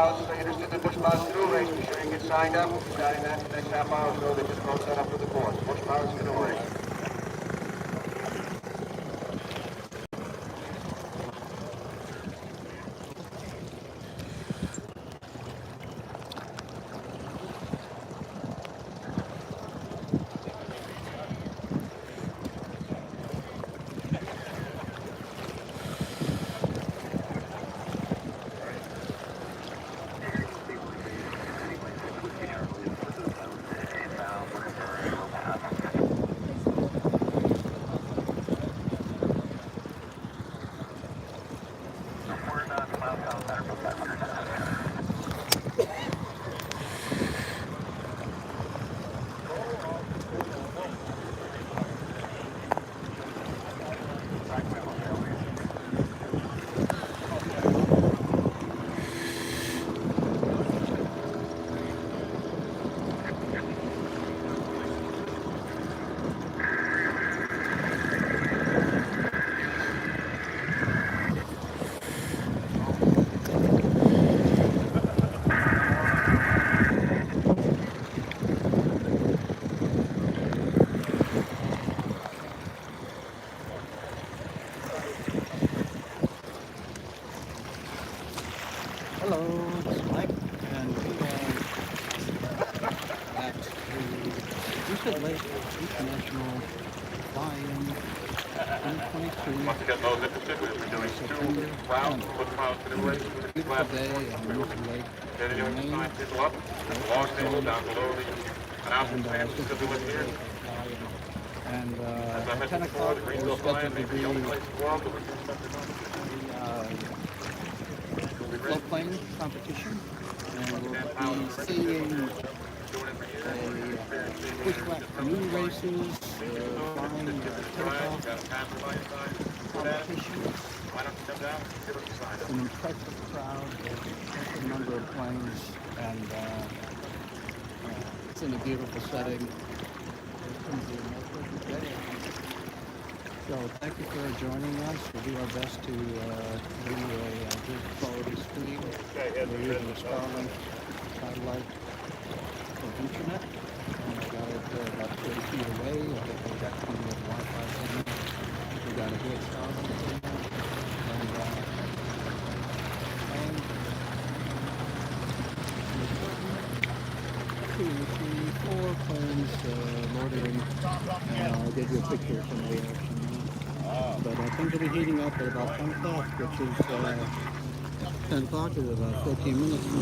pilots are interested in the bush pilots canoe race. Be sure you get signed up. Starting that next half hour or so, they just about set up for the course. Bush pilots canoe race. Hello, it's Mike, and we are at the Lucid Lake International Fly-In 2022. Once again, those interested, we'll be doing September 2 rounds 10th. of bush pilots canoe race. Beautiful day on Lucid Lake. Then you're going to sign people up. There's a long table down below the announcement stand. It's Still doing here. And As I at mentioned 10 before, o'clock, the we're Greenville Fly-In scheduled may to be be the only place in the world that we can expect to run. float plane competition, and we'll be seeing bushwhack canoe races, flying takeoff competitions. An impressive crowd, a number of planes, and it's in a beautiful setting. It's going to be a perfect day. So thank you for joining us. We'll do our best to bring you a good quality stream. We're using a Starlink satellite for internet. And we got it about 30 feet away. I think we got plenty of Wi-Fi signal. We got a good Starlink signal. And 2, 3, 4 planes loitering. I'll give you a picture from the action. But things will be heating up at about 10 o'clock, which is 10 o'clock is about 14 minutes from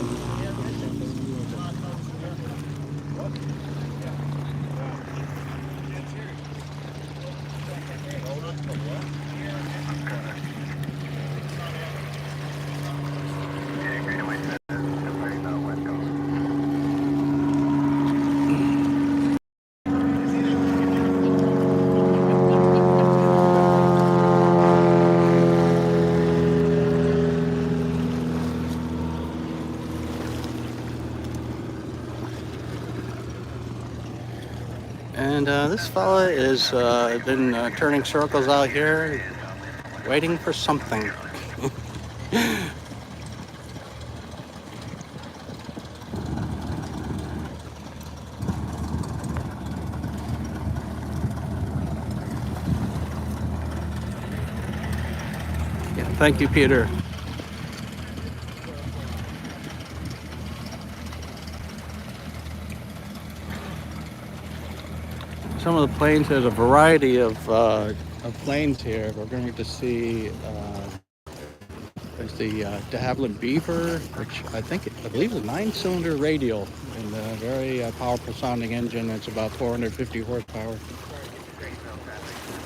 And this fella is been turning circles out here, waiting for something. Yeah, thank you, Peter. Some of the planes, there's a variety of planes here. We're going to see there's the de Havilland Beaver, which I believe is a 9-cylinder radial and a very powerful sounding engine. It's about 450 horsepower.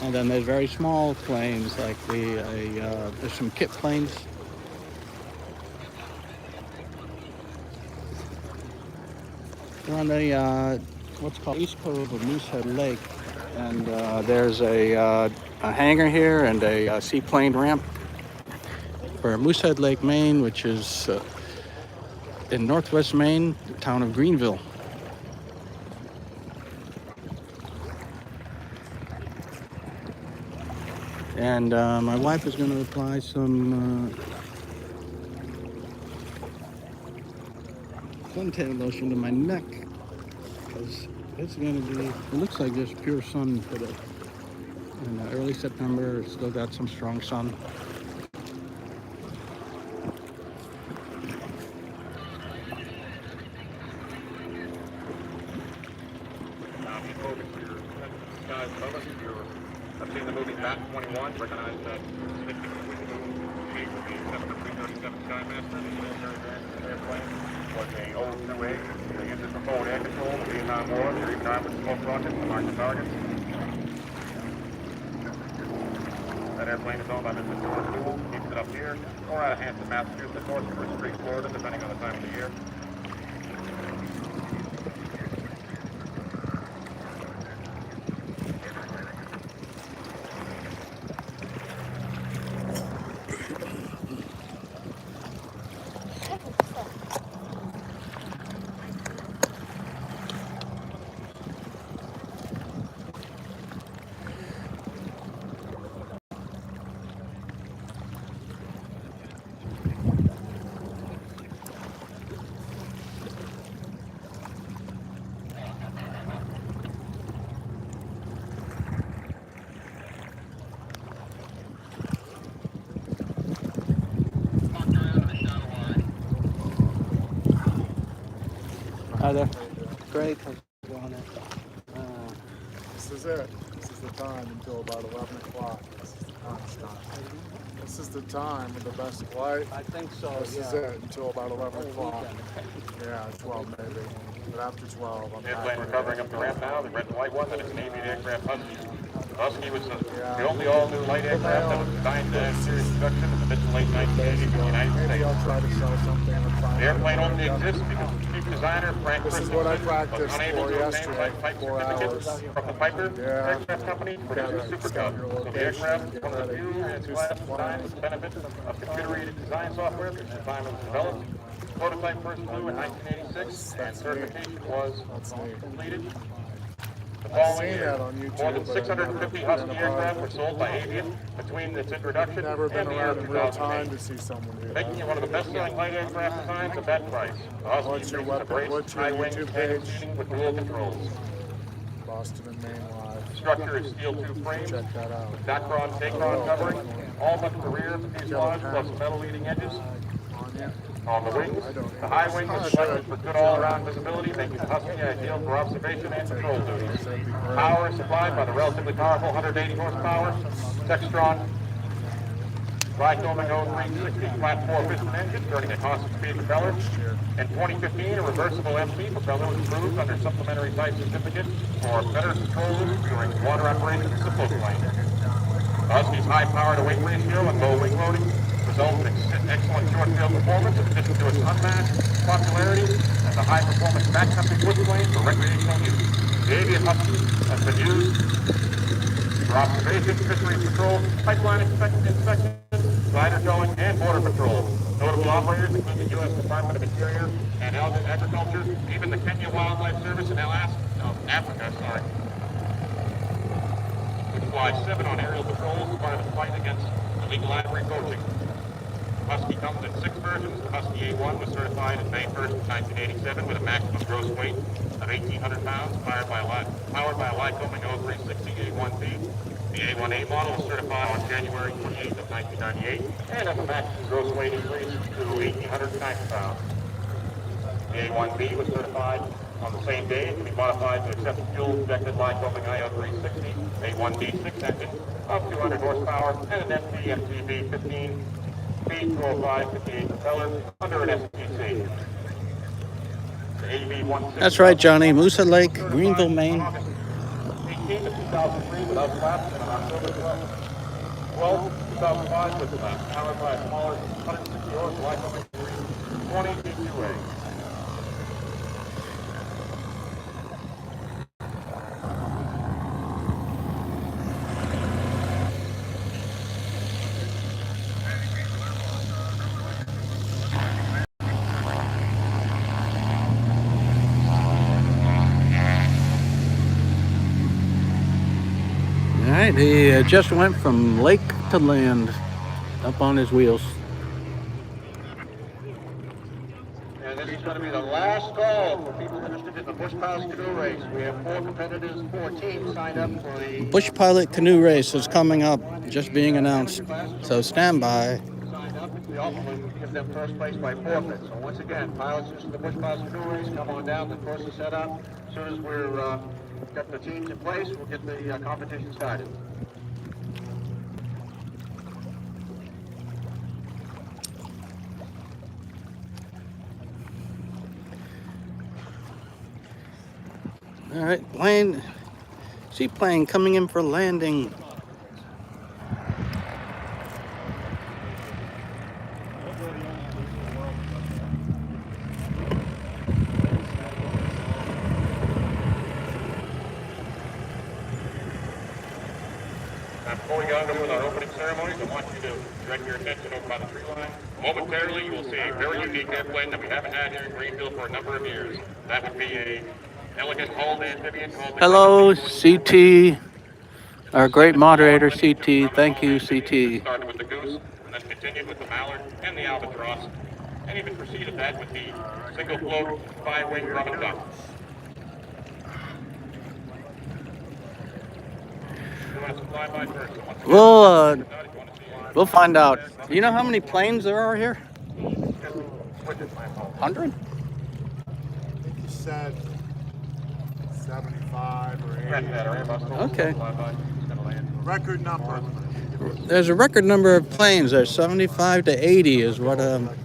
And then there's very small planes like there's some kit planes. They're on the what's called East Cove of Moosehead Lake, and there's a hangar here and a seaplane ramp for Moosehead Lake, Maine, which is in northwest Maine, the town of Greenville. And my wife is going to apply some suntan lotion to my neck because it's going to be, it looks like just pure sun today. In early September, it's still got some strong sun. Guys, above us, I've seen the movie Bat 21, recognize that with the shape of the 7337 Skymaster, the military airplane, was a old 2A. They used it for forward air control in the Vietnam War, during time with smoke rockets to mark the targets. That airplane is owned by Mr. George Gould, keeps it up here, or out of Hampton, Massachusetts, or Silver Spring, Florida, depending on the time of the year. Hi there. Great. How's it going? This is it. This is the time until about 11 o'clock. This is the time stop. This is the time with the best flight. I think so, This is it until about 11 o'clock. Yeah, 12 maybe. But after 12, I'm Airplane back. recovering up the ramp now, the red and white one, that is an Aviation aircraft Husky. The Husky was the only all-new light aircraft that was designed to series production in the mid to late 1980s in the United Maybe States. I'll try to sell something and find The airplane out. only exists because the chief designer, Frank This is Christensen, what I was practiced unable for to obtain yesterday, type 4 certificates hours. from the Piper Yeah. aircraft company to produce Gotta a Super scout Cub. your So the location aircraft and get was a ready. few in its Do class some design with flying. the benefits of computer-aided design software since the time it was developed. Prototype first flew in 1986 and certification was completed. The following seen year, that on YouTube, more than but I've 650 never Husky been a aircraft part were of it. sold by Aviation between its introduction Never been and the year around in real time 2008, to see someone do making it that. one of the best-selling light aircraft designs at that price. The Husky What's your features a weapon? brace, What's your high wing, YouTube tandem page? seating with dual controls. Boston and Maine Live. Structure is steel tube frames, Check that out. Dacron Takeoff covering, all but the rear of the fuselage plus metal leading edges. On you? On the wings, the high wing is selected for good all-around visibility, making the Husky ideal for observation and patrol duties. Power is supplied by the relatively powerful 180 horsepower Textron Tri-Coaming 0360 flat 4 piston engine, turning a constant speed propeller. In 2015, a reversible MP propeller was approved under supplementary type certificate for better control during water operations of the floatplane. The Husky's high power to weight ratio and low wing loading result in excellent short field performance in addition to its unmatched popularity as a high performance backcountry footplane for recreational use. The Aviation Husky has been used for observation, fisheries patrol, pipeline inspection, glider towing, and border patrol. Notable operators include the U.S. Department of Interior and Agriculture, even the Kenya Wildlife Service in Africa, which flies 7 on aerial patrols as part of its fight against illegal ivory poaching. Husky comes in 6 versions. The Husky A1 was certified in May 1st, 1987 with a maximum gross weight of 1,800 pounds, powered by a Lycoming 0360 A1B. The A1A model was certified on January 28th of 1998 and has a maximum gross weight increase to 1,890 pounds. The A1B was certified on the same day and can be modified to accept the fuel-injected Lycoming IO360 A1B6 engine of 200 horsepower and an MT-MTB 15 speed 205 58 propeller under an STC. The AV-160 That's right, Johnny. Moosa Lake, Greenville, Maine. 18 of 2003 without flaps and on October 12, 2005 with flaps, powered by a smaller 160 horse Lycoming 20 D2A. All right, he just went from lake to land up on his wheels. And this is going to be the last call for people interested in the Bush Pilots Canoe Race. We have 4 competitors, 4 teams signed up for the Bush Pilot Canoe Race is coming up, just being announced. So stand by. signed up. We also will give them first place by forfeit. So once again, pilots interested in the Bush Pilots Canoe Race, come on down. The course is set up. As soon as we're got the teams in place, we'll get the competition started. All right, seaplane coming in for landing. Before we go on with our opening ceremonies, I want you to direct your attention over by the tree line. Momentarily, you will see a very unique airplane that we haven't had here in Greenville for a number of years. That would be a elegant hulled amphibian called the Hello, Canoe. CT. Our great moderator, CT. Thank you, CT. Started with the goose, and then continued with the mallard and the albatross, and even preceded that with the single float 5-wing drum and duck. You want to fly by first? We'll find out. Do you know how many planes there are here? 100? I think you said 75 or 80. Okay. Record number. There's a record number of planes. There's 75 to 80 is what Record number.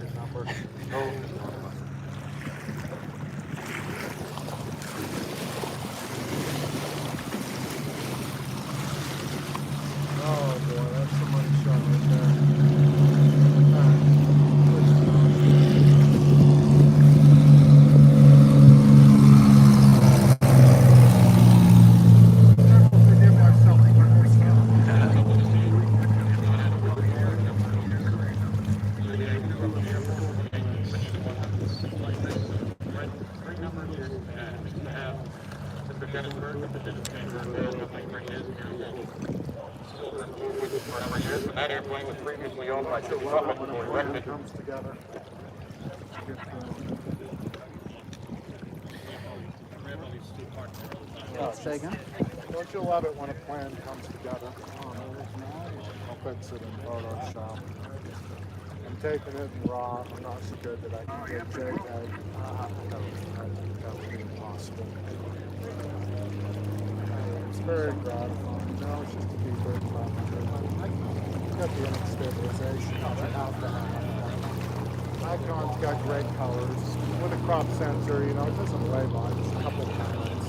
Oh boy, that's some money shot right there. Forgive myself for more skill. That airplane was previously owned by Takeoff before he wrecked it. Comes together. Say again? Don't you love it when a plan comes together? I'll fix it in Photoshop. I'm taking it in RAW. I'm not so good that I can get JPEG. That would be impossible. It's very gratifying. No, it's just a deeper got the image stabilization. You have to have. Icon's got great colors. With a crop sensor, it doesn't weigh much. A couple pounds.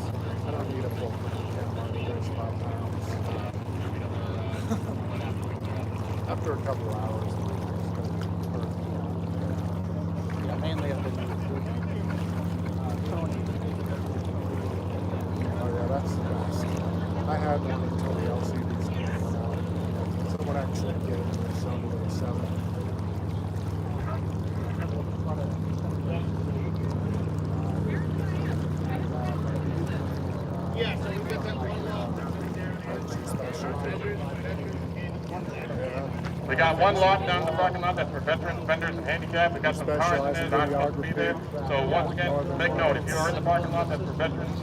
I don't need a full camera. It's 5 pounds. After a couple of hours. Yeah, mainly I've been Tony. Oh yeah, that's the best. I had one until the LCDs came out. Someone actually gave me a Sony with a 7. Yeah, so you get that one We got one lot down the parking lot that's for veterans, vendors, and handicapped. We got some cars in there that aren't supposed to be there. So once again, make note, if you're in the parking lot that's for veterans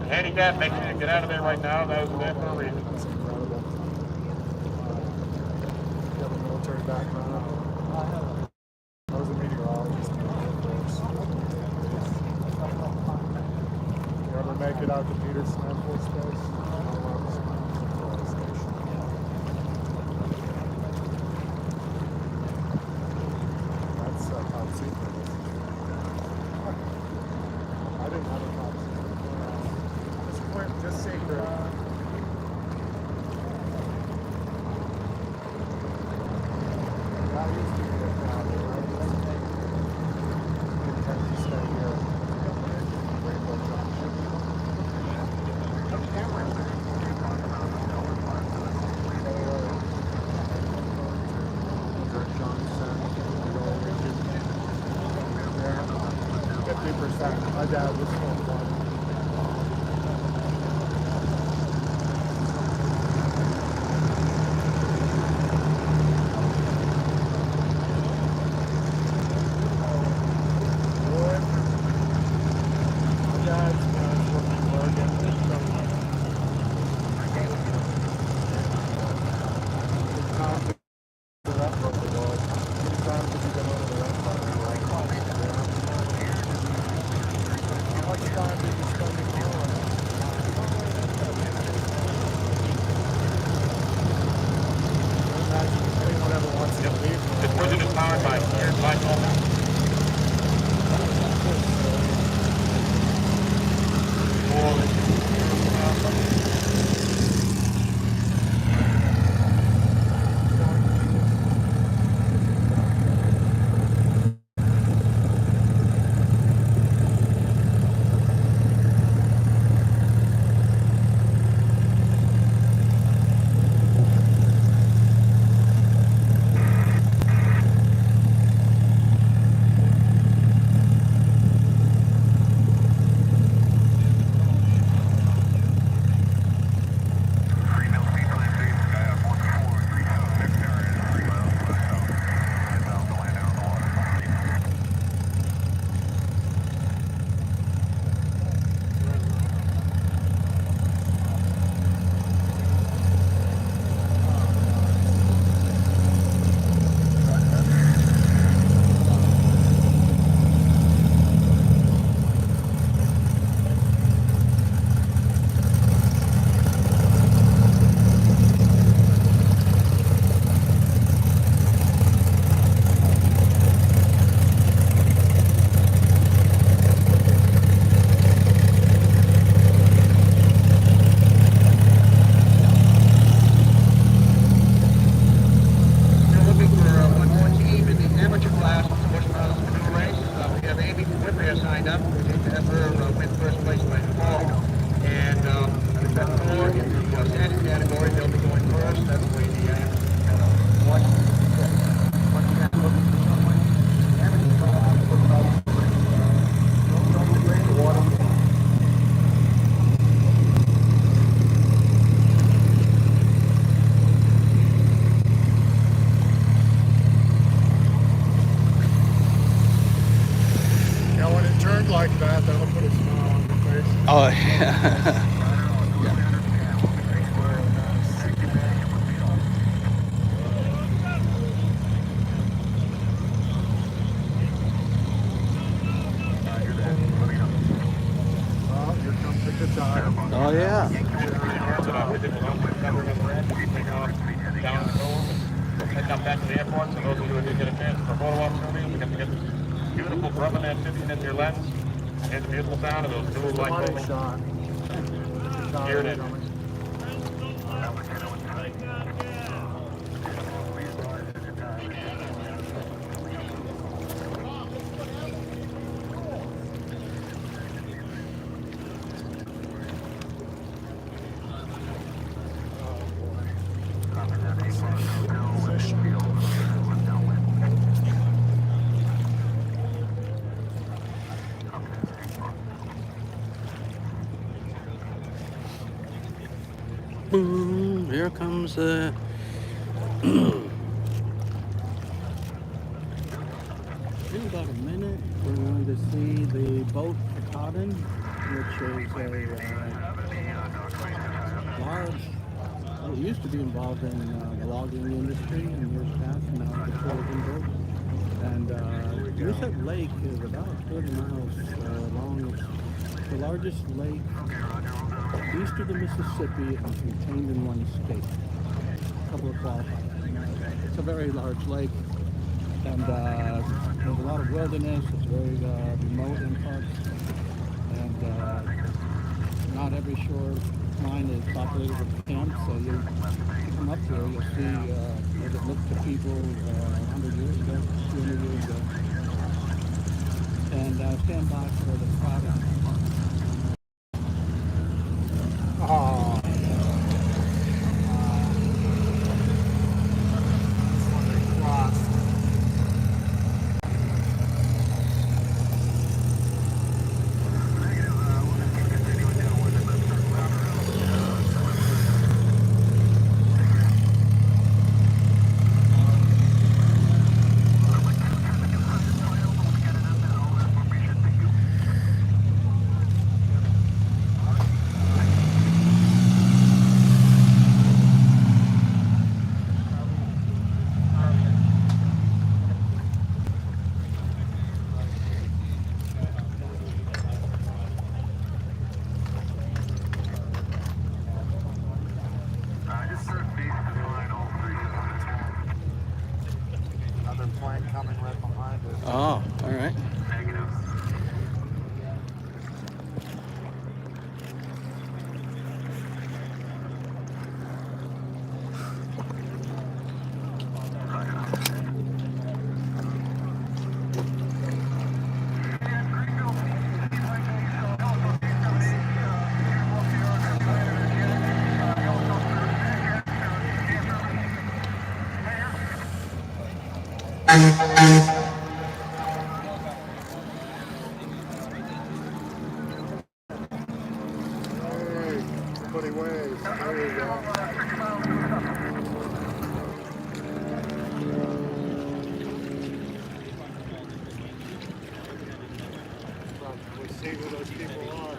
and handicapped, make sure you get out of there right now. That was there for a reason. That's incredible. You have a military background? I was a meteorologist in the Air Force. You ever make it out to Peterson Air Force Base? That's top secret. I didn't have a top secret. Just secret. That used to be a job. I intend to stay here. Rainbow Junction. Johnson, Royal Region. Yeah, 50%. My dad was from one. signed up. We need to have her win first place by fall. And we've got 4 in the standard category. They'll be going first. That's the way the one. Now when it turned like that, that'll put a smile on your face. Oh, yeah. Well, here comes the guitar. Oh, yeah. Down the Canoe, heading up back to the airport. So those of you who didn't get a chance for a photo opportunity, we have to get this beautiful rubbing amphibian into your lens. And the beautiful sound of those blue light Body bulbs. shot. Here it is. Boom, here comes the... In about a minute, we're going to see the boat Canoe, which is a large... Well, it used to be involved in the logging industry in years past, now it's a tourism boat. And this lake is about 30 miles long. It's the largest lake east of the Mississippi and contained in one state. A couple of qualifiers. It's a very large lake, and there's a lot of wilderness. It's very remote in parts, and not every shoreline is populated with camps. So you come up here, you'll see what it looked to people 100 years ago, 200 years ago. And stand by for the product. Oh. Coming right behind us. Oh, all right. Hey, everybody waves. There you go. We see who those people are.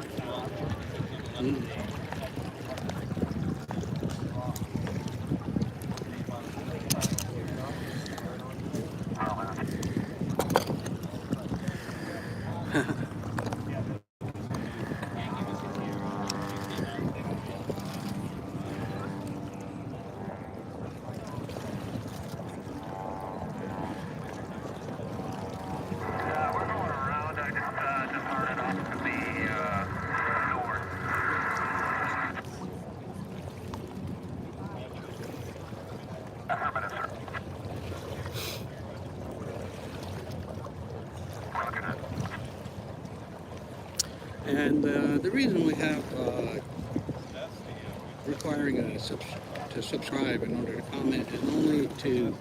And the reason we have requiring to subscribe in order to comment is only to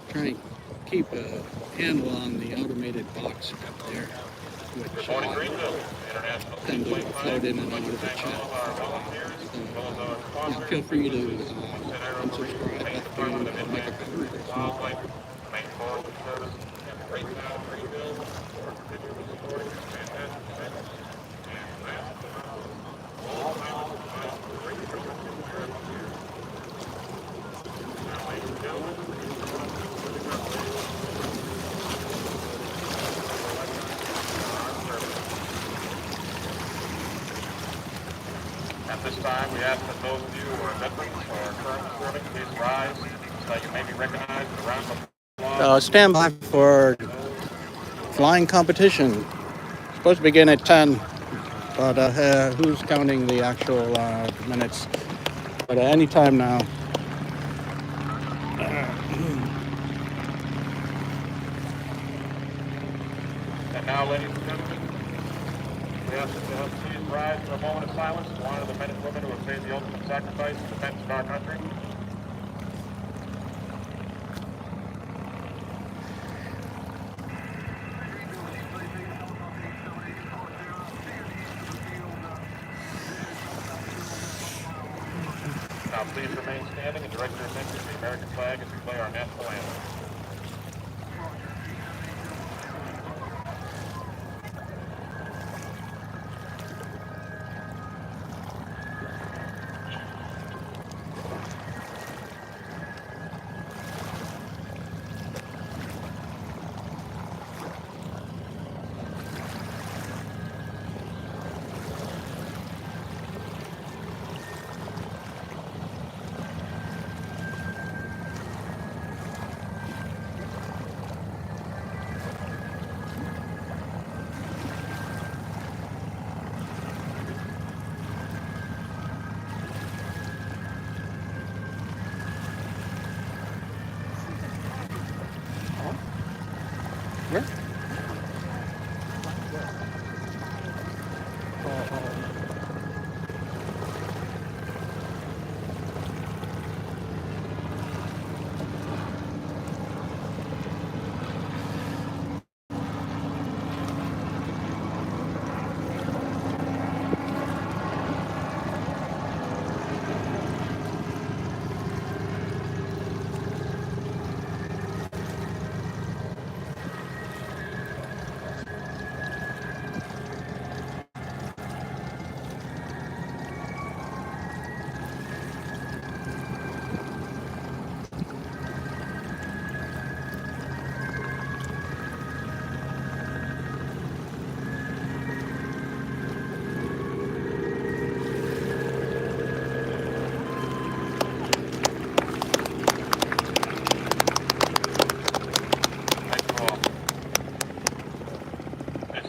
try and keep a handle on the automated box up there, which tends to float in and out of the chat. So, feel free to unsubscribe after you make a comment. It's no problem. At this time, we ask that those of you who are veterans or current serving, please rise so that you may be recognized with a round of applause. Stand by for flying competition. Supposed to begin at 10, but who's counting the actual minutes? But any time now. And now, ladies and gentlemen, we ask that you help please rise for a moment of silence to honor the men and women who have made the ultimate sacrifice in defense of our country. Now please remain standing and direct your attention to the American flag as we play our national anthem.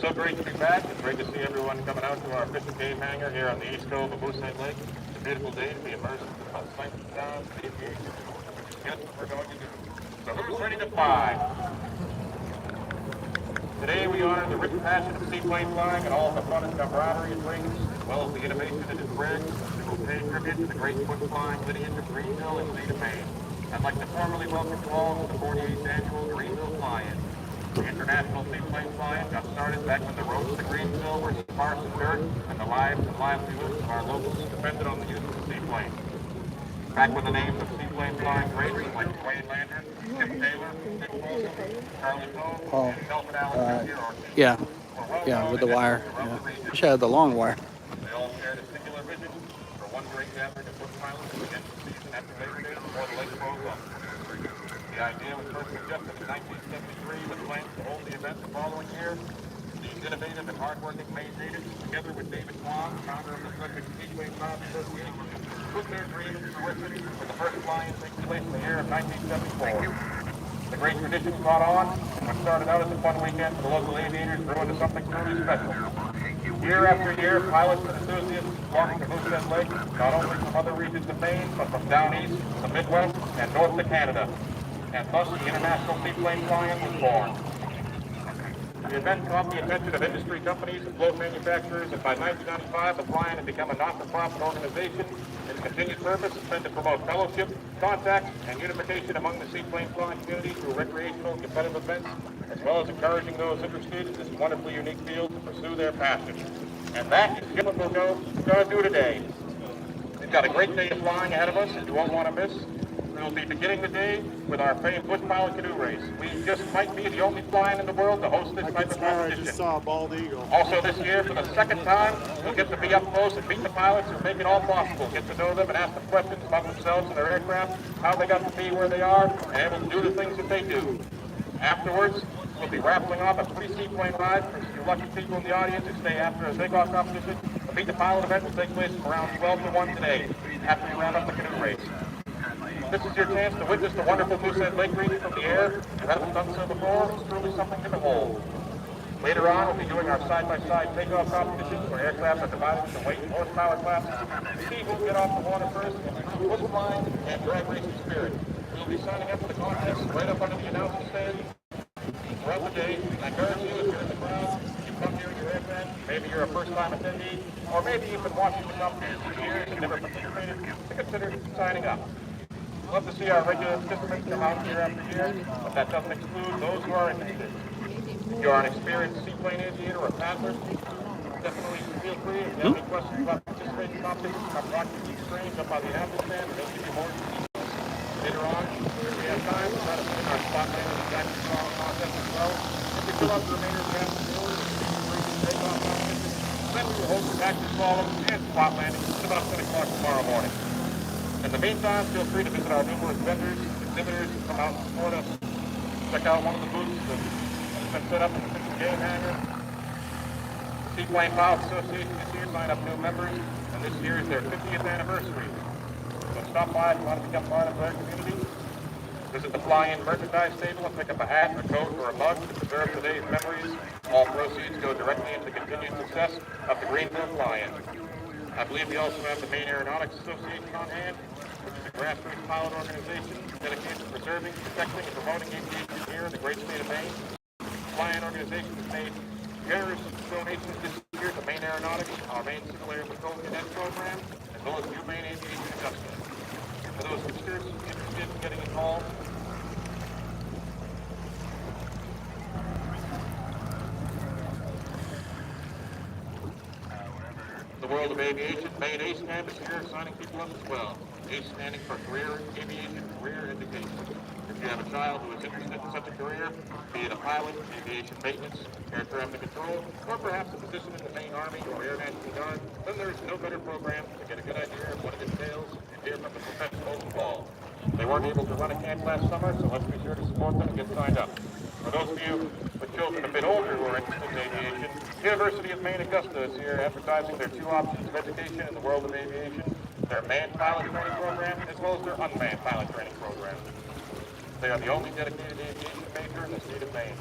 So great to be back. It's great to see everyone coming out to our fish and game hangar here on the east cove of Moosehead Lake. It's a beautiful day to be immersed in the sights and sounds of aviation. Guess what we're going to do. So who's ready to fly? Today we honor the rich passion of seaplane flying and all the fun and camaraderie it brings, as well as the innovation it has bred. We will pay tribute to the great foot flying lineage of Greenville and state of Maine. I'd like to formally welcome you all to the 48th annual Greenville Fly-In. The International Seaplane Fly-In got started back when the roads to Greenville were sparse and dirt, and the lives and livelihoods of our locals depended on the use of the seaplane. Back when the names of seaplane flying greats like Wayne Landry, Tim Taylor, Dick Wilson, Charlie Poe, and Shelford Allen Jr. Yeah, with the wire. Yeah. Wish I had the long wire. They all shared a singular vision for one great gathering of foot pilots at the end of the season after Labor Day before the lake froze up. The idea was first suggested in 1973 with plans to hold the event the following year. These innovative and hardworking Maine natives, together with David Kwan, founder of the Frederick Speedway Crowd Association, put their dream into fruition with the first fly-in taking place in the year of 1974. The great tradition caught on, and what started out as a fun weekend for the local aviators grew into something truly special. Year after year, pilots and enthusiasts flocked to Moosehead Lake, not only from other regions of Maine, but from down east, the Midwest, and north to Canada. And thus the International Seaplane Fly-In was born. The event caught the attention of industry companies and float manufacturers, and by 1995, the Flying had become a not-for-profit organization. Its continued purpose has been to promote fellowship, contact, and unification among the seaplane flying community through recreational and competitive events, as well as encouraging those interested in this wonderfully unique field to pursue their passion. And that is what we're going to do today. We've got a great day of flying ahead of us, and you won't want to miss. We'll be beginning the day with our famed bush pilot canoe race. We just might be the only flying in the world to host this type of I competition. just saw a bald eagle. Also this year, for the second time, we'll get to be up close and meet the pilots who make it all possible. Get to know them and ask them questions about themselves and their aircraft, how they got to be where they are, and able to do the things that they do. Afterwards, we'll be raffling off a free seaplane ride for you lucky people in the audience who stay after a takeoff competition. The Meet the Pilot event will take place from around 12 to 1 today, after we round up the canoe race. This is your chance to witness the wonderful Moosehead Lake region from the air. If you haven't done so before, it's truly something to behold. Later on, we'll be doing our side-by-side takeoff competitions where aircraft are divided into weight and horsepower classes. See who will get off the water first in bush flying and drag racing spirit. We'll be signing up for the contest right up under the announcement stand throughout the day. I encourage you, if you're in the crowd, you come here in your aircraft, maybe you're a first-time attendee, or maybe you've been watching the competition for years and never participated, to consider signing up. Love to see our regular participants come out year after year, but that doesn't exclude those who are interested. If you're an experienced seaplane aviator or paddler, definitely feel free. If you have any questions about participating in competitions, come watch the screens up by the announcement stand, and they'll give you more details. Later on, if we have time, we'll try to put in our spot landing and taxi crawl contest as well. If we fill out the remainder of the afternoon, takeoff competition, then we will host the taxi slalom and spot landing at about 10 o'clock tomorrow morning. In the meantime, feel free to visit our numerous vendors, exhibitors, and come out and support us. Check out one of the booths that's been set up in the Fiction Game Hangar. The Seaplane Fly Association this year signed up new members, and this year is their 50th anniversary. So stop by if you want to become part of their community. Visit the fly-in merchandise table and pick up a hat, a coat, or a mug to preserve today's memories. All proceeds go directly into the continued success of the Greenville Fly-In. I believe we also have the Maine Aeronautics Association on hand, which is a grassroots pilot organization dedicated to preserving, protecting, and promoting aviation here in the great state of Maine. The Fly-In organization has made generous donations this year to Maine Aeronautics, our Maine Civil Air Patrol Cadet Program, as well as new Maine Aviation Adjustment. For those interested in getting involved, the world of aviation, Maine ACE Campus here signing people up as well. ACE standing for Career Aviation Career Education. If you have a child who is interested in such a career, be it a pilot, aviation maintenance, air traffic control, or perhaps a position in the Maine Army or Air National Guard, then there is no better program to get a good idea of what it entails and hear from the professionals involved. They weren't able to run a camp last summer, so let's be sure to support them and get signed up. For those of you with children a bit older who are interested in aviation, University of Maine Augusta is here advertising their two options of education in the world of aviation, their manned pilot training program, as well as their unmanned pilot training program. They are the only dedicated aviation major in the state of Maine.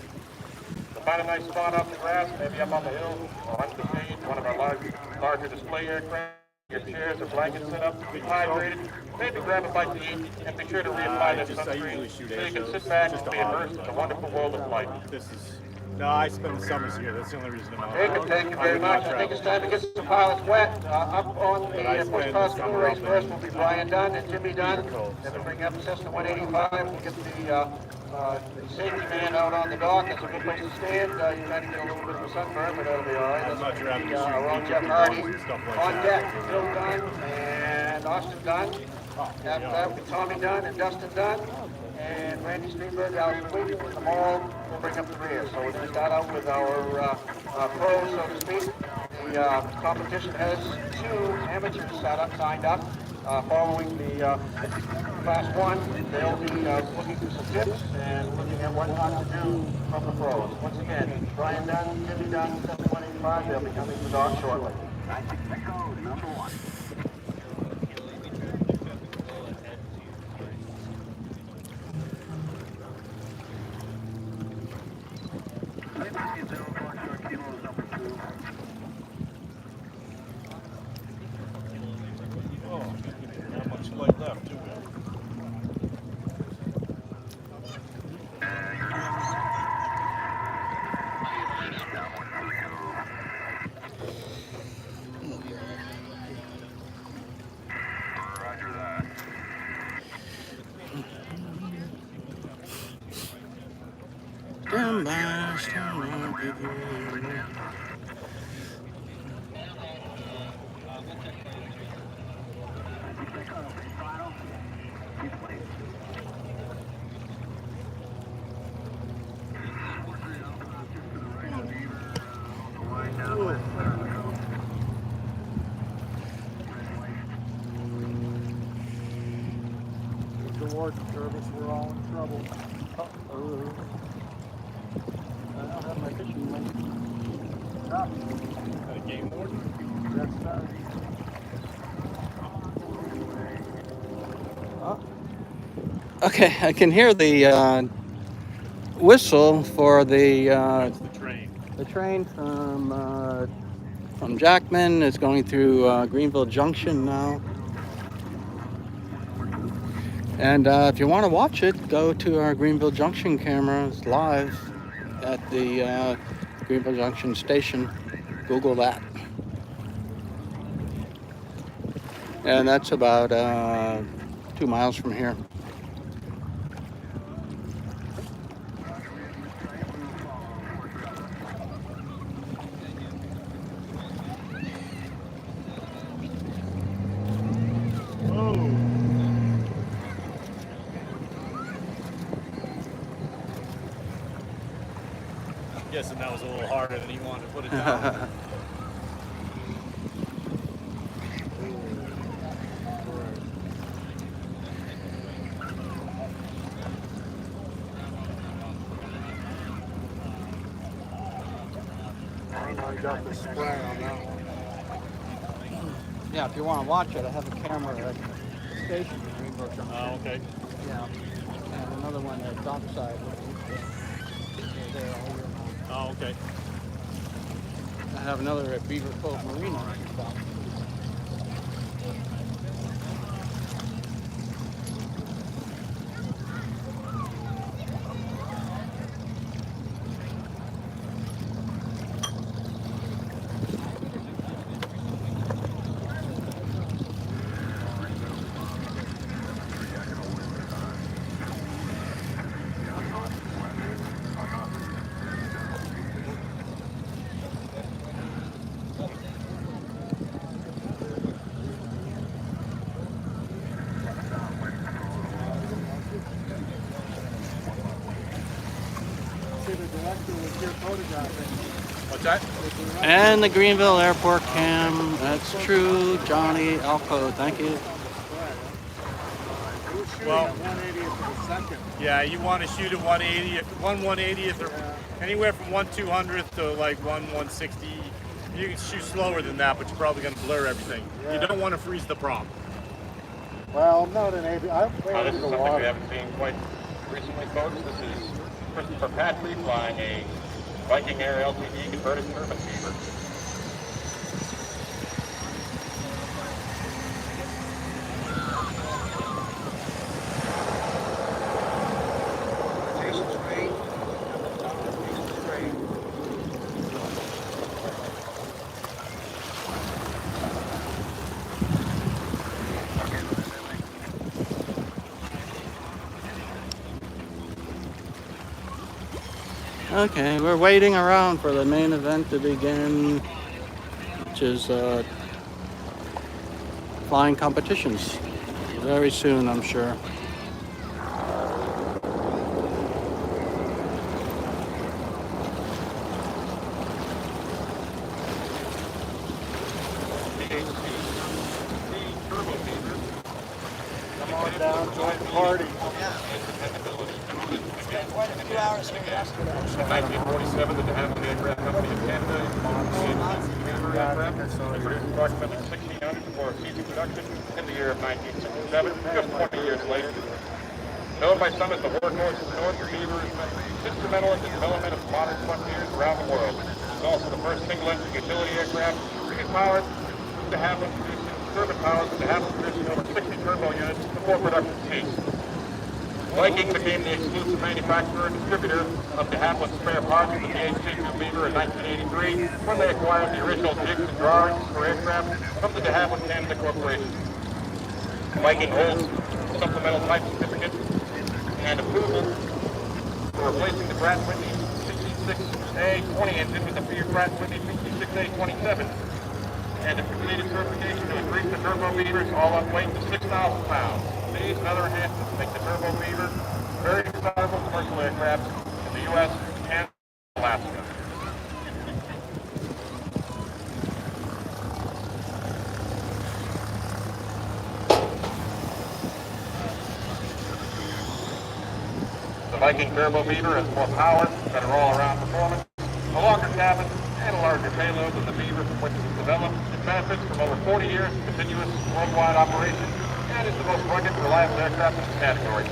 To find a nice spot off the grass, maybe up on the hill or under the shade, one of our larger display aircraft, your chairs or blankets set up, be hydrated, maybe grab a bite to eat, and be sure to reapply that sunscreen so you can sit back and be immersed in the wonderful world of flight. No, I spend the summers here. That's the only reason I'm out. Jacob, thank you very much. I think it's time to get some pilots wet. Up on the push pilot school race first will be Brian Dunn and Jimmy Dunn. Then we'll bring up Cessna 185. We'll get the safety man out on the dock. That's a good place to stand. You kind of get a little bit of a sunburn, but that'll be all right. That's our own Jeff Hardy. On deck, Phil Dunn and Austin Dunn. After that will be Tommy Dunn and Dustin Dunn. And Randy Steenberg, Alison Wheaton, and tomorrow we'll bring up the rear. So we're going to start out with our pros, so to speak. The competition has 2 amateurs signed up. Following the Class 1, they'll be looking for some tips and looking at what not to do from the pros. Once again, Brian Dunn, Jimmy Dunn, 7185, they'll be coming to the dock shortly. Number 1. The warden service, we're all in trouble. Uh-oh. I don't have my fishing line. Got a game warden? Yes, sir. Okay, I can hear the whistle for the train from Jackman. It's going through Greenville Junction now. And if you want to watch it, go to our Greenville Junction camera. It's live at the Greenville Junction station. Google that. And that's about 2 miles from here. Guessing that was a little harder than he wanted to put it down. I got the spray on that one. Yeah, if you want to watch it, I have a camera at the station in Greenville Junction. Oh, okay. Yeah. And another one at Dockside. They're there all year long. Oh, okay. I have another at Beaver Cove Marina. See, the director was here photographing. What's that? And the Greenville Airport cam. That's true. Johnny Alco, thank you. He was shooting Well- at 1/80th of a second. Yeah, you want to shoot at 180, 1/180th, or anywhere from 1/200th to like 1/160. You can shoot slower than that, but you're probably going to blur everything. You Yeah. don't want to freeze the prop. Well, I'm not an aviator. I'm This afraid is of the something we water. haven't seen quite recently, folks. This is Christopher Patley flying a Viking Air LTD converted turbine beaver. Okay, we're waiting around for the main event to begin, which is flying competitions. Very soon, I'm sure. Come on down, join the party. Quite a few hours here yesterday. In 1947, the de Havilland Aircraft Company of Canada Beaver aircraft produced approximately 1,600 before ceasing production in the year of 1967, just 20 years later. Known by some as the workhorse of the North, the Beaver has been instrumental in the development of modern frontiers around the world. It's also the first single-engine utility aircraft bringing power to de Havilland producing turbine powers to de Havilland producing over 60 turbo units before production ceased. Viking became the exclusive manufacturer and distributor of de Havilland spare parts of the DH-52 Beaver in 1983 when they acquired the original jigs and drawings for aircraft from the de Havilland Canada Corporation. Viking holds supplemental type certificate and approval for replacing the Pratt & Whitney 66 A20 engine with the Pratt & Whitney 66A27. And the completed certification to increase the turbo beavers all up weight to 6,000 pounds. These and other enhancements make the turbo beaver very desirable commercial aircraft in the U.S. and Alaska. The Viking Turbo Beaver has more power, better all-around performance, a longer cabin, and a larger payload than the Beaver from which it was developed. It benefits from over 40 years of continuous worldwide operation and is the most rugged, reliable aircraft in its category.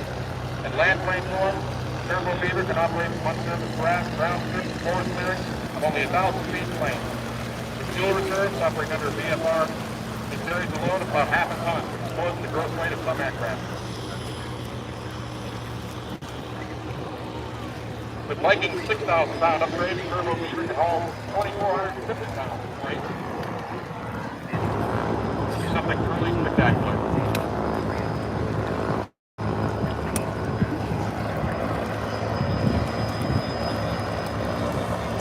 In land-plane form, the Turbo Beaver can operate from unsurfaced ground strips and forest clearings of only 1,000 feet plane. The fuel reserves operating under VFR it carries a load of about half a ton, which is more than the gross weight of some aircraft. With Viking's 6,000-pound upgrade, the Turbo Beaver can haul 2,450 pounds of weight. It'll be something truly spectacular.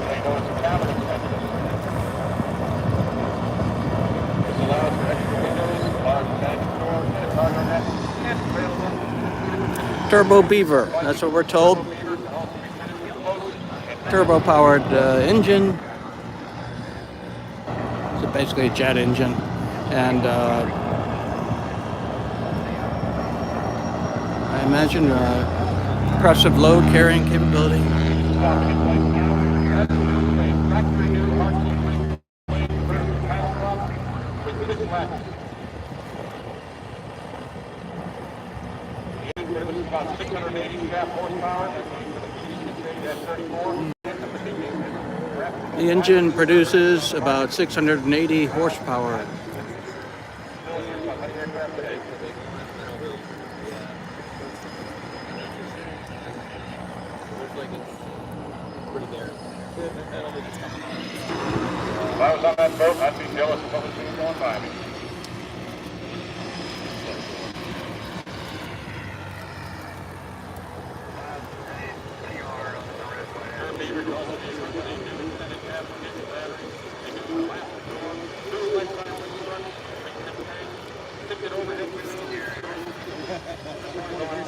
They go into cabin extensions. This allows for extra windows, a large bank door, and a cargo net, and available. Turbo Beaver, that's what we're told. Turbo-powered engine. So basically a jet engine, and I imagine impressive load carrying capability. About 680 shaft horsepower. The engine produces about 680 horsepower. If I was on that boat, I'd be jealous of what was being going by me.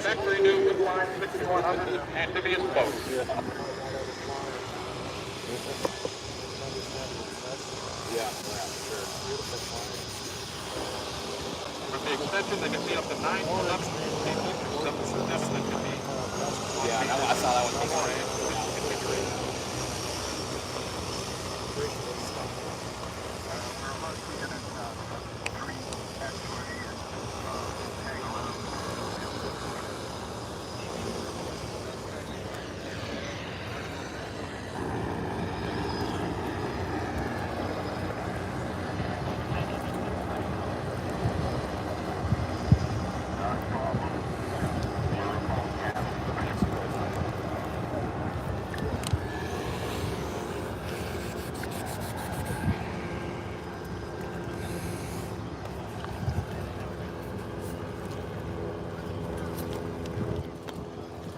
Factory new inline 6100 amphibious boat. With the extension, they can see up to 9 11 people, 7 that can be. Yeah, I saw that one before.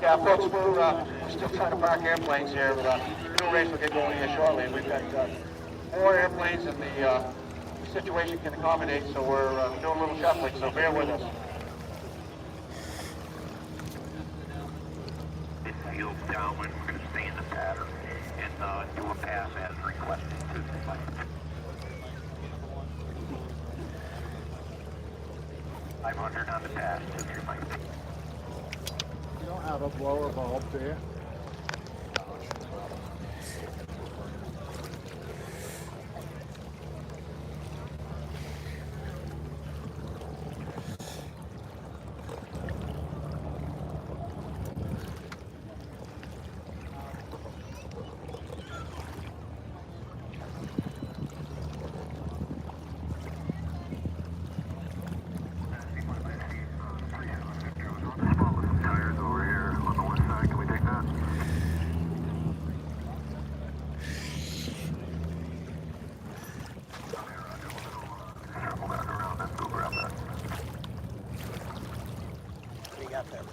Yeah, folks, we're still trying to park airplanes here, but fuel race will get going here shortly. We've got 4 airplanes and the situation can accommodate, so we're doing a little shuffling, so bear with us. It feels downwind. We're going to stay in the pattern and do a pass as requested to the flight. I'm under on the pass to your flight. You don't have a blower bulb, do you?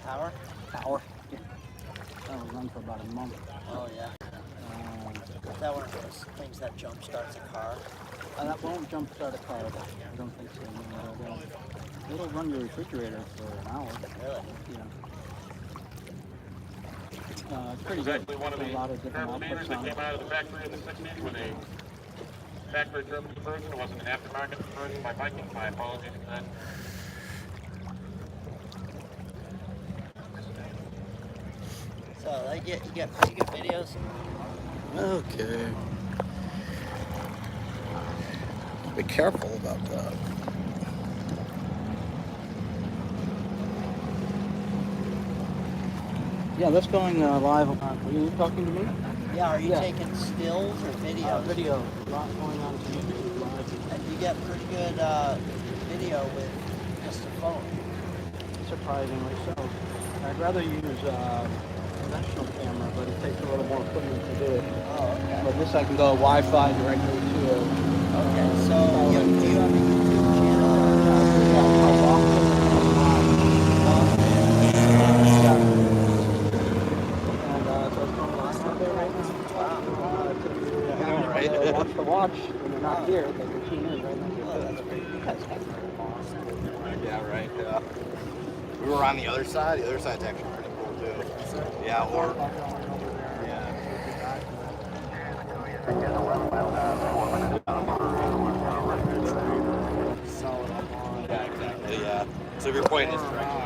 Power? Power. That will run for about a month. Oh, yeah. that one of those things that jump starts a car? That won't jump start a car, but I don't think so. No, it'll run your refrigerator for an hour. Really? Yeah. It's pretty It's good. actually one of Got a lot of the different turbometers outputs that on came it. out of the factory in the 60s with a factory turbo version. It wasn't an aftermarket version by Viking. My apologies for that. So you get pretty good videos. Okay. Be careful about that. Yeah, that's going live. Are you talking to me? Yeah, are you Yeah. taking stills or videos? Video. A lot going on to YouTube live. And you get pretty good video with just a phone. Surprisingly so. I'd rather use conventional camera, but it takes a little more equipment to do it. Oh, okay. But this I can go Wi-Fi directly to it. Okay, so do you have a YouTube channel? Watch the watch when they're not here. They can tune in right now. Oh, that's pretty cool. Yeah, right. Yeah. We were on the other side. The other side's actually pretty cool too. Yeah, or yeah, exactly. Yeah. So if you're pointing this direction.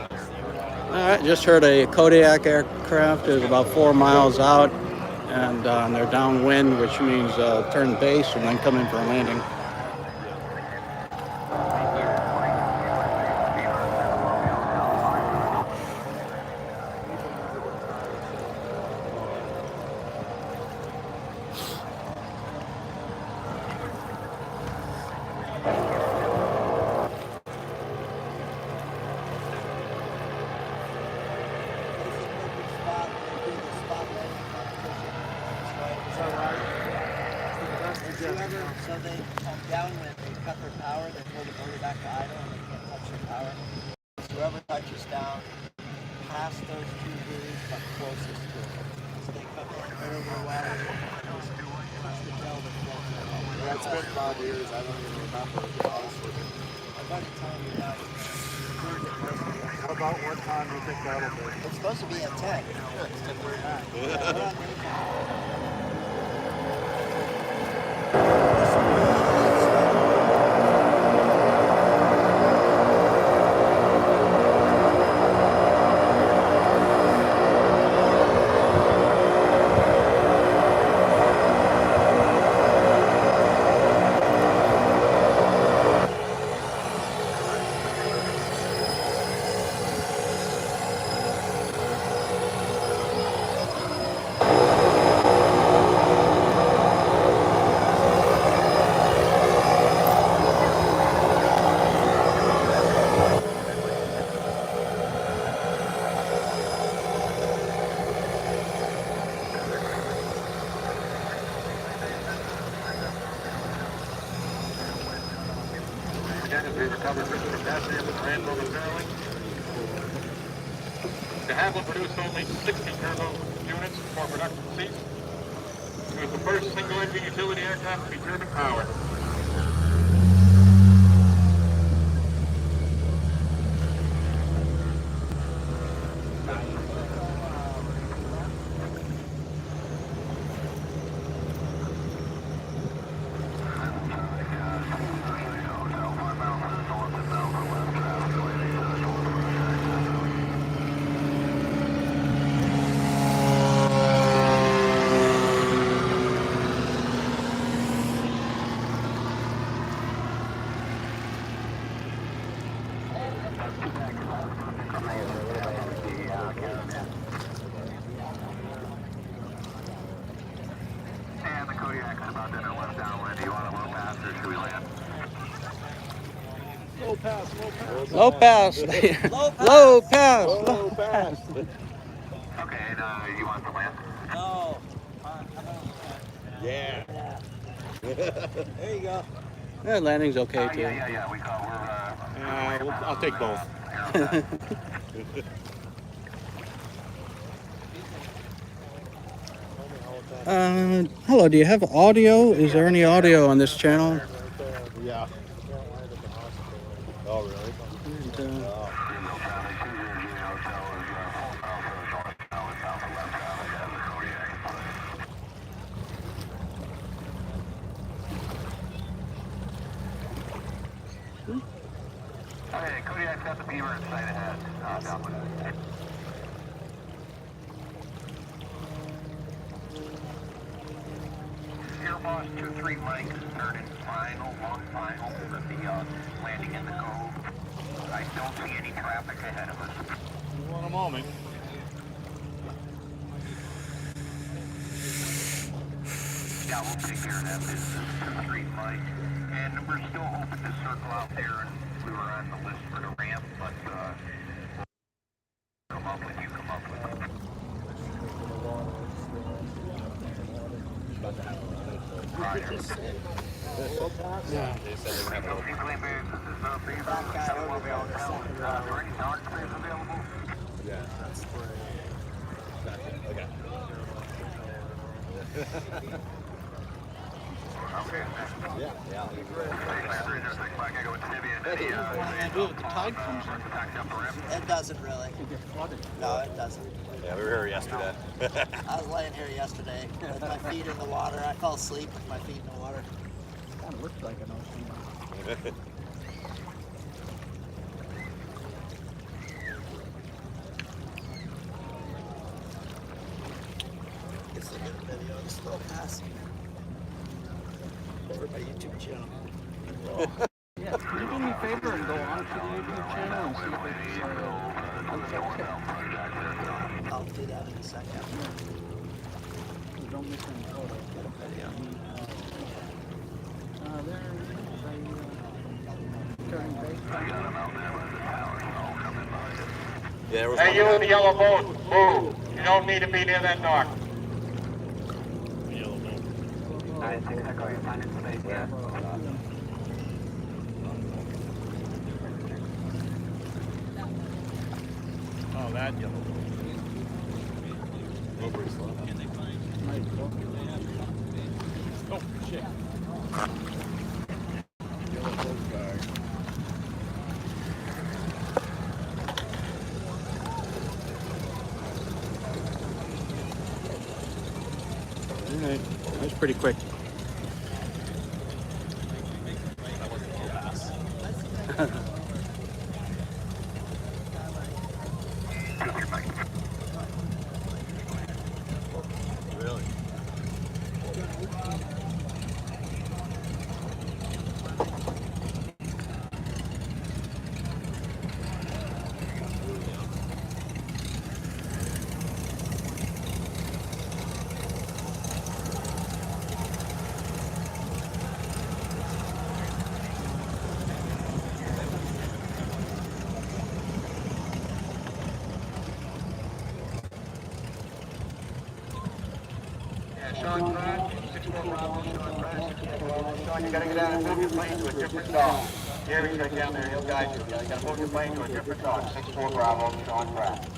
All right, just heard a Kodiak aircraft is about 4 miles out, and they're downwind, which means turn base and then come in for a landing. So they downwind, they cut their power, they pull the motor back to idle, and they can't touch their power. So whoever touches down past those two buoys, but closest to it. So they come in right over the water, touch the tail, they float there. It's been 5 years. I don't even remember. My buddy told me that. What about what time do you think that'll be? It's supposed to be at 10. Again, as we recover from capacity of the brand momentarily. De Havilland produced only 60 turbo units for production seats. It was the first single-engine utility aircraft to be turbine powered. And the Kodiak is about to enter left downwind. Do you want a low pass or should we land? Low pass. Low pass. Low pass. Low pass. Okay, and you want to land? No. Yeah. There you go. Yeah, landing's okay too. Yeah. We're I'll take both. Hello, do you have audio? Is there any audio on this channel? Yeah. Oh, really? And, Okay, Kodiak's got the beaver in sight ahead. Downwind. Airboss 2-3 Mike is turning long final with the landing in the cove. I don't see any traffic ahead of us. In a moment. Yeah, we'll take care of that business. 2-3 Mike. And we're still hoping to circle out there, and we were on the list for the ramp, but come up with you. yeah. They said they would have it open. That guy over there on the second row. Are any dog trays available? Yeah. That's okay. Okay. Yeah. I go with Vivian. What do with the tide comes It doesn't really. No, it doesn't. Yeah, we were here yesterday. I was laying here yesterday with my feet in the water. I fell asleep with my feet in the water. Kind of looks like an ocean. It's a good video. Just slow pass. Over my YouTube channel. Yeah, can you do me a favor and go on to the YouTube channel and see if it's I'll do that in a second. don't miss any photos. Get a video. There is a turning base. Yeah, there was Hey, one you that- in the yellow boat, move. You don't need to be near that dock. Oh, that yellow. Go pretty slow. Oh, shit. Yellow boat guy. All right, that's pretty quick. That wasn't full pass. Really? Sean Pratt, 64 Bravo, Sean Pratt, 64. Sean, you gotta get down and move your plane to a different dock. Gary's right down there, he'll guide you. You gotta move your plane to a different dock. 64 Bravo, Sean Pratt.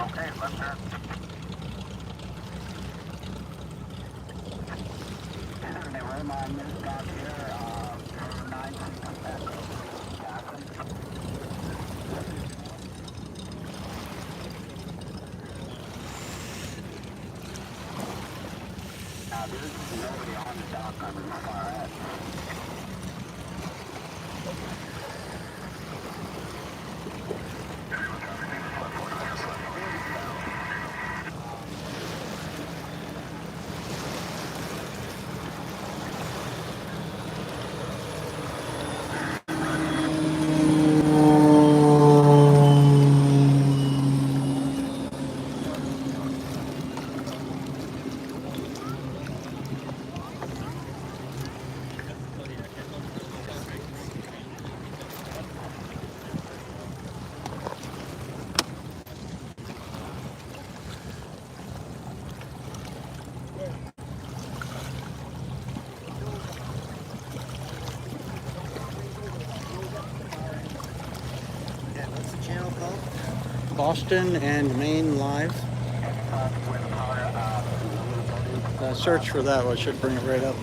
Okay, left turn. They were in my new stop here, 9 there's nobody on the dock under the far end. What's the channel called? Boston and Maine Live. With power search for that one, should bring it right up.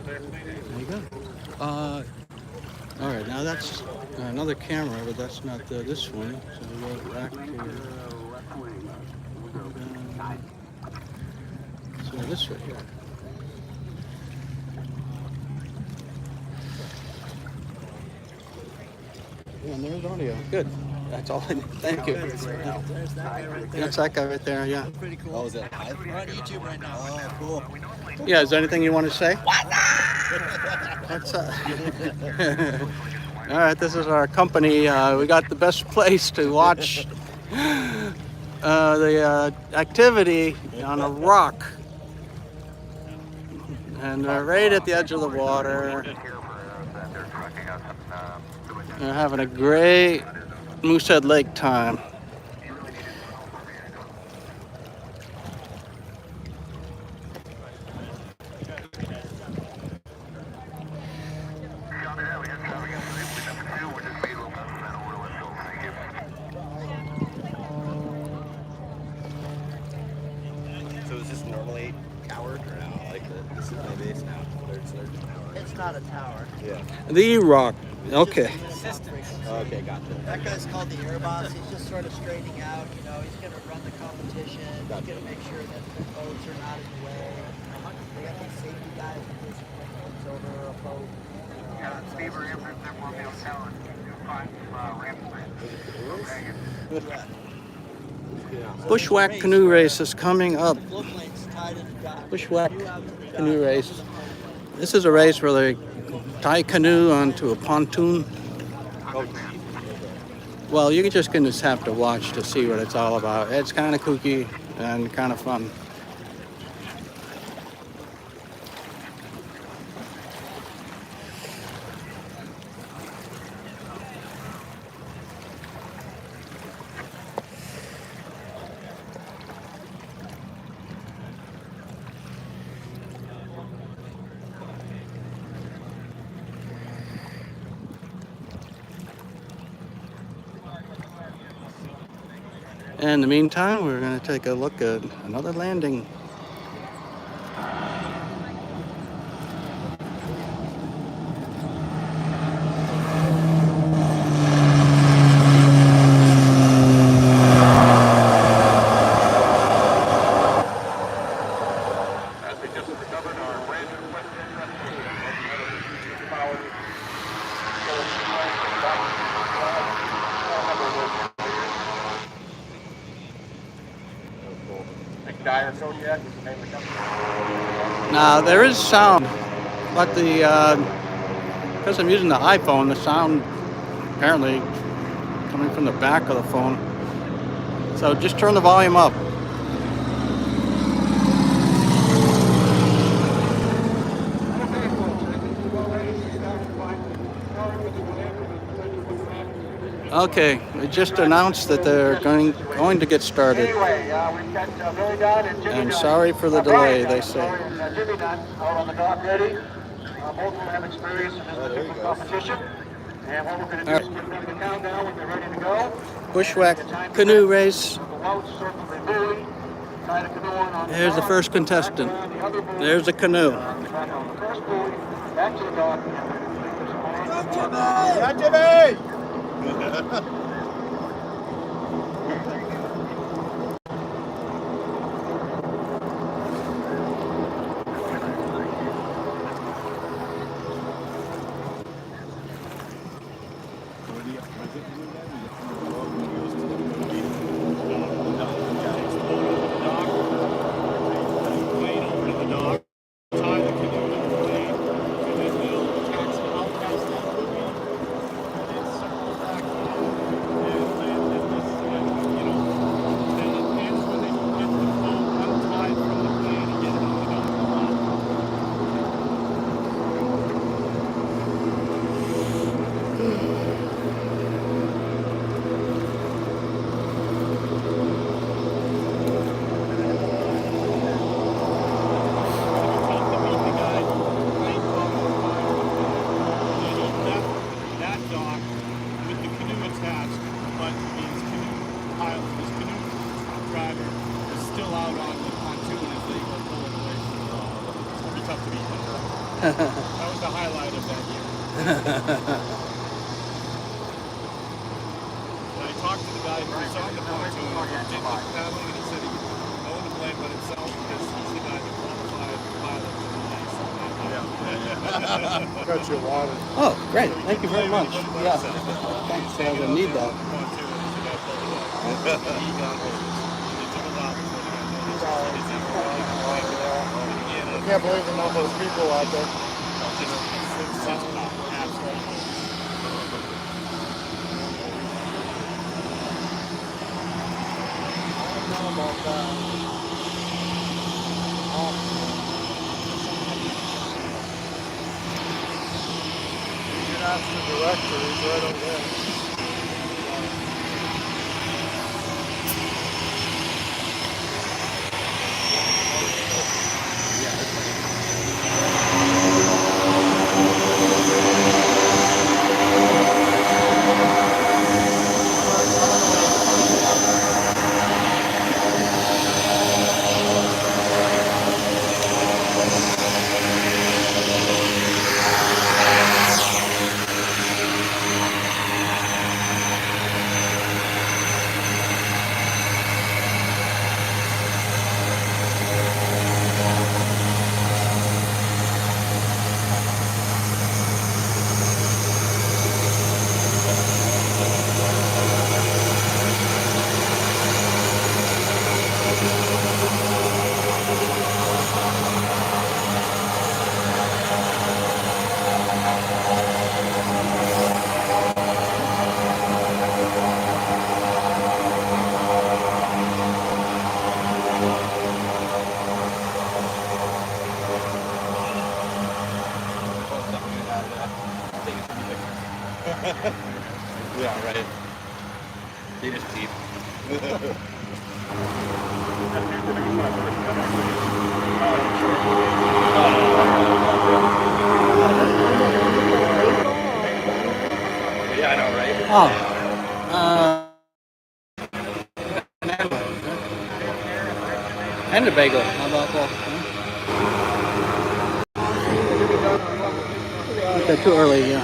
There you go. All right, now that's another camera, but that's not this one. So we'll go back to so this right here. Yeah, and there's audio. Good. That's all I need. Thank you. There's that guy right there. That's that guy right there, yeah. Pretty cool. Oh, is that live? We're on YouTube right now. Oh, cool. Yeah, is there anything you want to say? That's all right, this is our company. We got the best place to watch the activity on a rock. And right at the edge of the water. They're having a great Moosehead Lake time. So is this normally towered or now? Like this is my base now. There's a tower. It's not a tower. Yeah. The rock. Okay. Okay, gotcha. That guy's called the air boss. He's just sort of straightening out. You know, he's going to run the competition. He's going to make sure that the boats are not in the way. They got these safety guys that just comes over a boat. Bushwhack canoe race is coming up. Floatplane's tied in the dock. Bushwhack canoe race. This is a race where they tie a canoe onto a pontoon. Well, you just can just have to watch to see what it's all about. It's kind of kooky and kind of fun. In the meantime, we're going to take a look at another landing. As we just recovered our brand new Western power. Dyer Kodiak is the name of the company. Now, there is sound, but because I'm using the iPhone, the sound apparently coming from the back of the phone. So just turn the volume up. Okay, we just announced that they're going to get started. Anyway, we've got Billy Dunn and Jimmy And Dunn. sorry for the delay, they say. And Jimmy Dunn out on the dock ready. Both of them have experience in this particular competition. And what we're going to do is give them the countdown when they're ready to go. Bushwhack canoe race. The boats circle the buoy, tie the canoe on the There's the dock, first contestant. back around the other buoy, There's the canoe. back on the first buoy, back to the dock. That was the highlight of that year. And I talked to the guy who was on the pontoon who did the paddling, and he said no one to blame but himself because he's the guy that qualified the pilot for the race. Got you water. Oh, great. Thank you very much. Yeah. Thanks. I would need that. He got hurt. It took a while before they got noticed. I can't believe the number of people out there. I don't know about that. You can ask the director, he's right over there. Yeah, right. They just deep. Yeah, I know, right? And a bagel. How about that? Okay, too early, yeah.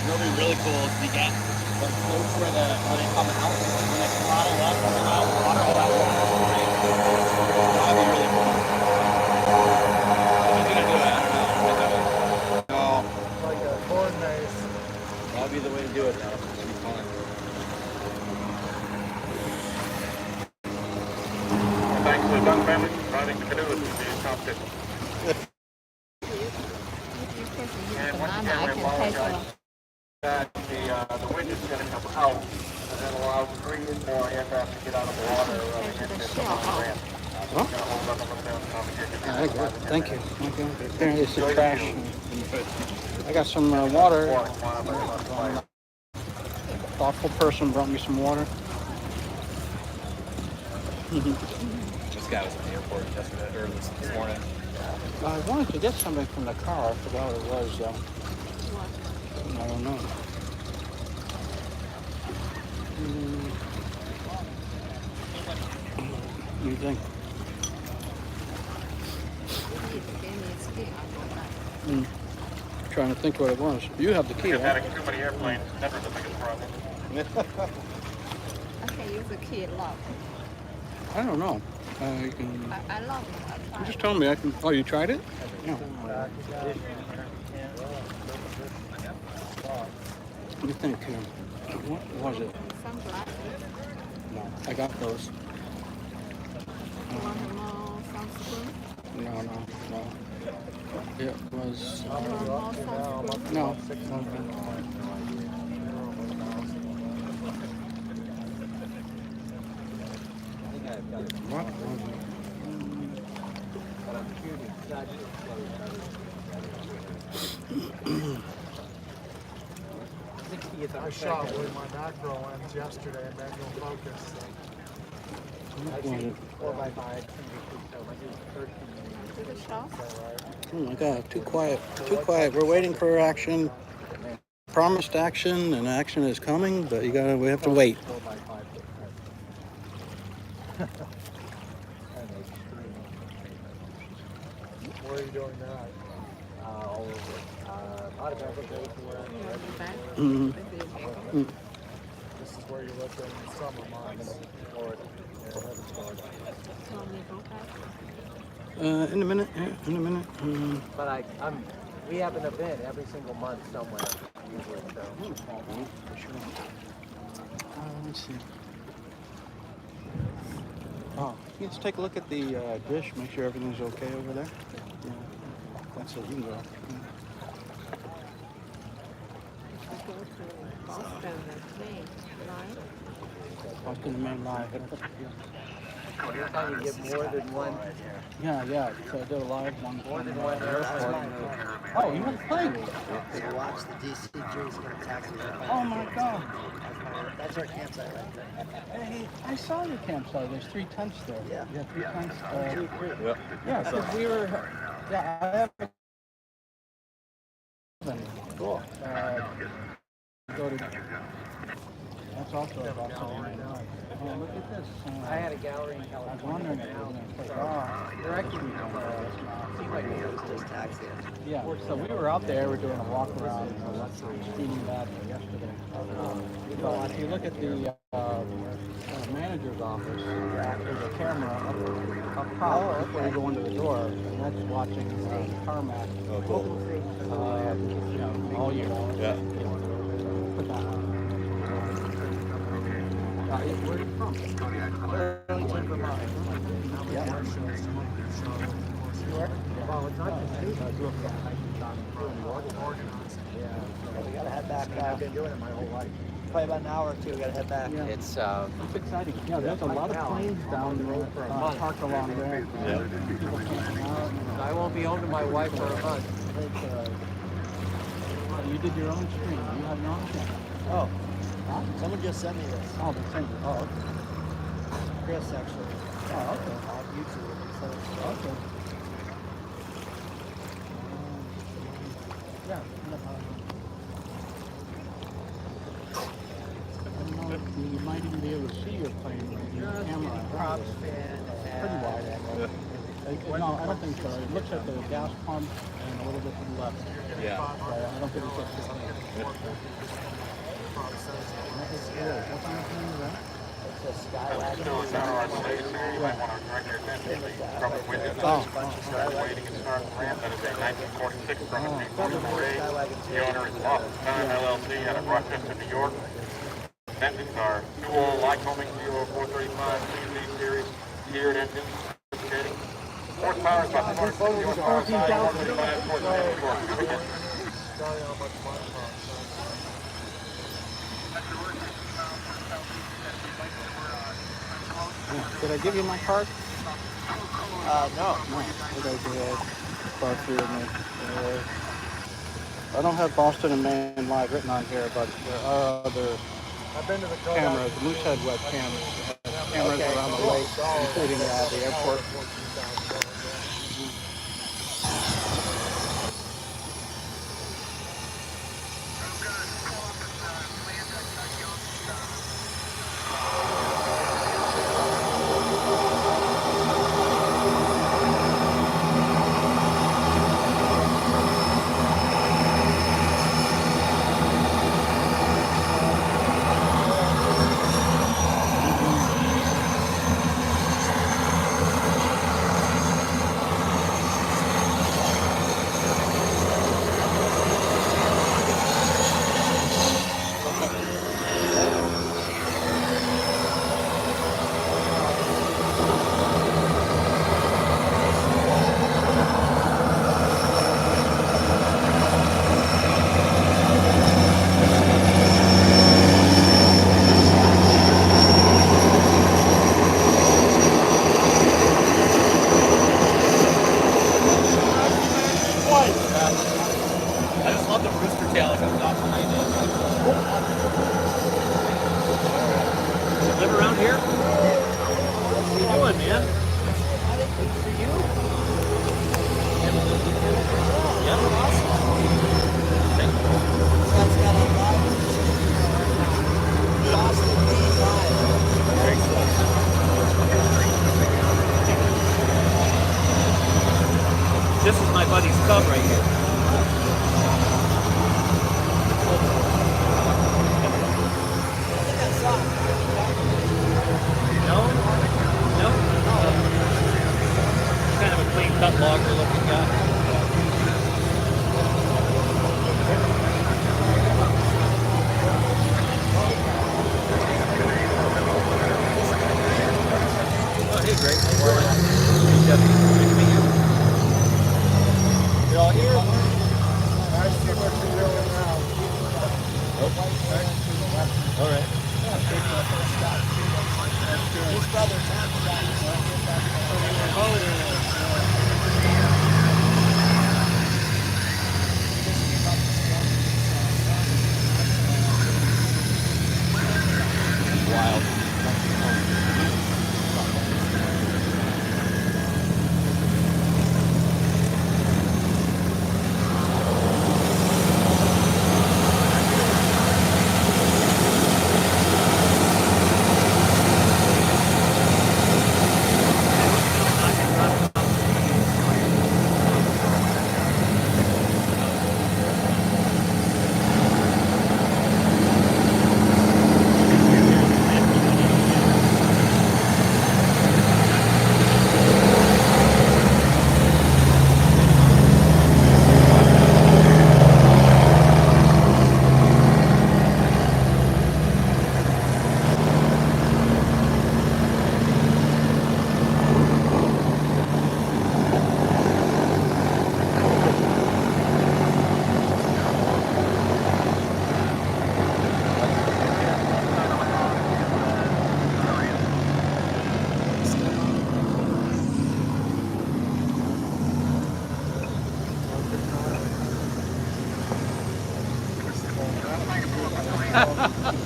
It'll be really cool if you get the floats where they come out, when they throttle up, and then out water, all that water goes straight. That'd be really cool. If he's gonna do it, I don't know. No. Like a corn maze. That'd be the way to do it, though. It'd be fun. Thanks to the Dunn family for providing the canoe with the competition. And once again, we apologize that the wind is going to come out and then allow 3 more aircraft to get out of the water and hit this ramp. It's going to hold up a little bit on the competition. All right, good. Thank you. Thank you. There is some trash. I got some water. Thoughtful person brought me some water. This guy was at the airport yesterday, or this morning. I wanted to get something from the car. I forgot what it was, though. I don't know. What do you think? Trying to think what it was. You have the key, Because right? having too many airplanes is never the biggest problem. I can use the key a lot. I don't know. You can. I love it. I try You just it. told me I can. Oh, you tried it? No. Let me think. What was it? Some glasses. No, I got those. You want more sunscreen? No. It was, How many you up to now? I'm up to no. about 600. What was it? I shot with my macro lens yesterday and manual focus. So. What was it? 4x5. To the shop. Oh my God, too quiet, too quiet. We're waiting for action. Promised action, and action is coming, but we have to wait. 4x5. Where are you doing that? All over. Mhm. This is where you live during the summer months. In a minute, yeah, in a minute. But we have an event every single month somewhere. Usually, so. Let's see. Oh, let's take a look at the dish, make sure everything's okay over there. Yeah. That's it, you can go. Boston and Maine, right? Boston and Maine live. Anytime you get more than one. Yeah. So I did a live one. More than one airport. Oh, you had a plane? So watch the DC J's gonna taxi. Oh my God. That's our campsite right there. Hey, I saw your campsite. There's 3 tents there. Yeah. Yeah, 3 tents. Yep. Yeah, because we were. Yeah, I have. Cool. Go to. That's also about something. Oh, look at this. I had a gallery in I was California. wondering if it was going to take off. Just taxi. Yeah, so we were out there, we're doing a walk around, speeding that yesterday. So if you look at the manager's office, there's a camera up top before you go into the door, and that's watching tarmac. Oh, cool. All year. Yeah. Put that on. Where are you from? Burlington, Vermont. Yeah. Well, it's not just me. We gotta head back. I've been doing it my whole life. Probably about an hour or two. We gotta head back. Yeah. It's It's exciting. Yeah, there's a lot of planes down there parked along there. Yeah. People camping out. I won't be home to my wife for a month. You did your own stream. You have your own channel. Oh, Huh? someone just sent me this. Oh, they sent you. Oh, okay. Chris actually. Oh, okay. On YouTube. So Okay. Yeah. I don't know if you might even be able to see your plane with your camera. props fan. Pretty wide angle. No, I don't think so. It looks at the gas pump and a little bit to the left. Yeah. I don't think it's just What kind of plane is that? It's a Skywagon. Still in our space, so you might want to direct your attention to the probably window started waiting and started the ramp. That is a 1946 from a C-44A. The owner is Lost Time LLC out of Rochester, New York. Engines are dual Lycoming 0435 CV series geared engines. Horsepower is about 260 horsepower, size 135 horsepower. Sorry how much fun it was. Did I give you my card? No. No. Did I do that? Far through me. I don't have Boston and Maine live written on here, but there are other I've been to the cameras, Moosehead webcams, cameras around the lake, including the airport. This is my buddy's cub right here. No? No? Kind of a clean cut logger looking guy. Oh, hey, Greg. Hey, Jeffy. Nice to meet you. You all here? I see what you're doing now. All right. His brother Tom Wild.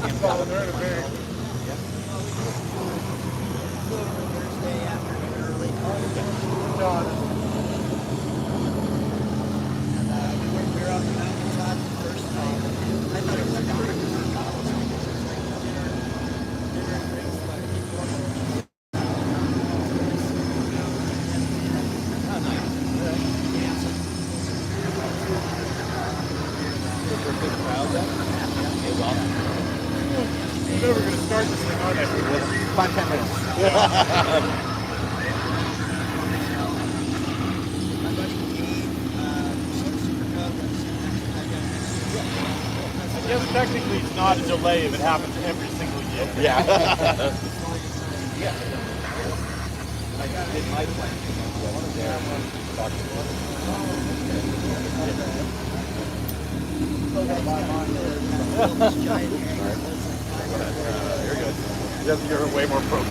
It's all there to be. Thursday afternoon early. Done. We were out the mountaintop the first night. I thought it was a dinner and drinks, but people You're never going to start this thing, are they? 5-10 minutes. my buddy Gabe, some super cub, I guess technically it's not a delay if it happens every single year. Yeah. You're good. You're way more pro. I'm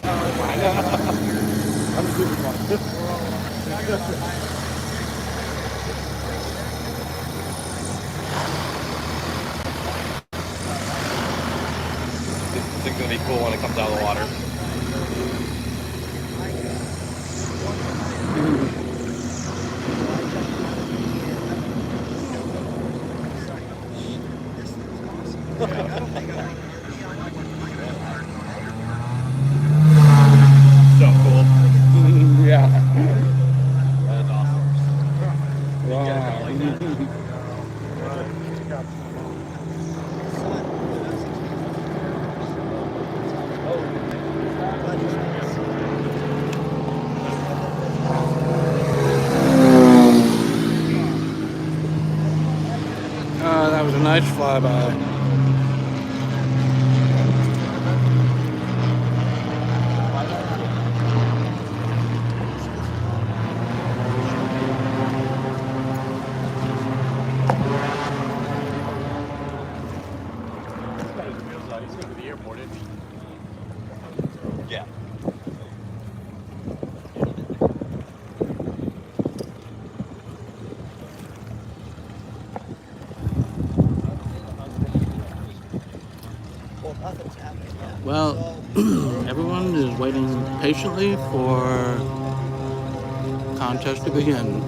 super fun. This thing's gonna be cool when it comes out of the water. So cool. Yeah. That's awesome. That was a nice flyby. He's going to the airport, isn't he? Yeah. Well, nothing's happening yet. Well, everyone is waiting patiently for contest to begin.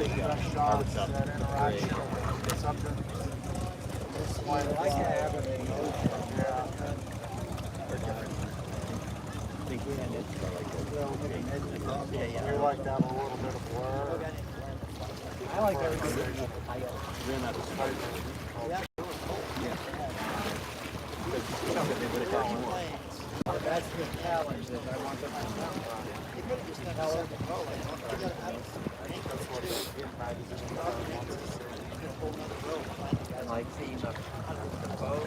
that shot, it's that interaction with something. It's like having the ocean. Yeah. You like to have a little bit of blur. I like everything. That's the challenge that I want them to know. I like seeing the boat,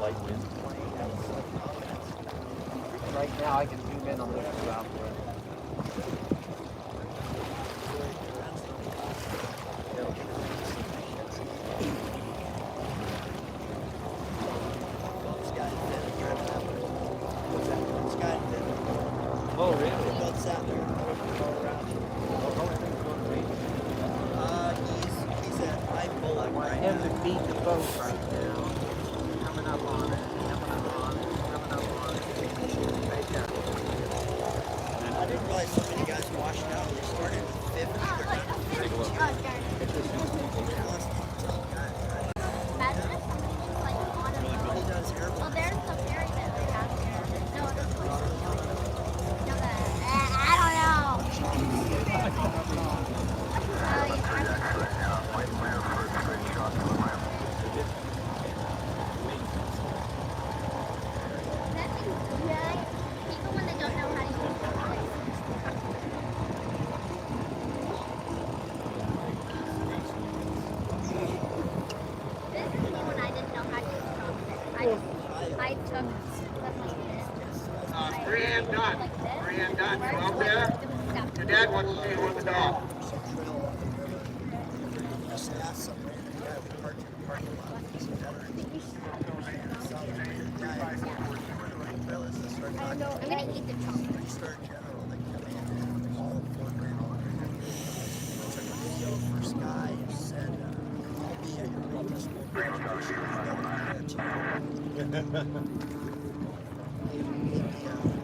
light wind plane. Right now I can zoom in on this out there. Oh, really? What's that? He's at high bullet right Him now. to beat the boat right now. Coming up on it. I didn't realize so many guys washed out. They started with 50. They're down to 32. He does airplanes. Well, there's the ferry that they have here. No, it's I don't people when they don't know how to use this is me when I didn't know how to use CrossFit. I took stuff like this. Brianne Dunn. Brianne Dunn, you out there? Your dad wants to see you with the dog. Just ask somebody. The guy who parked in the parking lot. He's a veteran. I'm gonna eat the chocolate. Star General, they come in and all of $4 grand. Took a video for Sky and said, I'll be at your public school graduation. Gave me a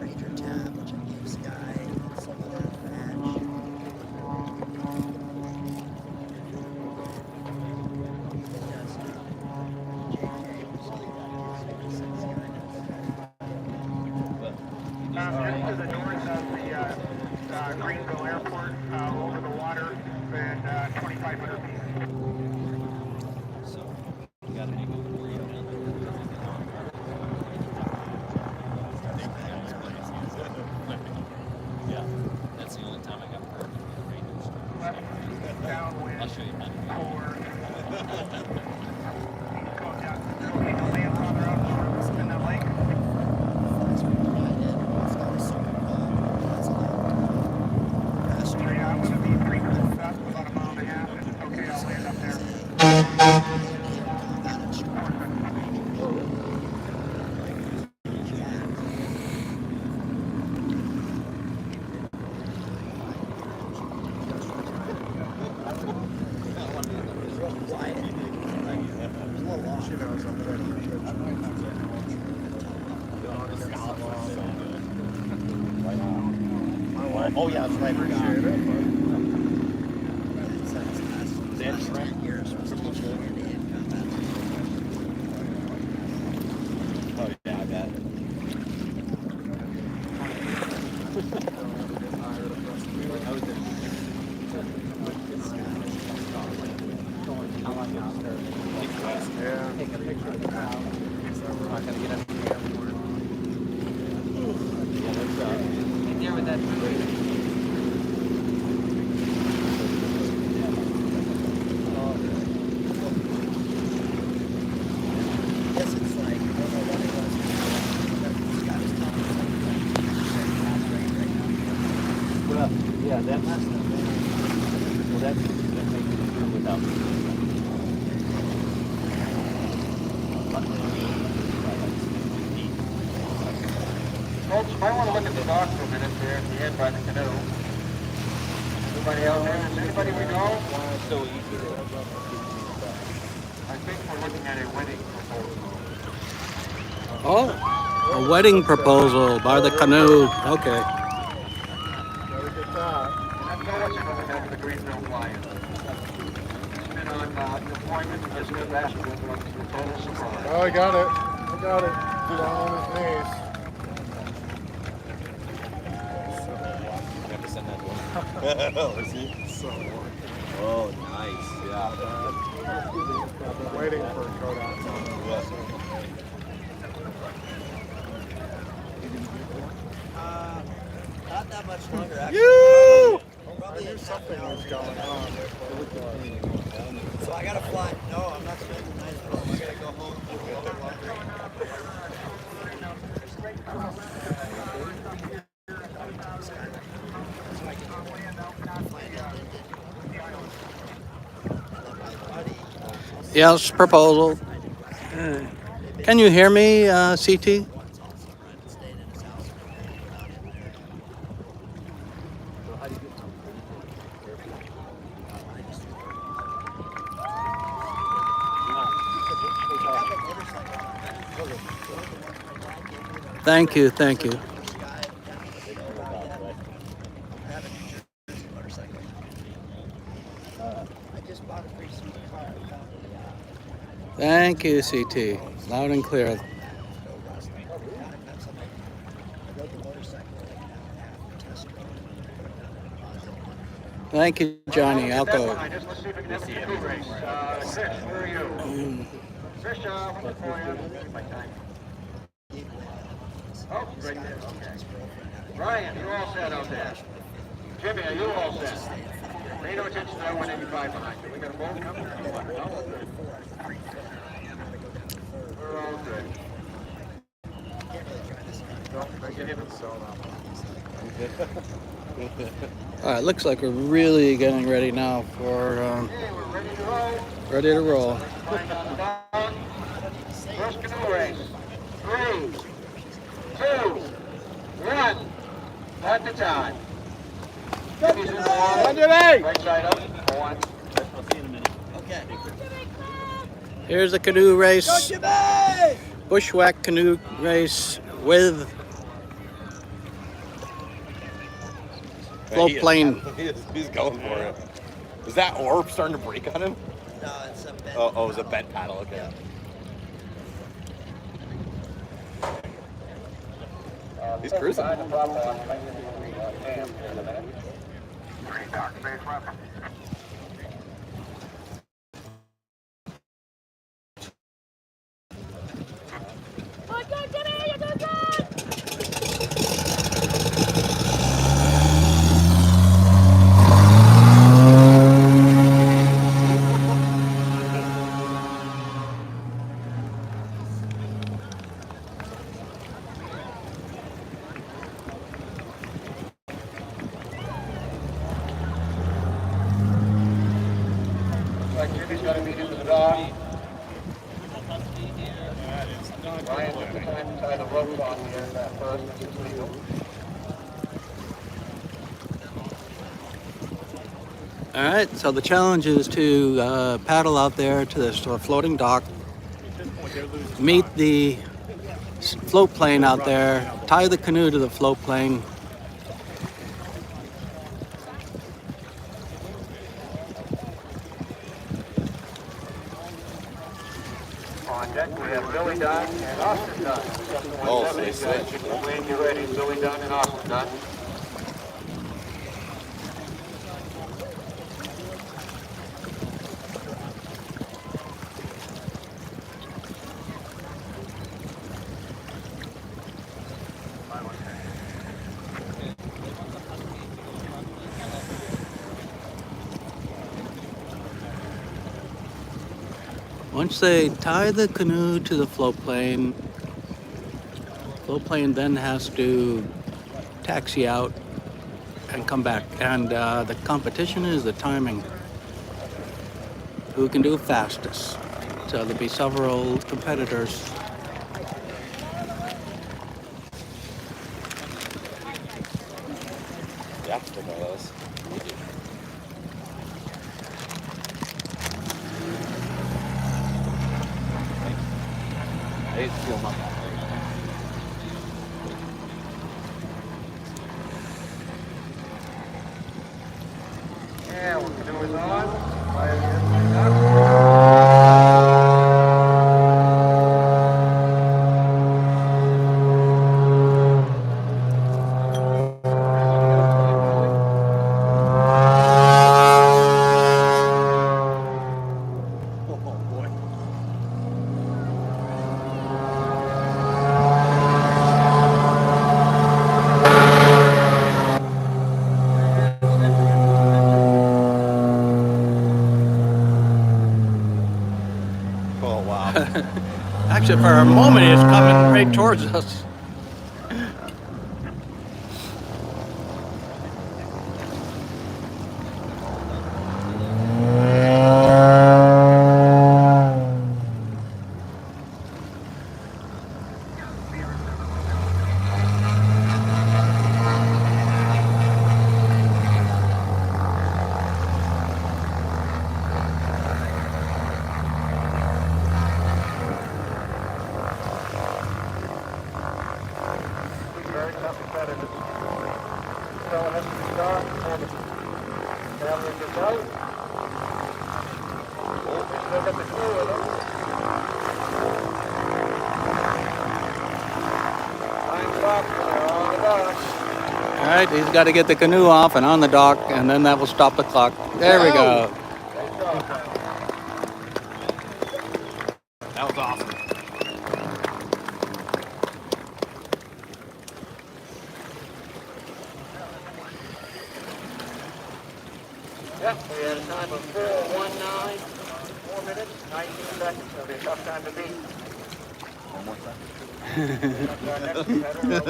Ranger tab, which I gave Sky, some of that badge. Yes, JK, so you got to get Sky. Just to the north of the Greenville Airport, over the water, and 2,500 feet. So, you gotta make it worry Yeah, that's the only time I got hurt in the Rangers. Downwind. I'll show you mine. Forward. Go down. Land farther out in the lake. Yeah, I'm going to be 3 minutes up, about a mile and a half, and it's okay, I'll land up there. Oh yeah, that's right. Appreciate it. That's right. Oh yeah, I bet. Yeah. Take a picture of the crowd. We're not gonna get up to the airport. And there with that Yes, it's like, I don't know what it was. Scott was telling me something. well, yeah, that's well, that makes it do without. Folks, you might want to look at the dock for a minute there at the end by the canoe. Anybody out there? Is anybody we know? So easy. I think we're looking at a wedding proposal. Oh, a wedding proposal by the canoe. Okay. Gotta get that. I know what you're looking at for the Greenville Fly. appointment to discuss passengers on the total supply. Oh, I got it. Down on his knees. You have to send that to him. Is he? So warm. Oh, nice. Yeah. I've been waiting for a code out. Not that much longer, actually. I Probably knew in half something an hour. was going on. So I gotta fly. No, I'm not spending the night at home. I gotta go home and do all the laundry. Yes, proposal. Can you hear me, CT? Thank you, thank you. Thank you, CT. Loud and clear. Thank you, Johnny. I'll go. Let's see if we can have a canoe race. Trish, where are you? Trish, I'm looking for you. My time. Oh, right there. Okay. Ryan, you all set out there? Jimmy, are you all set? Pay no attention to that 185 behind you. We got a boat coming? No? We're all good. Don't make it even so All right, looks like we're really getting ready now for Okay, we're ready to roll. ready to roll. Flying on the down. First canoe race. 3, 2, 1. At the time. Jimmy's in the water. 108. Right side up. 1. I'll see you in a minute. Okay. Here's a canoe race, Go, Jimmy! bushwhack canoe race with float plane. He's going for it. Is that orb starting to break on him? No, it's a bed. Oh, it was a bent paddle. Okay. Yeah. He's cruising. Like Jimmy's got to be into the dock. Ryan took the time to tie the rope on here first. It's legal. All right, so the challenge is to paddle out there to this floating dock, meet the float plane out there, tie the canoe to the float plane. On deck, we have Billy Dunn and Austin Dunn. Oh, they switched. When you're ready, Billy Dunn and Austin Dunn. Once they tie the canoe to the float plane then has to taxi out and come back. And the competition is the timing. Who can do fastest? So there'll be several competitors. Yeah, for one of those. Hey, feel my back. Yeah, what we do is on. Fire the engine up. Actually, for a moment, it's coming right towards us. Very tough competitive. So it has to be dark before the family gets out. We still got the crew with them. 9 o'clock, they're on the dock. All right, he's got to get the canoe off and on the dock, and then that will stop the clock. There we go. That was awesome. Yep, we had a time of 4:19, 4 minutes, 19 seconds. That'll be a tough time to beat. One more second. Our next competitor,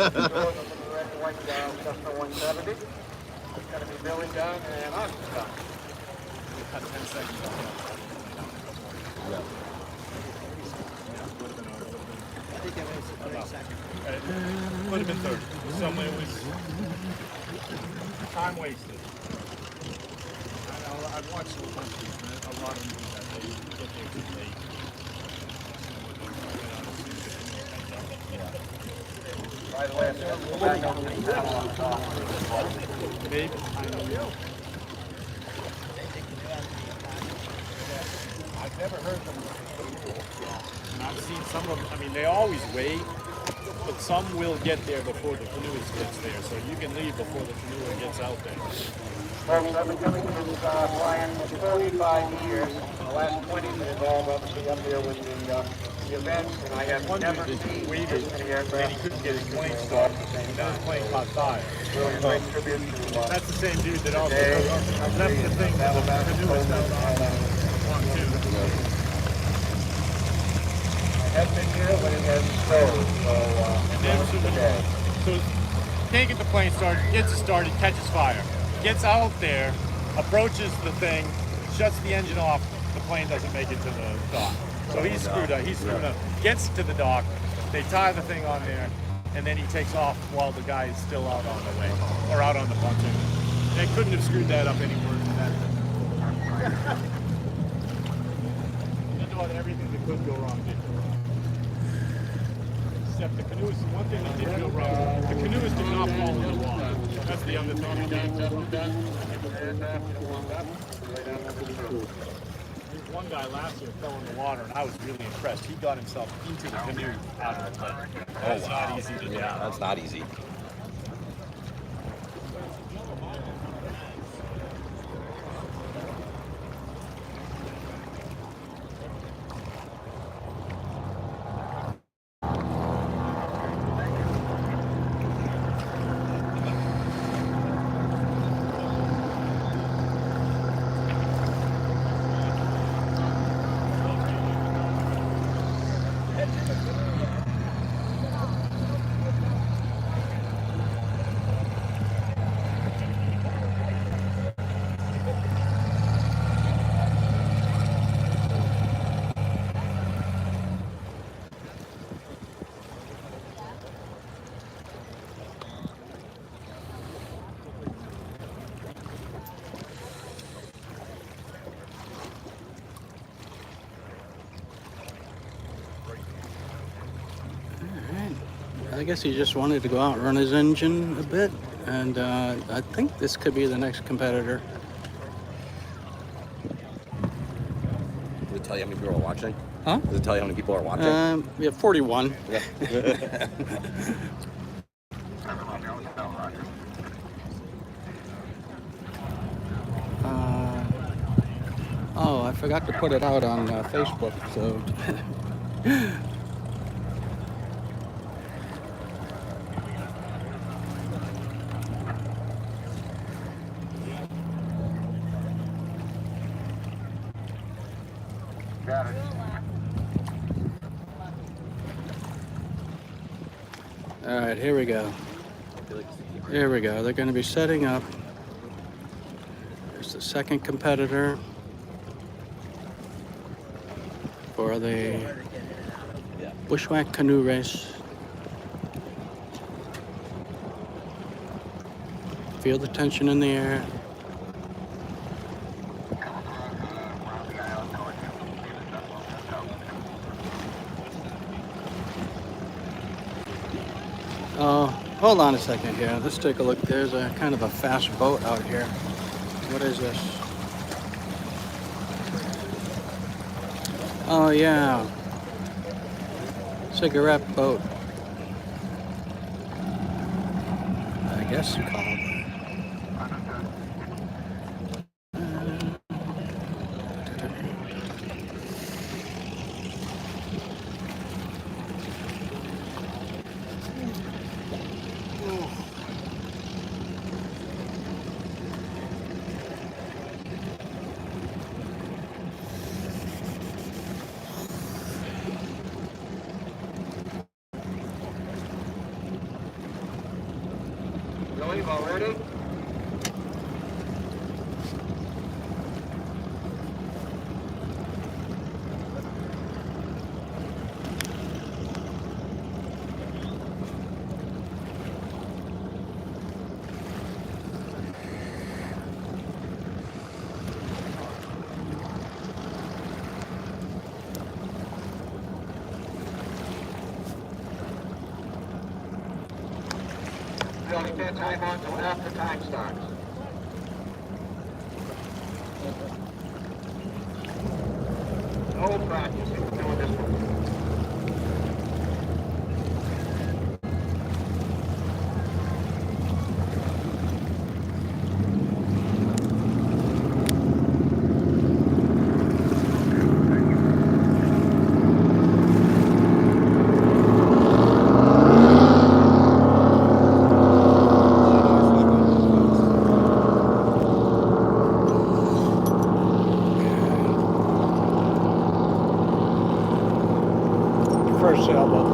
white Cessna 170. It's going to be Billy Dunn and Austin Dunn. Cut 10 seconds off. Yeah. I think it was 30 seconds. It would have been 30. Somewhere it was time wasted. I've watched a bunch of these, man. A lot of them do that. They get there too late. By the way, I'm going to go back over the panel on top. Maybe. I don't know. I've never heard them. And I've seen some of them. I mean, they always wait, but some will get there before the canoeist gets there. So you can leave before the canoe gets out there. Folks, I've been coming to this flying for 45 years. The last 20 have been involved, obviously, up there with the events, and I have never seen Waited, this many and aircraft. he couldn't get his plane started, and then his plane caught fire. Really a great tribute to That's the same dude that also Dave, left the thing that the canoeist out on one too. I have been here when it has snowed, so And then today. so can't get the plane started, gets it started, catches fire, gets out there, approaches the thing, shuts the engine off, the plane doesn't make it to the dock. So he's screwed up, gets to the dock, they tie the thing on there, and then he takes off while the guy is still out on the way, or out on the pontoon. They couldn't have screwed that up any worse than that. They did everything that could go wrong did go wrong. Except the canoeist, one thing that did go wrong, the canoeist did not fall in the water. That's the other thing he did. There's one guy last year fell in the water, and I was really impressed. He got himself into the canoe out of the lake. That's not easy to do. Yeah, that's not easy. I guess he just wanted to go out and run his engine a bit, and I think this could be the next competitor. Does it tell you how many people are watching? Huh? Does it tell you how many people are watching? We have 41. Oh, I forgot to put it out on Facebook, so... Got it. All right, here we go. Here we go. They're going to be setting up. There's the second competitor for the Bushwhack Canoe Race. Feel the tension in the air. Oh, hold on a second here. Let's take a look. There's a kind of a fast boat out here. What is this? Oh, yeah. Cigarette boat. I guess you call it. Billy, all ready? Bill, you can't time on until after time starts. No practice in doing this one. First sailboat.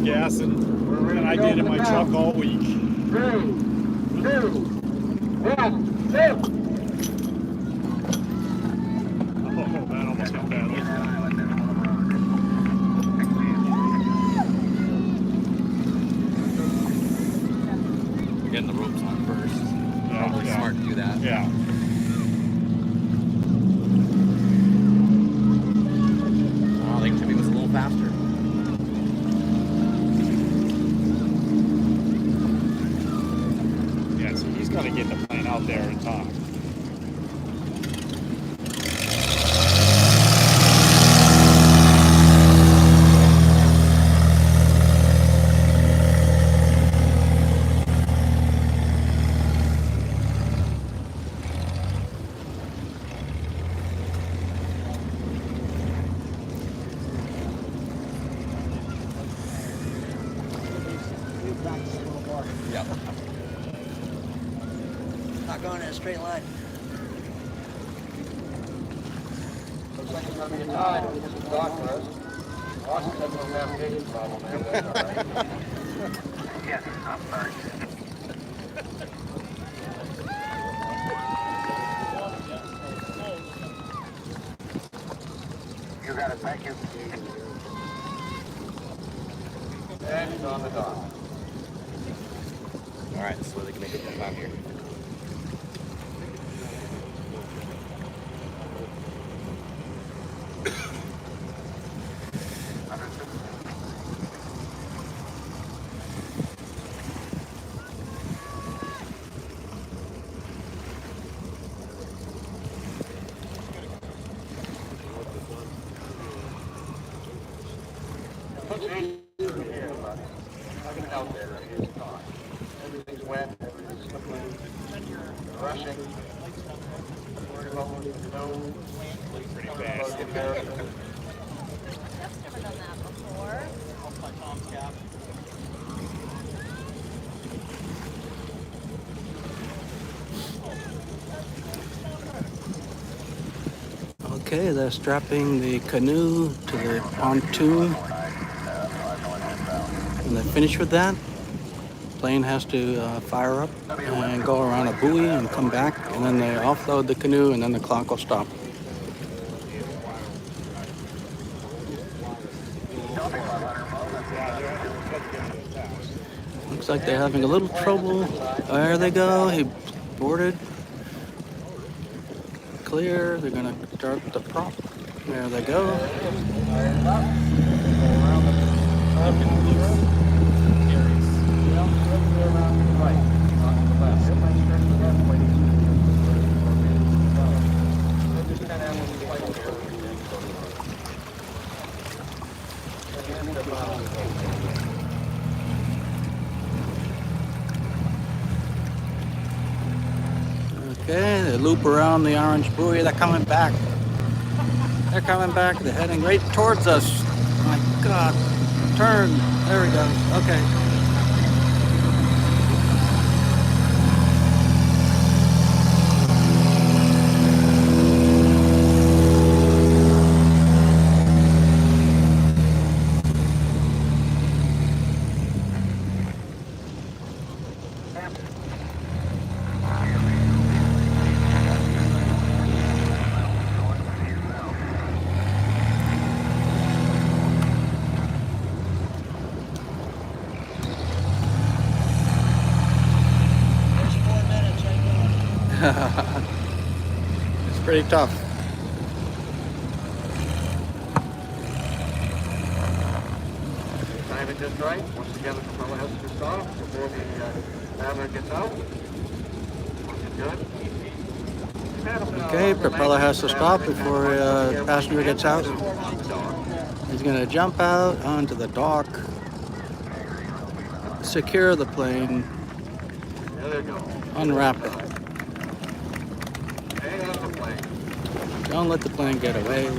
Gas than I did in my truck all week. 3, 2, 1, go! Oh, that almost got badly. We're getting the ropes on first. Yeah, Probably smart to do that. Yeah. Oh, I think Timmy was a little faster. Yeah, so he's got to get the plane out there in time. Yep. Not going in a straight line. Looks like it's going to be a tie. We'll get some dock first. Austin has no navigation problem there. That's all right. Yes, I'm sorry. You got it, thank you. And he's on the dock. All right, so they can make it jump out here. out there is not. Everything's wet, everything's slippery, rushing. Worried about what you know. Pretty fast. I've never done that before. Okay, they're strapping the canoe to the pontoon. When they finish with that, plane has to fire up and go around a buoy and come back, and then they offload the canoe, and then the clock will stop. Looks like they're having a little trouble. There they go. He boarded. Clear. They're gonna start the prop. There they go. Okay, they loop around the orange buoy. They're coming back. They're coming back. They're heading right towards us. My God. Turn. There we go. Okay. It's pretty tough. Time it just right. Once again, the propeller has to stop before the paddler gets out. Looking good. Okay, propeller has to stop before passenger gets out. He's going to jump out onto the dock, secure the plane, unwrap it. Don't let the plane get away.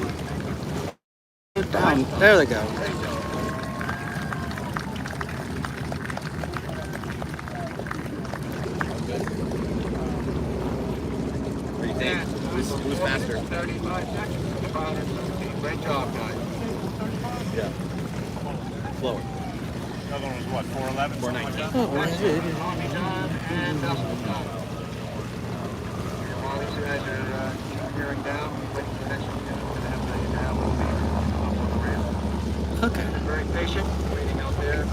Down. There they go. Who's faster? 35 seconds. Great job, guys. Yeah. Slower. The other one was what, 411? 419. And while these guys are gearing down, waiting for the next one, we're going to have the on the ramp. Okay. Very patient, waiting out there.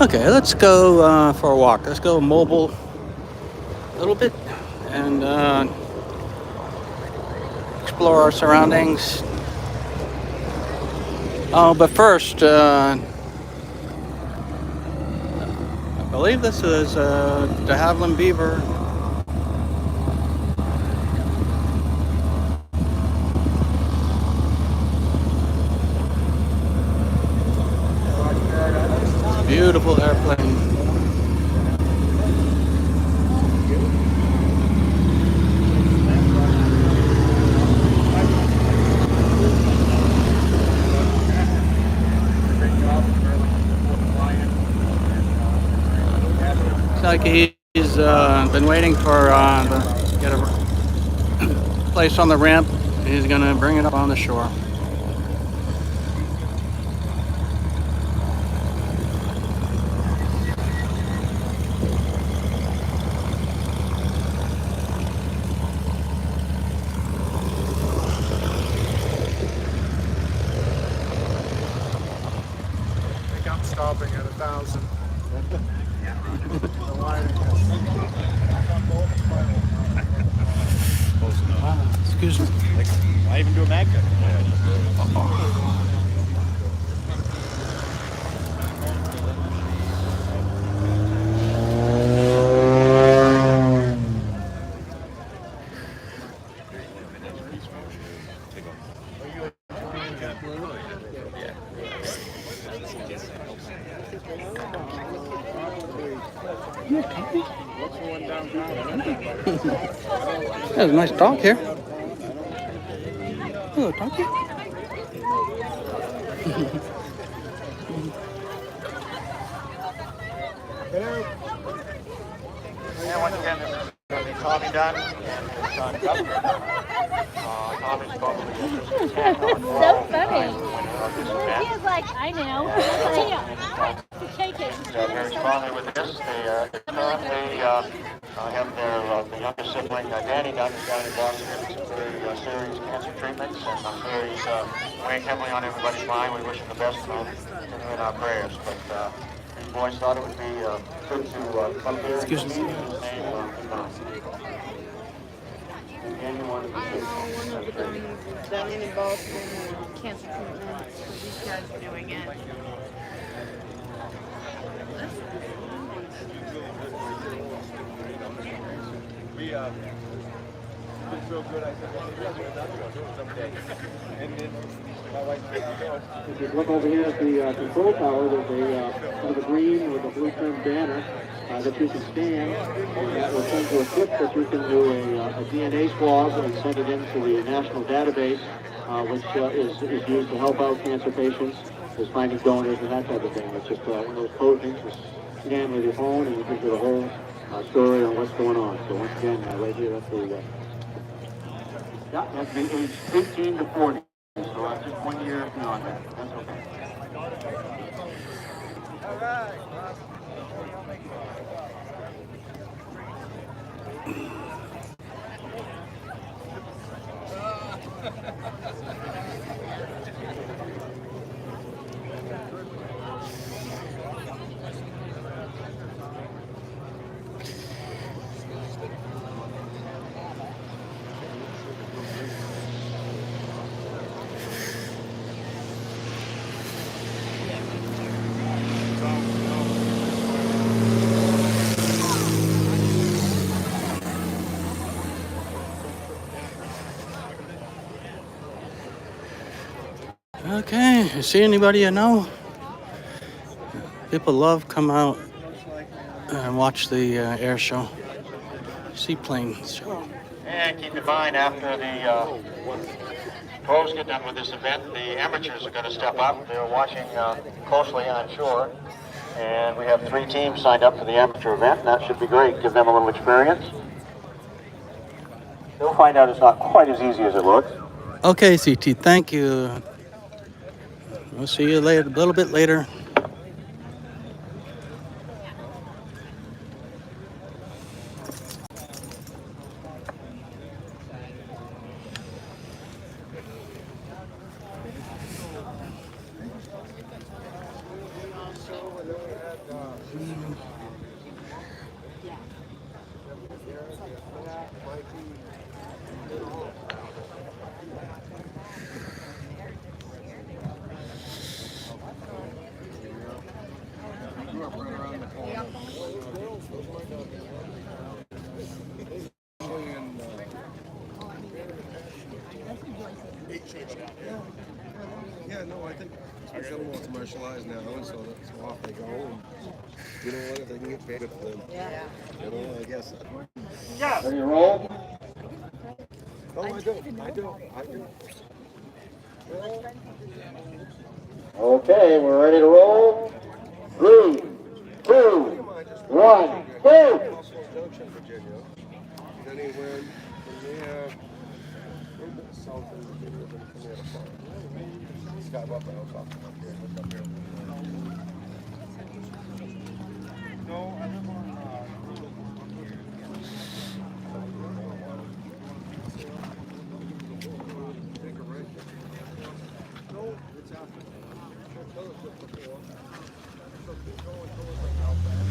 Okay, let's go for a walk. Let's go mobile a little bit and explore our surroundings. Oh, but first, I believe this is de Havilland Beaver. Beautiful airplane. Looks like he's been waiting for to get a place on the ramp. He's gonna bring it up on the shore. Stopping at 1,000. Excuse me. Why even do a mag cut? There's a nice dog here. Hello, doggy. And once again, this is going to be Tommy Dunn and his son Custer. Tommy's probably So funny. He is like, I know. Take it. very strongly with this. They currently have their the younger sibling, Danny Dunn, is down in Boston getting some very serious cancer treatments, and I'm sure he's weighing heavily on everybody's mind. We wish him the best and in our prayers. But these boys thought it would be good to come here. Excuse me. I know one of them down in Boston, cancer treatment, so these guys are doing it. We so good. I said, well, you guys are not going to do it someday. And then my wife said, if you look over here at the control tower, there's a green or the blue trim banner that you can scan, and that will send you a slip that you can do a DNA swab and send it into the national database, which is used to help out cancer patients, is finding donors and that type of thing. It's just one of those postings, just scan with your phone, and you can do the whole story on what's going on. So once again, right here, that's where we go. Yeah, that's the age 18 to 40. So just 1 year beyond that. That's okay. All right. Okay, you see anybody you know? People love come out and watch the air show, seaplane show. And keep in mind, after the pros get done with this event, the amateurs are going to step up. They're watching closely on shore. And we have 3 teams signed up for the amateur event, and that should be great. Give them a little experience. They'll find out it's not quite as easy as it looks. Okay, CT, thank you. We'll see you later, a little bit later. Yeah, no, I think some more commercialized now, and so off they go. And you know what? If they can get paid for them, you know, I guess. Yeah. Ready to roll? Oh, I do. Okay, we're ready to roll. 3, 2, 1, go! Junction, Virginia. Then he went from there, south of Virginia, then from there to Florida. Got up and up here. No, I live on no, it's after. Tell us what before. So keep going towards like Outback.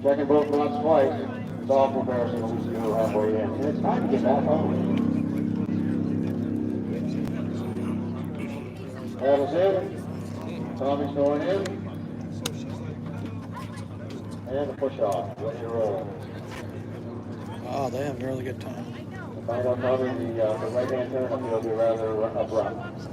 Checking both fronts twice. It's all embarrassing when we see you halfway in. And it's time to get back home. That was it. Tommy's going in. And a push off. Ready to roll. Oh, they have a really good time. Find out Tommy, the right-hand turn up, it'll be rather abrupt.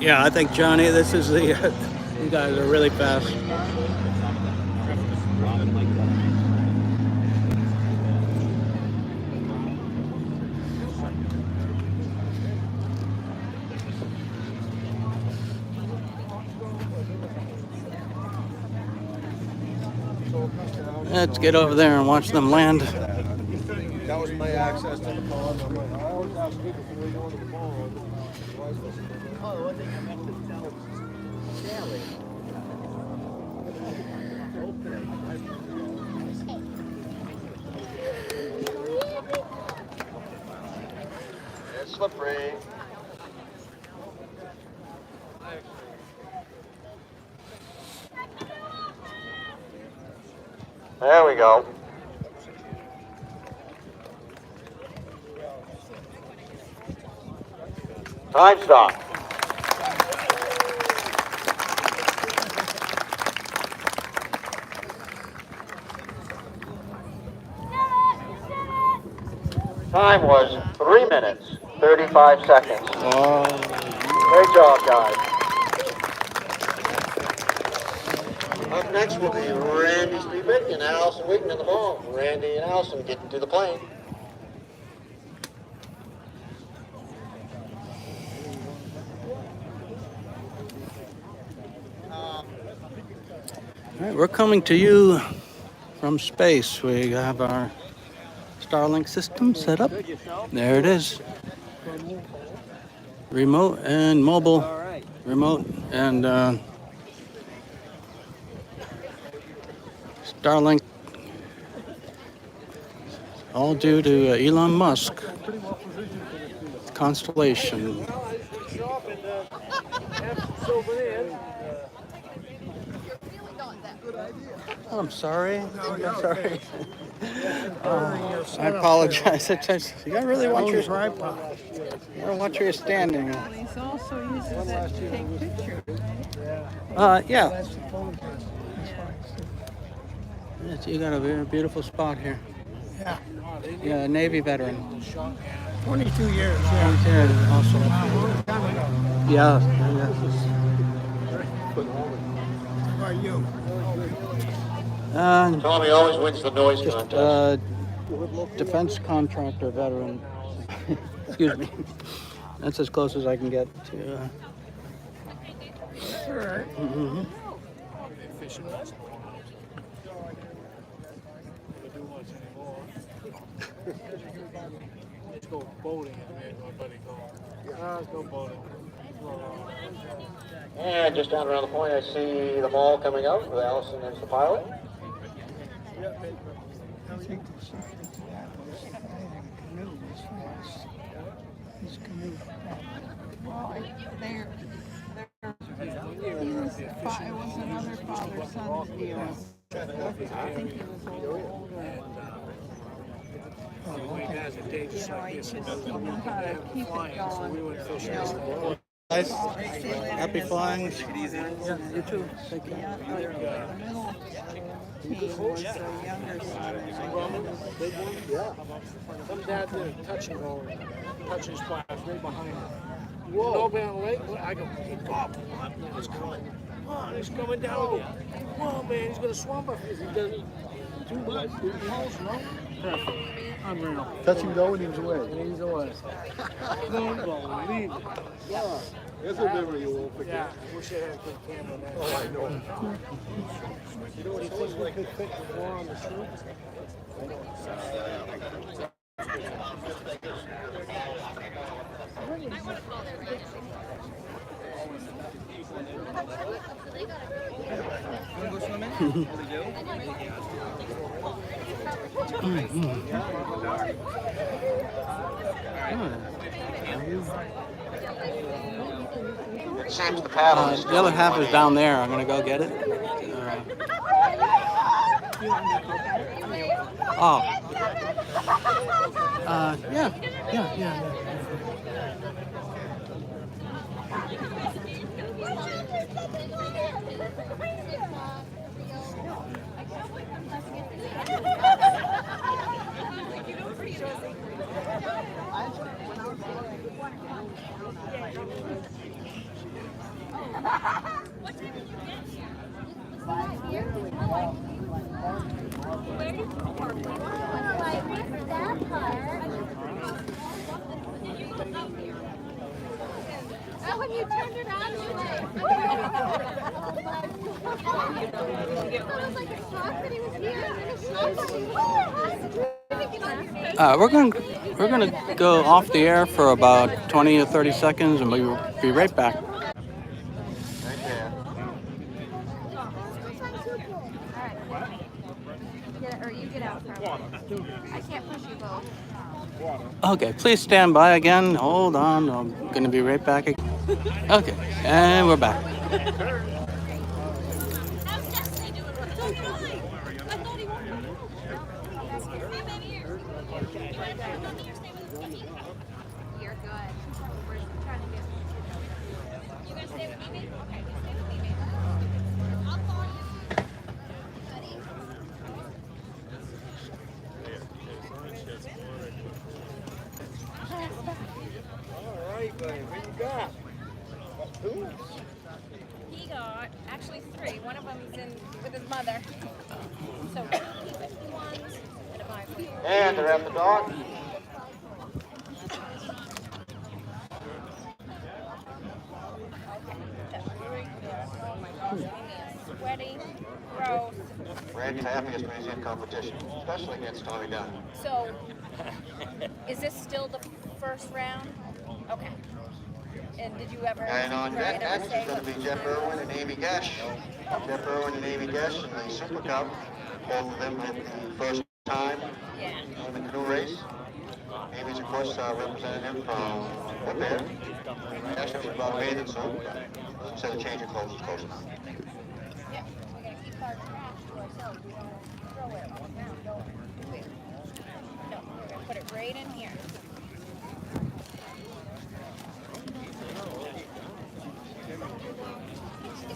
Yeah, I think, Johnny, this is the, you guys are really fast. Let's get over there and watch them land. That was my access to the pond. I'm like, I always ask people before we go into the pond. Oh, the one thing I meant to tell Sally. It's slippery. There we go. Time stop. Time was 3 minutes, 35 seconds. Oh. Great job, guys. Up next will be Randy Streetbeck and Allison Wheaton in the ball. Randy and Allison getting to the plane. All right, we're coming to you from space. We have our Starlink system set up. There it is. Remote and mobile. Remote and Starlink. All due to Elon Musk. Constellation. Oh, I'm sorry. I'm sorry. I apologize. You gotta really watch your tripod. You gotta watch where you're standing. He also uses it to take pictures. Yeah. Yes, you got a very beautiful spot here. Yeah. Yeah, Navy veteran. 22 years. Yeah, also. Yeah. How about you? Tommy always wins the noise contest. Defense contractor veteran. Excuse me. That's as close as I can get to. All right. Mm-hmm. Let's go boating, my buddy called. Let's go boating. And just down around the point, I see the mall coming out with Allison as the pilot. I think the secret to that was flying a canoe was fast. His canoe. Well, it was another father-son deal. I think he was older. Oh, okay. contagious You know, like you this. just And don't know how to keep it flying, so we going. went fishing. Guys, happy flying. Yeah, you too. Take The care. middle team was the younger son. Big one? Yeah. Some dad did a touch and go, touch and splash right behind him. Whoa. No man late. I go, hey, Bob, it's coming. Oh, he's coming down again. Whoa, man, he's going to swamp us. He doesn't. 2 holes, no? Perfect. Unreal. Touch and go and he was away. And he's away. Unbelievable. Yeah. That's a memory you won't forget. Yeah, I wish I had a good camera on that. Oh, I know. You know what he thinks we could fit more on the shoot? It seems the paddle is The other half is down there. I'm gonna go get it. Oh. Yeah. When you turned it on, you like, it was like a shock that he was here, and then a shock that We're gonna go off the air for about 20 or 30 seconds, and we'll be right back. right there. Or you get out first. I can't push you both. Okay, please stand by again. Hold on, I'm gonna be right back. Okay, and we're back. You're good. We're trying to get. You gonna stay with me, babe? Okay, you stay with me, babe. I'll call you. Buddy. All right, buddy. What you got? He got actually 3. One of them's in with his mother. So 2 P51s and a 5. And they're at the dock. Oh my gosh, sweaty, gross. Randy's happiest when he's in competition, especially against Tommy Dunn. So, is this still the first round? Okay. And did you ever? And on deck ever next say is going to what be Jeff Irwin and Amy Gesh. Jeff Irwin and Amy Gesh in the Super Cup. Both of them had the first time in the canoe race. Amy's, of course, representative from Whitbear. Actually, she's about bathing soon. Instead of changing clothes, it's close enough. Yeah, we gotta keep our trash to ourselves. We don't throw it on the ground, don't we? No, we're gonna put it right in here.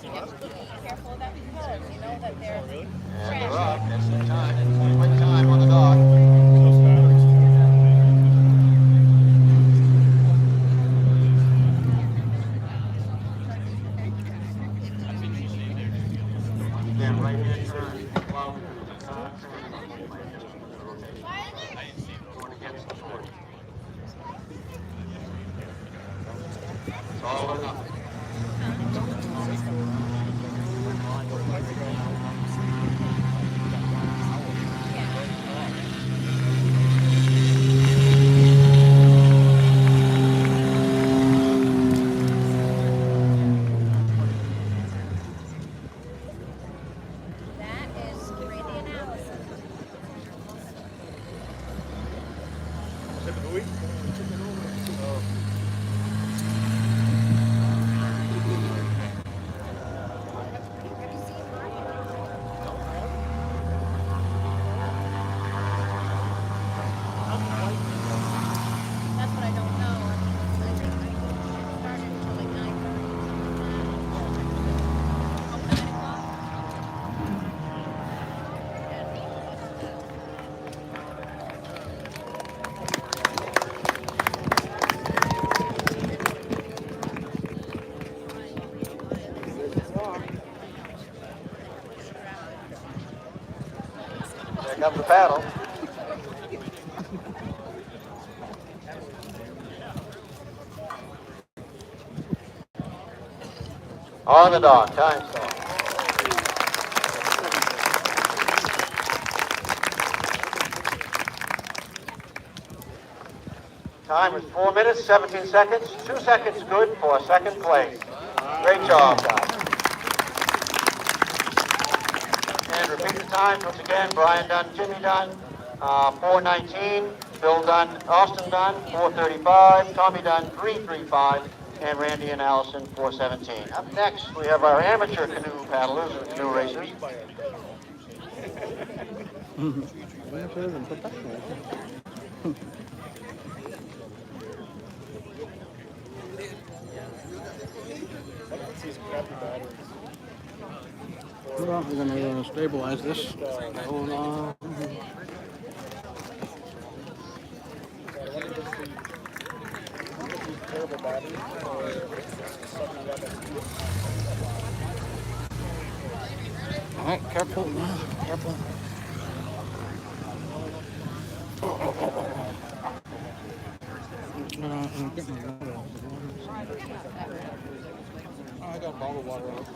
You have to be careful of that because you know that there's And trash. they're up. That's the time. Quick time on the dock. Again, right hand turn. Well, going against the board. It's all or nothing. That is great analysis. comes the paddle. On the dot, time start. Time is 4 minutes, 17 seconds. 2 seconds good for second place. Great job, guys. And repeat the times once again. Brian Dunn, Jimmy Dunn, 4:19. Bill Dunn, Austin Dunn, 4:35. Tommy Dunn, 3:35. And Randy and Allison, 4:17. Up next, we have our amateur canoe paddlers or canoe racers. Better than professional. Well, we're going to stabilize this. Hold on. All right, careful. Careful. I got bottled water on it.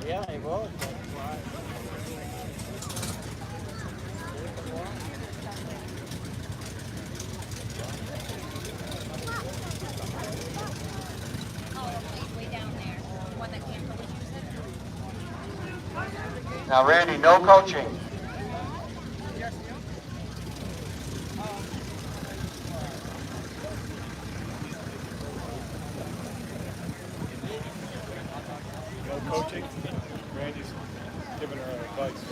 Yeah, they will. Now, Randy, no coaching. No coaching. Randy's giving her advice.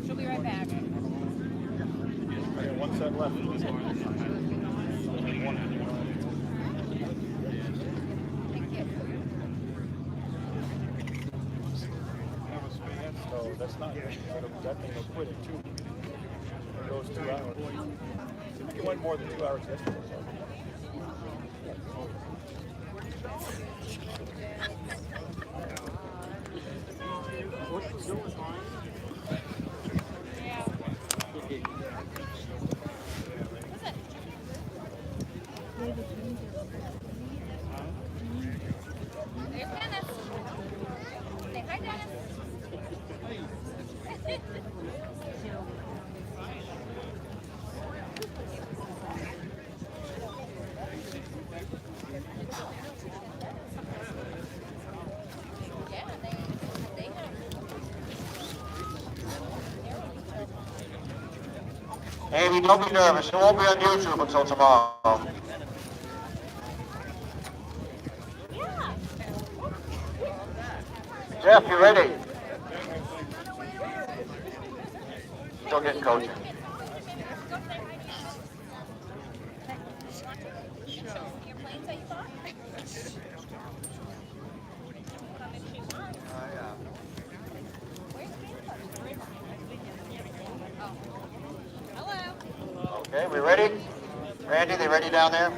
She'll be right back. I got one set left. So that's not that thing will quit it too. It goes 2 hours. It went more than 2 hours yesterday. There's Dennis. Say hi, Dennis. Amy, don't be nervous. It won't be on YouTube until tomorrow. Jeff, you ready? Still getting coaching. Your planes that you bought? Okay, we ready? Randy, they ready down there?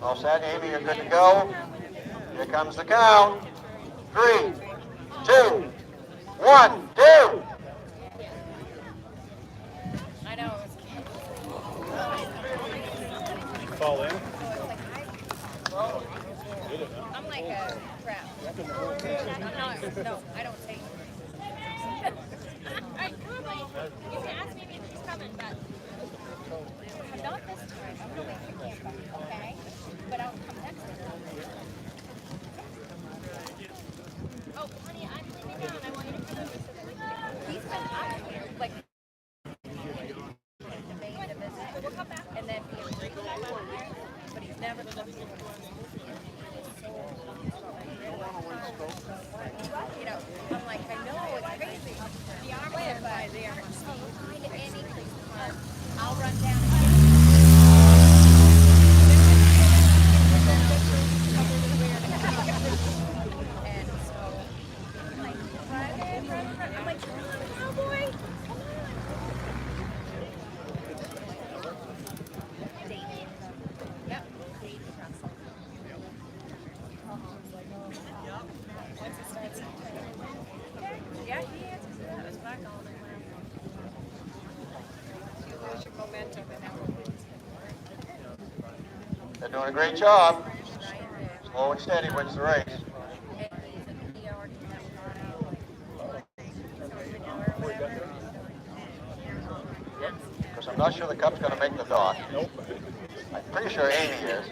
All set. Amy, you're good to go. Here comes the count. 3, 2, 1, 2. I know. Fall in. I'm like a crap. No, I don't say. Alright, come on, buddy. You can ask me if he's coming, but not this time. I'm gonna wait for camp, okay? But I'll come next time. Oh, honey, I'm leaving now and I want you to come over so that we can. He's been out here, like, to Maine to visit. We'll come back. And then he agreed to come out here, but he's never come here. You know, I'm like, I know, it's crazy. The arm went by there. Find any place to park. I'll run down and get you. And so, I'm like, run. I'm like, come on, cowboy. Come on. David. Yep. David Russell. Yeah, he answers to that. It's back all day long. You lose your momentum and that will lose. They're doing a great job. Slow and steady wins the race. Because I'm not sure the Cup's going to make the dock. Nope. I'm pretty sure Amy is.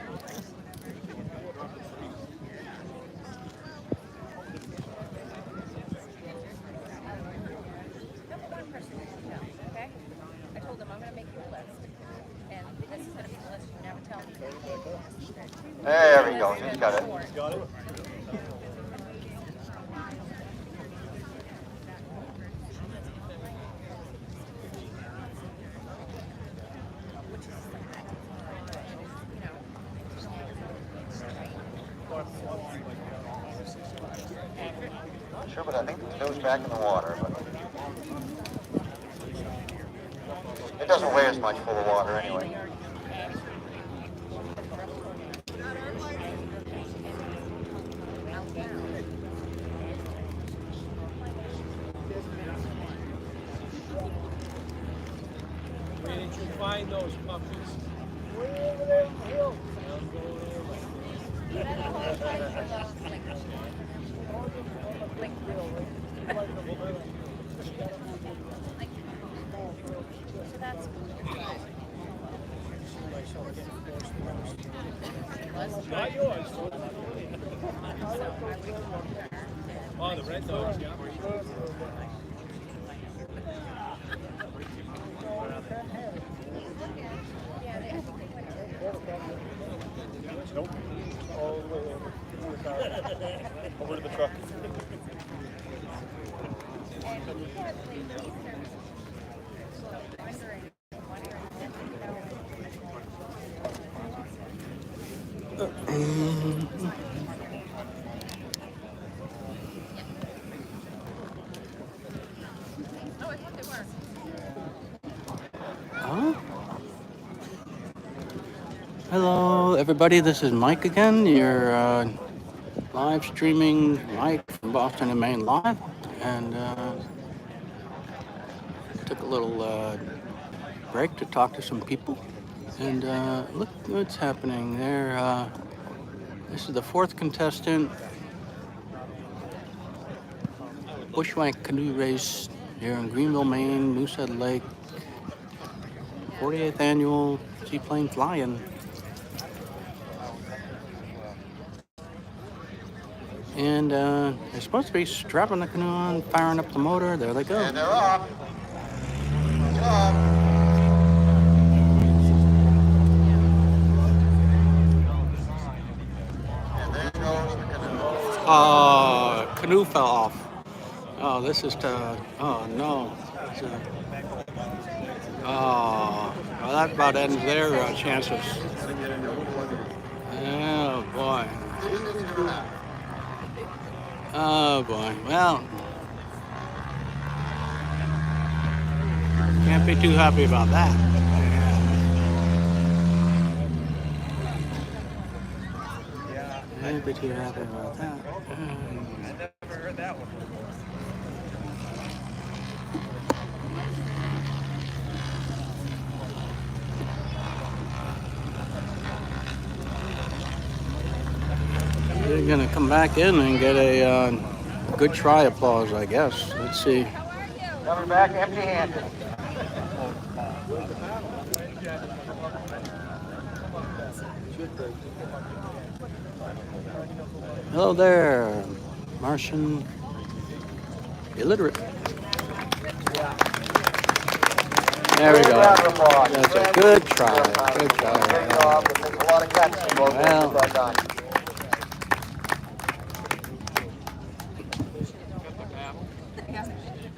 Okay? I told him I'm going to make you a list. And this is going to be the list you never tell me. There he goes. He's got it. He's got it. Not sure, but I think the canoe's back in the water. But it doesn't weigh as much full of water anyway. Where did you find those puppies? Not yours. Oh, the red dogs, yeah. Nope. All the way over. Over to the truck. Huh? Hello, everybody. This is Mike again. You're live streaming Mike from Boston and Maine live, and took a little break to talk to some people. And look what's happening there. This is the fourth contestant. Bushwhack canoe race here in Greenville, Maine, Moosehead Lake. 48th annual Seaplane Fly. And they're supposed to be strapping the canoe on, firing up the motor. There they go. And they're off. Good job. Canoe fell off. Oh, this is oh no. Oh, well, that about ends their chances. Oh boy. Oh boy. Well, can't be too happy about that. Can't be too happy about that. I never heard that one. They're gonna come back in and get a good try applause, I guess. Let's see. Coming back empty-handed. Hello there, Martian illiterate. There we go. That's a good try. Good try. Well,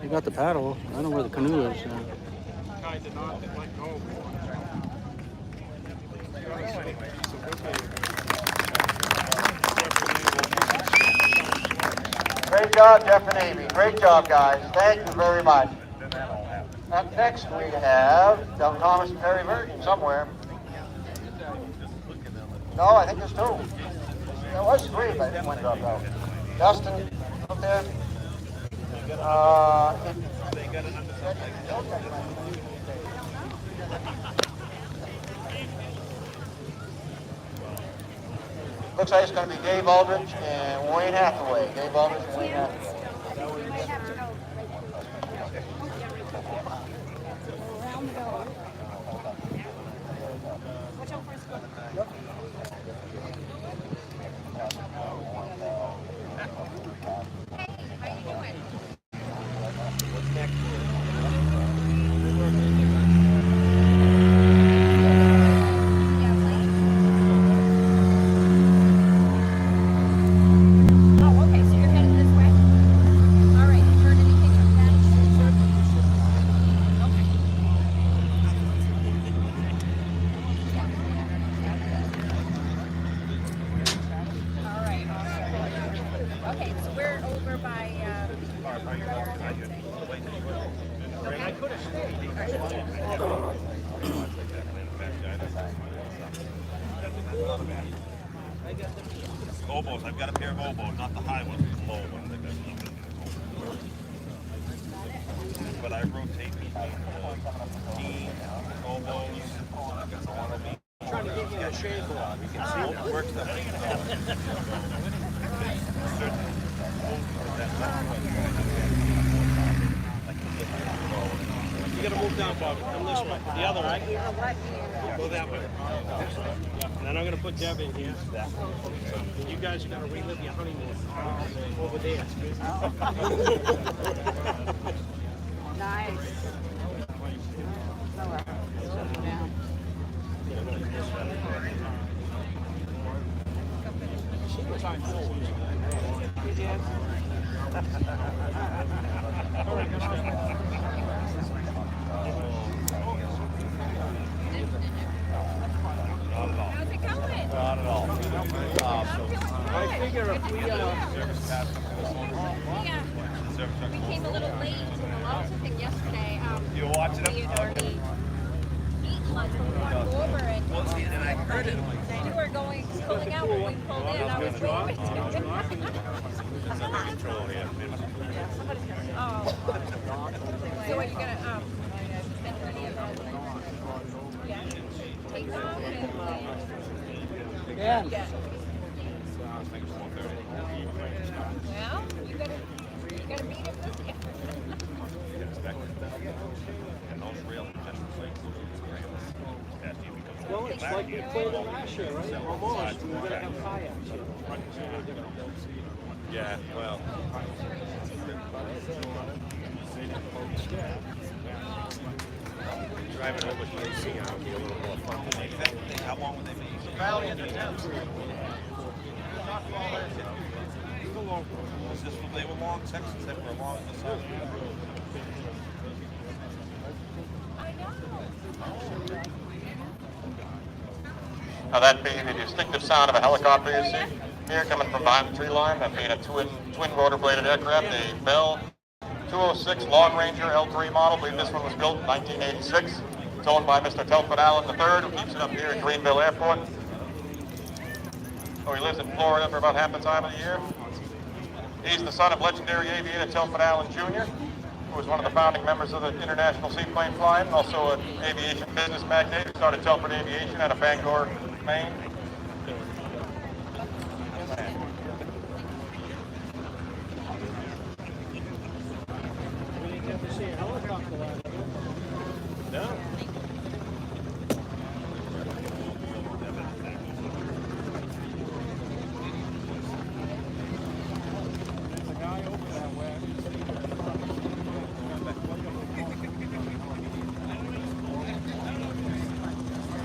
you got the paddle. I don't know where the canoe is. Great job, Jeff and Amy. Great job, guys. Thank you very much. Up next, we have Del Thomas and Perry Virgin somewhere. No, I think there's two. There was three, but I didn't want to drop out. Dustin up there. Looks like it's going to be Dave Aldrich and Wayne Hathaway. Dave Aldrich and Wayne Hathaway. Oboes. I've got a pair of oboes, not the high ones, the low ones. But I rotate between teams, oboes. I'm trying to get you a shade block. You can see it works. You gotta move down, Bob. Come this way. The other, right? Go that way. And then I'm gonna put Deb in here. And you guys are gonna relive your honeymoon over there. Nice. How's it going? Not at all. I figure if we, We came a little late to the Lotus thing yesterday. You were watching We had already eaten lunch when we walked over and I heard it. I knew we were pulling out when we pulled in. I was going to. Oh. So are you gonna spend any of that? Yeah. Takeoff and yeah. Well, you gotta beat it this year. well, it's like we played in last year, right? Almost. We're gonna have kayaks. Yeah, well. Driving over here, you see, it'll be a little more fun to make. How long would they be? local. It's just they were long sections that were along the side. Now that being the distinctive sound of a helicopter you see here coming from behind the tree line, that being a twin rotor bladed aircraft, a Bell 206 Long Ranger L3 model. I believe this one was built in 1986. It's owned by Mr. Telford Allen III, who keeps it up here at Greenville Airport. So he lives in Florida for about half the time of the year. He's the son of legendary aviator Telford Allen Jr., who was one of the founding members of the International Seaplane Fly, and also an aviation business magnate who started Telford Aviation out of Bangor, Maine. We didn't get to see a helicopter last year. No.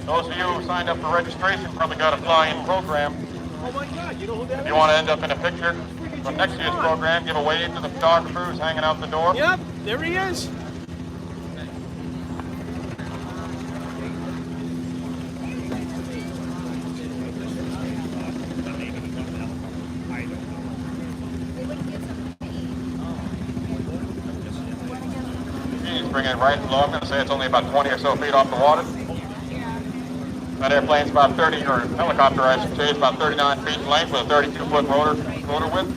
Those of you who signed up for registration probably got a fly-in program. Oh my God, you know who that is? If you want to end up in a picture from next year's program, give a wave to the photographer who's hanging out the door. Yep, there he is. He's bringing it right low. I'm going to say it's only about 20 or so feet off the water. That airplane's about 30, or helicopter I should say, is about 39 feet in length with a 32-foot rotor width.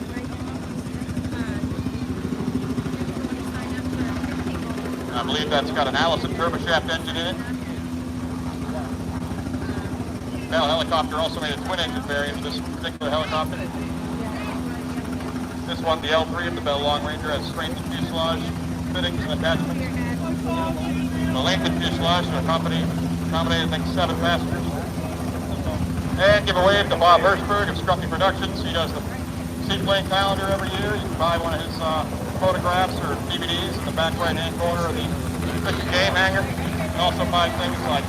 And I believe that's got an Allison turboshaft engine in it. Bell Helicopter also made a twin-engine variant of this particular helicopter. This one, the L3 of the Bell Long Ranger, has strengthened fuselage fittings and attachments. The lengthened fuselage to accommodate, I think, 7 passengers. And give a wave to Bob Hirschberg of Scruffy Productions. He does the Seaplane calendar every year. You can buy one of his photographs or DVDs in the back right-hand corner of the fish and game hanger. You can also buy things like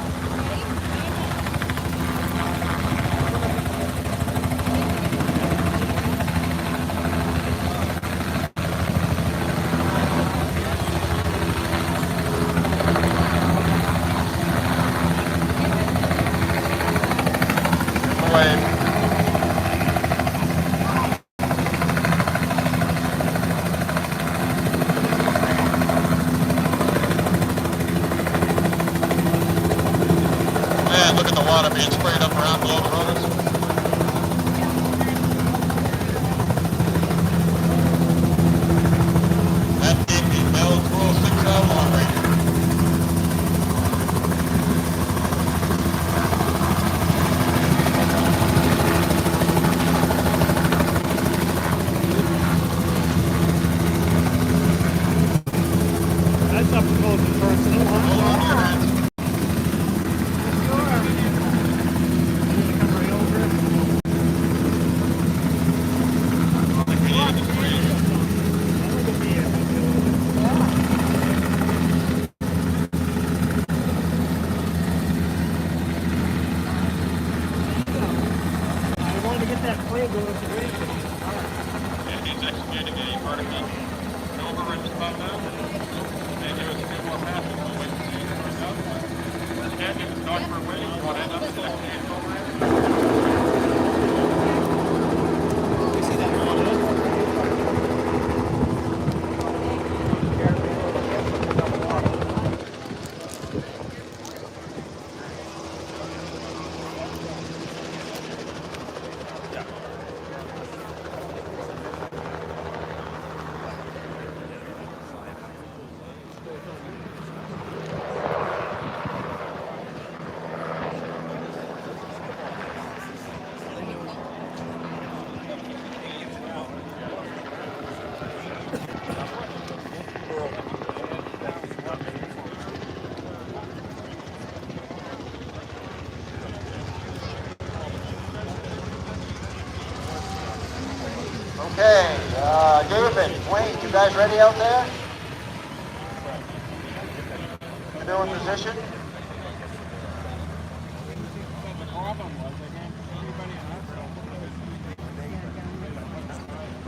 being sprayed up around below the rotors. That being the Bell 206 Long Ranger. That's up close and personal, huh? Hold on to your hands. Okay, David, Wayne, you guys ready out there? Canoe in position?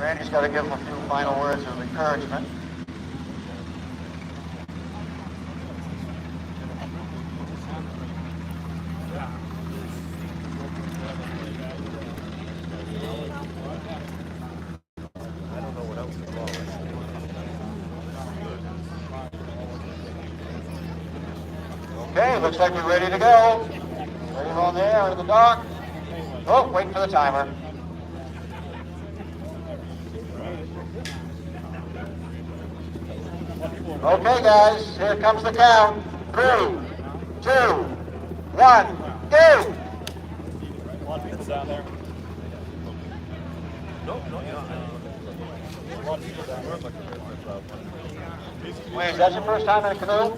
Randy's got to give him a few final words of encouragement. Okay, looks like we're ready to go. Ready on there, under the dock. Oh, wait for the timer. Okay, guys, here comes the count. 3, 2, 1, go! It's down there. Nope, no, you're not. A lot of people down there. Wait, is that your first time in a canoe?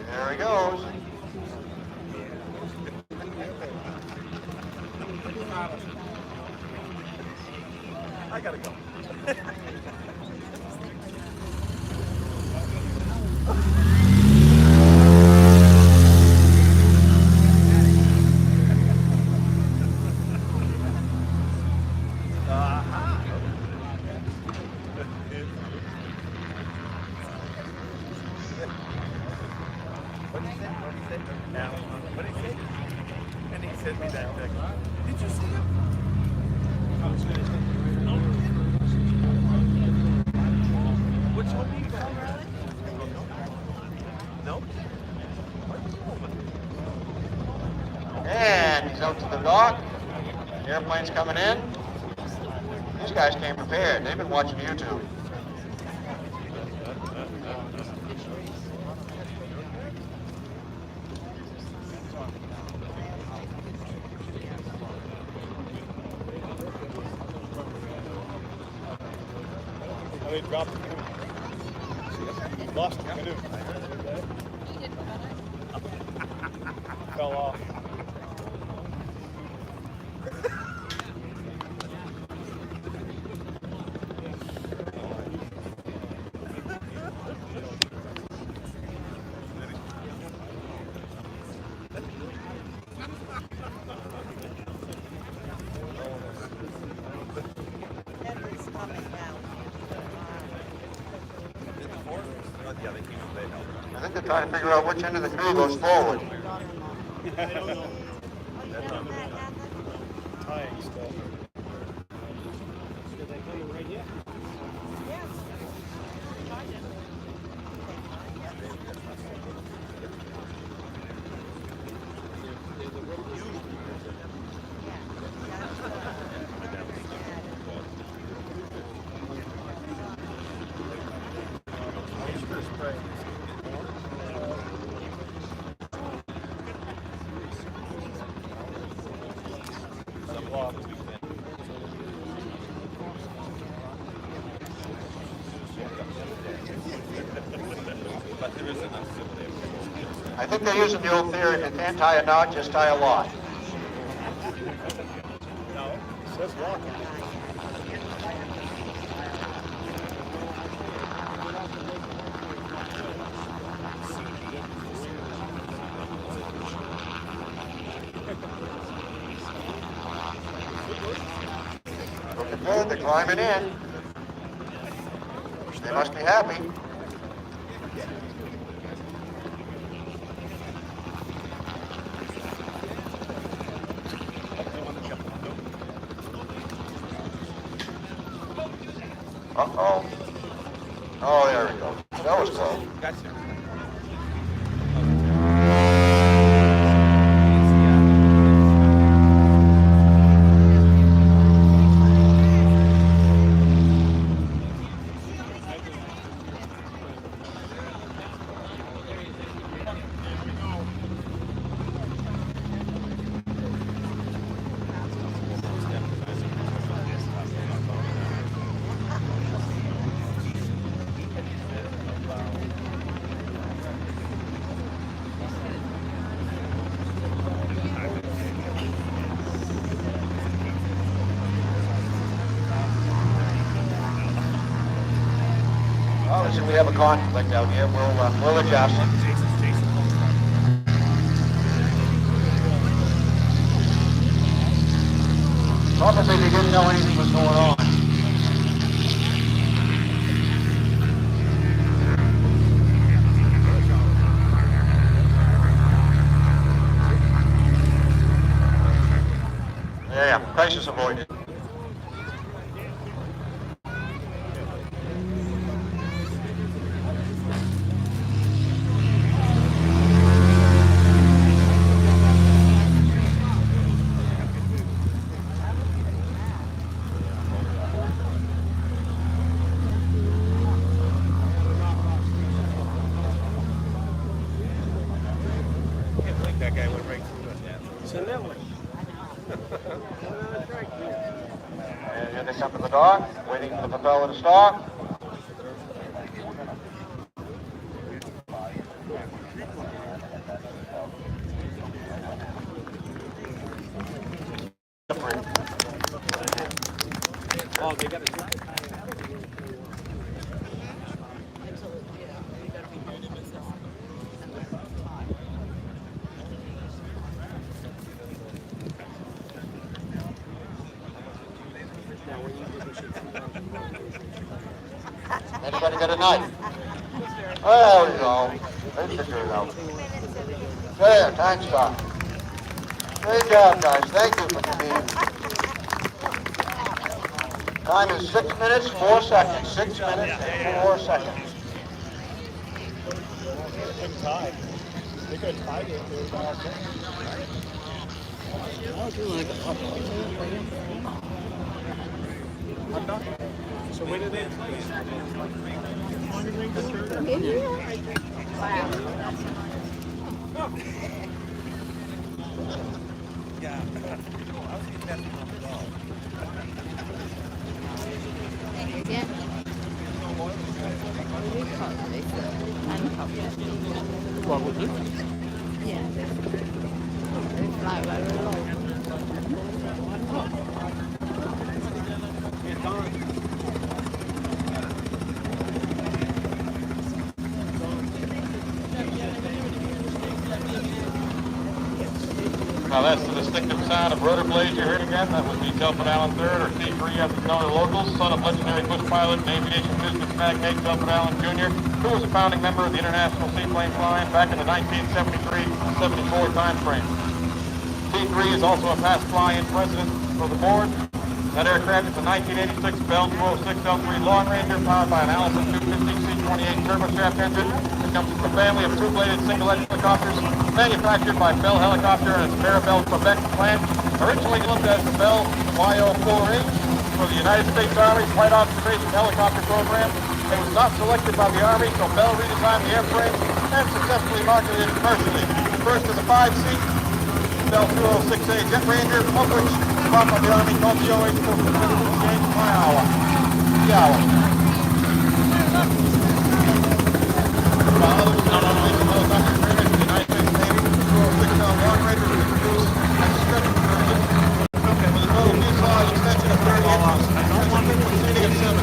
There he goes. I gotta go. What did he say? And he sent me that text. Did you see him? Which one do you got? No? And he's out to the dock. The airplane's coming in. These guys came prepared. They've been watching YouTube. They dropped the canoe. He lost the canoe. Fell off. I think they're trying to figure out which end of the canoe goes forward. Tying stuff. Are they coming right here? I think they're using the old theory, if you can't tie a knot, just tie a lot. No, it says lock. Looking good, they're climbing in. They must be happy. Uh-oh. Oh, there we go. That was close. Gotcha. we have a conflict out here, we'll adjust. Probably they didn't know anything was going on. Yeah, crisis avoided. That guy went right through us. So that one. And here they come to the dock, waiting for the propeller to start. Oh, they got it. Anybody got a knife? There we go. Let's figure it out. There, time stop. Great job, guys. Thank you for coming. Time is 6 minutes, 4 seconds. 6 minutes and 4 seconds. They could tie it to So where did they play? What was it? Yeah. They fly very low. Now that's the distinctive sound of rotor blades you heard again. That was the Delphin Allen III, or T3 as it's known to locals, son of legendary bush pilot and aviation business magnate Delphin Allen Jr., who was a founding member of the International Seaplane Fly back in the 1973-74 time frame. T3 is also a past fly-in president of the board. That aircraft is a 1986 Bell 206L3 Long Ranger powered by an Allison 250 C28 turboshaft engine. It comes from a family of two-bladed single-engine helicopters manufactured by Bell Helicopter and its Maribel, Quebec plant. Originally developed as the Bell YO4H for the United States Army's Flight Observation Helicopter Program. It was not selected by the Army, so Bell redesigned the airframe and successfully marketed it commercially. First is a 5-seat Bell 206A Jet Ranger, of which bought by the Army called the OH for exchange per hour. The hour. While others not on helicopter agreement, the United States Navy 206L Long Ranger was produced as a stretch version with a total fuselage extension of 30 inches and proceeding of 7.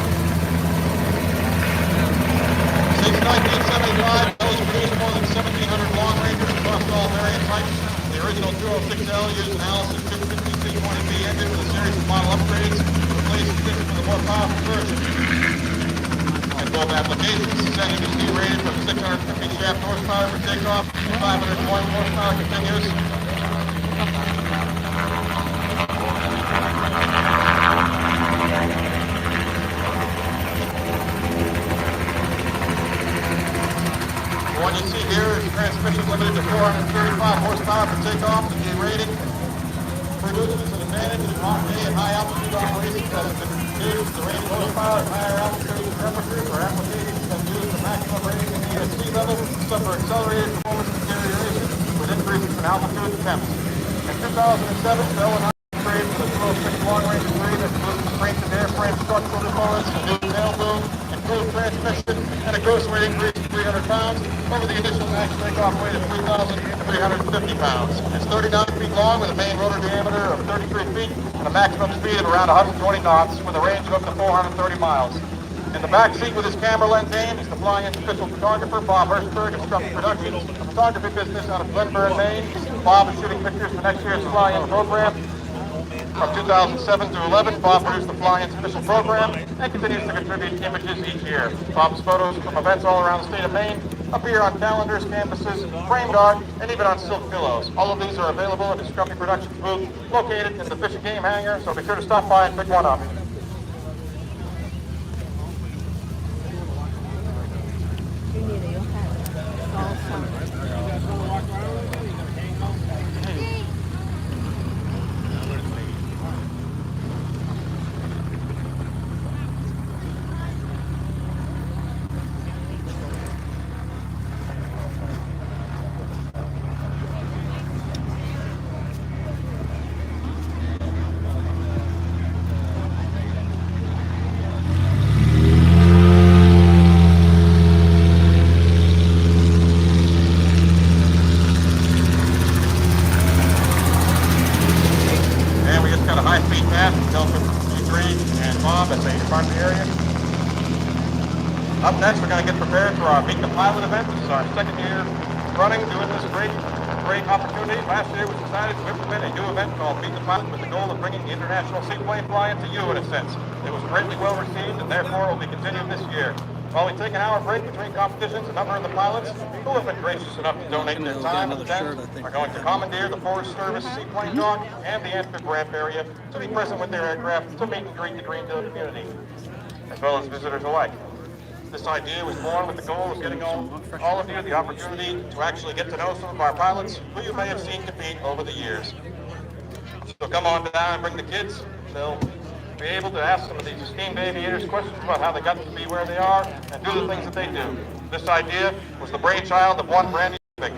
Since 1975, Bell has produced more than 1,700 Long Rangers across all variant types. The original 206L used an Allison 250 C20B engine with a series of model upgrades to replace the engine with a more powerful version. In both applications, this engine is D-rated from 650 shaft horsepower for takeoff and 520 horsepower continuous. The one you see here is transmission limited to 435 horsepower for takeoff and G-rated. Produces an advantage in Monterey and high altitude operations that has been used the rated horsepower at higher altitudes and temperatures or applications that use the maximum rating in the sea level suffer accelerated performance deterioration with increases in altitude and temps. In 2007, Bell and I upgraded the 206 Long Range 3 that includes strengthened airframe structural components, a new tail boom, improved transmission, and a gross weight increase of 300 pounds over the initial max takeoff weight of 3,350 pounds. It's 39 feet long with a main rotor diameter of 33 feet and a maximum speed of around 120 knots with a range of up to 430 miles. In the back seat with his camera lens aimed is the Fly-In's official photographer, Bob Hirschberg of Strumpy Productions, a photography business out of Glenburn, Maine. Bob is shooting pictures for next year's Fly-In program. From 2007 to 11, Bob produced the Fly-In's official program and continues to contribute images each year. Bob's photos from events all around the state of Maine appear on calendars, canvases, framed art, and even on silk pillows. All of these are available at his Strumpy Productions booth located in the Fish and Game hangar, so be sure to stop by and pick one up. Up next, we're going to get prepared for our Meet the Pilot event. This is our second year running, doing this great opportunity. Last year, we decided to implement a new event called Meet the Pilot with the goal of bringing the International Seaplane Fly into you, in a sense. It was greatly well received, and therefore will be continued this year. While we take an hour break between competitions, a number of the pilots who have been gracious enough to donate their time and attend are going to commandeer the Forest Service Seaplane Dock and the Antwerp ramp area to be present with their aircraft to meet and greet the Greenville community, as well as visitors alike. This idea was born with the goal of getting all of you the opportunity to actually get to know some of our pilots who you may have seen compete over the years. So come on down and bring the kids. They'll be able to ask some of these esteemed aviators questions about how they got to be where they are and do the things that they do. This idea was the brainchild of one Randy, the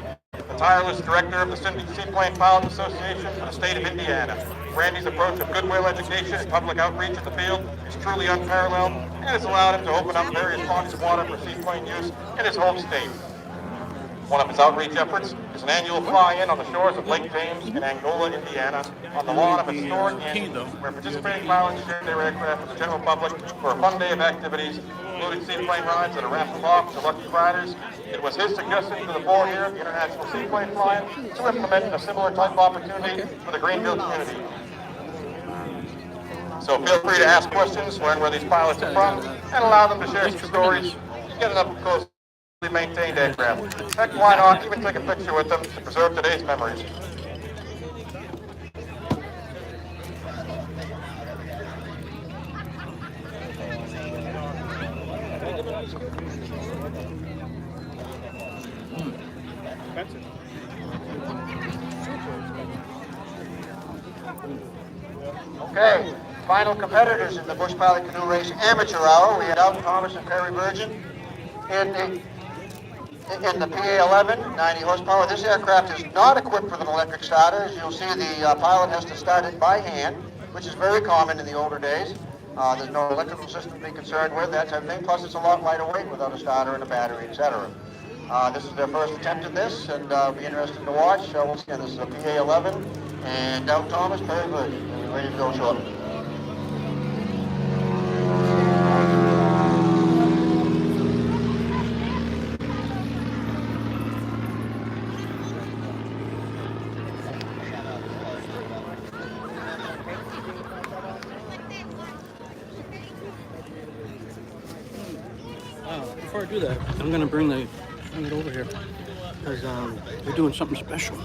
tireless director of the Seaplane Pilot Association for the state of Indiana. Randy's approach of goodwill education and public outreach in the field is truly unparalleled, and has allowed him to open up various bodies of water for seaplane use in his home state. One of his outreach efforts is an annual fly-in on the shores of Lake James in Angola, Indiana, on the lawn of a historic inn where participating pilots share their aircraft with the general public for a fun day of activities, including seaplane rides that are raffled off to lucky riders. It was his suggestion to the board here at the International Seaplane Fly to implement a similar type of opportunity for the Greenville community. So feel free to ask questions, learn where these pilots are from, and allow them to share some stories. Get an up-close, maintained aircraft. Heck, why not even take a picture with them to preserve today's memories. Okay, final competitors in the Bush Pilot Canoe Race Amateur Hour. We had Alton Thomas and Perry Virgin in the PA-11, 90 horsepower. This aircraft is not equipped with an electric starter. As you'll see, the pilot has to start it by hand, which is very common in the older days. There's no electrical system to be concerned with, that type of thing. Plus, it's a lot lighter weight without a starter and a battery, etc. This is their first attempt at this, and it'll be interesting to watch. Once again, this is a PA-11, and Alton Thomas, Perry Virgin. We'll be ready to go shortly. Before I do that, I'm gonna bring it over here because we're doing something special.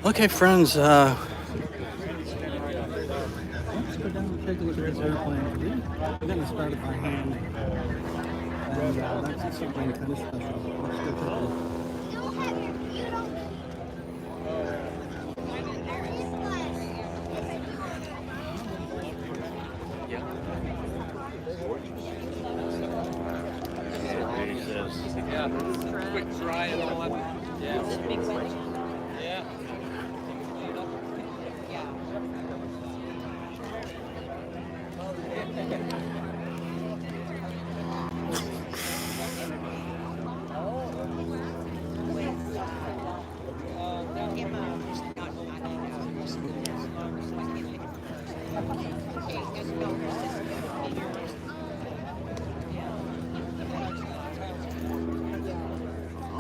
Okay, friends. Let's go down and take a look at this airplane. We're gonna start it by hand, and that's something kind of special. Let's go take a look. Quick dry and all that. Yeah. Big wedge. Yeah.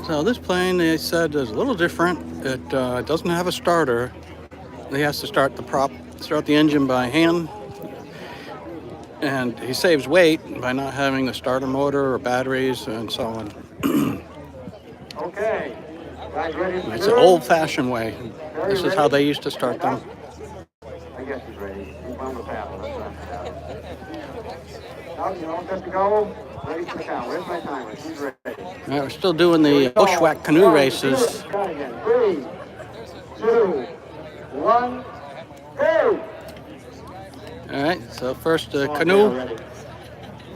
So this plane, they said, is a little different. It doesn't have a starter. He has to start the engine by hand. And he saves weight by not having the starter motor or batteries and so on. Okay. Guys ready? It's an old-fashioned way. This is how they used to start them. I guess he's ready. He's on the paddle. Now, you all set to go? Ready for the count. Where's my timer? He's ready. All right, we're still doing the bushwhack canoe races. Count again. 3, 2, 1, go! All right, so first Canoe.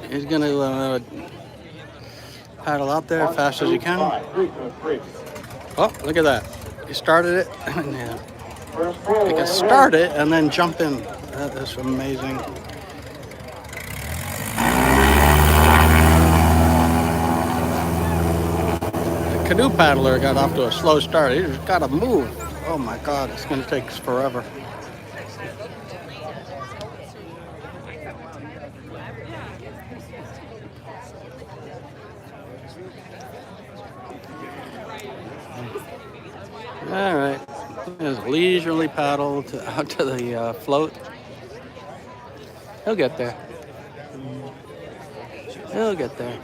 He's going to paddle out there as fast as he can. Oh, look at that. He started it. Yeah. He can start it and then jump in. That is amazing. The canoe paddler got off to a slow start. He's got to move. Oh my God, it's going to take forever. All right, there's a leisurely paddle out to the float. He'll get there. He'll get there.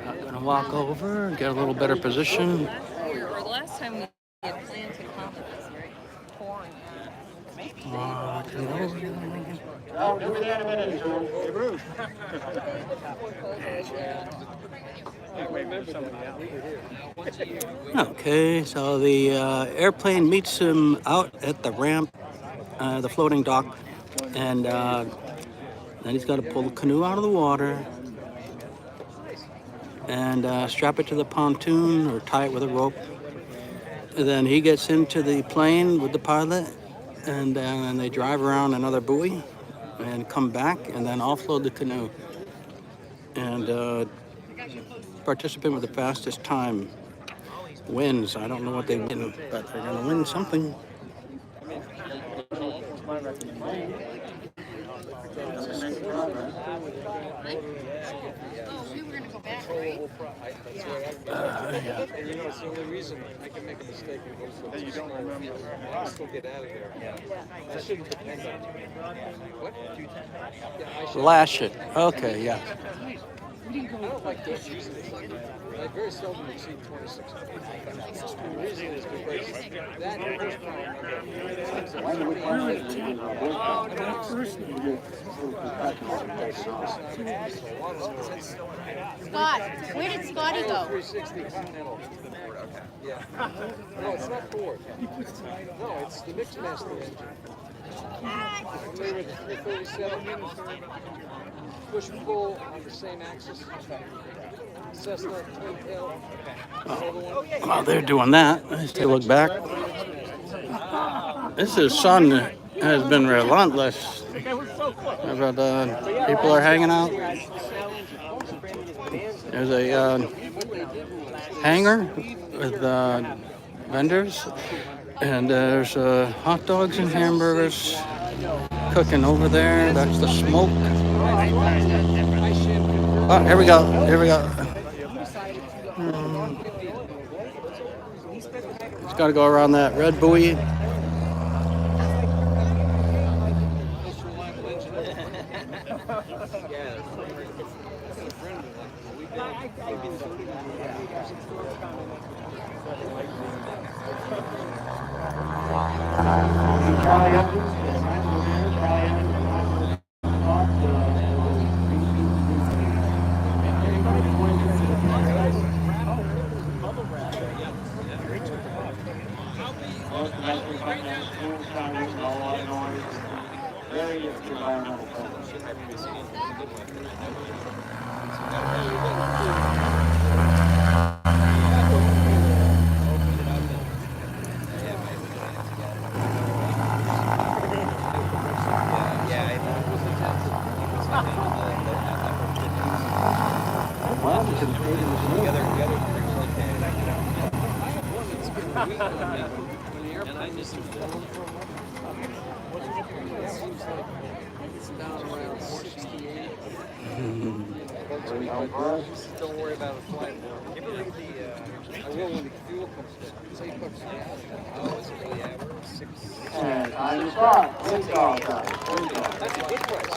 I'm gonna walk over and get a little better position. The last time we had planned to come, it was very pouring. I'll do it in a minute, too. Hey, Bruce. Okay, so the airplane meets him out at the ramp, the floating dock, and then he's got to pull the canoe out of the water and strap it to the pontoon or tie it with a rope. And then he gets into the plane with the pilot, and then they drive around another buoy and come back and then offload the canoe. And participant with the fastest time wins. I don't know what they win, but they're going to win something. Yeah. And you know, it's the only reason I can make a mistake and go so you don't remember. I still get out of there. Yeah. I shouldn't depend on you. What? Yeah, I should. Lash it. Okay, yeah. I don't like those using it. I very seldom exceed 26. The reason is because that Scott, where did Scotty go? 360 Continental. Yeah. No, it's not Ford. No, it's the mixed master engine. Familiar with the 337? Push pull on the same axis. Cessna twin tail. While they're doing that, let's take a look back. This is son has been relentless. But, people are hanging out. There's a hangar with vendors, and there's hot dogs and hamburgers cooking over there. That's the smoke. Oh, here we go. Here we go. It's got to go around that red buoy. down around 68. Don't worry about it flying. You ever read the, I will when the fuel comes down. It's $8 a gallon. Oh, is it really average? 6. And time to start. Kickoff, guys. That's a good price.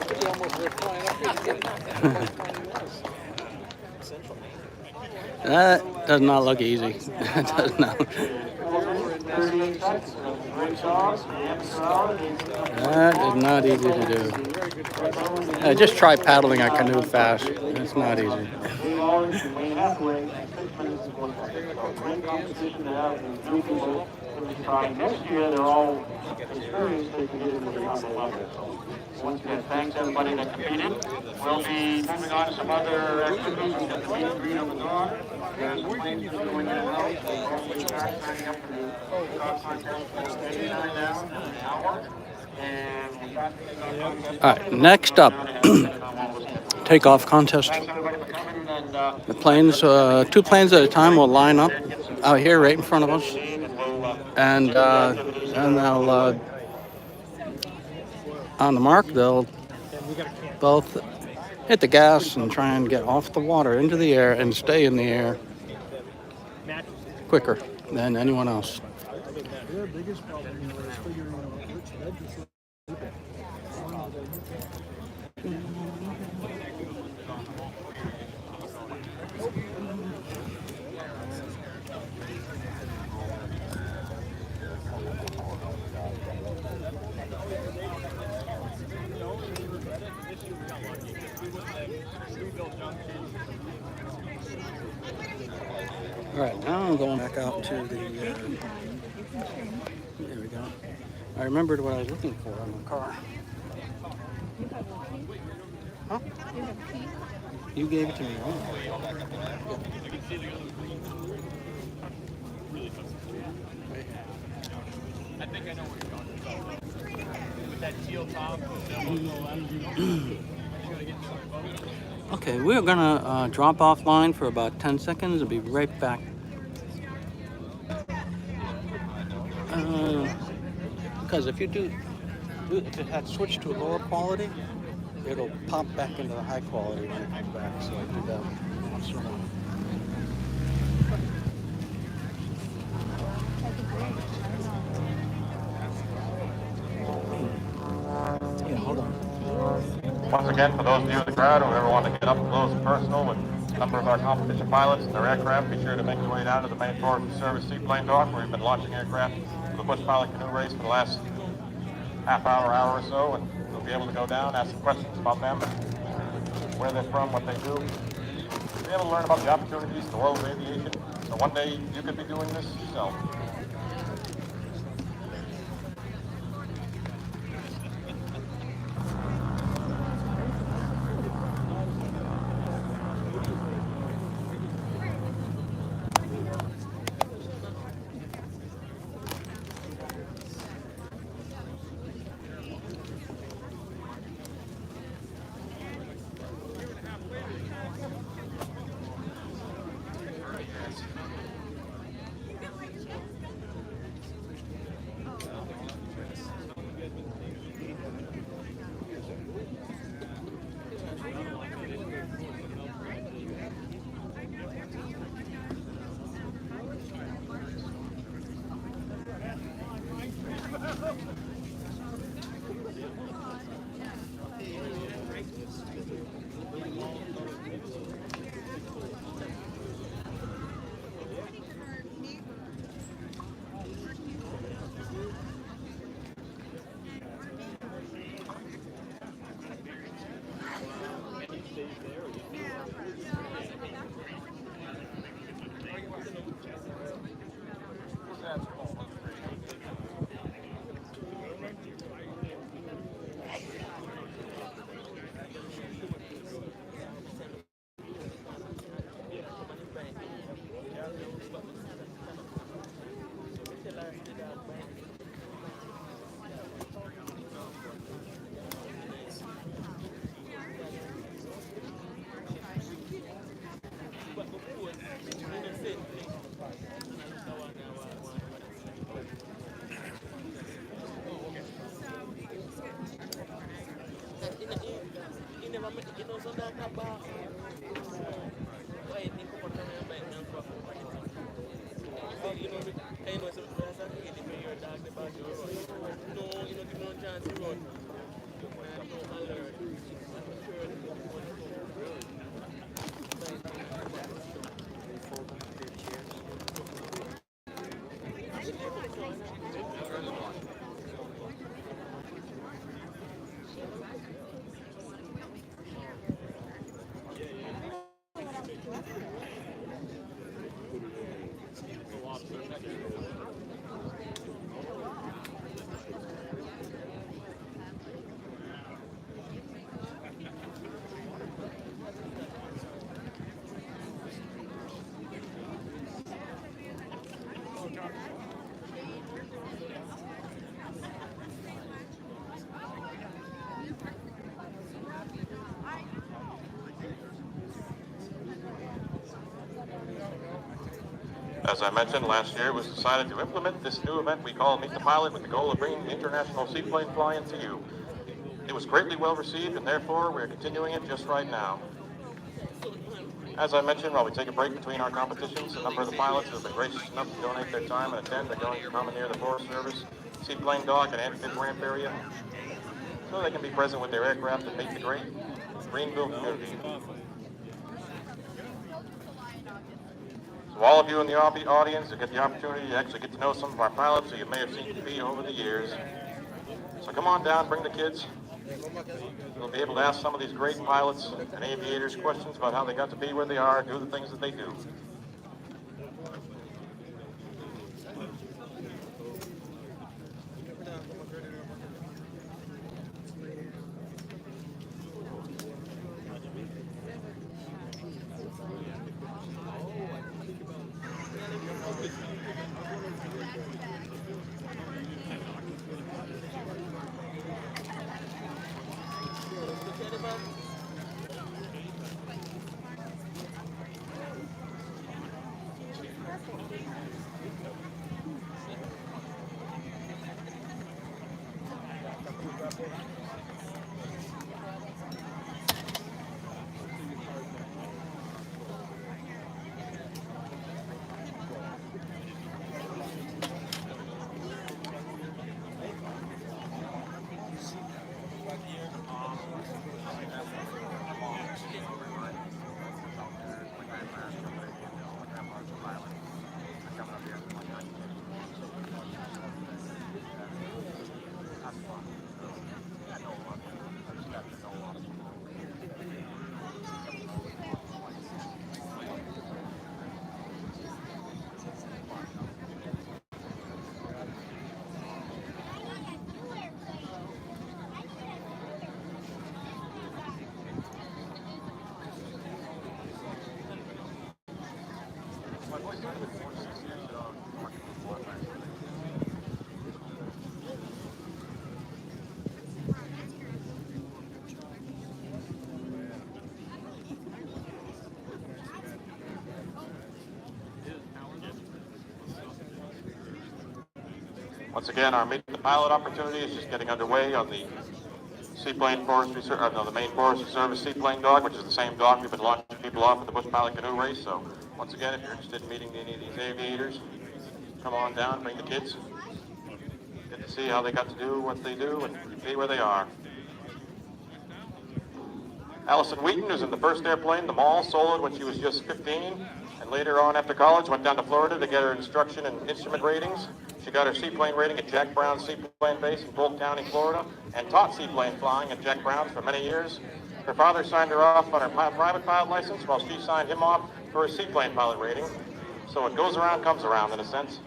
Could be almost worth flying up here to get That does not look easy. That does not. 38 seconds. Great job. That is not easy to do. Just try paddling a canoe fast. It's not easy. Next year, they're all experienced. They can get into the top level. Once again, thanks everybody that competed. We'll be moving on to some other activities. We've got the meet and greet on the door. There's planes that are going in and out. We'll start signing up for the kickoff contest. It's 89 now in an hour. And we got the contest. All right, next up, takeoff contest. The planes, 2 planes at a time will line up out here right in front of us. And they'll, on the mark, they'll both hit the gas and try and get off the water into the air and stay in the air quicker than anyone else. Their biggest problem is figuring out which leg to sleep All right, now I'm going back out to the, there we go. I remembered what I was looking for in the car. Huh? You gave it to me, right? I think I know where you're going. With that teal top. Okay, we're gonna drop off line for about 10 seconds and be right back. Because if it had switched to a lower quality, it'll pop back into the high quality when it comes back. So I do that once in a while. Yeah, hold on. Once again, for those of you in the crowd who ever want to get up close and personal with a number of our competition pilots and their aircraft, be sure to make your way down to the main floor of the service Seaplane dock, where we've been launching aircraft for the Bush Pilot Canoe race for the last half hour, hour or so, and you'll be able to go down, ask some questions about them, where they're from, what they do. Be able to learn about the opportunities in the world of aviation. So one day you could be doing this yourself. As I mentioned, last year it was decided to implement this new event we call Meet the Pilot with the goal of bringing the international seaplane flying to you. It was greatly well received, and therefore we're continuing it just right now. As I mentioned, while we take a break between our competitions, a number of the pilots have been gracious enough to donate their time and attend. They're going to commandeer the Forest Service Seaplane Dock and Amphibious Ramp area so they can be present with their aircraft and meet the great Greenville community. So all of you in the audience that get the opportunity to actually get to know some of our pilots who you may have seen compete over the years. So come on down, bring the kids. We'll be able to ask some of these great pilots and aviators questions about how they got to be where they are, do the things that they do. Once again, our Meet the Pilot opportunity is just getting underway on the Seaplane Forestry, the main Forestry Service Seaplane Dock, which is the same dock we've been launching people off at the Bush Pilot Canoe race. So once again, if you're interested in meeting any of these aviators, come on down, bring the kids. Get to see how they got to do what they do and be where they are. Allison Wheaton, who's in the first airplane, the Mall, soloed when she was just 15, and later on after college went down to Florida to get her instruction and instrument ratings. She got her seaplane rating at Jack Brown's Seaplane Base in Polk County, Florida, and taught seaplane flying at Jack Brown's for many years. Her father signed her off on her private pilot license while she signed him off for her seaplane pilot rating. So what goes around comes around in a sense.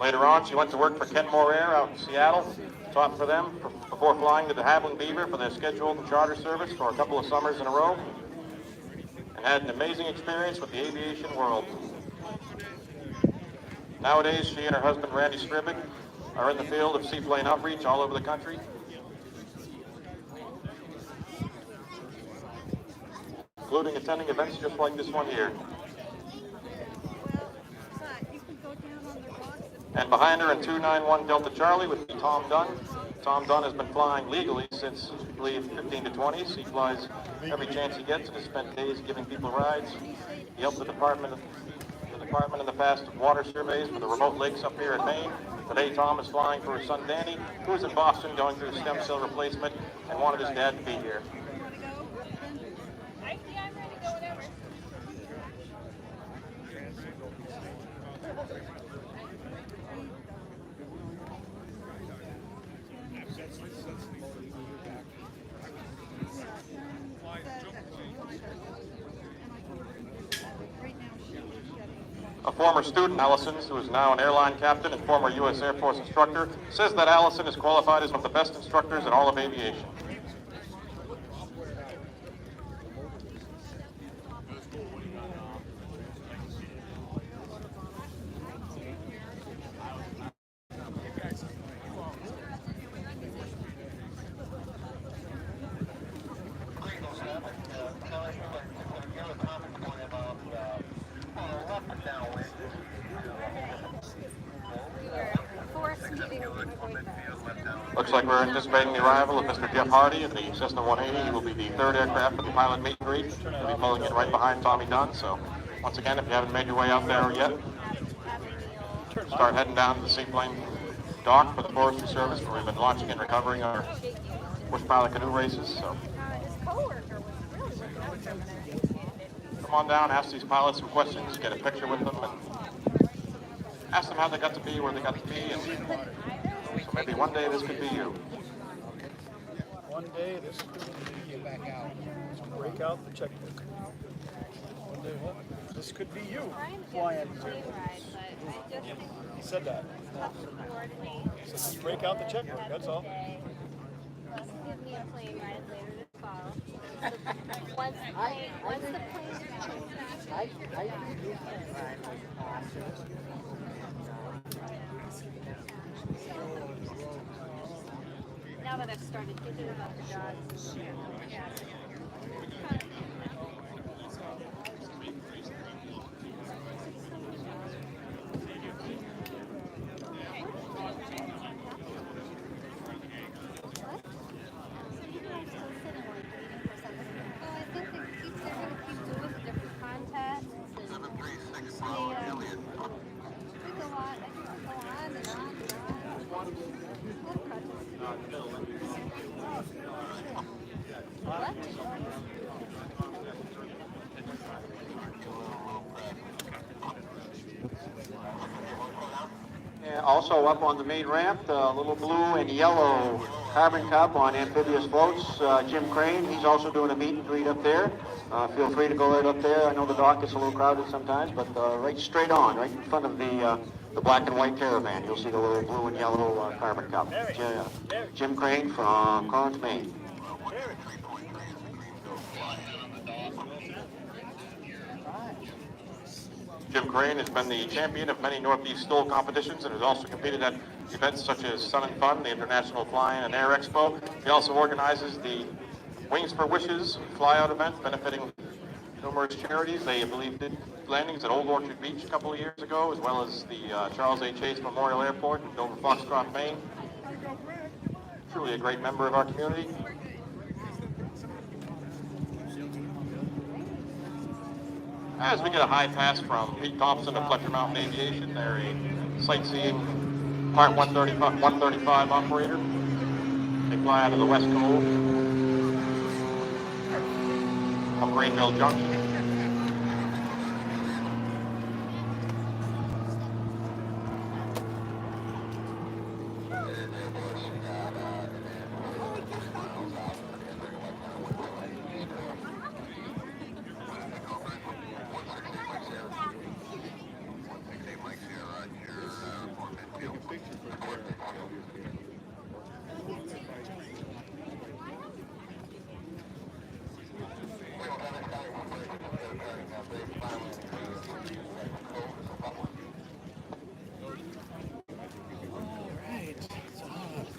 Later on, she went to work for Kenmore Air out in Seattle, taught for them before flying to the Havilland Beaver for their scheduled charter service for a couple of summers in a row, and had an amazing experience with the aviation world. Nowadays, she and her husband, Randy Stribig, are in the field of seaplane outreach all over the country, including attending events just like this one here. And behind her in 291 Delta Charlie would be Tom Dunn. Tom Dunn has been flying legally since, I believe, 15 to 20s. He flies every chance he gets and has spent days giving people rides. He helped the department in the past of water surveys for the remote lakes up here in Maine. Today, Tom is flying for his son Danny, who is in Boston going through stem cell replacement and wanted his dad to be here. A former student, Allison, who is now an airline captain and former U.S. Air Force instructor, says that Allison is qualified as one of the best instructors in all of aviation. Looks like we're anticipating the arrival of Mr. Jeff Hardy in the Cessna 180. He will be the third aircraft for the pilot meet and greet. He'll be pulling in right behind Tommy Dunn. So, once again, if you haven't made your way out there yet, start heading down to the Seaplane dock for the Forestry Service, where we've been launching and recovering our bush pilot canoe races. So, come on down, ask these pilots some questions, get a picture with them, and ask them how they got to be where they got to be, and so maybe one day this could be you. One day this could be you back out. Break out the checkbook. One day what? This could be you flying. He said that. He said just break out the checkbook, that's all. Give me a plane ride later this fall. Once the plane now that I've started thinking about the dogs. Also up on the main ramp, the little blue and yellow carbon cup on amphibious floats, Jim Crane, he's also doing a meet and greet up there. Feel free to go right up there. I know the dock gets a little crowded sometimes, but right straight on, right in front of the black and white caravan, you'll see the little blue and yellow carbon cup. Jim Crane from Corinth, Maine. Jim Crane has been the champion of many Northeast Stoll competitions and has also competed at events such as Sun and Fun, the International Flying and Air Expo. He also organizes the Wings for Wishes flyout event benefiting numerous charities. They, I believe, did landings at Old Orchard Beach a couple of years ago, as well as the Charles A. Chase Memorial Airport in Dover Foxcroft, Maine. Truly a great member of our community. As we get a high pass from Pete Thompson of Fletcher Mountain Aviation, they're a sightseeing Part 135 operator. They fly out of the West Cove of Greenville Junction.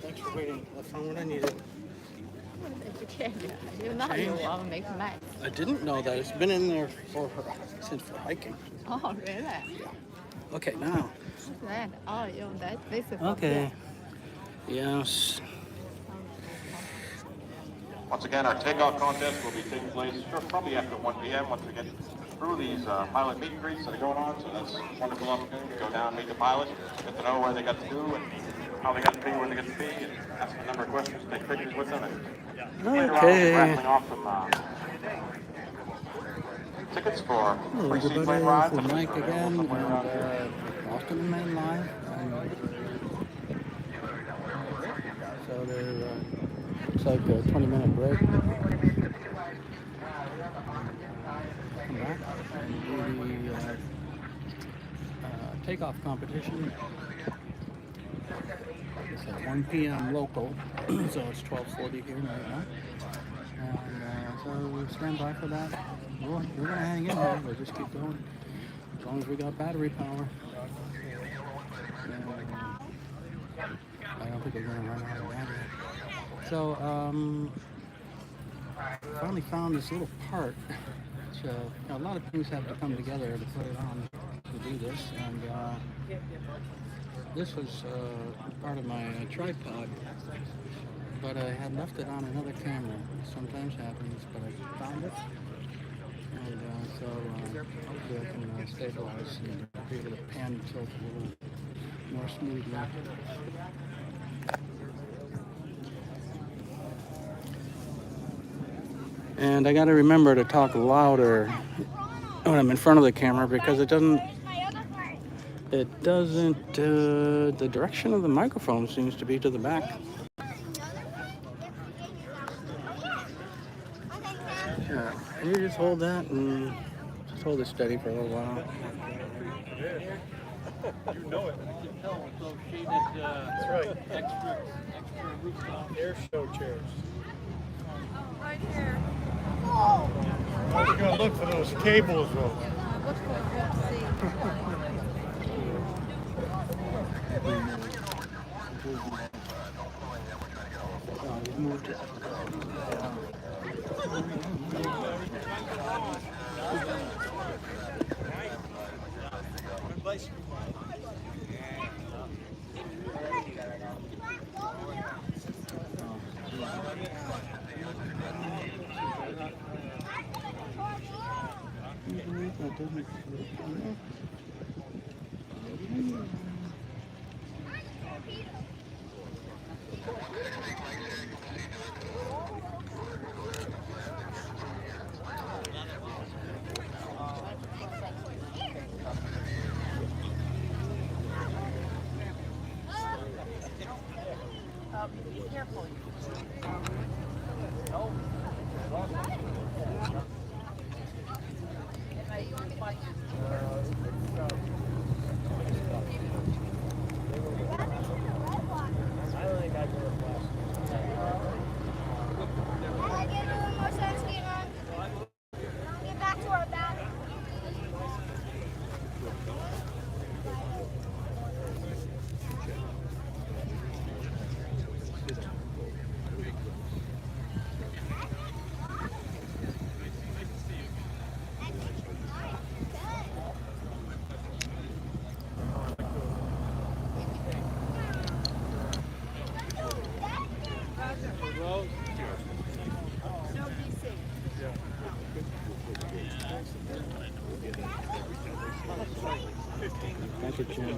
Thanks for waiting. I found what I needed. You know you want to make mess. I didn't know that. It's been in there since for hiking. Oh, really? Okay, now. That, oh, you know, this is Okay. Yes. Once again, our takeoff contest will be taking place probably after 1 p.m. once we get through these pilot meet and greets that are going on. So that's a wonderful opportunity to go down, meet the pilots, get to know where they got to do and how they got to be, where they got to be, and ask them a number of questions, take pictures with them, and later on we'll be raffling off some tickets for Hello free everybody, seaplane rides. this is And Mike available again, somewhere around here. and Boston Main Line. So there looks like a 20-minute break. Come back and do the takeoff competition. It's at 1 p.m. local, so it's 12:40 here right now. And so we stand by for that. We're gonna hang in there. We'll just keep going as long as we got battery power. And, I don't think we're gonna run out of battery. So finally found this little part. So a lot of things have to come together to put it on to do this, and this was part of my tripod, but I had left it on another camera. Sometimes happens, but I found it, and so hopefully I can stabilize and be able to pan tilt a little more smoothly. And I got to remember to talk louder when I'm in front of the camera because it doesn't, the direction of the microphone seems to be to the back. Yeah, you just hold that and just hold it steady for a little while. You know it. That's right. Extra rooftop air show chairs. Right here. I was gonna look for those cables though. Moved it. Be careful. Get back to our battle. Thank you, Jim.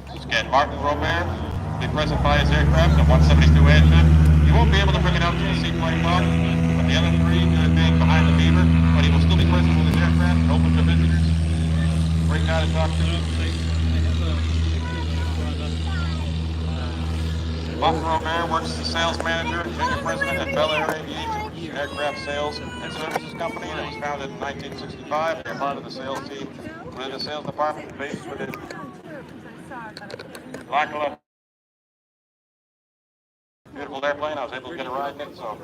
Once again, Martin Robert will be present by his aircraft at 172 Aviation. You won't be able to bring it out to the Seaplane Fly, but the other three being behind the beaver, but he will still be present with his aircraft and open to visitors. Great guy to talk to. Martin Robert works as the sales manager, junior president at Bel Air Aviation, an aircraft sales and services company that was founded in 1965. They're part of the sales team within the sales department based within Blackula. Beautiful airplane. I was able to get a ride in it, so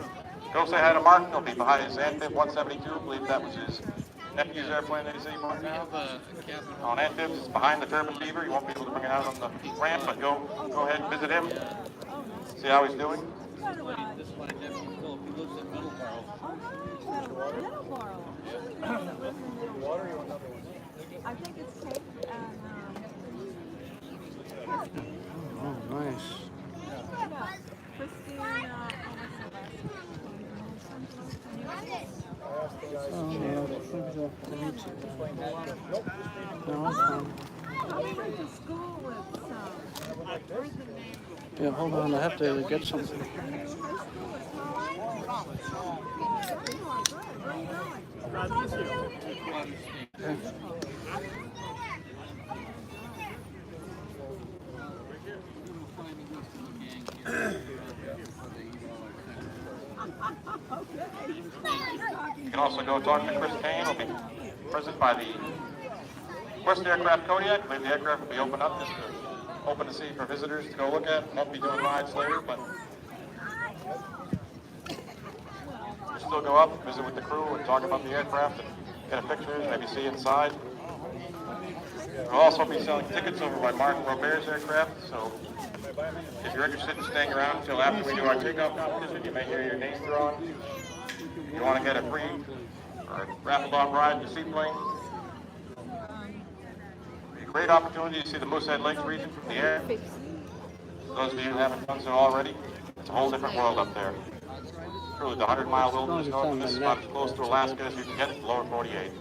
Go say hi to Mark. He'll be behind his Amphib 172. I believe that was his nephew's airplane that he's in. On Amphibs, it's behind the Turbine Beaver. You won't be able to bring it out on the ramp, but go ahead and visit him. See how he's doing. This is my nephew Philip. He lives in Middleborough. Water or another one? I think it's cake and Oh, nice. Christine, No, it's fine. I went to school with Yeah, hold on. I have to get something. Okay. You can also go talk to Chris Kane. He'll be present by the Quest Aircraft Kodiak. I believe the aircraft will be open up just open to see for visitors to go look at. Won't be doing rides later, but we'll still go up, visit with the crew, and talk about the aircraft and get a picture, maybe see inside. We'll also be selling tickets over by Mark Robert's aircraft, so if you're interested in staying around until after we do our takeoff competition, you may hear your name drawn. If you want to get a free or raffle-off ride to Seaplane, a great opportunity to see the Moosehead Lakes region from the air. For those of you who haven't done so already, it's a whole different world up there. Truly, the 100-mile wilderness north of this is about as close to Alaska as you can get in the lower 48.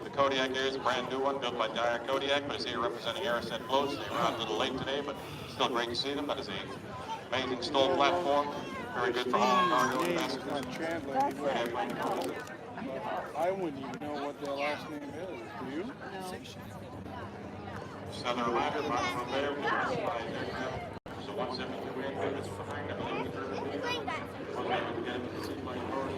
The Kodiak here is a brand new one built by Dyer Kodiak, but is here representing Aerosset Floats. They were out a little late today, but still great to see them. That is an amazing stall platform, very good for hauling cargo and passengers. I wouldn't even know what their last name is. Do you? Just another reminder, Mark Robert, so 172 aircraft is behind, I believe, the Turbine Beaver. We'll be able to get him to the Seaplane Fly.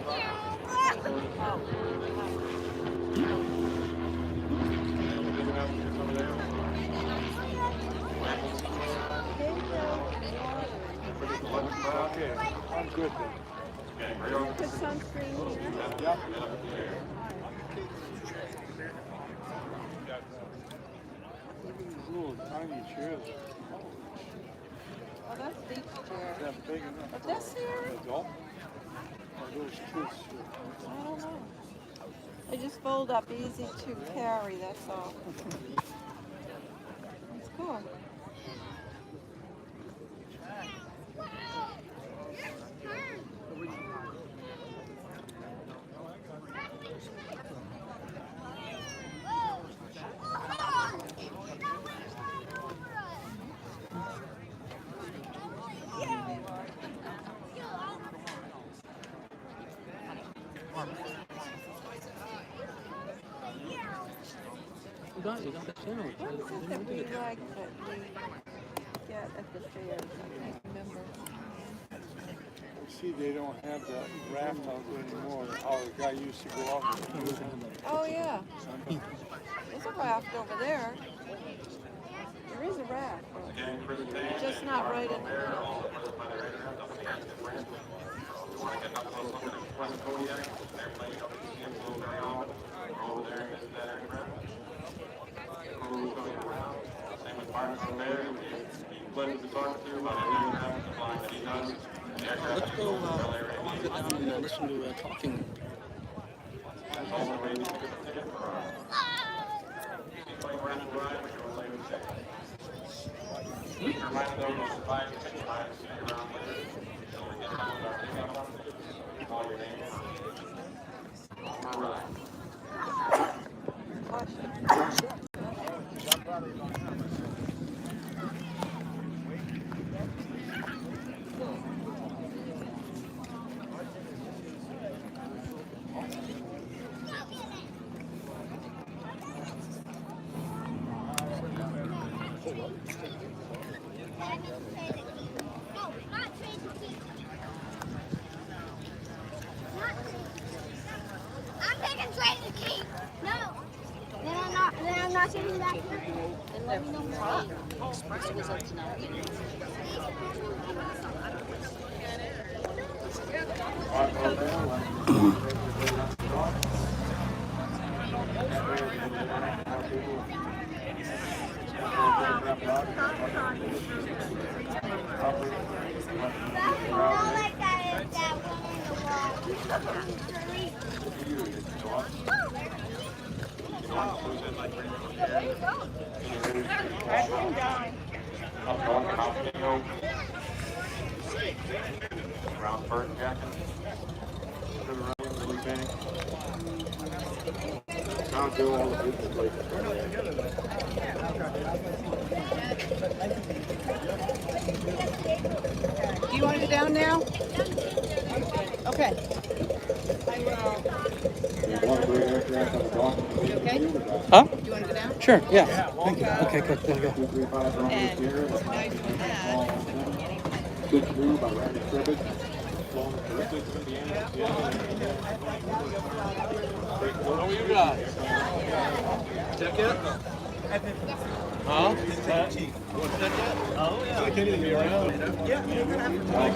Okay, I'm good then. Put sunscreen here. Yep. Look at these little tiny chairs. Oh, that's deep chair. Is that big enough? But this here, Adult? Or those kids? I don't know. They just fold up easy to carry, that's all. It's cool. You got the sandwich. What is it that we like that we get at the fairs? I can't remember. See, they don't have that raft out there anymore. How the guy used to go out and do it. Oh, yeah. There's a raft over there. There is a raft. It's just not right in the middle. Same with Mark Robert. He's pleasure to talk to you about any aircraft and the flying that he does. The aircraft Let's go sit down and listen to talking. There's also a way to get a ticket for our Seaplane raffle ride, which we'll later say. Just a reminder though, you should buy a ticket to see you around later. So we get done with our takeoff competition. Call your name. All right. I'm taking straight to the key. Brown bird jacket. Now do all the beautiful places. Do you want to go down now? Okay. Okay? Huh? Do you want to go down? Sure, yeah. Thank you. Okay, good. There we go. And now you're doing that. Good Canoe by Randy Cribbett. How are you guys? Check it? Huh? What's that yet? Oh, yeah. I can't even be around. Yeah, you're going to have to talk.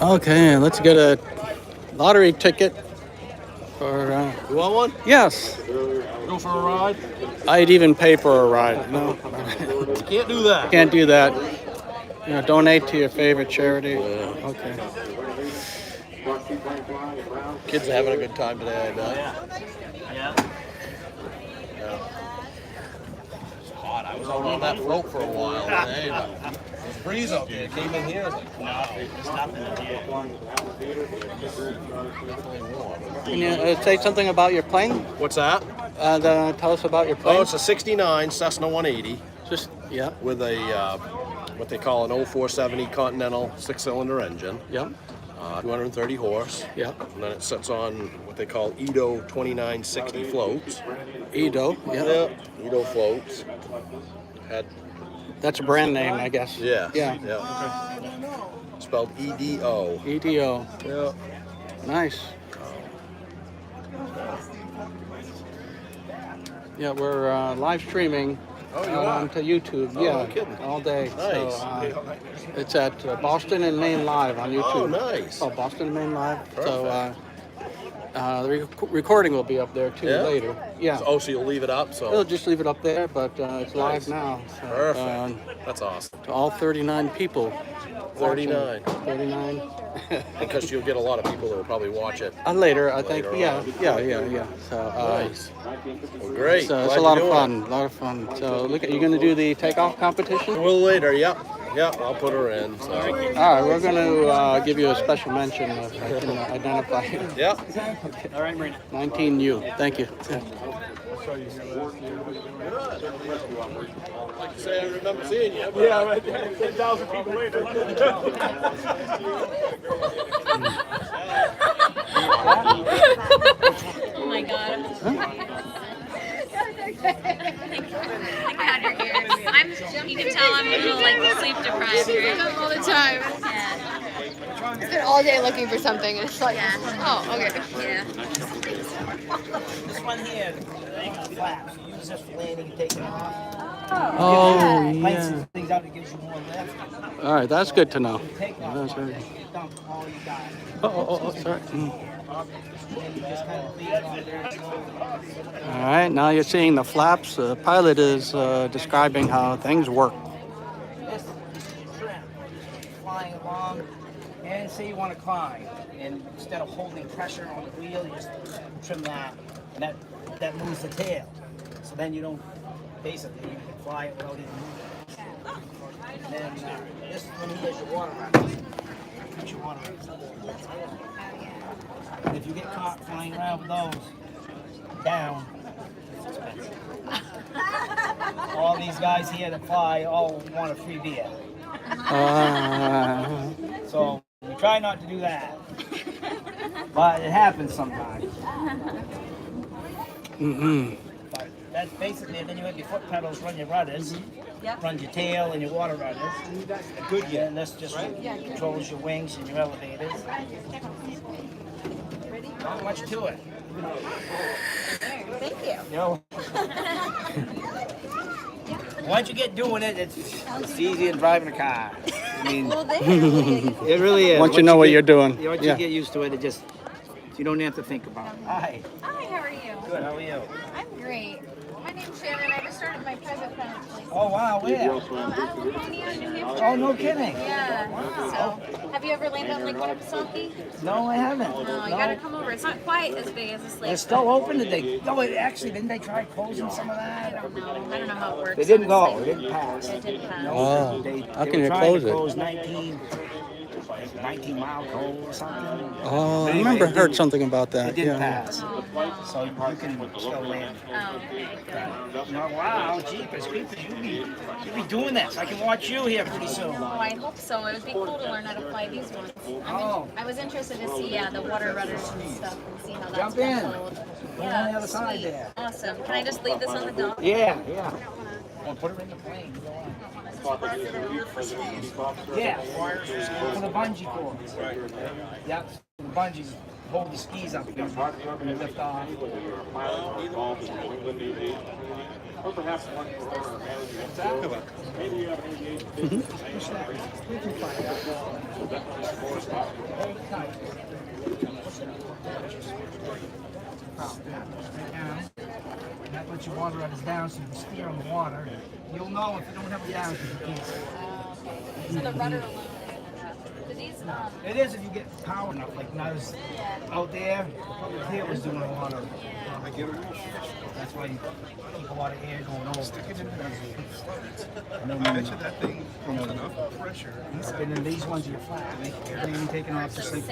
Okay, let's get a lottery ticket for. You want one? Yes. Go for a ride? I'd even pay for a ride. No. You can't do that. Can't do that. You know, donate to your favorite charity. Okay. Kids are having a good time today, I bet. Yeah. It's hot. I was out on that float for a while today, but there's a breeze out there. Came in here, I was like, no, there's nothing in here. Can you say something about your plane? What's that? Tell us about your plane. Oh, it's a 69 Cessna 180 Just, yeah. with a what they call an 0470 Continental 6-cylinder engine. Yep. 230 horse. Yep. And then it sits on what they call Edo 2960 floats. Edo. Yeah. Yeah. Edo floats. Had. That's a brand name, I guess. Yeah. Yeah. Yeah. Spelled EDO. EDO. Yeah. Nice. Yeah, we're live streaming onto YouTube. Oh, yeah, no kidding. all day. Nice. So it's at Boston and Maine Live on YouTube. Oh, nice. Oh, Boston and Maine Live. Perfect. So the recording will be up there too later. Yeah. Oh, so you'll leave it up? So We'll just leave it up there, but it's live now. So, perfect. That's awesome. to all 39 people. 39. 39. Because you'll get a lot of people that will probably watch it. Later, I think. Later Yeah. on. So. Nice. Well, great. So it's Glad a lot of you're fun. doing A lot of fun. So look, you're going to do the takeoff competition? it. A little later, yep. Yep, I'll put her in. So. All right, we're going to give you a special mention if I can identify you. Yep. All right, Marina. 19U. Thank you. Yeah. Like you say, I remember seeing you. Yeah, right there. 10,000 people later. Oh my god. You can tell I'm a little like sleep deprived. Right? All the time. Yeah. It's been all day looking for something, and it's like, oh, okay. Yeah. This one here, flaps. You use this for landing and taking off. Oh, Lights yeah. things out, it gives you more lift. All right, that's good to know. Take off. That's right. Dump all you got. Oh, sorry. And you just kind of leave it on there. All right, now you're seeing the flaps. The pilot is describing how things work. This is trim. Flying along. And say you want to climb. And instead of holding pressure on the wheel, you just trim that. And that moves the tail. So then you don't, basically, you can fly it without even moving. And then this one here is your water rack. That's your water rack. And if you get caught flying around with those down, it's expensive. All these guys here that fly all want a free beer. So we try not to do that. But it happens sometimes. Mm-hmm. But That's basically, and then you have your foot pedals, run your rudders, run your tail and your water rudders. Good, yeah. And this just controls your wings and your elevators. Not much to it. Thank you. You know, once you get doing it, it's easy than driving a car. I mean, it really is. Once you know what you're doing. Once you get used to it, it just, you don't have to think about it. Hi. Hi, how are you? Good, how are you? I'm great. My name's Shannon. I just started my private practice. Oh, wow, where? Out of Laconia, New Hampshire. Oh, no kidding. Yeah. So, have you ever landed on Lake Winnipesaukee? No, I haven't. No, you gotta come over. It's not quite as big as this lake. It's still open today. No, it actually, didn't they try closing some of that? I don't know how it works. They didn't go. It didn't pass. It didn't pass. Oh, They how can were you trying close to it? close 19 mile cove or something. Oh, I Anyway, remember it heard didn't- something about that. It didn't Yeah. pass. So you can still land. Oh, okay, good. No, wow, jeepers, creepers, you'll be doing this. I can watch you here pretty soon. Oh, I hope so. It would be cool to learn how to fly these ones. I was interested to see, the water rudders and stuff and see how that's Jump in. controlled. Go on the other side sweet. there. Awesome. Can I just leave this on the dock? Yeah. Well, put it in the plane. Yeah, for the bungee cords. Yep, the bungees hold the skis up here and lift off. Or perhaps one for maybe you have an aviation. That lets your water rudders down so you can steer on the water. You'll know if you don't have them down because you can't. So the rudder alone. Do these, It is if you get power enough, like when I was out there, here was doing a lot of. That's why you keep a lot of air going over. I bet you that thing pumps enough pressure. And then these ones are flat. They're taking off just like.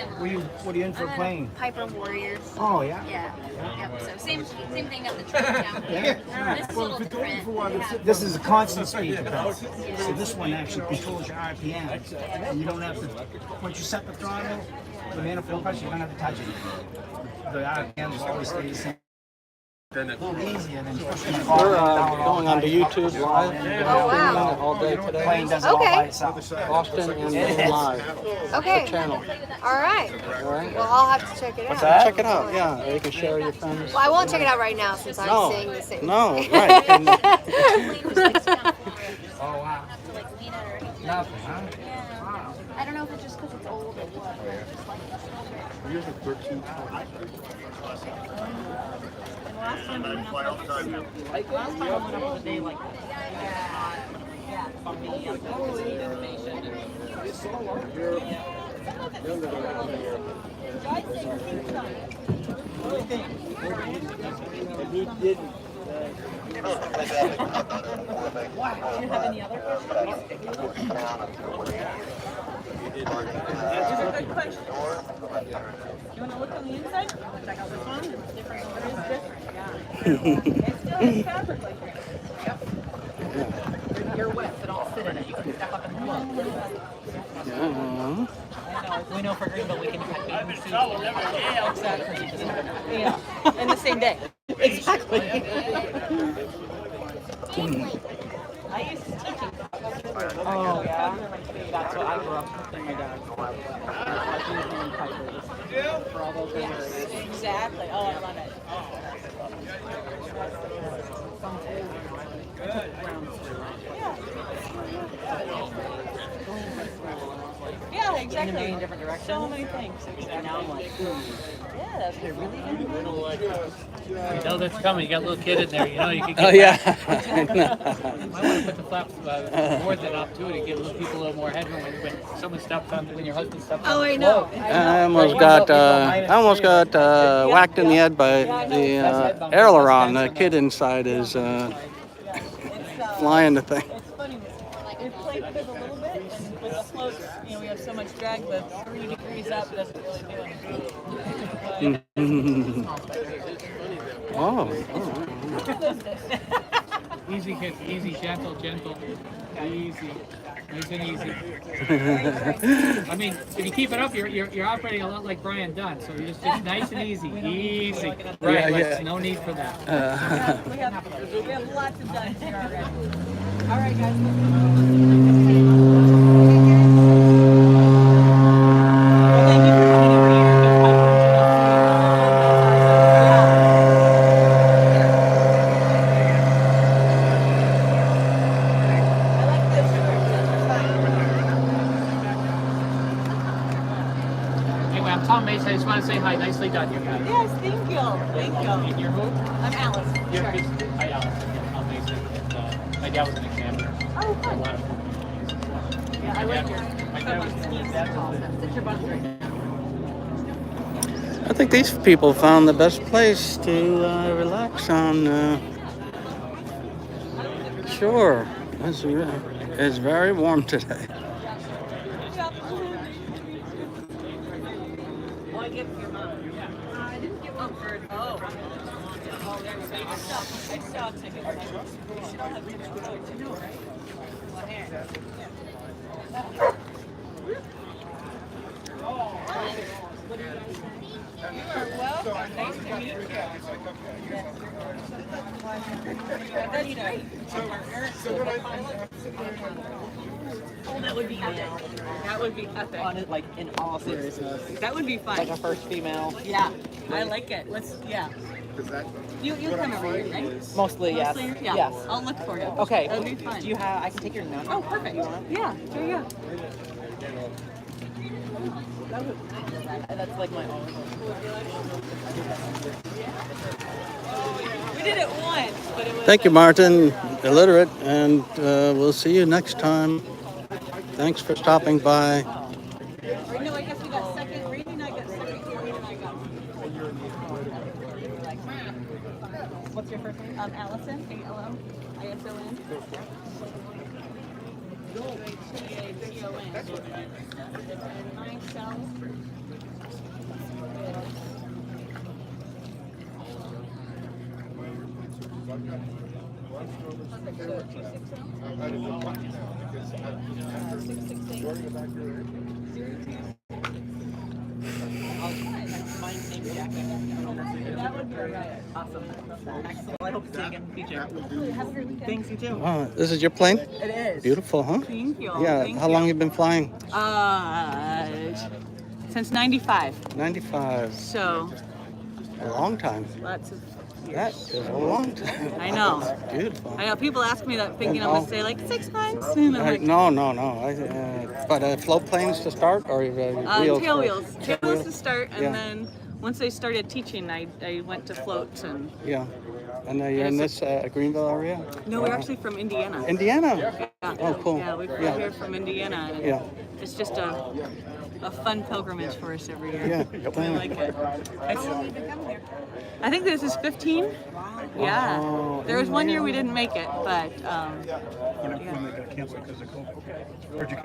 What are you in for a plane? Piper Warriors. Oh yeah. Yeah. Yep. So same thing at the truck down here. This is a little different. This is a constant speed. So this one actually controls your RPM. And you don't have to, once you set the throttle, the manifold pressure, you don't have to touch it. The RPM just always stays the same. A little easier than pushing the ball We're down all going on to YouTube live. Oh, wow. All day today. Plane does it all by Okay. itself. Austin and then live. Okay. The channel. All right. All right. Well, I'll have to check it out. Check it out. Yeah, or you can share your friends. Well, I won't check it out right now since I'm No. seeing the same. No, thing. right. And Oh wow. Nothing, huh? Wow. I don't know if it's just because it's old or what. But it's just like Here's a 13 last time I went up was a day like He didn't. What? Do you have any other questions? That's a good question. You want to look on the inside? Check out this one. It's different. It is different, yeah. It's still fabric like this. Yep. You're wet, but I'll sit in it. You can step up and look. We know for Greenville we can cut beans. Exactly. Yeah. In the same day. Exactly. I used to teach it. Oh, yeah? That's what I grew up with my dad. For all those years. Exactly. Oh, I love it. Yeah, exactly. In a million different directions. So many things. Exactly. Now I'm like, yeah, that's really good. You know that's coming. You got a little kid in there. You know you can get. Oh yeah. You might want to put the flaps more than up too to give people a little more headroom when someone steps on, when your husband steps on. Oh, I know. I almost got whacked in the head by the aileron. The kid inside is flying the thing. It's funny. It played with it a little bit, and with the slopes, we have so much drag, but 3 degrees up doesn't really do anything. Oh. Easy hit, easy, gentle, easy. Nice and easy. I mean, if you keep it up, you're operating a lot like Brian Dunn. So you're just nice and easy, easy. Right? Yeah. No need for that. We have lots of done here already. All right, guys. Anyway, I'm Tom Mace. I just want to say hi. Nicely done, you guys. Yes, thank you. Thank you. And you're who? I'm Alice. Hi, Alice. Tom Mason. My dad was an examiner. Oh, fun. A lot of Yeah, I like your. My dad was Sit your butt right now. I think these people found the best place to relax on shore. It's very warm today. Oh, I get your mom. I didn't get one for. Oh. Oh, there we go. I saw tickets. You should all have tickets to Canoe, right? Well, here. You are welcome. Nice to meet you. That's great. Oh, that would be epic. That would be epic. On it, like in all seriousness. That would be fun. Like a first female. Yeah, I like it. Yeah. You come every year, right? Mostly, yes. Yeah. Yes. I'll look for you. Okay. That'll be fun. Do you have? I can take your number. Oh, perfect. Yeah, sure, yeah. That's like my own. We did it once, but it was. Thank you, Martin, illiterate, and we'll see you next time. Thanks for stopping by. Or no, I guess we got second. Randy and I got second. Randy and I got. What's your first name? Allison. A-L-M. I-S-O-N. T-A-T-O-N. And myself. That would be right. Awesome. Excellent. I hope to see you again in the future. Have a great weekend. Thanks, you too. Oh, this is your plane? It is. Beautiful, huh? Thank you. Yeah. Thank How long you been flying? Since 95. 95. So, A long time. lots of That years. is a long time. I know. That's beautiful. I know. People ask me that thinking I'm going to say like 6 months. And I'm like, No. But float planes to start, or wheels? tail first? wheels. Tail wheels to start, and Yeah. then once I started teaching, I went to floats and. Yeah. And you're in this Greenville area? No, we're actually from Indiana. Indiana? Yeah. Oh, cool. Yeah, we're Yeah. here from Indiana. And Yeah. It's just a fun pilgrimage for us every year. Yeah. I like it. I think this is 15. Yeah. Wow. There was one year we didn't make it, but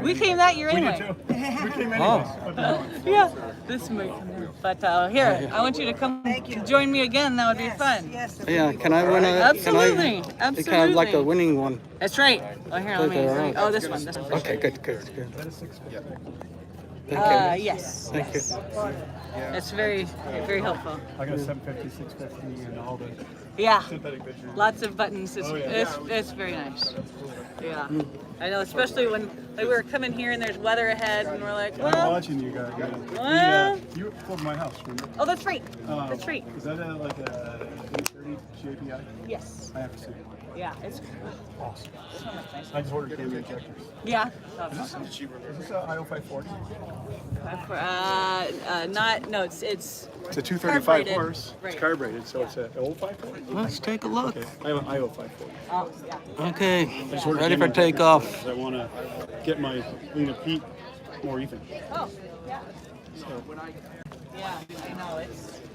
we came that year anyway. We came Oh. Yeah. This might come in. But here, I want you to come join me again. That would be fun. Yeah, can I win a... Absolutely. Can I Absolutely. like a winning one? That's right. Oh, here, let me. Okay. Oh, this one. This one. Okay, good. Thank you. Yes. Thank you. It's very, very helpful. I got a 750, 650, and all the Yeah. synthetic vision. Lots of buttons. It's very nice. Yeah. I know, especially when we were coming here and there's weather ahead, and we're like, I'm well. watching you guys. Well. You were over my house, remember? Oh, that's right. That's right. Is that like a 830 JPI? Yes. I have to see it. Yeah, it's Awesome. so much nicer. I just ordered camera injectors. Yeah. Is this a IO 540? No, it's It's a 235 carbureted. horse. Right. It's carbureted, so it's an old 540. Let's take a look. Okay. I have an IO 540. Oh, yeah. Okay, I just ordered ready for camera injectors takeoff. because I want to get my lean of heat more even. Oh, yeah. So Yeah, I know.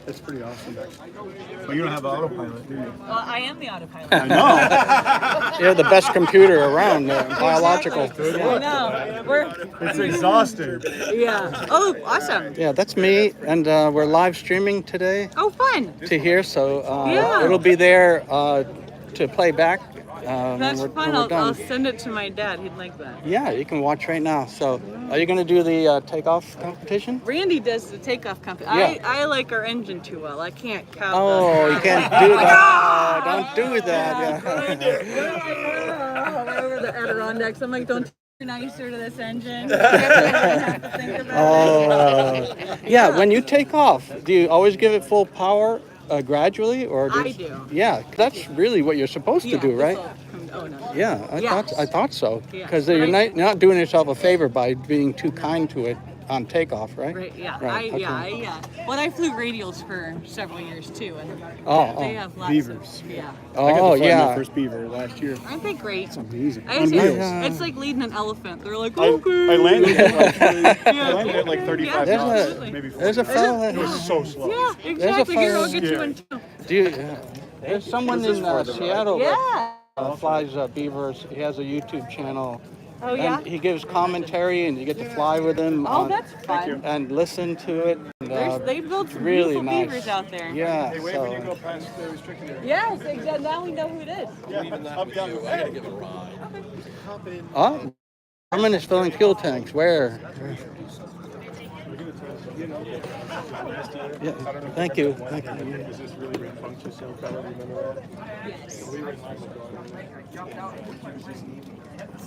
that's pretty awesome. Well, you don't have autopilot, do you? Well, I am the autopilot. I know. You're the best computer around, biological. I know. It's exhausting. Yeah. Oh, awesome. Yeah, that's me, and we're live streaming today Oh, fun. to here, so Yeah. it'll be there to play back That's when fun. we're I'll done. send it to my dad. He'd like that. Yeah, you can watch right now. So, are you going to do the takeoff competition? Randy does the takeoff company. Yeah. I like our engine too well. I can't count. Oh, you can't do that. Don't do that. We're over the Adirondacks. I'm like, don't be nicer to this engine. Yeah. When you take off, do you always give it full power gradually, or I do. Yeah, that's really what you're supposed to do, right? Oh no. Yeah, I thought so. Yeah. Because you're not doing yourself a favor by being too kind to it on takeoff, right? Right. Yeah. Right, okay. Well, I flew radials for several years too, and they have lots Beavers. of yeah. I got to fly yeah. my first beaver last year. Aren't they great? It's amazing. It's like leading an elephant. They're like, okay. I landed at like, Yeah. I landed at like 35 There's knots, a- maybe 40. there's a fellow that- It was so slow. Yeah, exactly. Here, I'll get you one too. There's someone in Seattle Yeah. that flies beavers. He has a YouTube channel. Oh, yeah? And he gives commentary, and you get to fly with him. Oh, that's fun. And listen to it. And, They build some really beautiful nice. beavers out there. Yeah. Hey, wait so- when you go past the restricted area. Yes, exactly. Now we know who it is. Yeah, I've got it. I gotta give it a ride. Oh, Carmen is filling fuel tanks. Where? Yeah. Thank you. Thank you. Is this really rambunctious young fellow? Remember that? Yes. The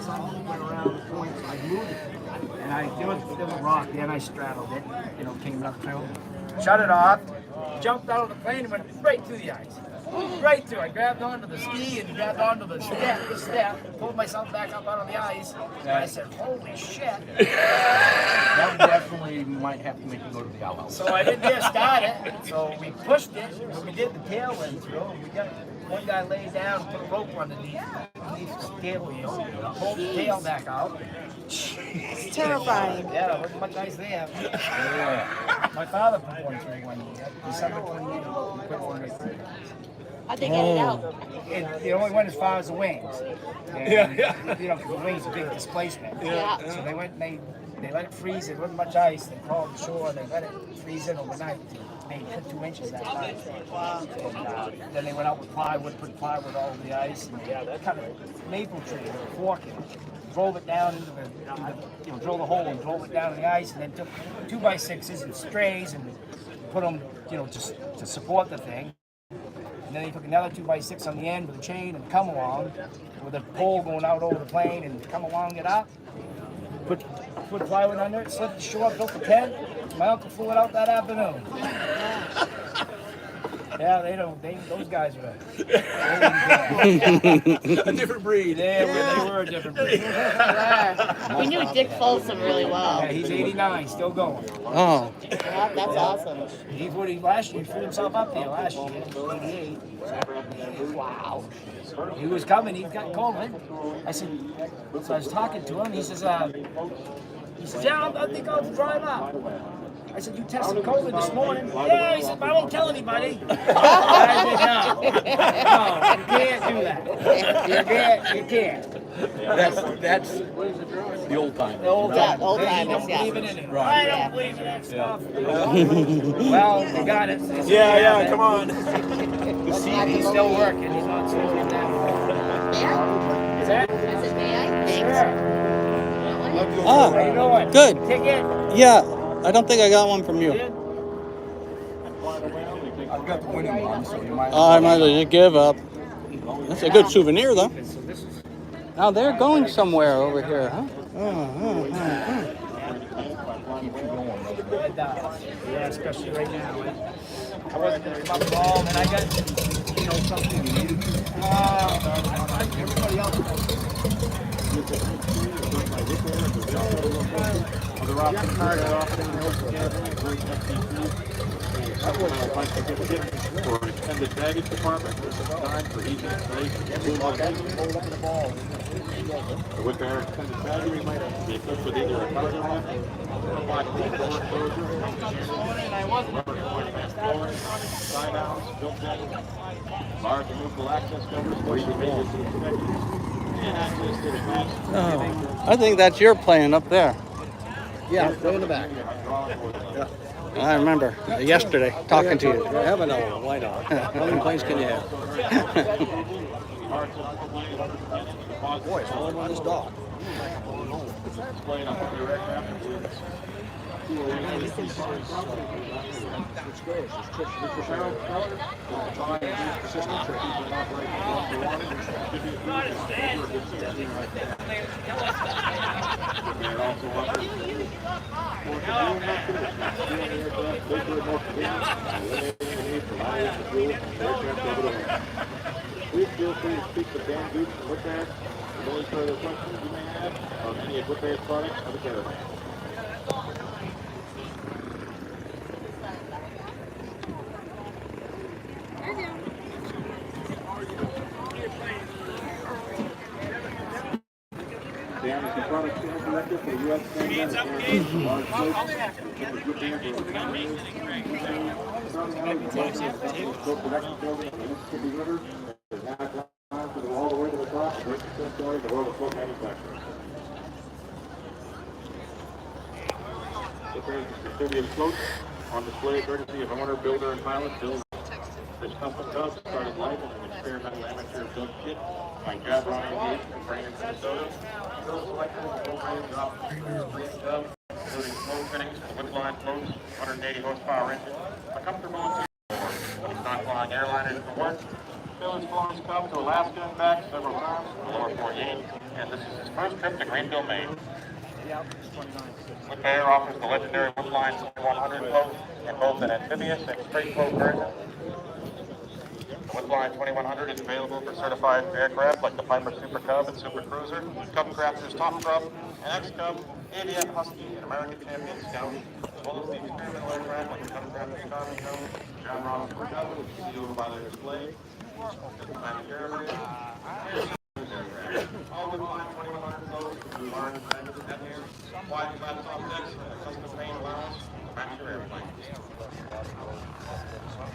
sun went around the point, so I moved it. And there was a rock, then I straddled it, came up through. Shut it off, jumped out of the plane and went right through the ice. Right through. I grabbed onto the ski and grabbed onto the step, pulled myself back up out of the ice. And I said, holy shit. That definitely might have to make you go to the outhouse. So I didn't dare start it. So we pushed it, and we did the tail end through. And we got one guy laid down, put a rope underneath the tail wheel, pulled the tail back out. It's terrifying. Yeah, there wasn't much ice there. My father put one through one year, December 28th. He put one right through. How'd they get it out? It only went as far as the wings. And, because the wings are big displacement. Yeah. So they went and they let it freeze. There wasn't much ice. They called the shore. They let it freeze in overnight. They put 2 inches that night. And, then they went out with plywood, put plywood all over the ice, and cut a maple tree with a fork in it. Drove it down into the drilled a hole and drove it down in the ice, and then took 2x6s and strays and put them, just to support the thing. And then he took another 2x6 on the end with a chain and come along with a pole going out over the plane and come along it up. Put plywood under it, slid the shore, built a tent. My uncle flew it out that afternoon. Yeah, those guys were A different breed. They were a different breed. We knew Dick Folsom really well. Yeah, he's 89, still going. Oh. That's awesome. He flew himself up there last year, 88. Wow. He was coming, he got COVID. So I was talking to him, he says, yeah, I think I'll drive up. I said, you tested COVID this morning? Yeah, he said, but I won't tell anybody. I said, no, you can't do that. You can't. That's the old time. The old Yeah, time. old They timers, don't yeah. believe in it. Right. I don't believe in that stuff. Well, they got it. Yeah, come on. He's still working. He's not slowing down. Is that? Is it May I? Thanks. Ah, How you doing? good. Ticket? Yeah, I don't think I got one from you. I've got the winning one, so you might. I might as well just give up. That's a good souvenir, though. Now they're going somewhere over here, huh? Yeah, especially right now. I wasn't going to come up at all, and I got, something. Everybody else. The rock and hard off for an extended baggage department, this is time for easy installation. With their extended baggage, we might have vehicles with either a cargo lift, or a black door closure, rubber point fast flooring, side outs, built jacket, large removable access covers, special pages to inspectors, and access to the fence. Oh, I think that's your plane up there. Yeah, go in the back. I remember yesterday talking to you. Have another one. Why not? How many planes can you have? Boy, it's all on this dock. Displayed on one of the aircraft. Please feel free to speak to Dan Dukes and Whitbear for any further questions you may have on any of Whitbear's products or the caravan. Dan is the product sales director for the U.S. Caravan and large boats. Production building in the Mississippi River. There's now time to go all the way to the top and break the story of the world of boat manufacturing. There's the Mississippi floats on display courtesy of owner, builder, and pilot Bill. This custom tub started life as an experimental amateur built kit by Gavron Aviation in Brandon, Minnesota. Bill selected a full range of tub, including float fittings for woodline floats, 180 horsepower engine, a comfortable interior. He's not flying airliners for work. Bill has flown his Cub to Alaska and back several times to the lower 48, and this is his first trip to Greenville, Maine. Whitbear offers the legendary Woodline 2100 float in both an amphibious and straight float version. The Woodline 2100 is available for certified aircraft like the Piper Super Cub and Super Cruiser, Cub Crafters Top Cub, and X-Cub, ADM Husky, and American Champion Scout, as well as the experimental aircraft like the Cub Crafters Cosmo, John Ross Super Cub, which you see over by their display, Atlantic Airways, all Woodline 2100 floats, large diameter head here, wide flat top decks, and a custom paint allowance to match your airplane.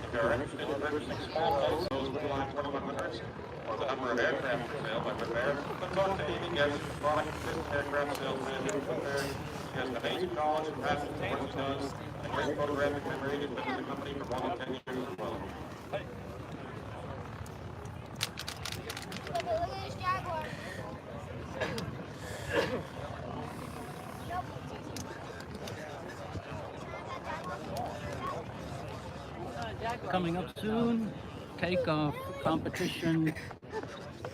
If you are interested in purchasing small boats, those Woodline 2100s, or the number of aircraft for sale by Whitbear, then talk to Amy Guest, product assistant aircraft sales manager at Whitbear. She has an amazing knowledge and passion for what she does, and great photographic memory to visit the company for more than 10 years as well. Look at this Jaguar. Coming up soon, Takeoff competition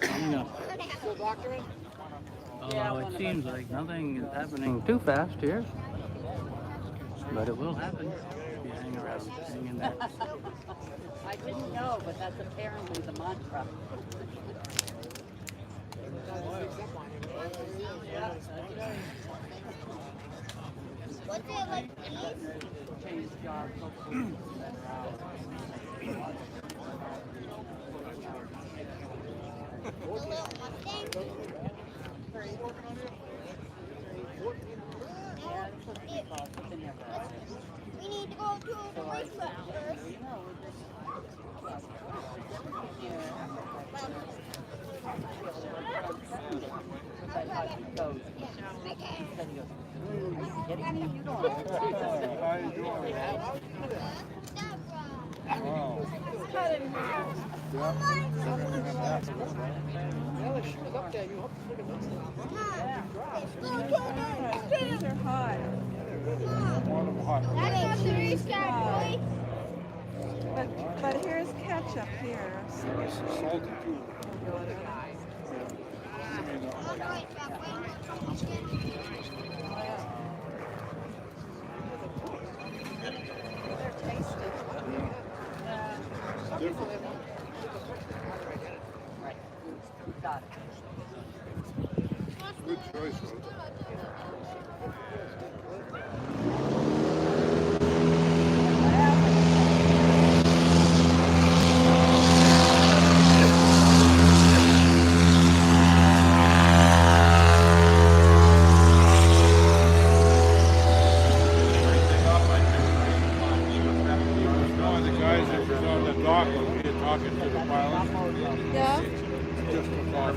coming up. Although it seems like nothing is happening too fast here, but it will happen if you hang around, hang in there. I didn't know, but that's apparently the mantra. What's it like these? Change jobs, hopefully. We need to go to the racetrack first. These are hot. That's not the racetrack, boy. But here's ketchup here. Salty too. They're tasty. Different. Right. Got it. Good choice, Rose. One of the guys that was on the dock was here talking to the pilot. Yeah? Just a thought.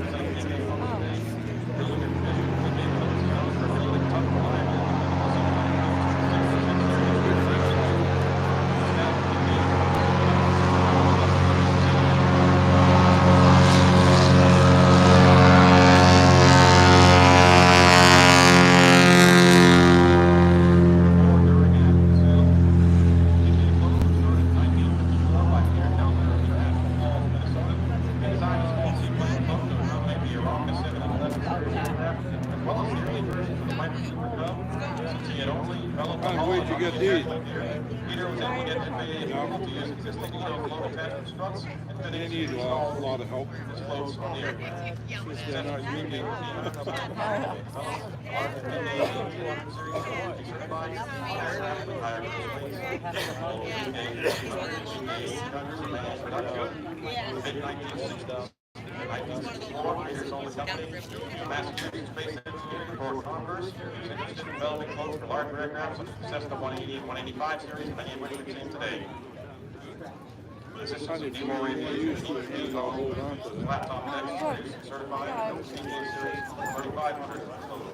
How would you get these? Peter was able to get FAA to use existing float attachment struts and finish They need a lot of help. floats on the aircraft. They're not union. Massachusetts Space Engineering for Congress is interested in developing floats for larger aircraft such as the Cessna 180 and 185 series, many of which we've seen today. The systems of Nemo Aviation I'll hold on to that. laptop deck is certified Seaplane Series 3500 total.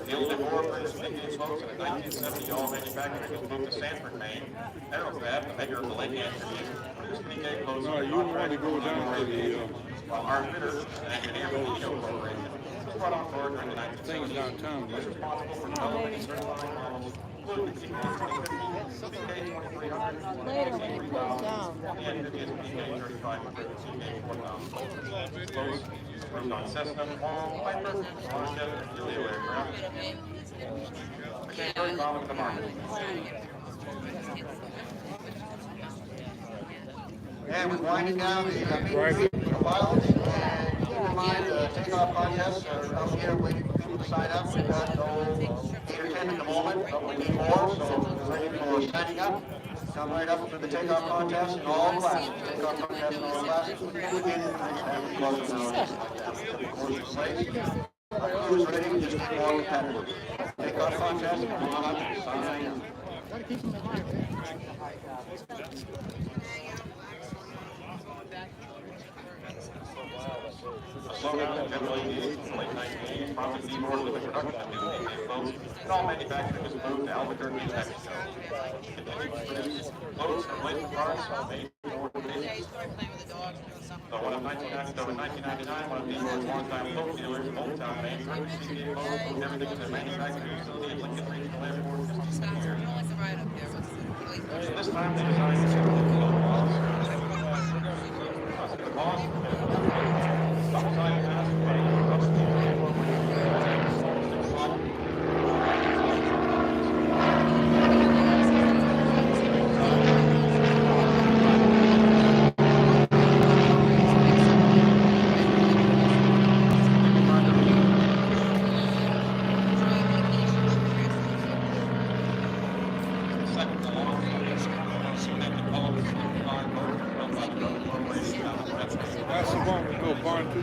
The only four British Indian floats in the 1970 all manufactured was moved to Sanford, Maine. Aerofab, the maker of the Lake Anchorage, produced PK floats No, you want to go down to the while our fitter, an engineer from Canoe Corporation, was brought on board during the 1970s. things downtown. Was responsible for developing and certifying models, including the PK 2300, Later when it cools down. the Amphibious PK 3500, PK 4000. Floats approved on Cessna, Paul, Piper, Longship, and Julio aircraft. Became very common in the market. And we're winding down the meeting for pilots. And keep in mind, takeoff contests are out here waiting for people to sign up. We've got no 8 or 10 at the moment, but we need more, so we're ready for signing up. Come right up for the takeoff contest in all classes. Takeoff contest in all classes. Our crew is ready, just be more competitive. Takeoff contest, come on up and sign up. Slowdown generally in the late 1980s prompted Seymour to the production of new PK floats, and all manufacturing was moved to Albuquerque, New Mexico. Continued to produce floats and related parts on made forward basis. So in 1999, one of Seymour's longtime float dealers in Old Town, Maine, purchased PK floats, moved everything to their manufacturing facility at Lincoln Regional Airport just a year. So this time they designed a simple float model. The cost That's the one with no barn too.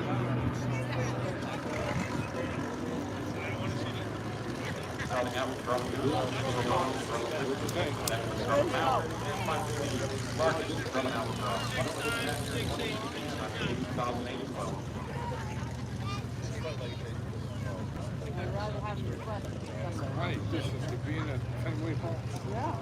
starting out with roughly largest drum and albatross. Right, this is to be in a Fenway Hall. Yeah.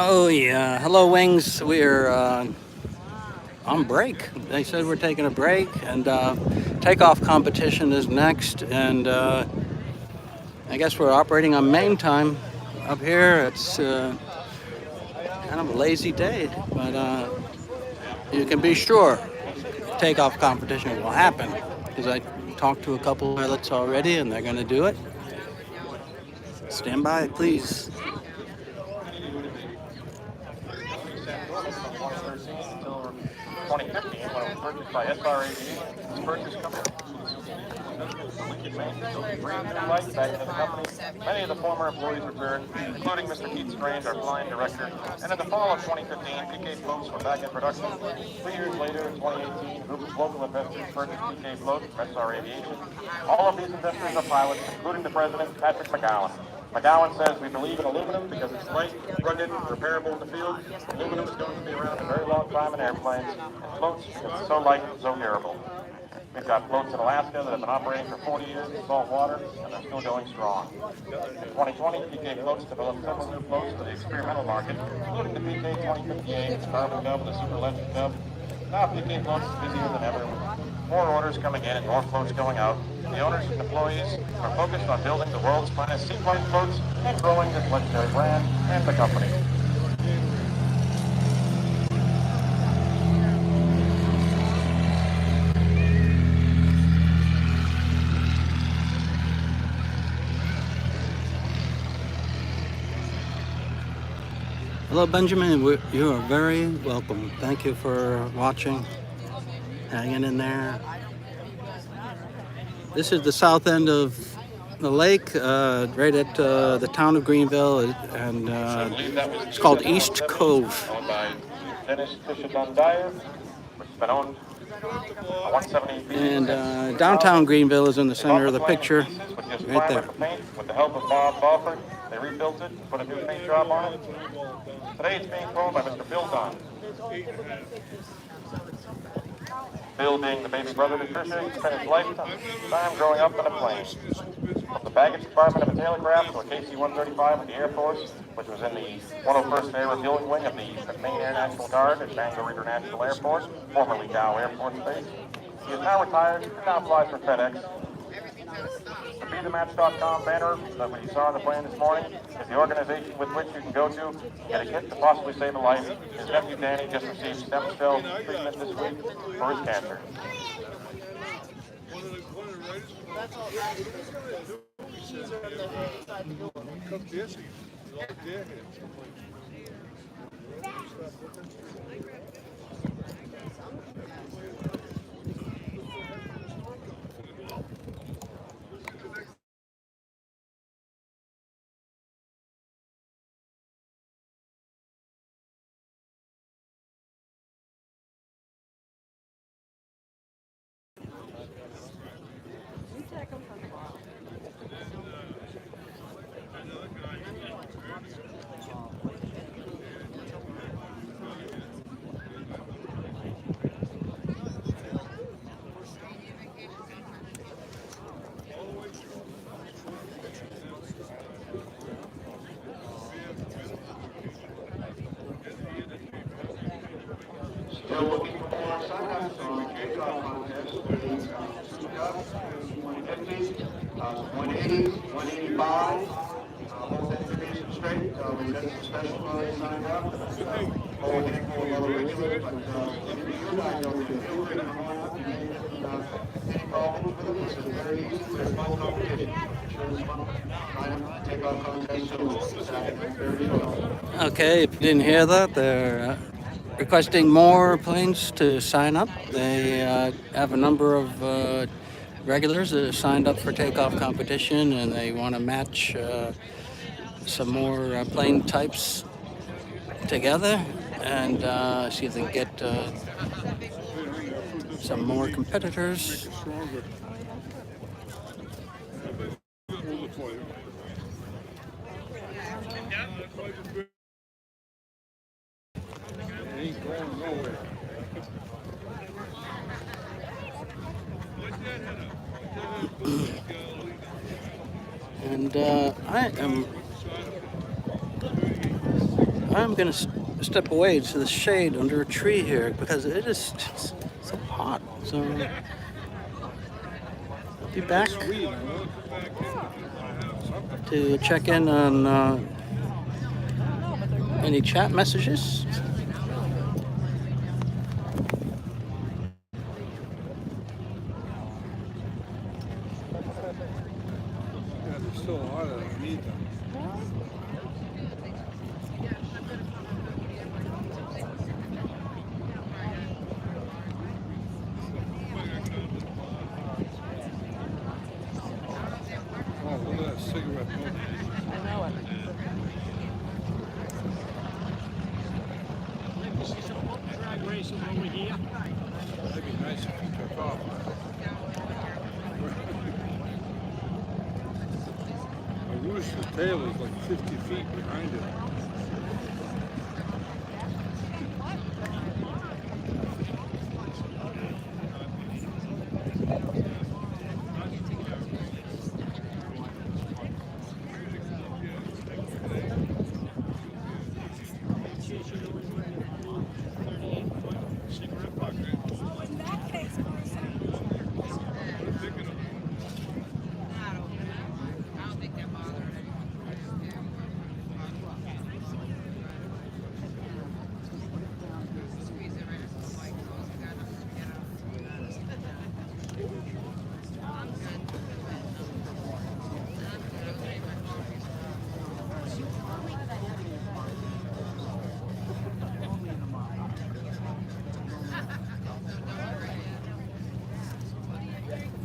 Oh yeah, hello Wings. We're on break. They said we're taking a break, and takeoff competition is next, and I guess we're operating on main time up here. It's kind of a lazy day, but you can be sure takeoff competition will happen, because I talked to a couple pilots already, and they're going to do it. Stand by, please. 2015, when it was purchased by SR Aviation, this purchase company. Back into the company. Many of the former employees returned, including Mr. Keith Strange, our flying director. And in the fall of 2015, PK floats were back in production. 3 years later, in 2018, a group of local investors purchased PK floats from SR Aviation. All of these investors are pilots, including the president, Patrick McGowan. McGowan says we believe in aluminum because it's light, rugged, repairable in the field. Aluminum is going to be around a very long time in airplanes, and floats because it's so light and so durable. We've got floats in Alaska that have been operating for 40 years in salt water, and they're still going strong. In 2020, PK Floats developed several new floats for the experimental market, including the PK 2058, its carbon dub, and the super electric dub. Now PK Floats is busier than ever, with more orders coming in and more floats going out. The owners and employees are focused on building the world's finest seaplane floats and growing this legendary brand and the company. Hello, Benjamin. You are very welcome. Thank you for watching, hanging in there. This is the south end of the lake, right at the town of Greenville, and it's called East Cove. Owned by Dennis Fisher-Dyer, which has been owned 170 And downtown Greenville is in the center of the picture, right there. With the help of Bob Balford, they rebuilt it, put a new paint job on it. Today it's being flown by Mr. Bill Dunn. Bill, being the baby brother to Tricia, he spent his lifetime growing up in a plane. From the baggage compartment of a tailcraft to a KC-135 with the Air Force, which was in the 101st Air Refueling Wing of the Maine Air National Guard at Bangor International Airport, formerly Dow Air Force Base. He is now retired and now flies for FedEx. The BeTheMatch.com banner that we saw on the plane this morning is the organization with which you can go to get a kit to possibly save a life. His nephew Danny just received stem cell treatment this week for his cancer. Still looking for more sign-ups on the kickoff contest for the 150s, 180s, 185. Both entries are straight. We've got some special guys signed up. Whole handful of other regulars, but if you guys know, feel free to come on up and any problems with them. This is very easy. There's no competition. Sure it's fun. Sign up, takeoff contest soon. Saturday, very well. Okay, if you didn't hear that, they're requesting more planes to sign up. They have a number of regulars that have signed up for takeoff competition, and they want to match some more plane types together and see if they can get some more competitors. And I'm going to step away to the shade under a tree here because it is just so hot. So I'll be back to check in on any chat messages. There's still a lot of them need them. Oh, look at that cigarette smoke. I know it. That'd be nice if you took off. I wish the trailer's like 50 feet behind it.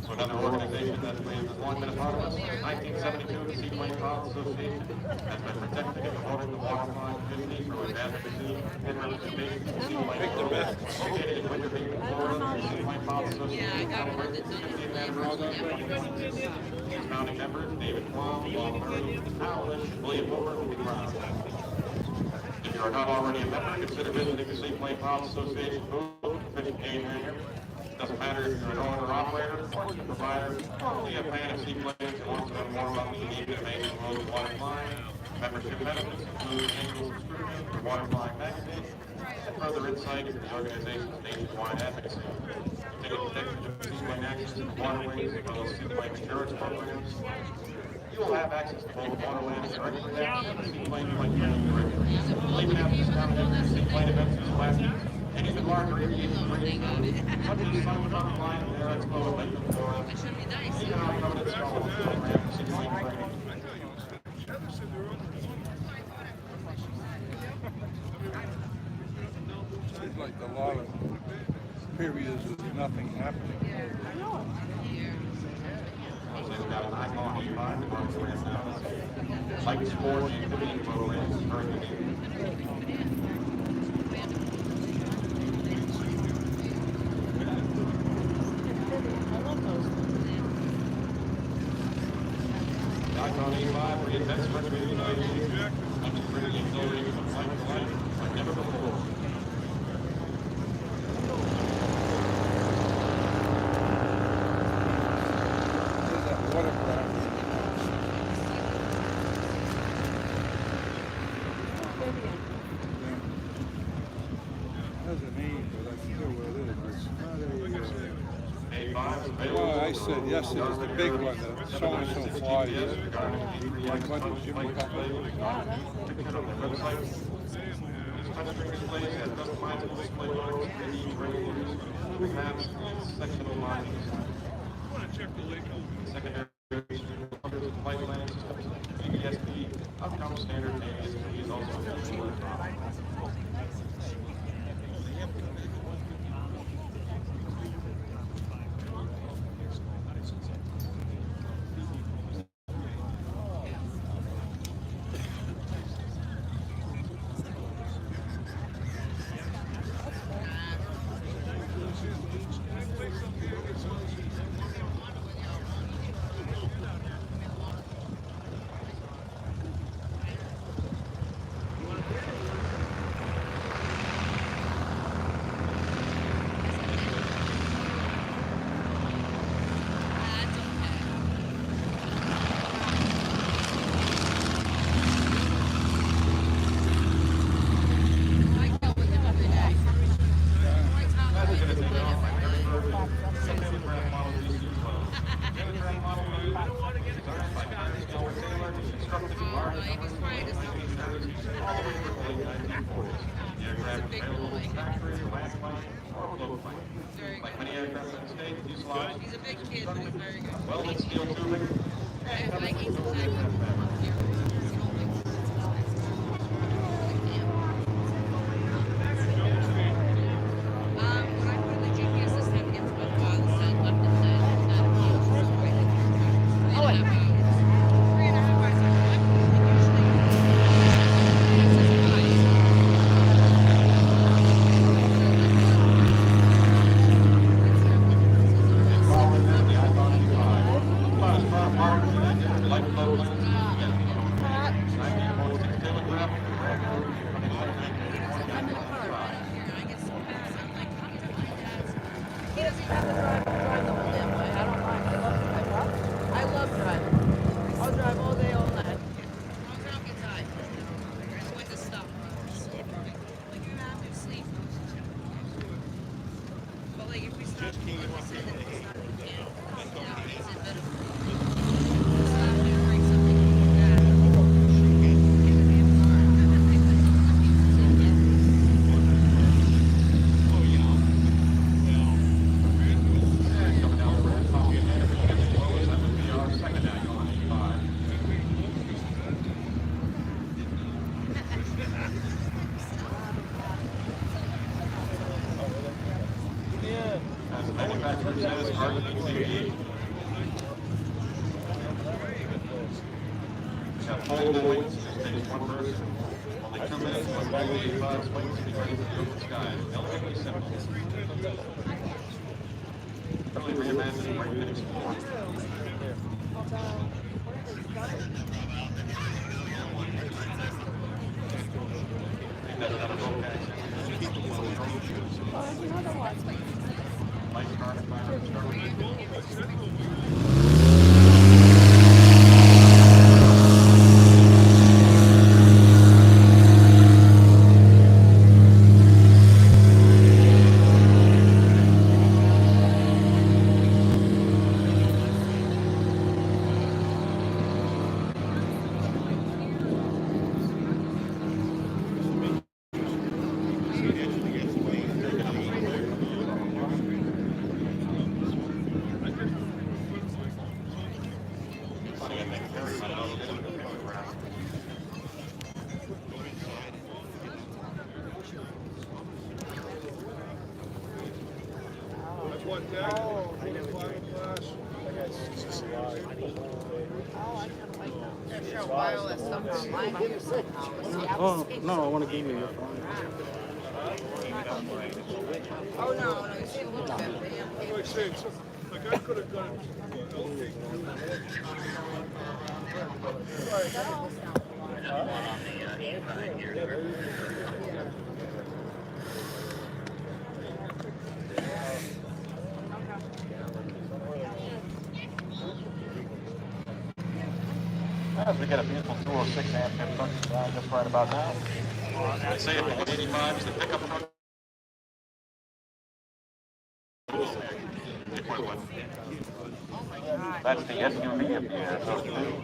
So another organization that has long been a part of us since 1972, the Seaplane Fly Association, has been protecting and promoting the waterflying community through its advocacy and representation of the Seaplane Fly. Located in Winter Haven, Florida, the Seaplane Fly Association celebrates its 50th anniversary in 2022. Its founding members, David Plum, Paul Murray, Hal Lynch, William Hoover, will be proud. If you are not already a member, consider visiting the Seaplane Fly Association booth, fishing game area. Doesn't matter if you're an owner, operator, or provider, probably a fan of seaplanes and wants to know more about the unique and amazing world of water flying. Membership benefits include annual subscription to Water Flying magazine and further insight into the organization's nationwide advocacy. Take advantage of seaplane access to waterways as well as seaplane insurance programs. You will have access to both waterways directly and the seaplane flight directory. We'll even have discounted seaplane events this last year. And even larger aviation training such as Sun Truck Flying Air Expo in Lakeland, Florida. Even our coveted scholarship program, seaplane training. Seems like a lot of periods with nothing happening. I know. They've got an icon E5 that runs around now. Like sports, activity, motor races, hurricane. Icon E5 reinvents recreating aviation. Unconstrained exhilarating from flight to flight like never before. There's that watercraft. Has a name, but I forget what it is. It's not a... Well, I said yes, it was the big one that so-and-so flies. Like what did Jimmy Touchscreen displays have customizable display modes, 3D ratings, maps, sectional lines. Secondary flight planning systems, PBSP, upcoming standard ASP is also available. Like many aircraft in the state, fuselage. He's a big kid, but he's very good. Welded steel tubing. I love driving. I'll drive all day, all night. Foldable wings, takes one person. Only 2 minutes, 185 wings to be ready for the open skies. Relatively simple. Totally reimagined great big explore. Think that's another boat access. Light car and fire Oh, no, I want to give you your phone. Oh, no, you see a little bit. Like I could have done As we get a beautiful 206 amp truck just right about now. I'd say if we get 85 is the pickup truck. That's the SUV of the air, so to speak.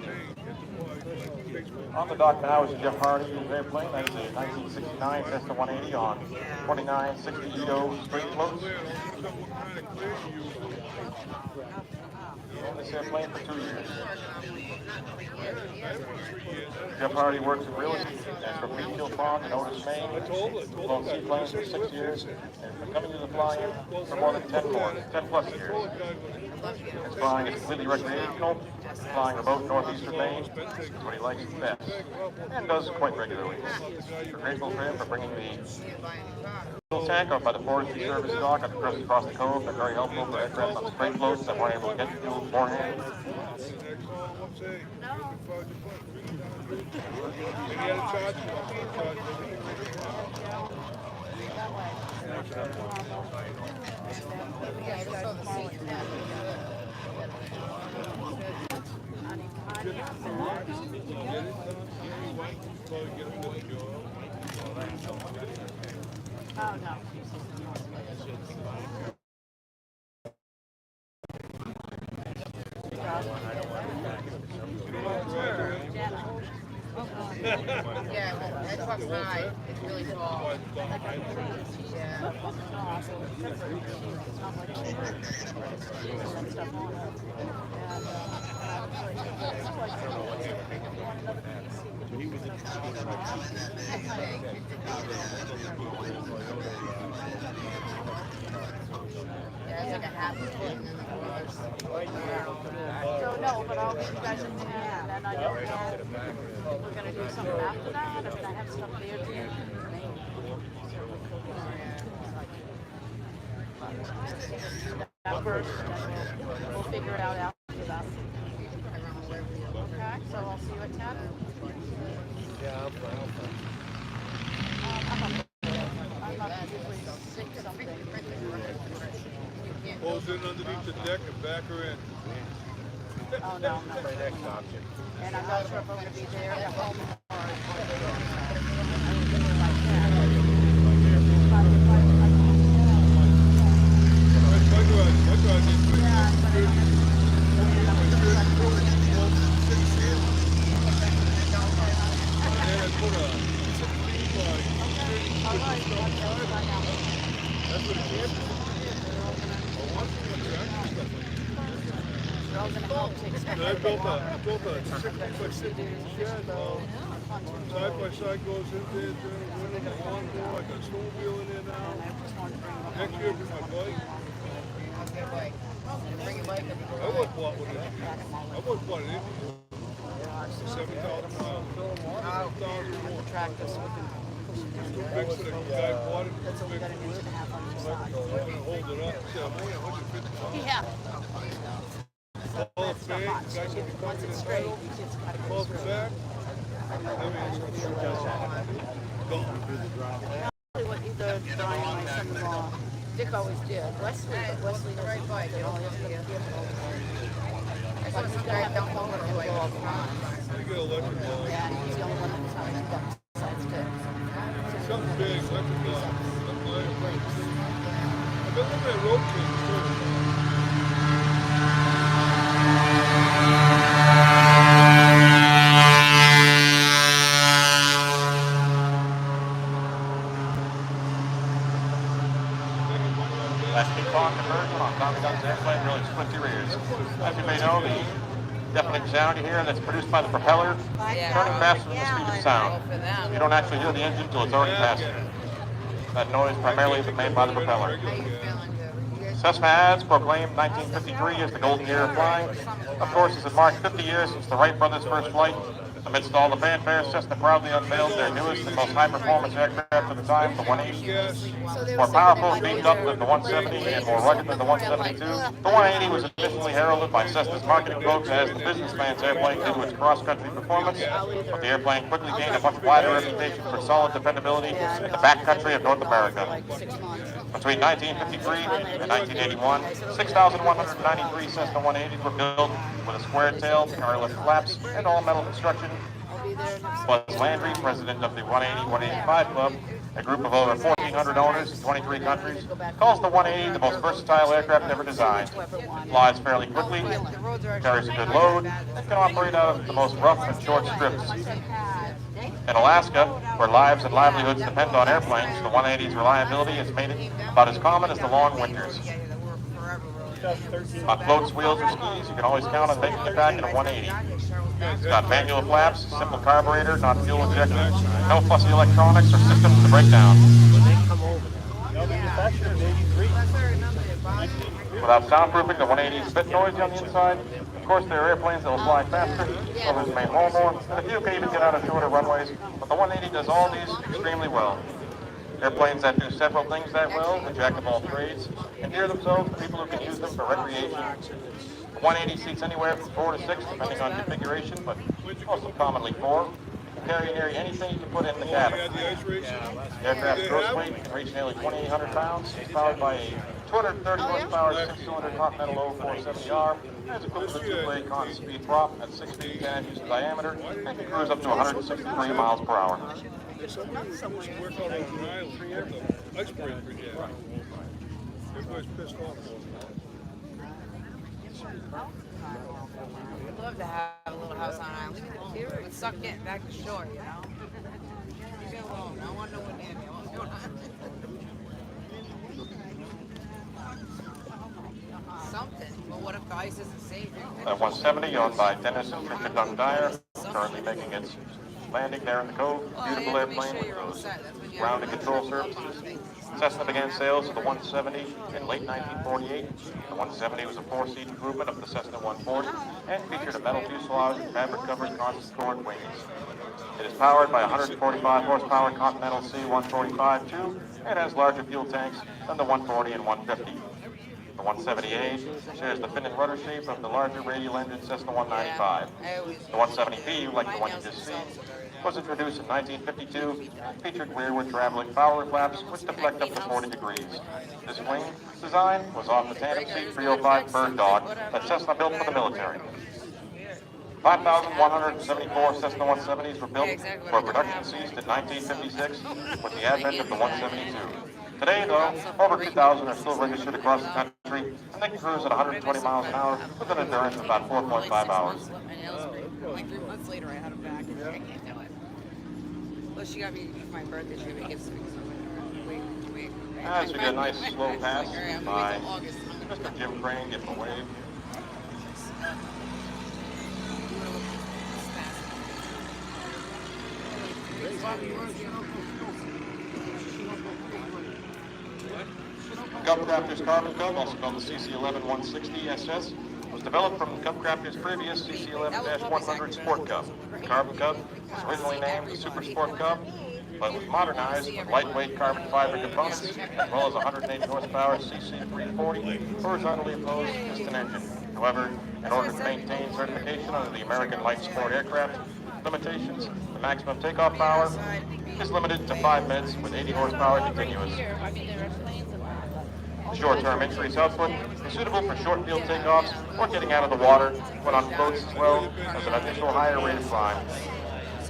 On the dock now is Jeff Hardy's airplane. That is a 1969 Cessna 180 on 2960 EO straight floats. Owned this airplane for 2 years. Jeff Hardy works in real estate and for Peachfield Pond in Otis, Maine. Flown seaplanes for 6 years and been coming to the fly-in for more than 10 plus years. His flying is completely recreational, flying remote northeastern Maine, what he likes best, and does quite regularly. We're grateful for him for bringing the fuel tank up by the forestry service dock across the cove. They're very helpful for aircraft on straight floats that weren't able to get fuel beforehand. Oh, no. Yeah, that truck's high. It's really tall. Yeah. Yeah, it's like a half a foot in the garage. So no, but I'll get you guys in there, and then I don't know if we're gonna do something after that, or can I have stuff there too? That first, then we'll figure it out after that. Okay, so I'll see you at 10? Yeah, I'm fine. I'm up usually 6 something. Pulls in underneath the deck and back her in. Oh, no, I'm not. And I'm not sure if I'm going to be there at home I built a 60-by-60 shed. Side by side goes in there, running the lawnmower. I got snowmobile in there now. Next year, bring my bike. I was bought one of these. I was bought an Indian. 7,000 miles. 1,000 more. It's too big for the guy bought it. It's too big for it. I'm going to hold it up. See, I'm only 150 pounds. Yeah. All the bag, guys said you come in the title, call for back. What the drawing my son-in-law, Dick always did. Wesley knows right by it. All he has to give I said, this guy don't know what to do all the time. You get electric ball. Yeah, and he's the only one that's not like that besides Dick. Something big, electric ball. I've been looking at road kings too. That kickoff conversion on Tommy Gunn's airplane really splits your ears. As you may know, the deafening sound you hear that's produced by the propeller turning faster than the speed of sound. You don't actually hear the engine until it's already past it. That noise primarily is made by the propeller. Cessna ads proclaimed 1953 as the golden year of flying. Of course, as it marked 50 years since the Wright brothers' first flight, amidst all the fanfare, Cessna proudly unveiled their newest and most high-performance aircraft at the time, the 180. More powerful, beamed up than the 170, and more rugged than the 172, the 180 was initially heralded by Cessna's marketing folks as the businessman's airplane due to its cross-country performance, but the airplane quickly gained a much wider reputation for solid dependability in the backcountry of North America. Between 1953 and 1981, 6,193 Cessna 180s were built with a square tail, car-lift flaps, and all-metal construction. Buzz Landry, president of the 180-185 Club, a group of over 1,400 owners in 23 countries, calls the 180 the most versatile aircraft ever designed. It flies fairly quickly, carries a good load, and can operate out of the most rough and short strips. In Alaska, where lives and livelihoods depend on airplanes, the 180's reliability has made it about as common as the long winters. On floats, wheels, or skis, you can always count on making it back in a 180. It's got manual flaps, simple carburetor, not fuel injected, no fussy electronics or systems to break down. Without soundproofing, the 180 is a bit noisy on the inside. Of course, there are airplanes that will fly faster, others may roll more, and a few can even get out of shorter runways, but the 180 does all these extremely well. Airplanes that do several things that well, a jack of all trades, endear themselves to people who can use them for recreation. The 180 seats anywhere from 4 to 6, depending on configuration, but most commonly 4. You can carry nearly anything you can put in the cabin. The aircraft's gross weight can reach nearly 2,800 pounds. It's powered by a 230 horsepower 6-cylinder Continental 0470R. It's equipped with a 2-way constant speed prop at 6 feet 10 inches in diameter and can cruise up to 163 miles per hour. Everybody's pissed off. I'd love to have a little house on island. It would suck getting back to shore, you know? Leave me alone. I want to know what Nanny what's going on. Something. But what if the ice isn't safe? That 170 owned by Dennis and Trisha Dunn Dyer, currently making its landing there in the cove. Beautiful airplane with those ground and control surfaces. Cessna began sales of the 170 in late 1948. The 170 was a 4-seat improvement of the Cessna 140 and featured a metal fuselage and fabric-covered constant chord wings. It is powered by a 145 horsepower Continental C-145-2 and has larger fuel tanks than the 140 and 150. The 170A shares the fin and rudder shape of the larger radial engine Cessna 195. The 170B, like the one you just seen, was introduced in 1952, featured rearward traveling bower flaps which deflect up to 40 degrees. This wing design was off the tandem seat 305 Bird Dog that Cessna built for the military. 5,174 Cessna 170s were built for production ceased in 1956 with the advent of the 172. Today, though, over 2,000 are still registered across the country, and they can cruise at 120 miles an hour with an endurance of about 4.5 hours. Like 3 months later, I had them back, and I can't do it. Well, she got me for my birthday. She gave me gifts to me. So wait. As we get a nice slow pass by Mr. Jim Crane, give him a wave. Cupcrafter's Carbon Cub, also called the CC-11 160 SS, was developed from Cupcrafter's previous CC-11-100 Sport Cub. The Carbon Cub was originally named the Super Sport Cub, but was modernized with lightweight carbon fiber components, as well as 180 horsepower CC-340 horizontally opposed piston engine. However, in order to maintain certification under the American Light Sport Aircraft limitations, the maximum takeoff power is limited to 5 meds with 80 horsepower continuous. Short-term increase output is suitable for short field takeoffs or getting out of the water when on floats as well as an initial higher rate of climb.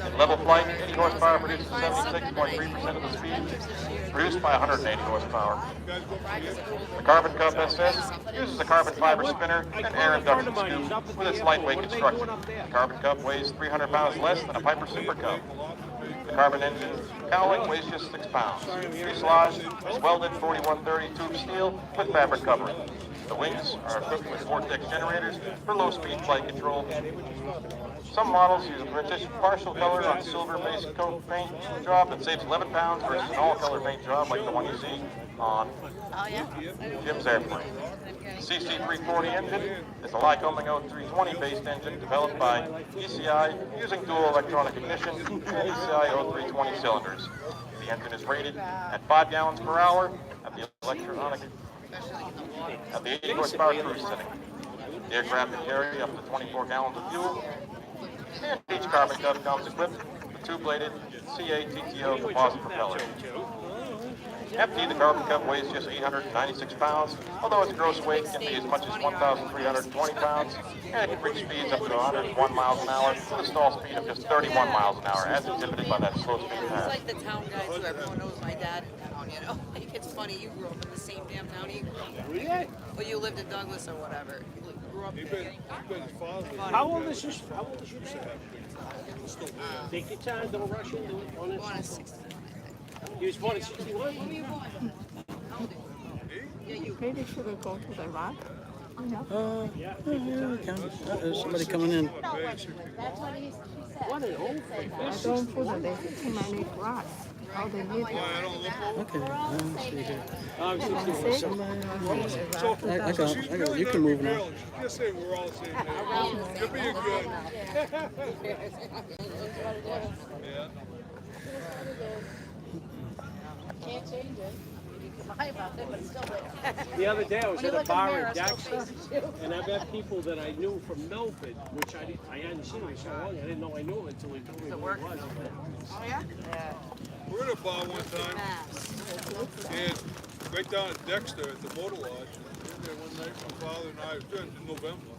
In level flight, 80 horsepower produces 76.3% of the speed, produced by 180 horsepower. The Carbon Cub SS uses a carbon fiber spinner and air induction scoop with its lightweight construction. The Carbon Cub weighs 300 pounds less than a Piper Super Cub. The carbon engine cowling weighs just 6 pounds. Fuselage is welded 4130 tube steel with fabric covering. The wings are equipped with vortex generators for low-speed flight control. Some models use a British partial color on silver-based coat paint job that saves 11 pounds versus an all-color paint job like the one you see on Jim's airplane. The CC-340 engine is a Lycoming 0320-based engine developed by ECI using dual electronic ignition and ECI 0320 cylinders. The engine is rated at 5 gallons per hour at the 80 horsepower cruise setting. The aircraft can carry up to 24 gallons of fuel, and each Carbon Cub comes equipped with 2-bladed CA-TTO composite propeller. Empty, the Carbon Cub weighs just 896 pounds, although its gross weight can be as much as 1,320 pounds, and it can reach speeds up to 101 miles an hour with a stall speed of just 31 miles an hour, as exhibited by that slow speed It's pass. like the town guys who everyone knows my dad in town, you know? Like, it's funny, you grew up in the same damn town he grew up in. Yeah. Or you lived in Douglas or whatever. You grew up there. How old is your dad? Take your time, don't rush into it. Born in 61. He was born in 61? Maybe should we go to the rock? Here we come. Somebody coming in. What an old thing. I don't put it, there's too many rocks. How they need it. Okay, let's see here. Somebody. I got it. You can move now. Just say we're all the same age. You're being good. Yeah. Can't change it. You can lie about it, but it's still there. The other day I was When you at a look in the bar mirror, in I'll still Dexter, face you. and I met people that I knew from Milford, which I hadn't seen in so long. I didn't know I knew him until he told me who he was. Oh, yeah? Yeah. We were at a bar one time, and right down at Dexter at the Motor Lodge. There one night, my father and I, it was in November.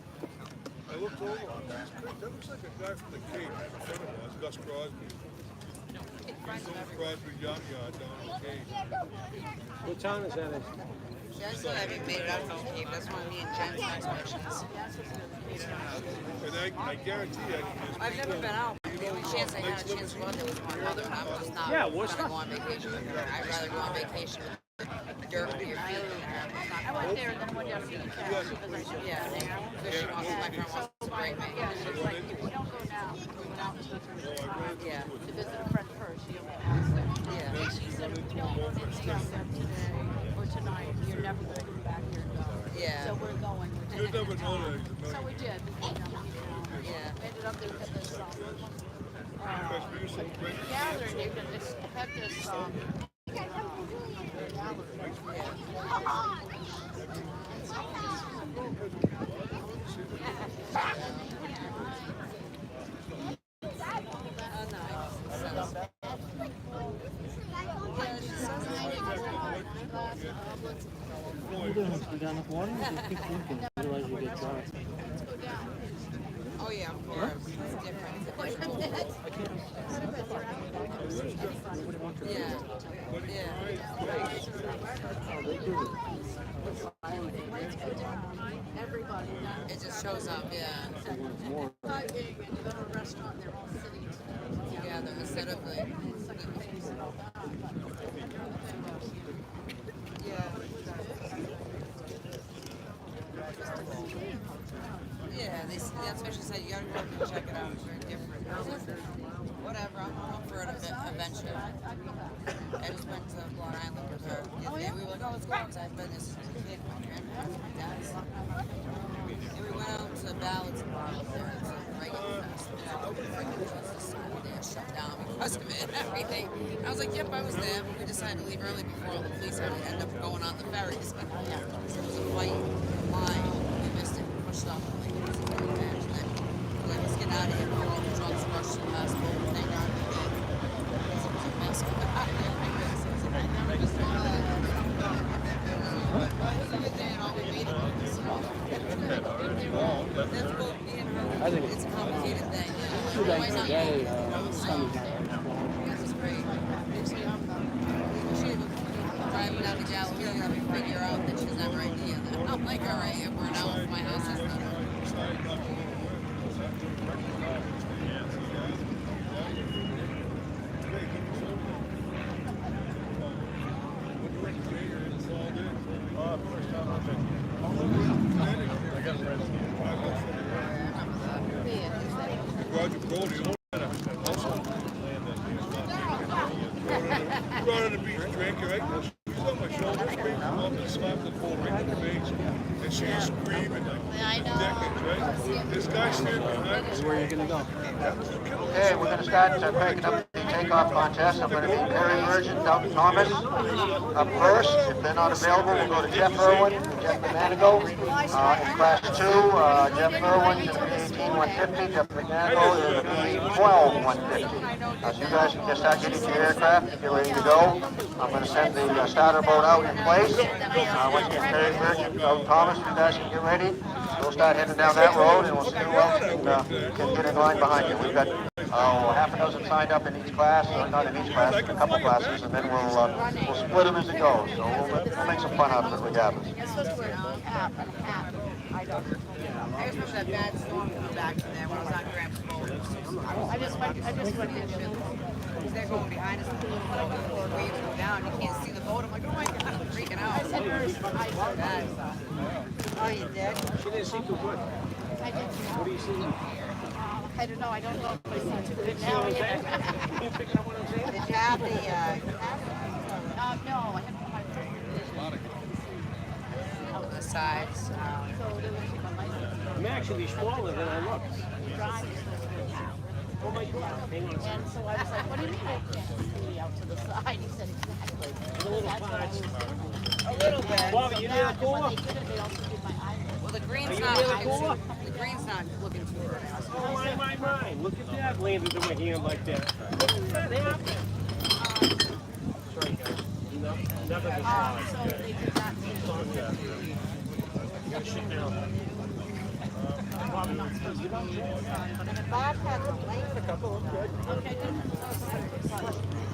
I looked over, that looks like a guy from the Cape in front of us, Gus Crosby. He's doing Crosby Junkyard down in the Cape. What town is that in? See, I still haven't made it out from Cape. That's one of me and Jen's next missions. And I guarantee I can just... I've never been out. The only chance I had a chance to go out there was with my brother, and I'm just not Yeah, going to go on vacation with her. I'd rather go on vacation with dirt under your feet. I went there and then went down to the cabin because I should. Yeah, fishing wants my friend wants to break me. Yeah, she's like, if you don't go now, you went out to Yeah. visit a friend first, you don't ask them. Yeah. And she said, no, it's start there today or tonight, you're never going to come back here and go. Yeah. So we're going. You never know that. So we did. We came down, Yeah. we ended up there at this gathering. You can just have this got enough water? Just keep drinking. Otherwise you get dry. Oh yeah, of course. It's different. Yeah. It just shows up, yeah. Together instead of like. Yeah, that's what she said. You gotta go up and check it out. It's very different. Whatever, I'm up for an adventure. I just went to Long Island with her. And we were like, oh, let's go outside. I've been this kid, my grandparents, my dad's. And we went out to Ballard's Bar up there. It's a regular fest. You know, freaking just decided they shut down because of it and everything. And I was like, yep, I was there, but we decided to leave early before all the police had to end up going on the ferries. So it was a fight line. We missed it. Pushed off the lake. It was a great match. And then we're like, let's get out of here before all the trucks rushed past the whole thing. It was a mess coming out of there. I think it's a complicated thing. Too late today. Sun's Driving down to Galilee, and we figure out that she's never idea. I'm like, all right, we're an hour from my house. Roger Brody. Brought on the beach drinking, right? She's on my shoulder, screaming up and slapped the pole right in the face. And she was screaming like decades, right? This guy standing behind us. Where are you going to go? Okay, we're going to start cranking up the takeoff contest. I'm going to be Perry Virgin, Doug Thomas up first. If they're not available, we'll go to Jeff Irwin, Jeff McManigo. In class 2, Jeff Irwin is going to be 18-150. Jeff McManigo is going to be 12-150. So you guys can just start getting to your aircraft if you're ready to go. I'm going to send the starter boat out in place. Once you get Perry Virgin, Doug Thomas, you guys can get ready. We'll start heading down that road, and we'll see who else can get in line behind you. We've got half a dozen signed up in each class, not in each class, a couple classes, and then we'll split them as it goes. So we'll make some fun out of it regardless. I just remember that bad storm coming back from there when I was on Grant's boat. I just went because they're going behind us. The waves go down, you can't see the boat. I'm like, oh my God, I'm freaking out. Oh, you did? She didn't see too good. I did. What do you see? I don't know. I don't know if I see too good now. You picking up what I'm saying? Did you have the no, I had my on the sides. I'm actually smaller than I look. Oh my God, hang on a second. And so I was like, what do you mean I can't see out to the side? He said, exactly. A little parts. A little bit. Bobby, you near the cooler? Well, the green's Are you not near the looking cooler? the green's not looking too good. Oh, my. Look at that landed in my hand like that. Look at that happen. Sorry, guys. Never this long. So they did that. You gotta sit down. Bob had the length. A couple, good. Okay, good.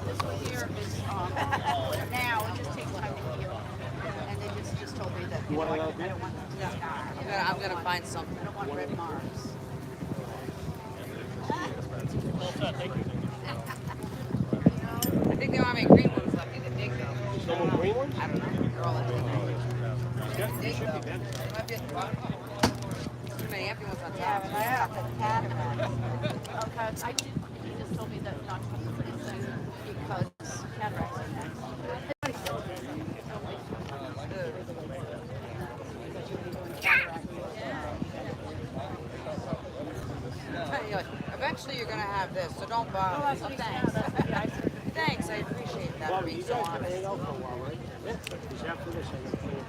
This one here is now, it just takes time to heal. And they just told me that, You want I a don't little bit? want them to die. I'm gonna find something. I don't want red marks. I think they want to make green ones left. They dig though. No more green ones? I don't know. They're all like dig though. They might be at the bottom. Too many empty ones on top. Yeah, but I have the cataracts. Okay, I did, he just told me that not to put it in because cataracts are next. Eventually you're gonna have this, so don't bother. Oh, thanks. Thanks, I appreciate that. Bobby, Being you so guys can honest. hang out for a while, right? Yeah. Because after this, I gotta clean up.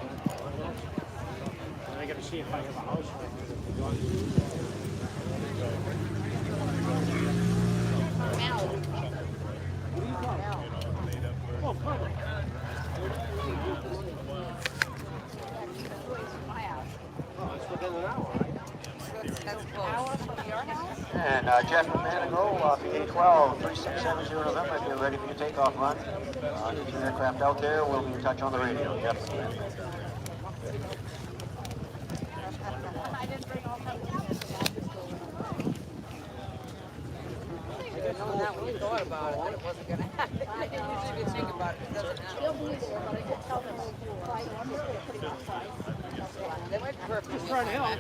And I gotta see if I have a house right now that the dog What do you call it? Oh, perfect. That's close. And Jeff Manigo, PA12, 3670 November, get ready for your takeoff run. Get your aircraft out there, we'll be in touch on the radio. Jeff. I didn't know that when you thought about it, that it wasn't going to happen. Usually if you think about it, it doesn't happen. They might be perfect. Just trying to help.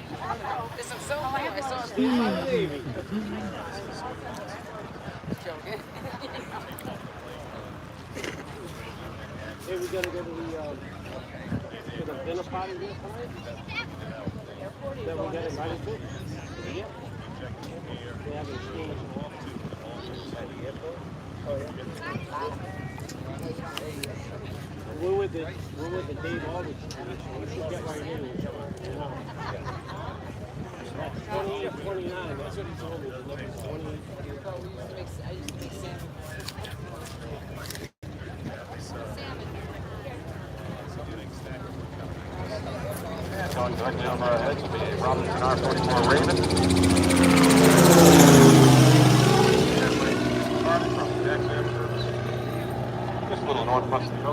This is so new. I saw it. Just joking. Hey, we gotta go to the dinner party here tonight? That we got invited to? Yeah. They have an exchange at the airport. Oh, yeah. We're with the Dave Aldrich expedition. We should get right in with each other. You know? That's 28, 29. That's what he told me. The number's 28. I used to make salmon. Going directly over our heads will be a Robinson R-44 Raven. Airplane from XM service. Just a little northwest to go.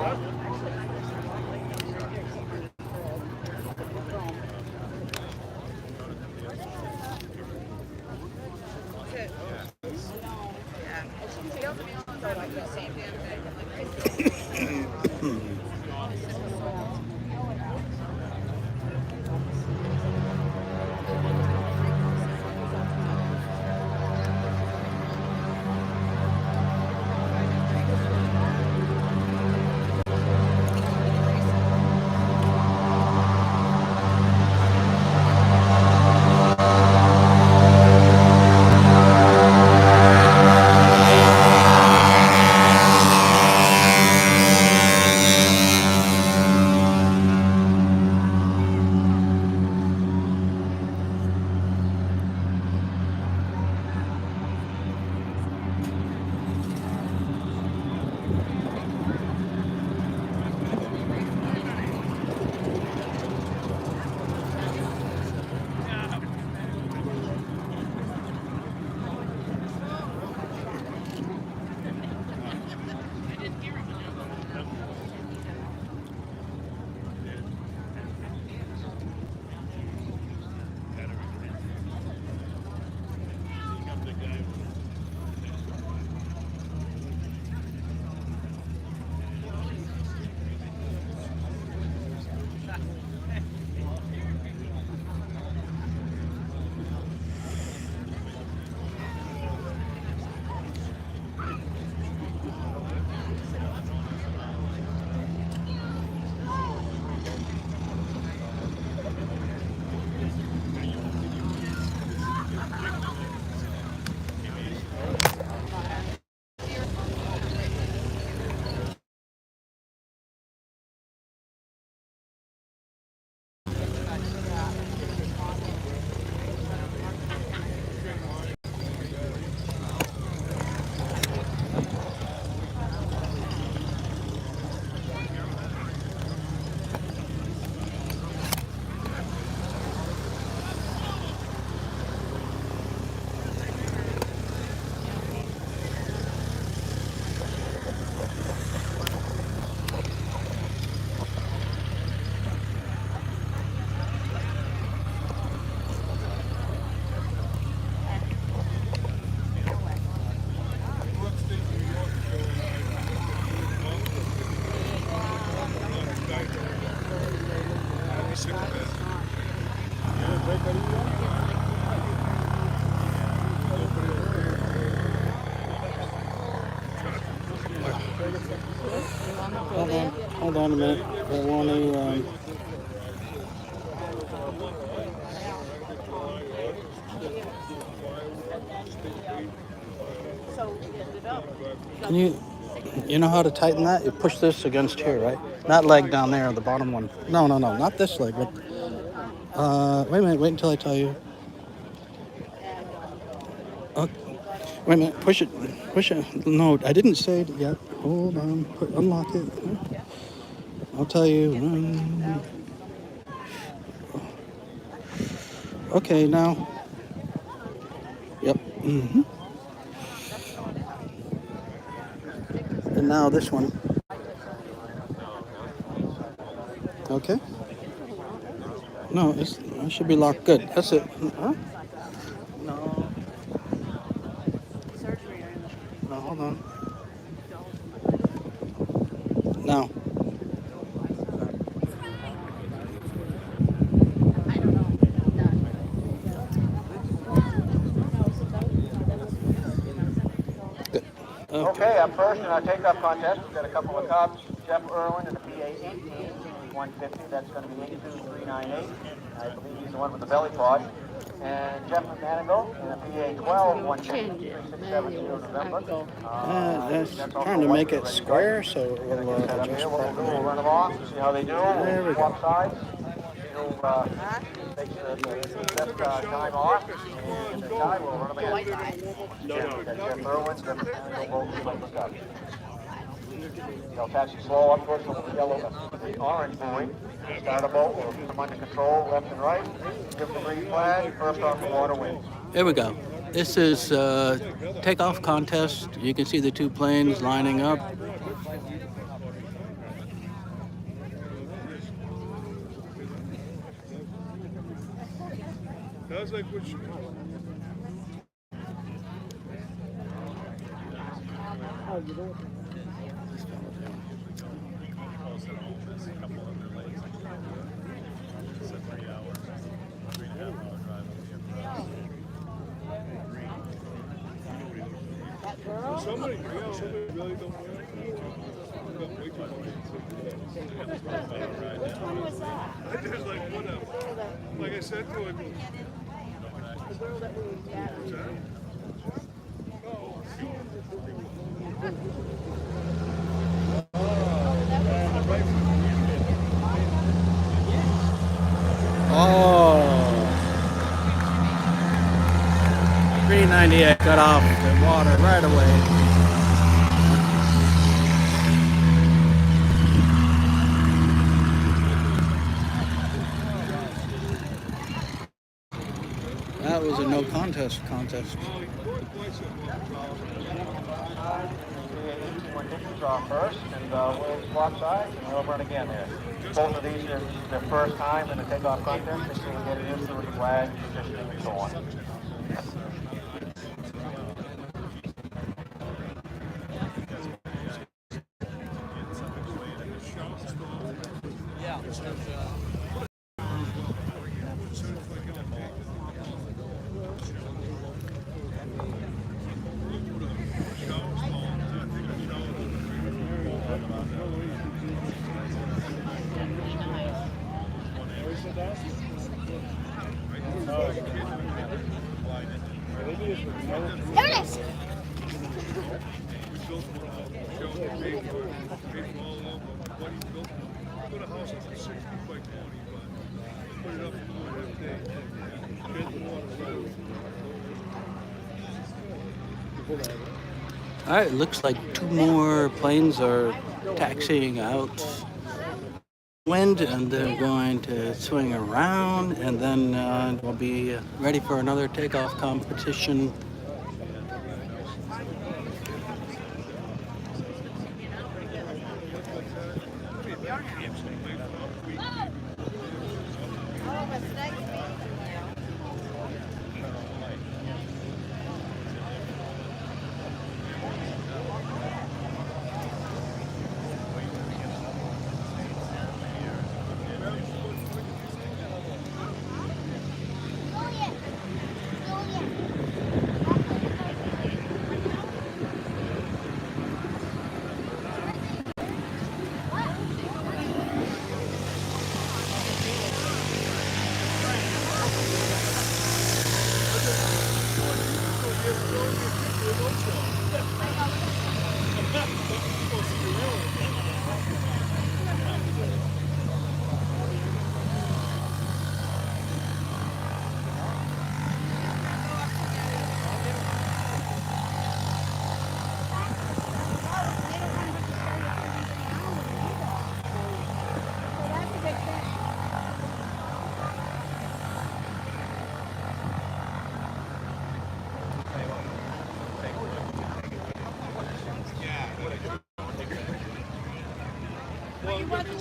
Hold on a minute. I want to. Can you know how to tighten that? You push this against here, right? That leg down there, the bottom one. No, not this leg. But wait a minute. Wait until I tell you. Wait a minute. Push it. No, I didn't say it yet. Hold on. Unlock it. I'll tell you. Okay, now. Yep. And now this one. Okay. No, it should be locked good. That's it. Huh? No. No, hold on. Now. Good. Okay, up first in our takeoff contest, we've got a couple of Cubs, Jeff Irwin and the PA 18-150. That's going to be 82398. I believe he's the one with the belly pod. And Jeff McManigal and the PA 12-150, 3670 November. That's trying to make it square, so it will adjust We'll properly. run them off, see how they do. There we Swap go. sides. You'll take the set time off, and the time will run them again. Jeff Irwin, Jeff McManigal, both like the Cubs. They'll taxi slow up towards the orange buoy. Start a boat, we'll keep them under control, left and right. Give the green flag, first off the water wins. There we go. This is takeoff contest. You can see the two planes lining up. Sounds like what you... Somebody really don't want I just like whatever. Like I said to him. The girl that we got. Oh. 398 got off the water right away. That was a no contest. Off first, and we'll swap sides, and we'll run again there. Both of these are their first time in the takeoff contest. They still get it in through the flag, positioning, and so on. There it is. All right, it looks like two more planes are taxiing out wind, and they're going to swing around, and then we'll be ready for another takeoff competition.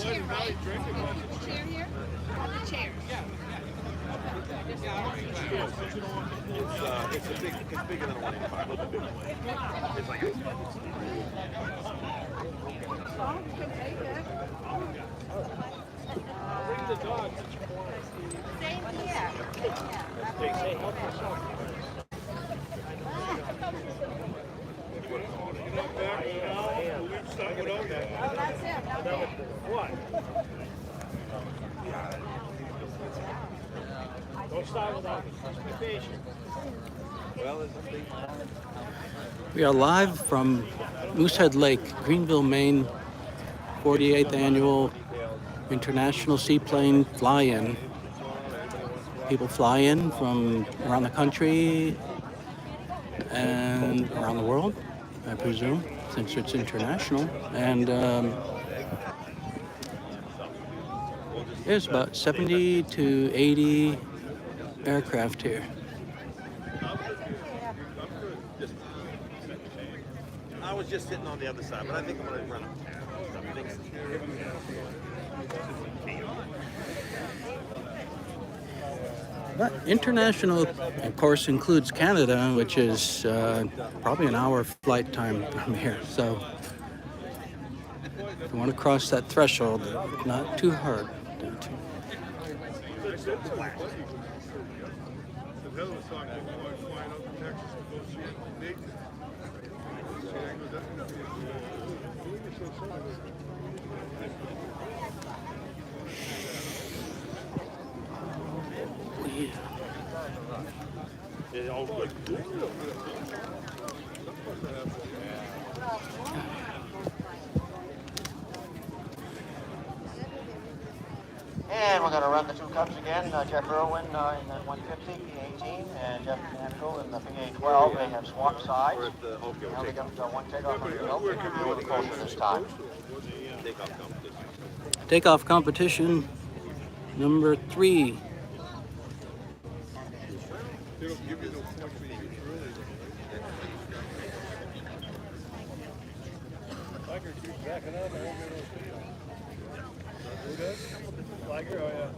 chair, right? The chair here? The chair. It's bigger than a 185, a little bit bigger. It's like Same here. Don't start without me. Be patient. We are live from Moosehead Lake, Greenville, Maine, 48th Annual International Seaplane Fly-In. People fly in from around the country and around the world, I presume, since it's international. And there's about 70 to 80 aircraft here. I was just sitting on the other side, but I think I'm going to run up. But international, of course, includes Canada, which is probably an hour flight time from here. So if you want to cross that threshold, not too hard. And we're going to run the two cups again. Jeff Irwin in the 150, P18, and Jeff Mechanical in the P812. They have swapped sides. Now they got one takeoff under the belt. They're a little closer this time. Takeoff competition number 3. Liger, oh yeah.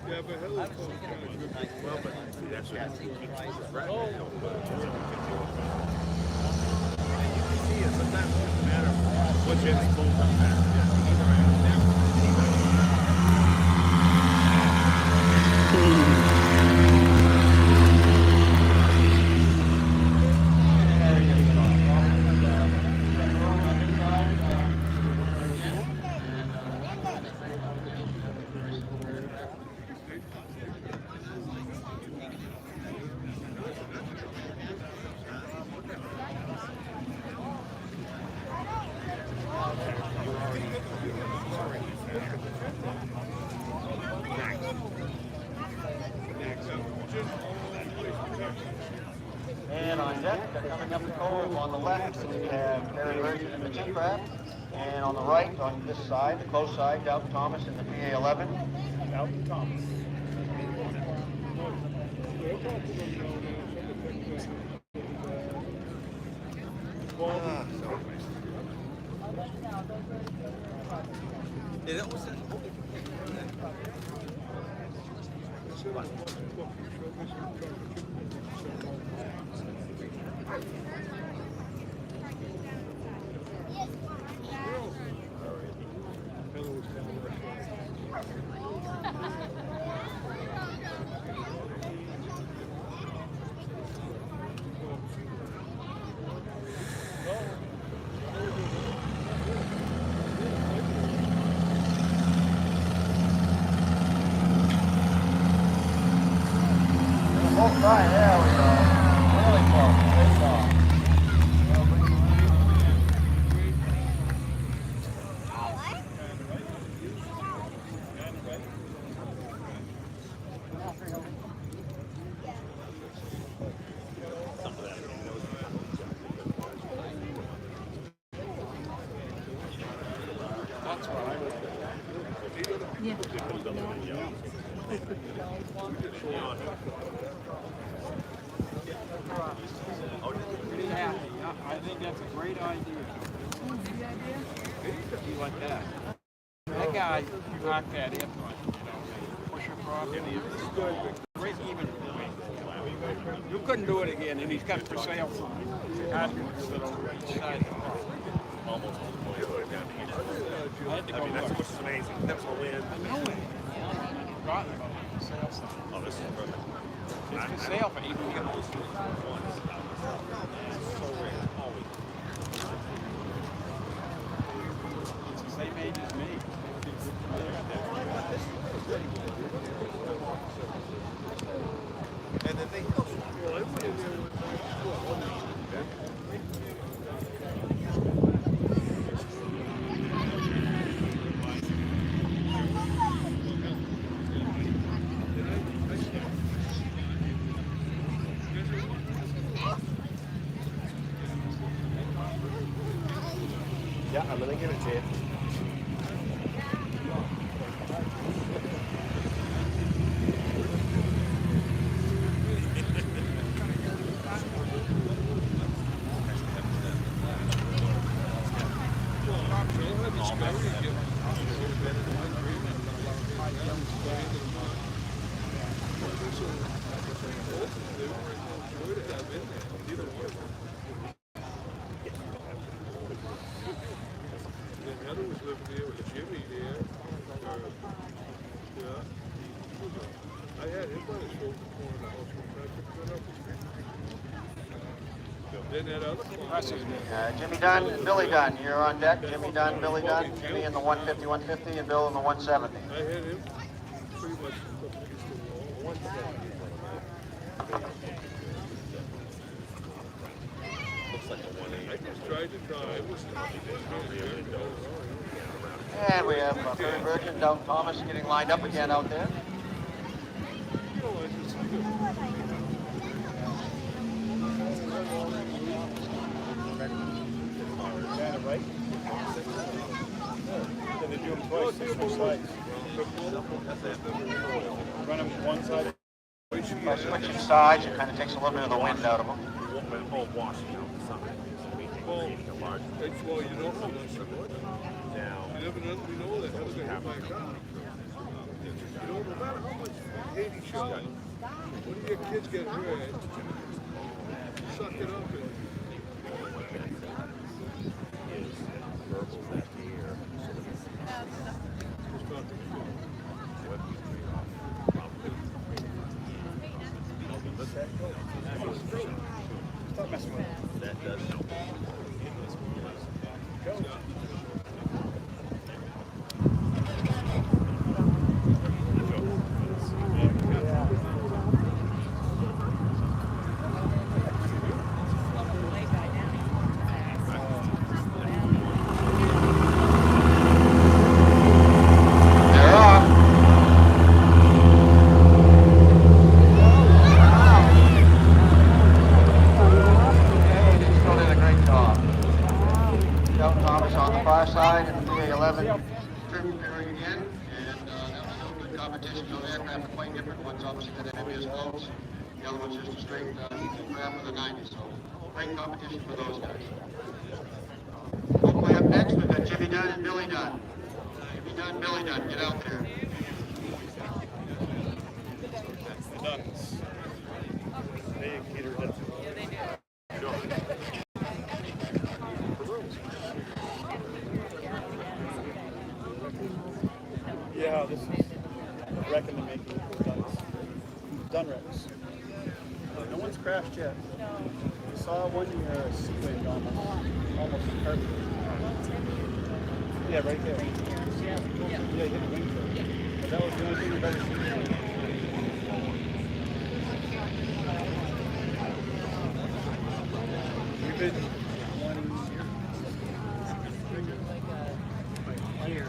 Yeah, but hello. Well, but that's what sometimes it doesn't matter what you have to pull from that. And on deck, coming up the cove on the left, we have Barry Virgin in the T-Craft. And on the right, on this side, the close side, Dalton Thomas in the PA-11. Dalton Thomas. It almost says Right, there we go. Really close. Take off. You like that? That guy rocked that airplane, push across, and he's right even. You couldn't do it again, and he's got for sale sign. Arguments that over each side. Almost all the way down here. I mean, that's amazing. That's a win. I know it. Got it. For sale sign. Oh, this is perfect. It's for sale for 8 million. So rare. Always. It's the same age as me. And then they yeah, I'm gonna give it to you. Jimmy Dunn and Billy Dunn, you're on deck. Jimmy Dunn, Billy Dunn, Jimmy in the 150, 150, and Bill in the 170. I had him pretty much up against the wall. 170. Looks like a 180. I just tried to try. It was And we have Third Virgin, Down Thomas getting lined up again out there. Right? Then they do them twice, switch sides. Run them one side. By switching sides, it kind of takes a little bit of the wind out of them. Well, you know how much it was. You never know, we know that. How does it hit by a car? You know, no matter how much hate he showed, when your kids get hurt, suck it up and Stop messing with it. That does help. Great competition for those guys. Hopefully up next we've got Jimmy Dunn and Billy Dunn. Jimmy Dunn, Billy Dunn, get out there. The Dunns. They cater it up. Yeah, they do. Yeah, this is a wreck in the making for Dunns. Dun wrecks. No one's crashed yet. We saw one year a Seaplane almost perfect. Yeah, right there. Yeah, hit the wing. But that was the only thing we've ever seen. We've been 1 year.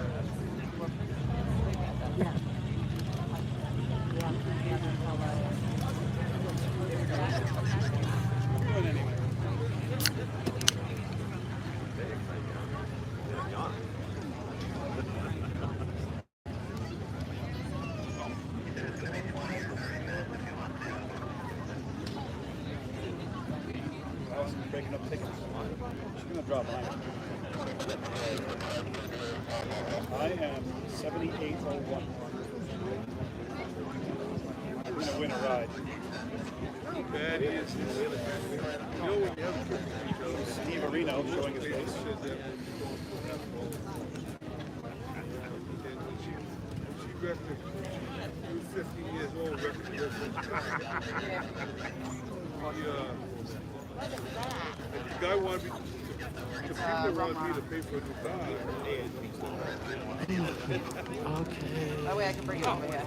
Breaking up tickets. She's gonna drop mine. I am 7801. I'm going to win a ride. How bad is this? You know when you have a kid, Steve Areno showing his face. She wrecked it. She was 15 years old, wrecked it. The guy wanted me, the people wanted me to pay for a new car. Okay. That way I can bring it over here.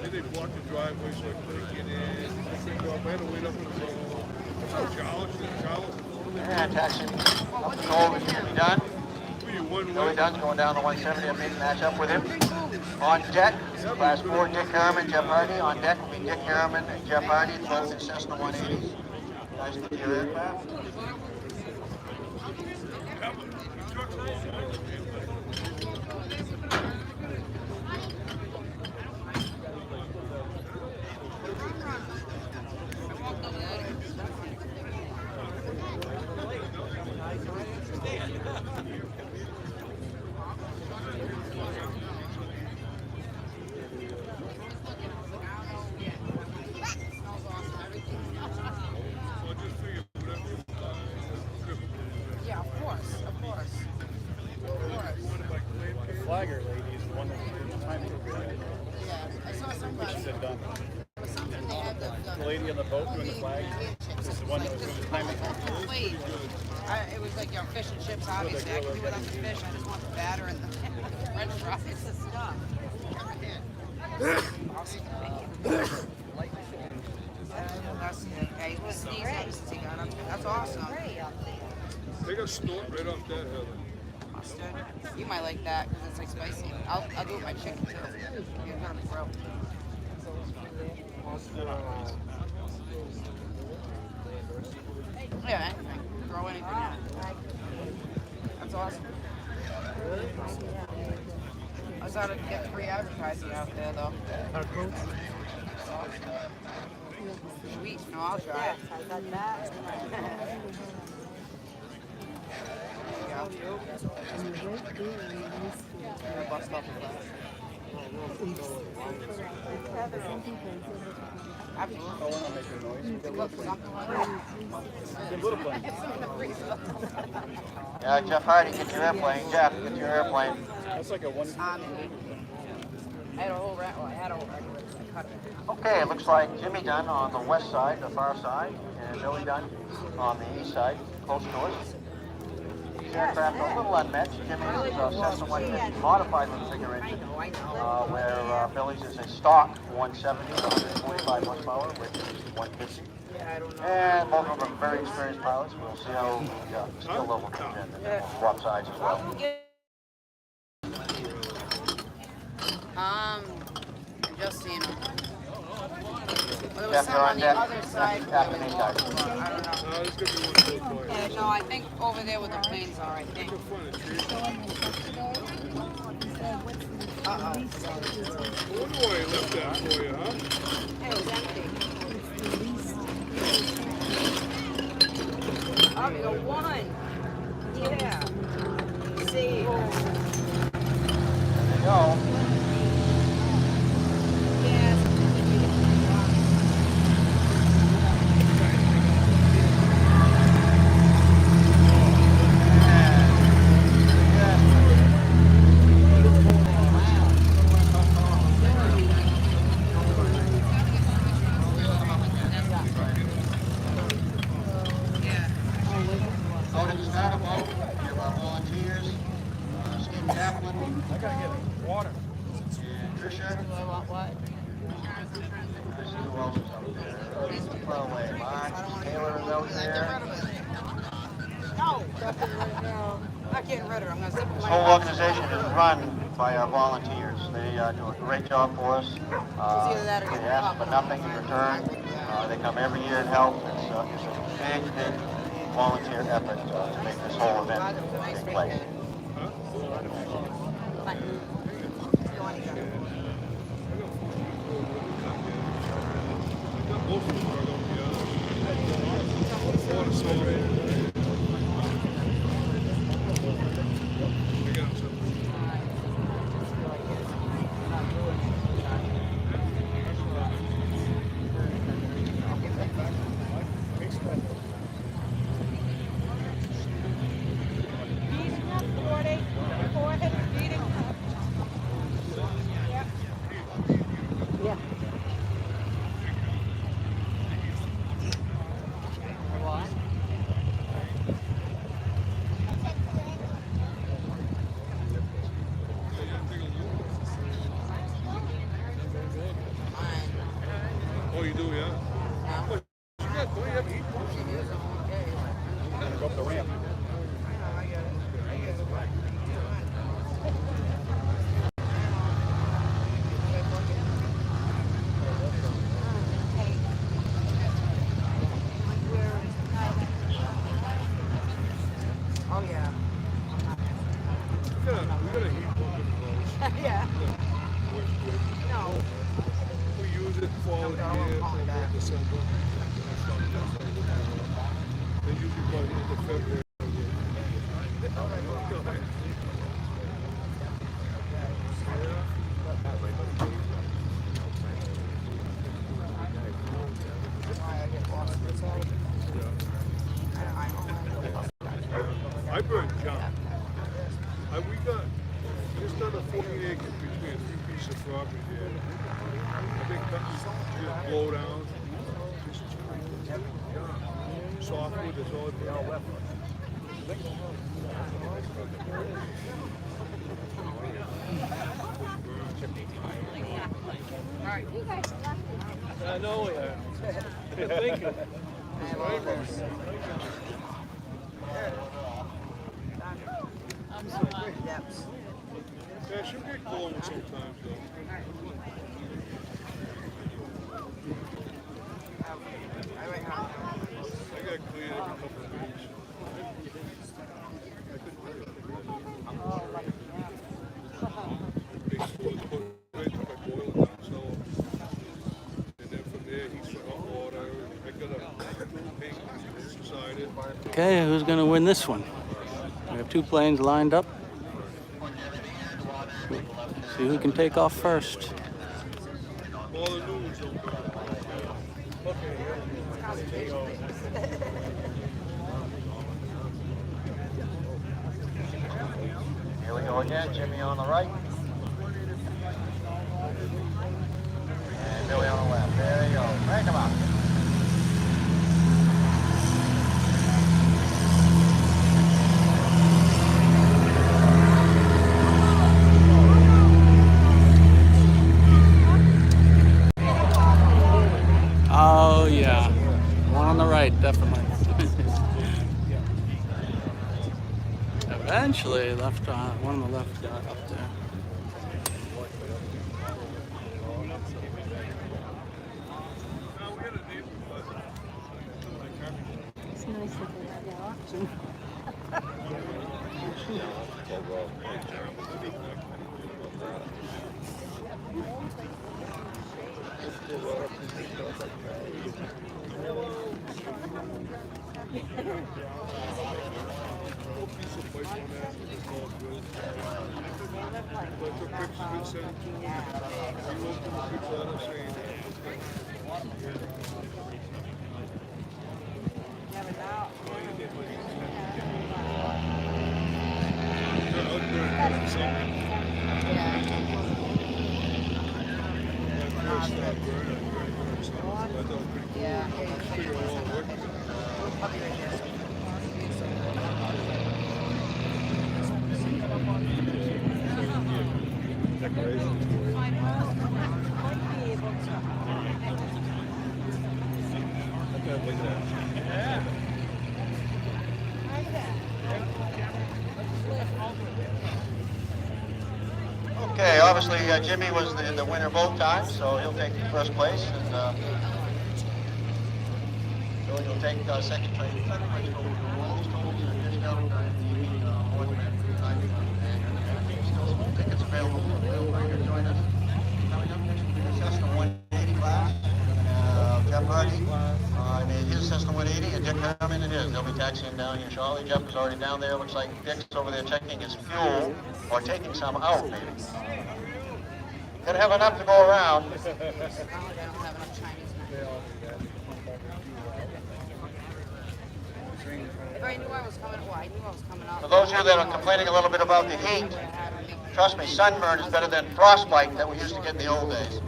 Then they blocked the driveway so I couldn't get in. I had to wait up in the road. Charles. And taxi up the Cove is going to be done. Billy Dunn's going down the 170. I'm making match up with him. On deck, class 4, Dick Harriman, Jeff Hardy. On deck will be Dick Harriman and Jeff Hardy, both in Cessna 180s. Nice to see your aircraft. Yeah, of course. The flagger lady is the one that was doing the timing program. Yeah, I saw somebody. Which said done. It was something they had The lady on the boat doing the flag is the one that was doing the timing. Wait, it was like, fish and chips, obviously. I can do without the fish. I just want the batter and the french fries. It's the stuff. Awesome. That's it. Yeah, he was sneezing since he got up. That's awesome. They got snort right off that hill. Mustard. You might like that because it's like spicy. I'll do it with my chicken too. You're gonna throw. Yeah, anything. Throw anything in. That's awesome. I was out to get free advertising out there though. Sweet. No, I'll try it. I got that. Bust off the glass. Yeah, Jeff Hardy, get your airplane. Jeff, get your airplane. That's like a one. I had a whole rack. Well, I had a whole rack. I cut it. Okay, it looks like Jimmy Dunn on the west side, the far side, and Billy Dunn on the east side, close to us. These aircraft are a little unmet. Jimmy's is a Cessna 150 modified with a figure engine, where Billy's is a stock 170, 145 horsepower with 150. And both of them are very experienced pilots. We'll see how the skill level comes in, and then we'll swap sides as well. I've just seen them. Well, there was Jeff, some you're on on the deck. other side. Captain Inc. I don't know. No, I think over there with the planes are, I think. I wonder why he left that for you, huh? It was empty. Oh, you got one. Yeah. See. There you go. This whole organization is run by our volunteers. They do a great job for us. They ask for nothing in return. They come every year and help. It's a big volunteer effort to make this whole event take place. Oh, you do, yeah? What you got? Don't you have heat pumps? Go up the ramp. Oh yeah. We got a heat pump in the house. Yeah. Works good. No. We use it fall in the year, November, December. They usually go into February. I burned junk. We got just under 40 acres between 3 pieces of property there. I think just blow down. Softwood is all there. I know, yeah. Thank you. Yeah, it should get cold sometimes, though. I got cleared every couple of weeks. They pull it right to my boil down, so. And then from there, he's for hot water. I got a tank inside it. Okay, who's going to win this one? We have two planes lined up. See who can take off first. All the new ones don't go. Here we go again, Jimmy on the right. And Billy on the left. There you go. Crank him up. Oh yeah, one on the right, definitely. Eventually, left one on the left got up there. It's nice that they have that option. Okay, obviously Jimmy was the winner both times, so he'll take first place, and Billy will take second place. taxiing down here shortly. Jeff is already down there. Looks like Dick's over there checking his fuel, or taking some out, maybe. Gonna have enough to go around. They don't have enough Chinese men. If I knew I was coming, well, I knew I was coming out. For those of you that are complaining a little bit about the heat, trust me, sunburn is better than frostbite that we used to get in the old days.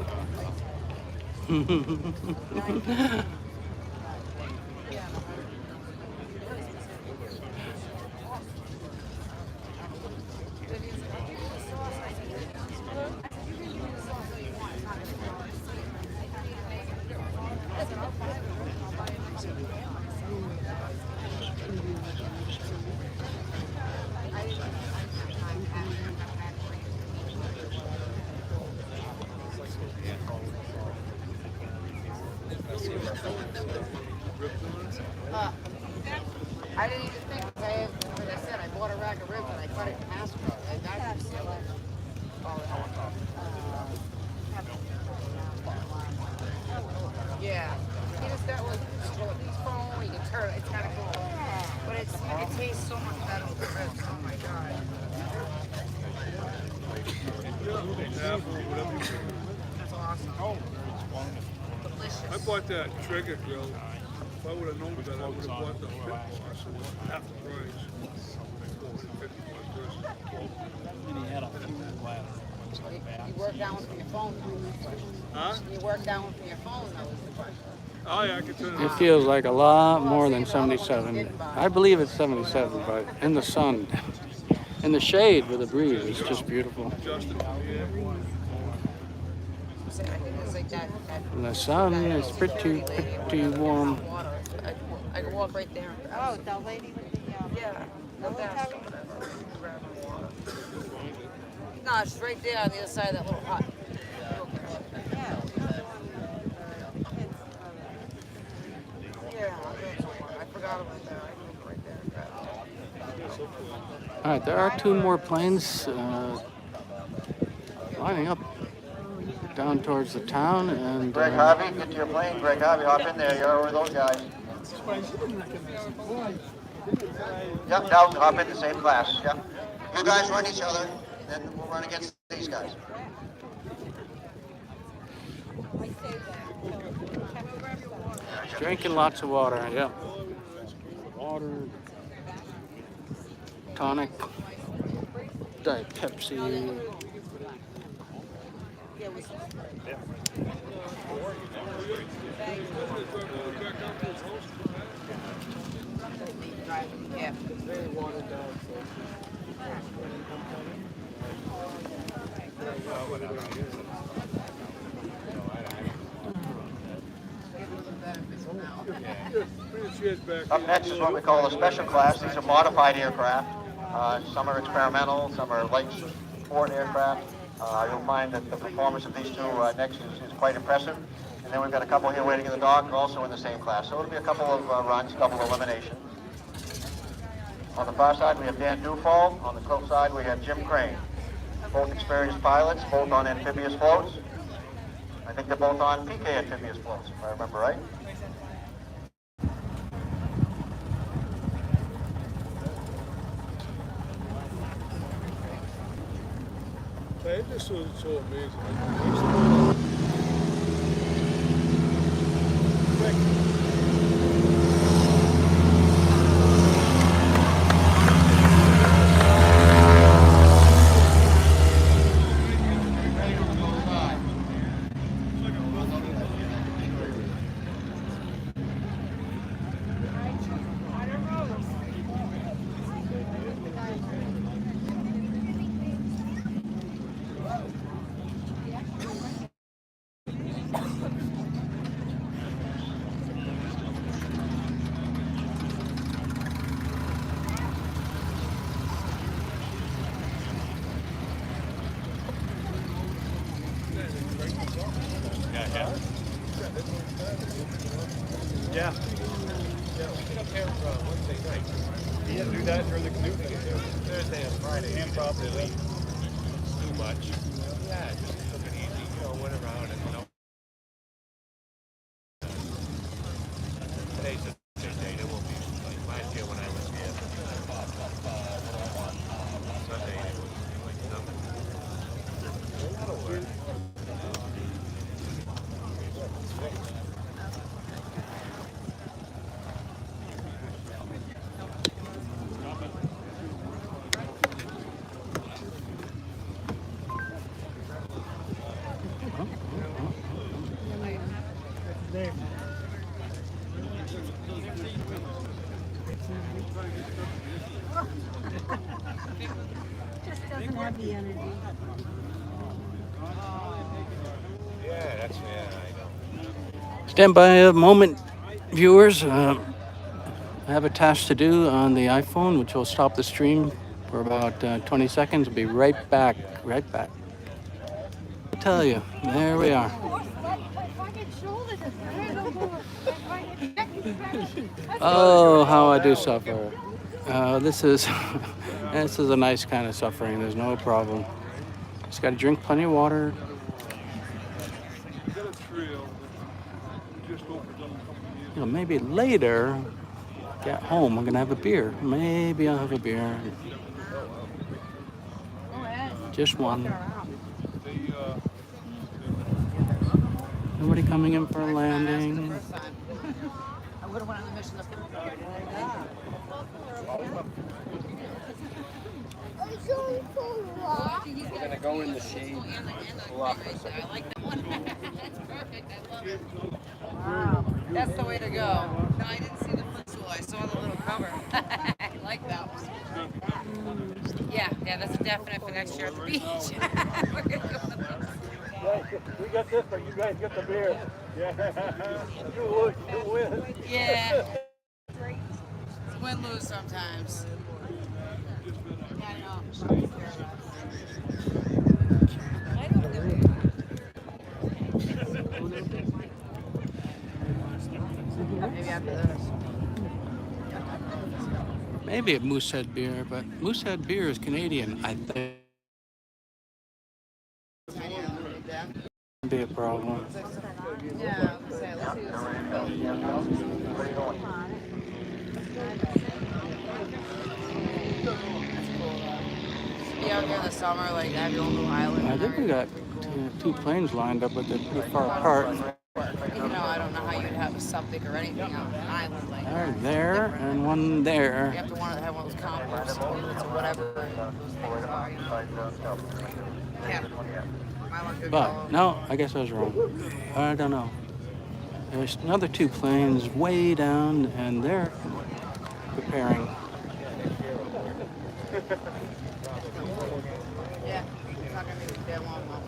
I didn't even think, as I said, I bought a rack of ribs and I cut it in half. Yeah. You just got like his phone, you can turn it, it's kind of cool. But it tastes so much better with the ribs, oh my god. That's awesome. Delicious. I bought that Trigger grill. If I would have known that, I would have bought the pit boss. It was half the price. You work down with your phone. Huh? You work down with your phone, though, is the question. Oh, yeah, I can turn it It feels like a lot more than 77. I believe it's 77, but in the sun, in the shade with the breeze, it's just beautiful. In the sun, it's pretty warm. I can walk right there. Oh, the lady with the, yeah. No, that's no, it's right there on the other side of that little hut. Yeah, I forgot about that. I moved right there. All right, there are 2 more planes lining up down towards the town, and Greg Harvey, get to your plane. Greg Harvey, hop in there. You're over those guys. Yep, now hop in the same class. Yep. You guys run each other, then we'll run against these guys. drinking lots of water. Yeah, water, tonic, Diet Pepsi. Yeah, very watered down. Up next is what we call a special class. These are modified aircraft. Some are experimental, some are light sport aircraft. You'll find that the performance of these two next is quite impressive. And then we've got a couple here waiting in the dock, also in the same class. So it'll be a couple of runs, double elimination. On the far side, we have Dan Dufall. On the close side, we have Jim Crane. Both experienced pilots, both on amphibious floats. I think they're both on PK amphibious floats, if I remember right. This was so amazing. Yeah. Yeah, we get up there Wednesday night. He had to do that during the canoe thing. Thursday and Friday. Can't probably leave too much. Yeah, just took it easy, went around and, Today's a big day. There will be, like last year when Heavy energy. Yeah, that's I know. Stand by a moment, viewers. I have a task to do on the iPhone, which will stop the stream for about 20 seconds. I'll be right back. Right back. I'll tell you, there we are. Oh, how I do suffer. This is this is a nice kind of suffering. There's no problem. Just got to drink plenty of water. You know, maybe later, get home, I'm gonna have a beer. Maybe I'll have a beer. Just one. Nobody coming in for a landing. I would have went on the mission. We're gonna go in the shade. I like that one. That's perfect. I love it. Wow. That's the way to go. No, I didn't see the footstool. I saw the little cover. I like that one. Yeah, that's a definite for next year at the beach. We're gonna go on the beach. We got this, but you guys get the beer. Yeah. You win. Yeah. It's win-lose sometimes. Yeah, I know. Maybe after this. Maybe a Moosehead beer, but Moosehead beer is Canadian, I think. Be a problem. Yeah, let's see Be out here in the summer, like have your own little island. I think we got two planes lined up, but they're pretty far apart. Even though I don't know how you'd have a Suffolk or anything on an island like that. One there and one there. You have to want to have one of those compost toilets or whatever those things are, you know. Yeah. My luck could But, go. no, I guess I was wrong. I don't know. There's another two planes way down, and they're preparing. Yeah, it's not going to be that long though.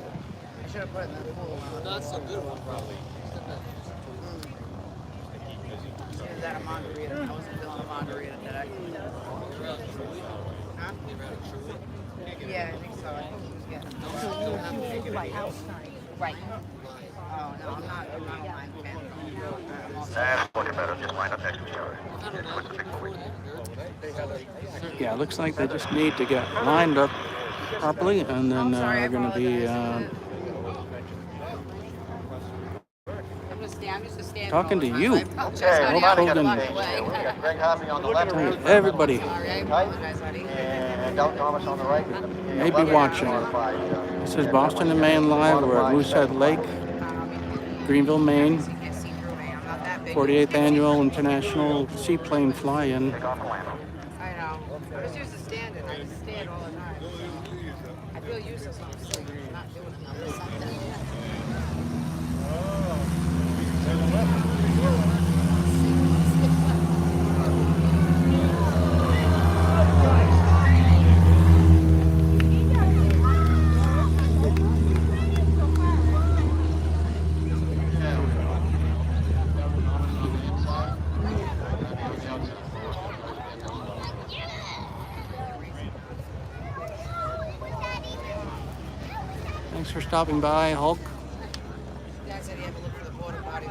I should have put it in the pool. That's a good one, probably. Is that a margarita? I wasn't feeling a margarita today. Huh? Yeah, I think so. I think he was getting Right. Oh, no, I'm not a wine fan. That's looking better. Just line up next to each other. Yeah, it looks like they just need to get lined up properly, and then they're going to be I'm just a stand talking to you. Okay, Hulk Hogan. Greg Harvey on the left. Everybody And Del Thomas on the right. may be watching. This is Boston and Maine Live. We're at Moosehead Lake, Greenville, Maine. 48th Annual International Seaplane Fly-In. I know. I'm just used to standing. I just stand all the time. I feel useless when I'm sitting. I'm not doing enough. Thanks for stopping by, Hulk. Dad said he had to look for the border bodies.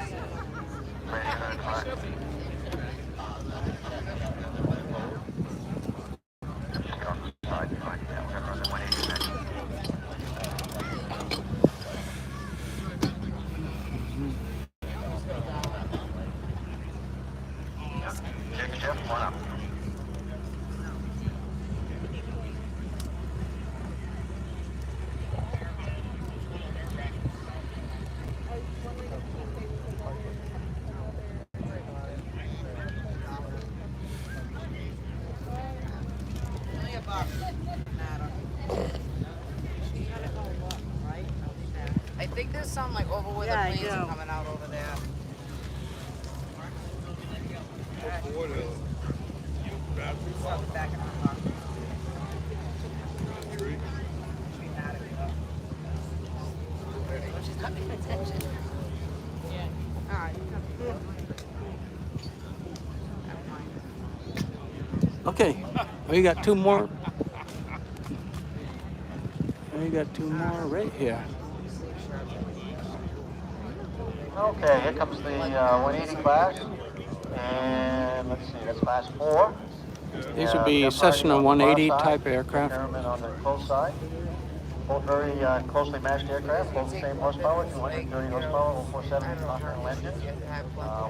I think there's some like over where the planes are coming out over there. Attention. Yeah. Alright. Okay, we got two more. We got two more right here. Okay, here comes the 180 class. And let's see, that's class 4. These would be Cessna 180 type aircraft. Airmen on the close side. Both very closely matched aircraft, both the same horsepower, 230 horsepower, 470 Continental engines.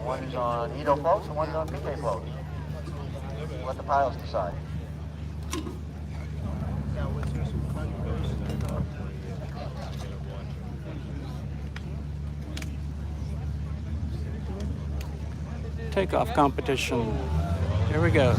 One is on EDO floats and one's on PK floats. Let the pilots decide. Takeoff competition. Here we go.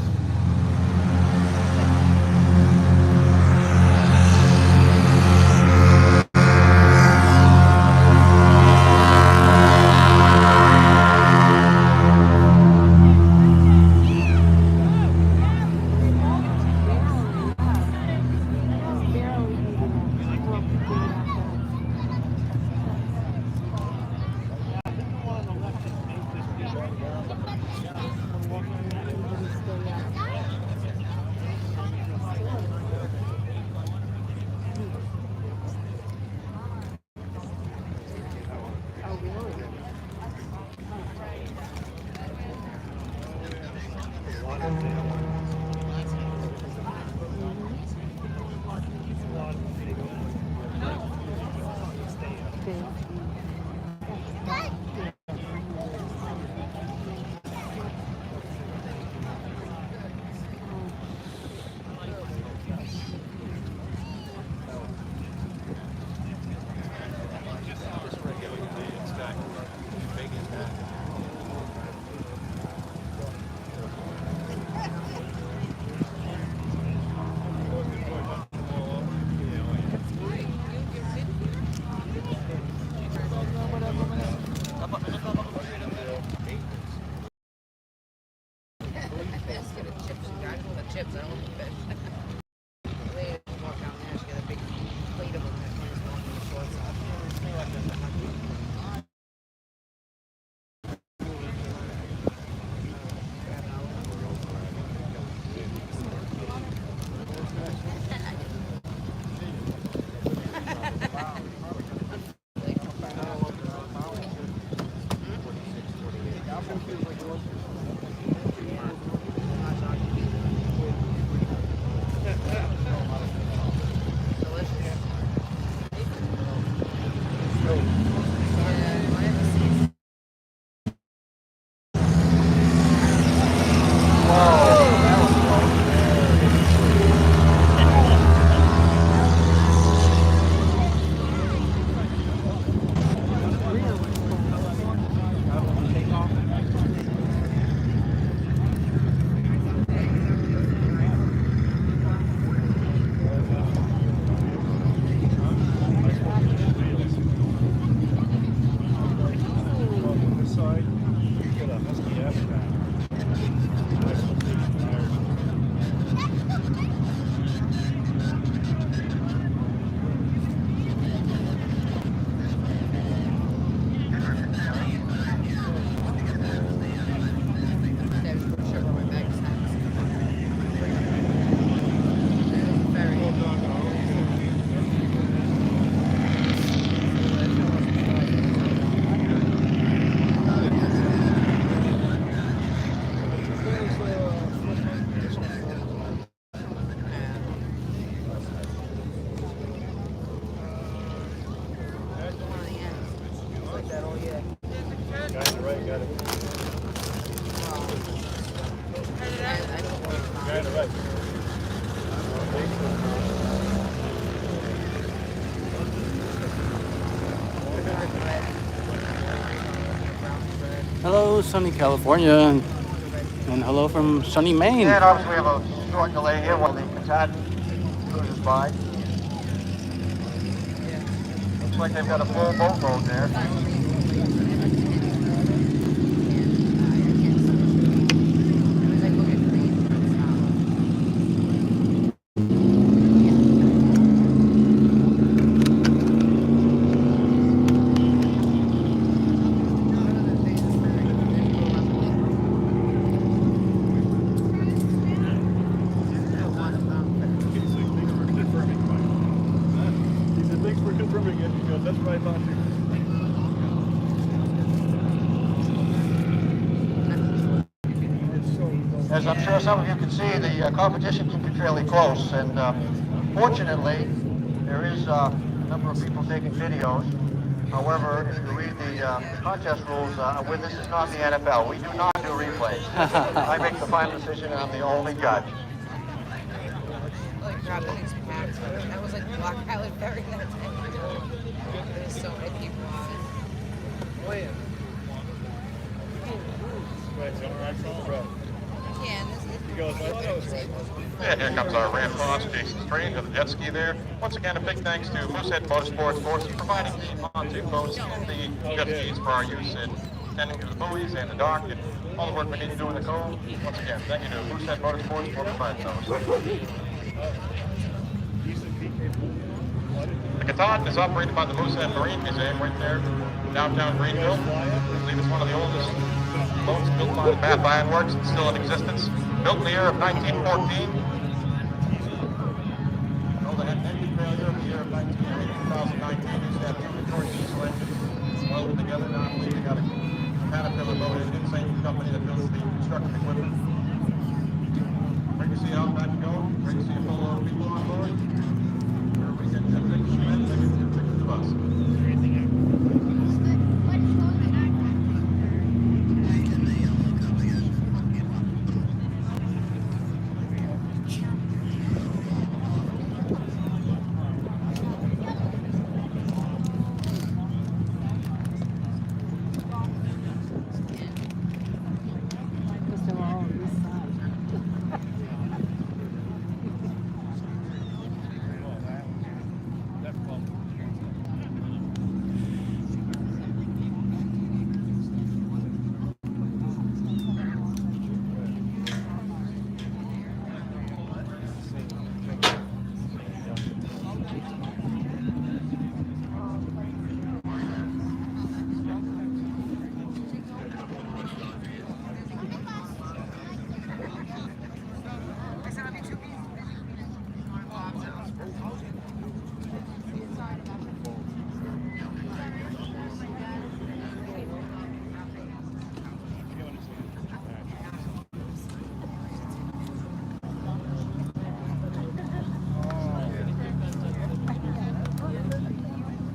Chips, I don't want the fish. They walk down there, she got a big plate of them that comes along the short side. Hello, sunny California, and hello from sunny Maine. And obviously we have a short delay here while the Katahdin cruises by. Looks like they've got a full boatload there. As I'm sure some of you can see, the competition can be fairly close, and fortunately, there is a number of people taking videos. However, if you read the contest rules, this is not the NFL. We do not do replays. I make the final decision, and I'm the only judge. Holy crap, that is packed. That was like Block Island Ferry that day. There's so many people on. And here comes our ramp boss, Jason Strange, with the jet ski there. Once again, a big thanks to Moosehead Motorsports for providing the pontoon boats and the jet skis for our use in tending to the buoys and the dock and all the work we need to do in the cove. Once again, thank you to Moosehead Motorsports for providing those. The Canoe is operated by the Moosehead Marine Museum right there, downtown Greenville. I believe it's one of the oldest boats built by the Bath Iron Works. It's still in existence. Built in the year of 1914. Built a engine failure in the year of 2019. Used to have two Victoria diesel engines welded together. Now I believe they got a Caterpillar boat engine, same company that builds the construction equipment. Great to see how that's going. Great to see a full load of people on board. Everybody getting that big cement, taking pictures of us.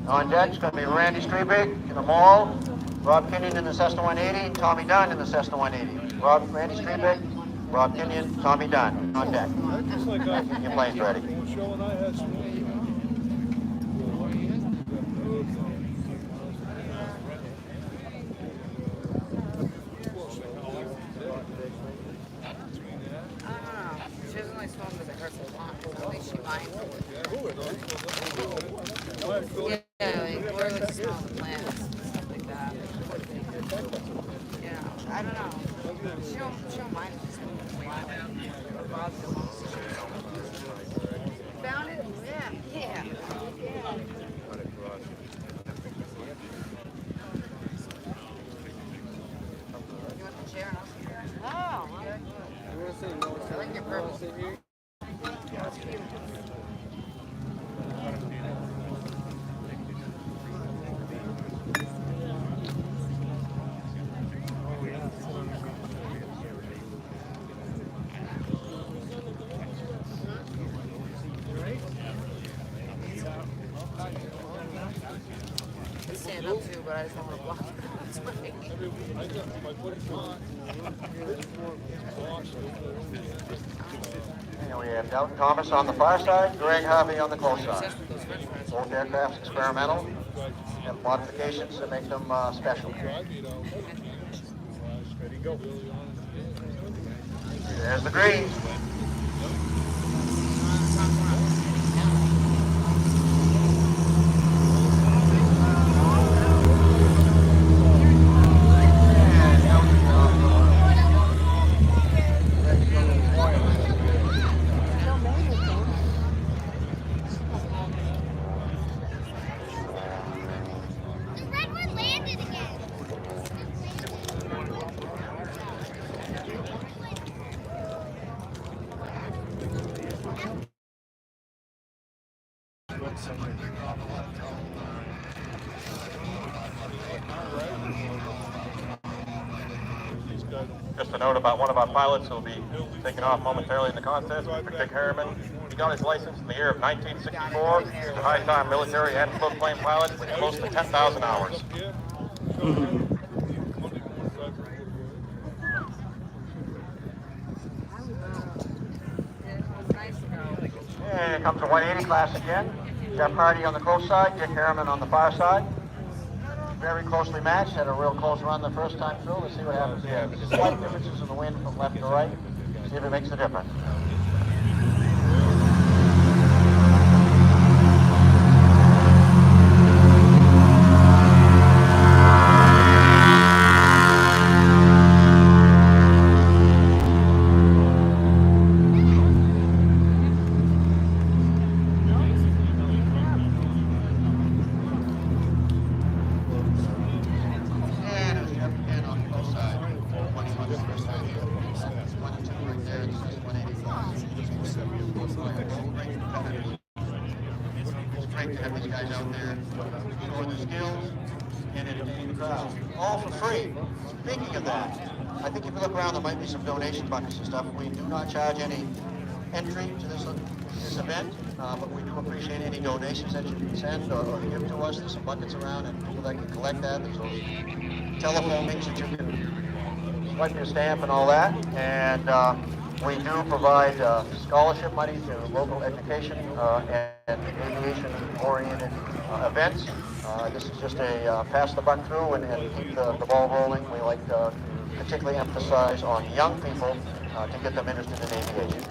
On deck is going to be Randy Streebig in the Mall, Rob Kenyon in the Cessna 180, Tommy Dunn in the Cessna 180. Randy Streebig, Rob Kenyon, Tommy Dunn on deck. Your plane's ready. She doesn't like smoke because it hurts her lungs. I think she might. Yeah, like, or like smell the plants and stuff like that. Yeah, I don't know. She don't mind if she's moving wild. Found it? Yeah. Yeah. You want the chair and I'll sit here? Oh, okay. I like your purple. Yeah, that's cute. Stand up too, but I just don't want to block And we have Dalton Thomas on the far side, Greg Harvey on the close side. Both aircraft experimental, have modifications that make them special. There's the green. Just a note about one of our pilots who will be taking off momentarily in the contest, Mr. Dick Harriman. He got his license in the year of 1964. He's a high-time military and floatplane pilot with close to 10,000 hours. And here comes the 180 class again. Jeff Hardy on the close side, Dick Harriman on the far side. Very closely matched, had a real close run the first time through. Let's see what happens here. Slight differences in the wind from left to right. See if it makes a difference. All for free. Speaking of that, I think if you look around, there might be some donation buckets and stuff. We do not charge any entry to this event, but we do appreciate any donations that you can send or give to us. There's some buckets around and people that can collect that. There's those telephone things that you can swipe your stamp and all that. And we do provide scholarship money to local education and aviation-oriented events. This is just a pass the buck through and keep the ball rolling. We like to particularly emphasize on young people to get them interested in aviation.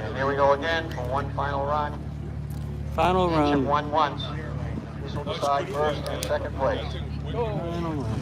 And here we go again for one final run. Final run. Each have won once. This will decide first and second place. Final run.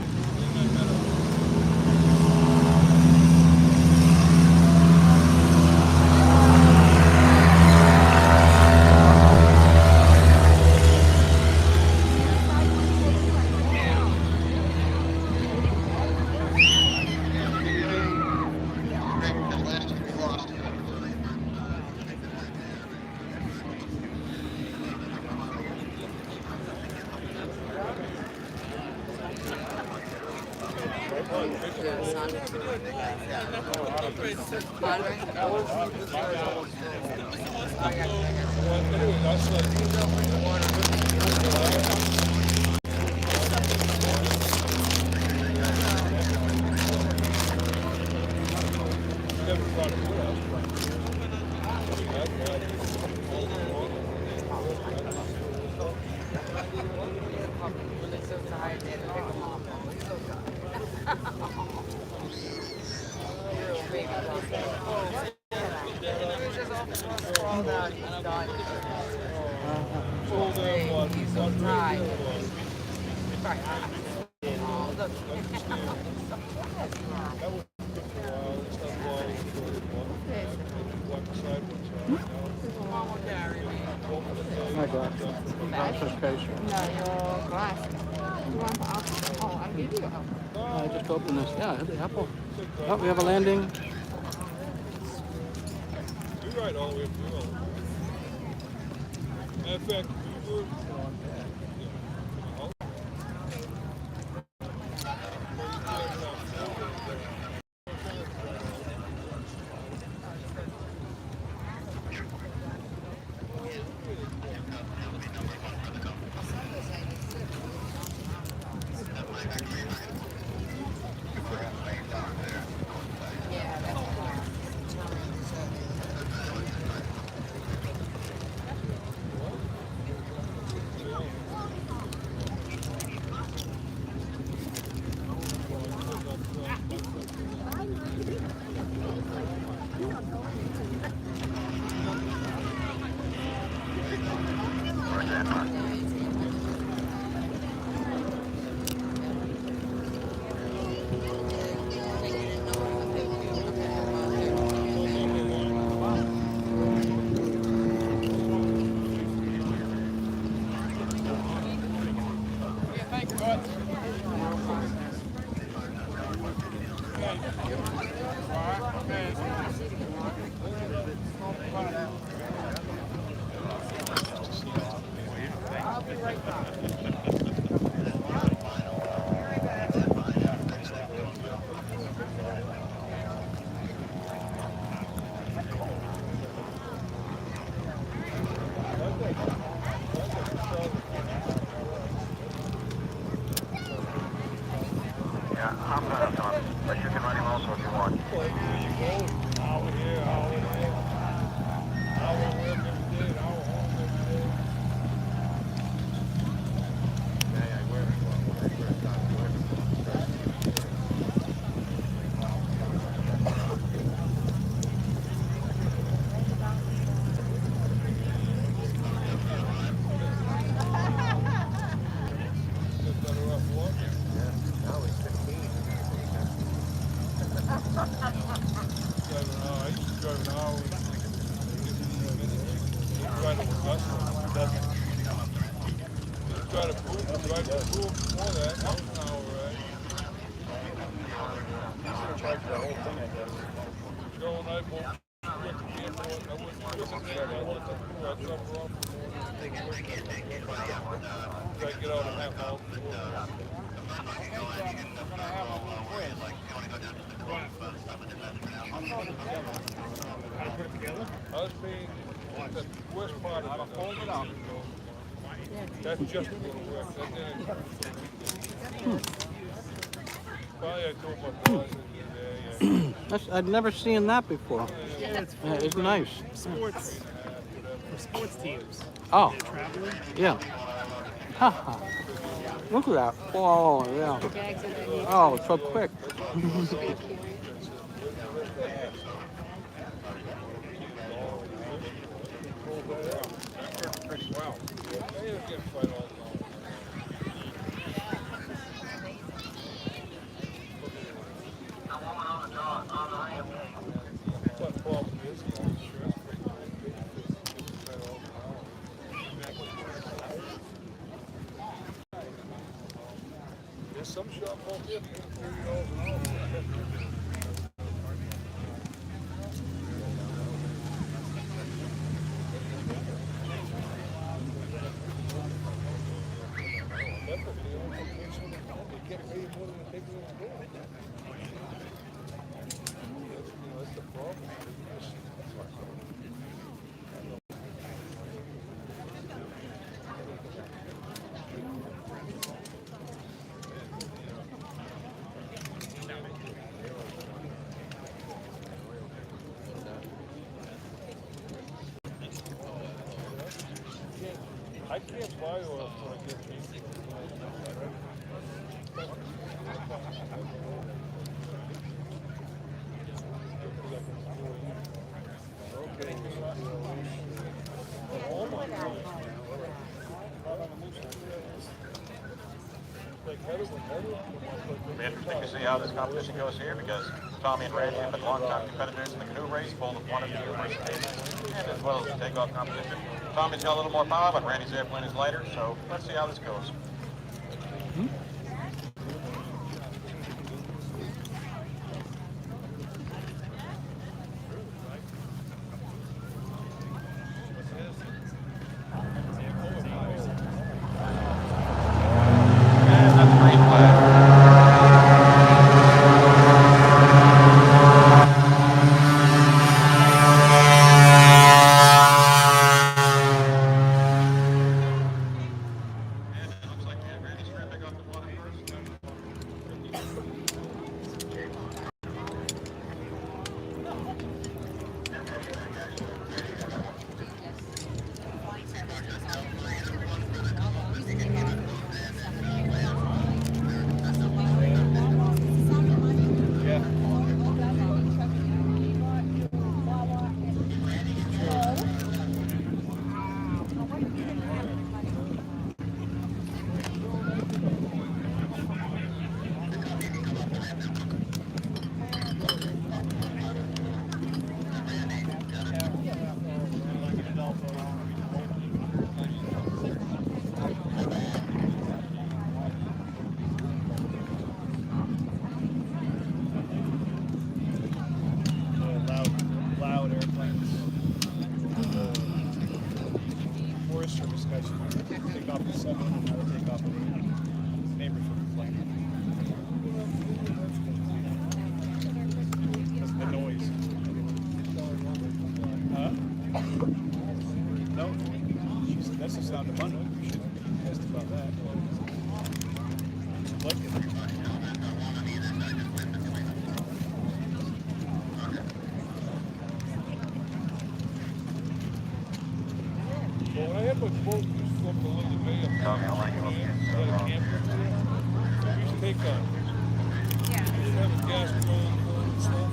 My glasses. Classification. No, your glass. You want the apple? Oh, I'll give you an apple. I just opened this. Yeah, the apple. Oh, we have a landing. You're right all the way up the hill. In fact, we were... Yeah, I'm gonna talk, but you can run him also if you want. That's just a little work. Probably I told my boss I'd never seen that before. Yeah, It's nice. Sports. For sports teams. Oh. They're traveling. Yeah. Haha. Look at that. Oh, yeah. Oh, so quick. pretty well. They get quite all There's some shop out there $30 an hour. I can't fly oil until I get me. It'll be interesting to see how this competition goes here because Tommy and Randy have been longtime competitors in the canoe race, both have won it the university and as well as the takeoff competition. Tommy's got a little more power, but Randy's airplane is lighter, so let's see how this goes. Well, when I had my boat used to go up to London Bay up there, we had a camp up there. We used to take we didn't have a gas grill and stuff.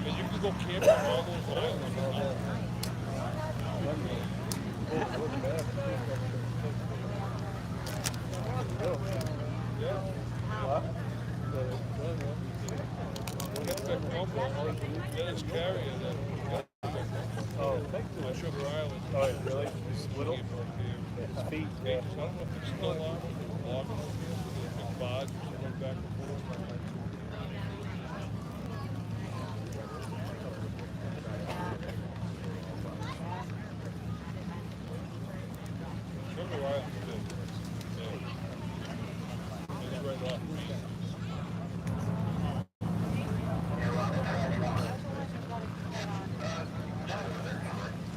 And you can go camping on all those islands. Dennis Carrier that on Sugar Island. Oh, really? It's little? His feet. I don't know if it's still on. Big barge, went back and forth. Sugar Island is big. Yeah. It's right off me.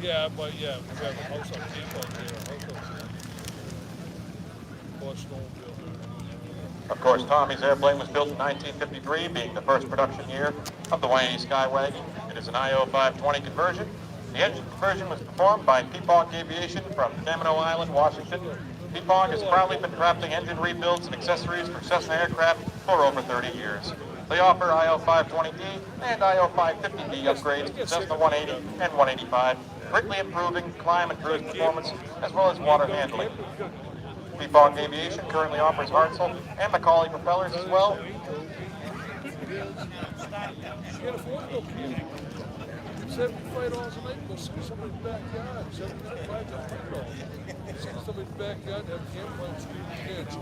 Yeah, but yeah, we have a house on camp out there. Of course, Tommy's airplane was built in 1953, being the first production year of the Y-80 Skywagon. It is an IO 520 conversion. The engine conversion was performed by Takeoff Aviation from Canoe Island, Washington. Takeoff has proudly been crafting engine rebuilds and accessories for Cessna aircraft for over 30 years. They offer IO 520D and IO 550D upgrades to Cessna 180 and 185, greatly improving climb and cruise performance as well as water handling. Seaplane Aviation currently offers Hartzell and Macaulay propellers as well. $75 a night, go see somebody's backyard. $75 see somebody's backyard, have a campfire, scream with kids. You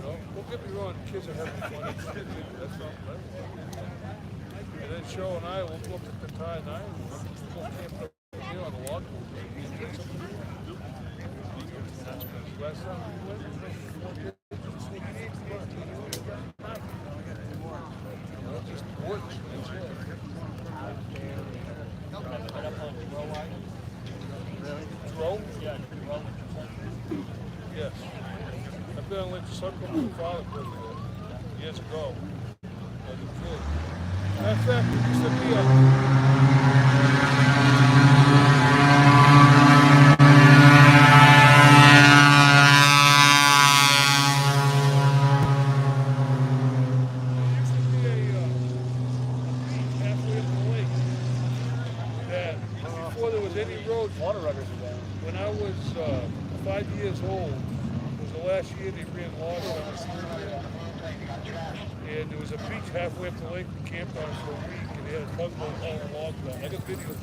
know, don't get me wrong, kids are having fun. That's not what I want. And then Cheryl and I will go up to the Thai and we'll go camp up here on the log boat. Last time we went, just woods. Row? Yeah, row. Yes. I've been on Lake Circle with my father years ago. As a kid. Matter of fact, it used to be water runners down. When I was 5 years old, it was the last year they ran logs down. And there was a beach halfway up the lake we camped on for a week, and they had a tugboat hauling logs down. I got videos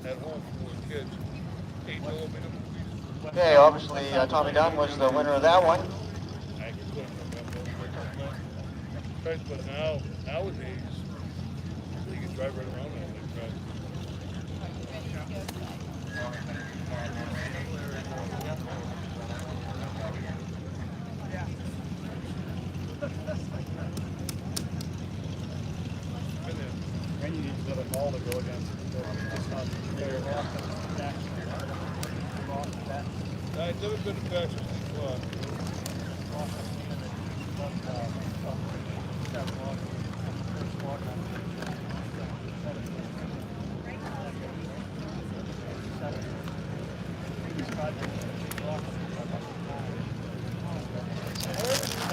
at home for kids. 8mm. Okay, obviously Tommy Dunn was the winner of that one. I couldn't remember. But nowadays, you can drive right around that lake, right? And you need another ball to go against. It's not very I've never been to Patrick before.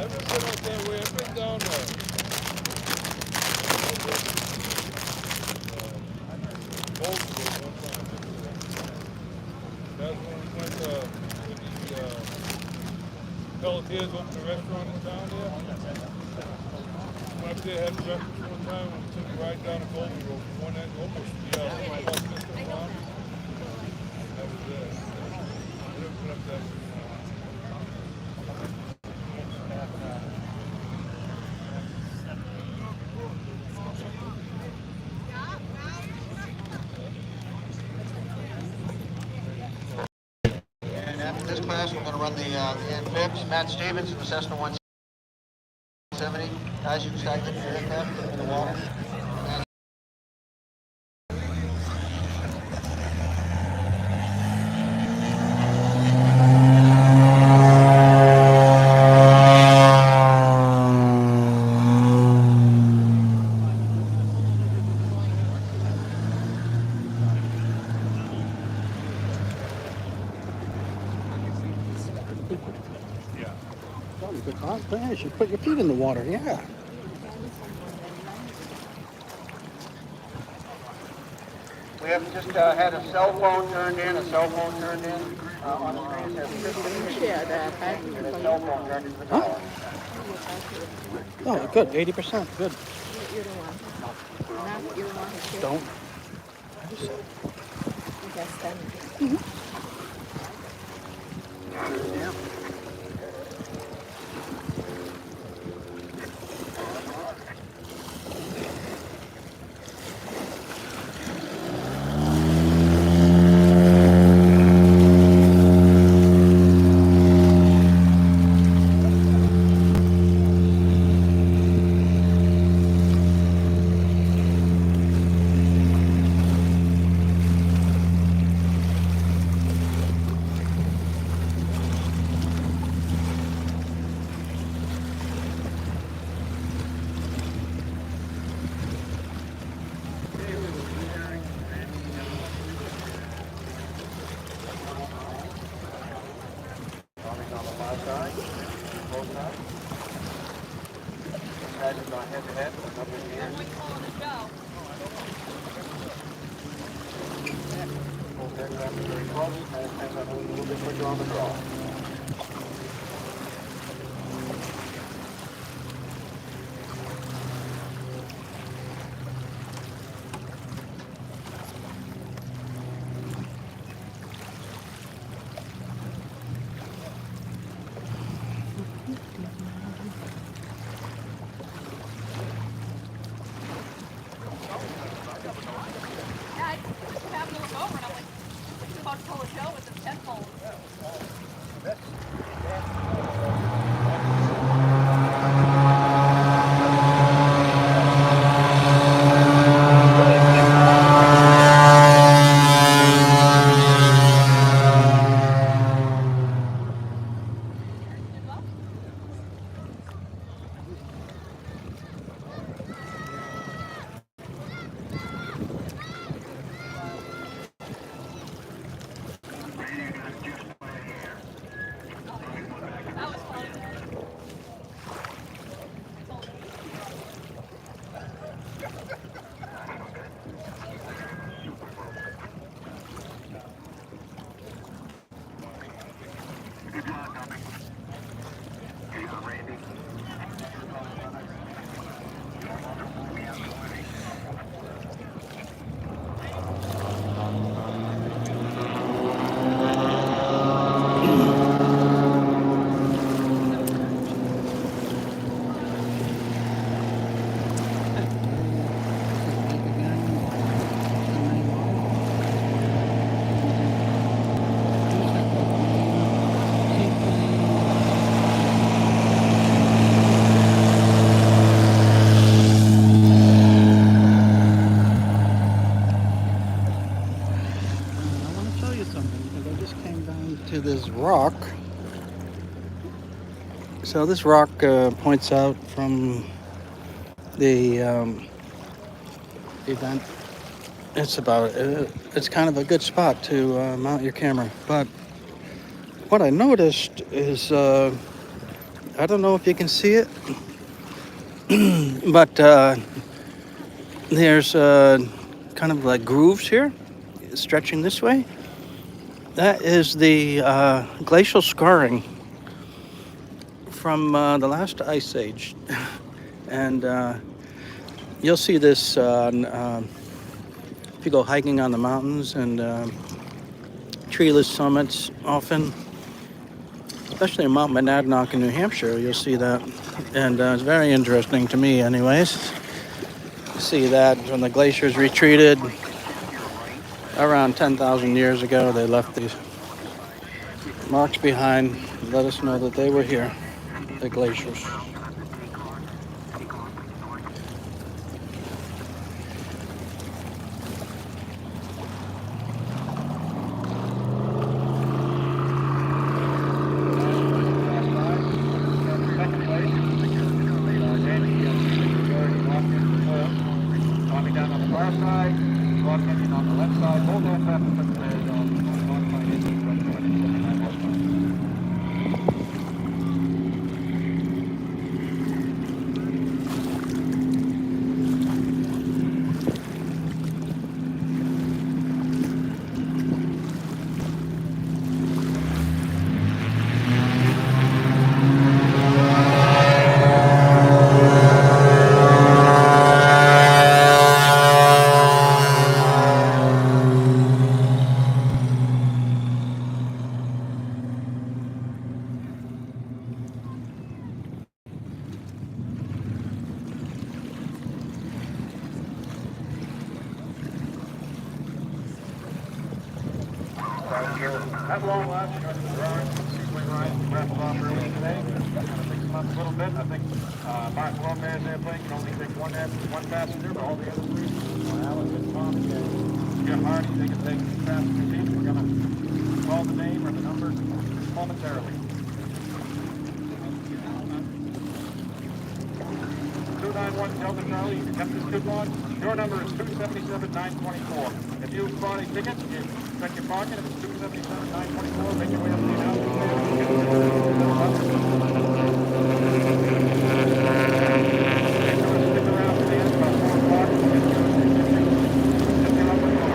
haven't been out that way. I've been down there. That's when we went to the Pelletiers opened the restaurant in town there. Went up there, had breakfast one time, and we took a ride down to Golden Road from one end almost to the other. That was there. I never been up that way. And after this class, we're going to run the amphibs. Matt Stevens in the Cessna 170. Guys, you can start getting your aircraft in the water. You should put your feet in the water, yeah. We have just had a cell phone turned in, on the screen. Share that, right? And a cell phone turned into the tower. Oh, good, 80%, good. You're the one. Not you're the one who shared. Don't. That's them. Yeah. To this rock. So this rock points out from the event. It's kind of a good spot to mount your camera, but what I noticed is, I don't know if you can see it, but there's kind of like grooves here, stretching this way. That is the glacial scarring from the last ice age. And you'll see this if you go hiking on the mountains and treeless summits often, especially in Mount Monadnock in New Hampshire, you'll see that. And it's very interesting to me anyways. See that when the glaciers retreated around 10,000 years ago, they left these marks behind, let us know that they were here, the glaciers. At long last, you got the drawing, Seaplane Fly, wrapped off early today. Kind of fix them up a little bit. I think Mark Romeo's airplane can only take one passenger, but all the other three, Alan and Tom and Jeff Hardy, they can take two passengers each. We're going to call the name or the number momentarily. 291 Delta Charlie, you kept this coupon. Your number is 277-924. If you bought a ticket, you check your pocket. If it's 277-924, make your way up to the announcement Stick around to the end, about 4 o'clock. If you're up and going.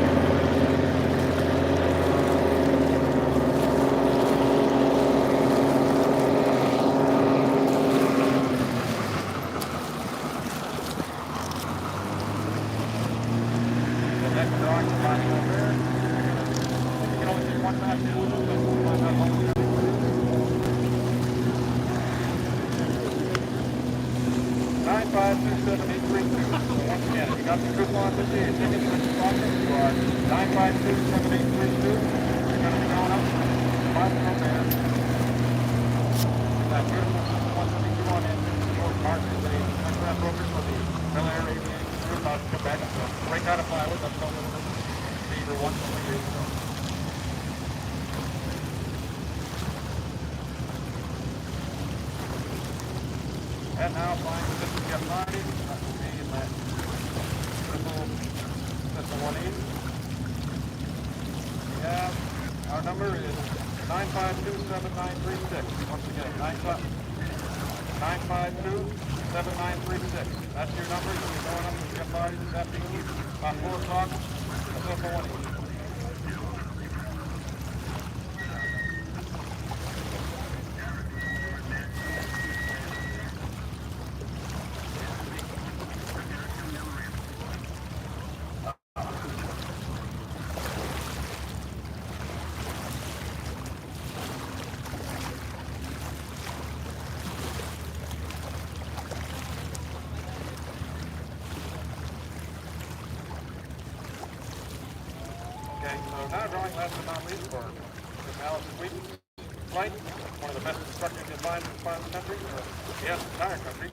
And now flying with this Jeff Hardy, that will be in that triple 180. We have, our number is 952-7936. Once again, 952-7936. That's your number. You'll be going up to Jeff Hardy this afternoon about 4 o'clock. That's triple 180. So now drawing last but not least for Allison Wheaton's flight, one of the best instructors you'll find in the country, yes, the entire country,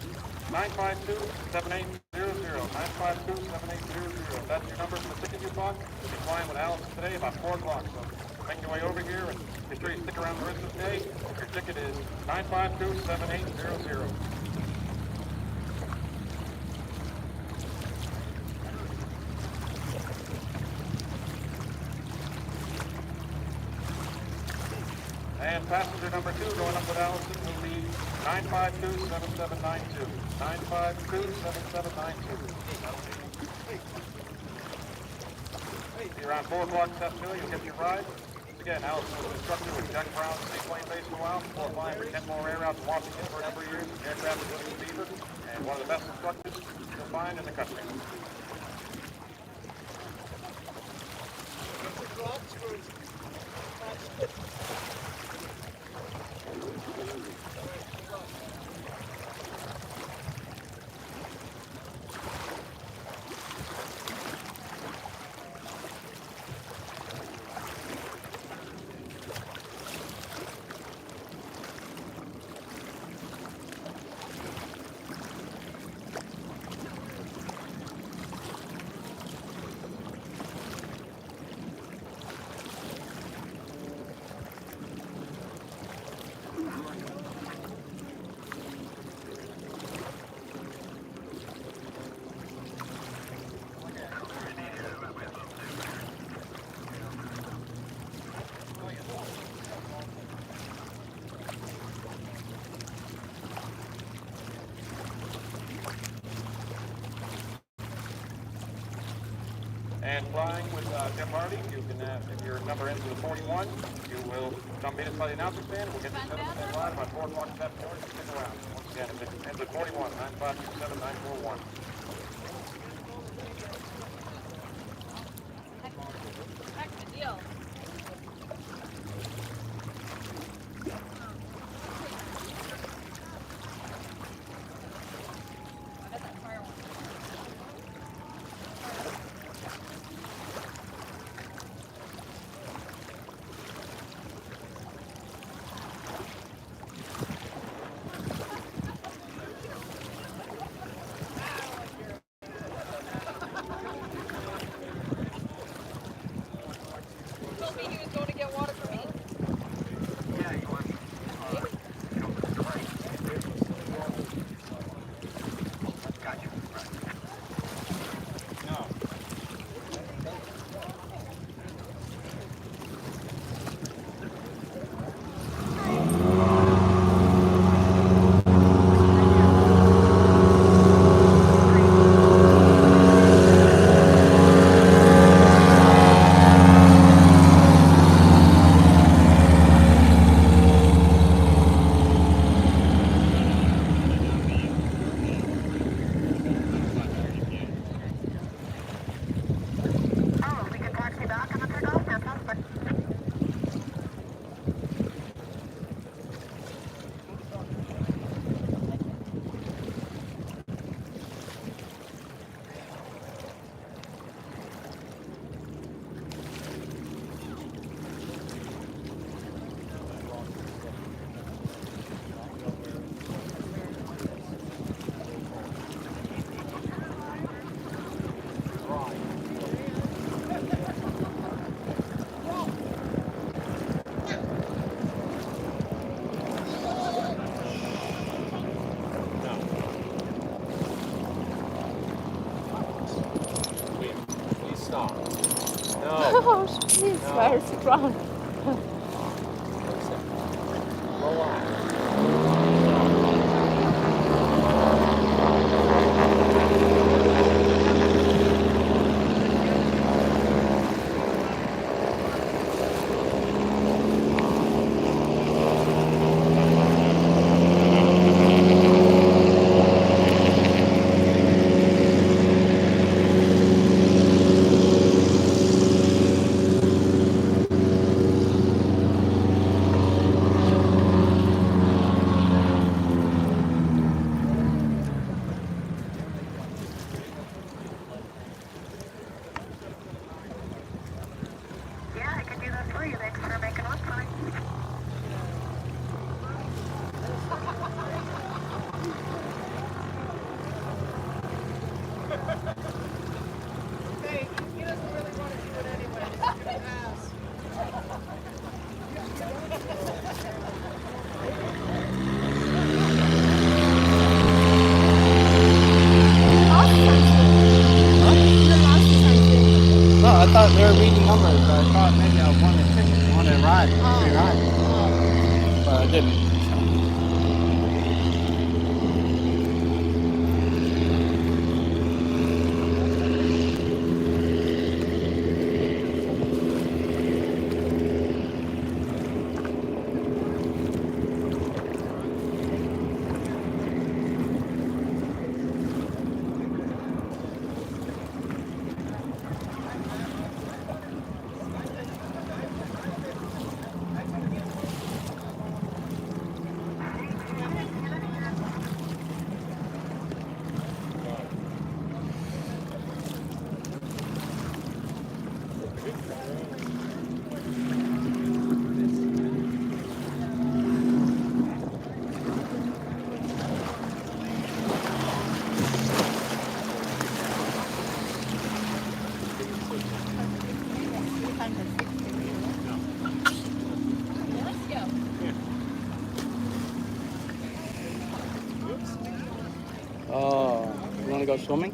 952-7800, 952-7800. That's your number for the ticket you bought. You'll be flying with Allison today about 4 o'clock. So make your way over here and be sure you stick around the rest of the day. Your ticket is 952-7800. And passenger number 2 going up with Allison will be 952-7792. 952-7792. Around 4 o'clock this afternoon, you'll get your ride. Again, Allison was an instructor with Jack Brown's Seaplane Base for a while, before flying for 10 more air routes in Washington for a number of years, aircraft including the Beaver, and one of the best instructors you'll find in the country. And flying with Jim Hardy, you can, if your number ends with a 41, you will come meet us by the announcer stand. We'll get you set up and live about 4 o'clock this afternoon. Stick around. Once again, if it ends with 41, 952-7941. Heck of a deal. Oh, she's very strong. I thought they were reading numbers. I thought maybe I wanted a ticket, wanted a ride, free ride. didn't. Oh, you want to go swimming?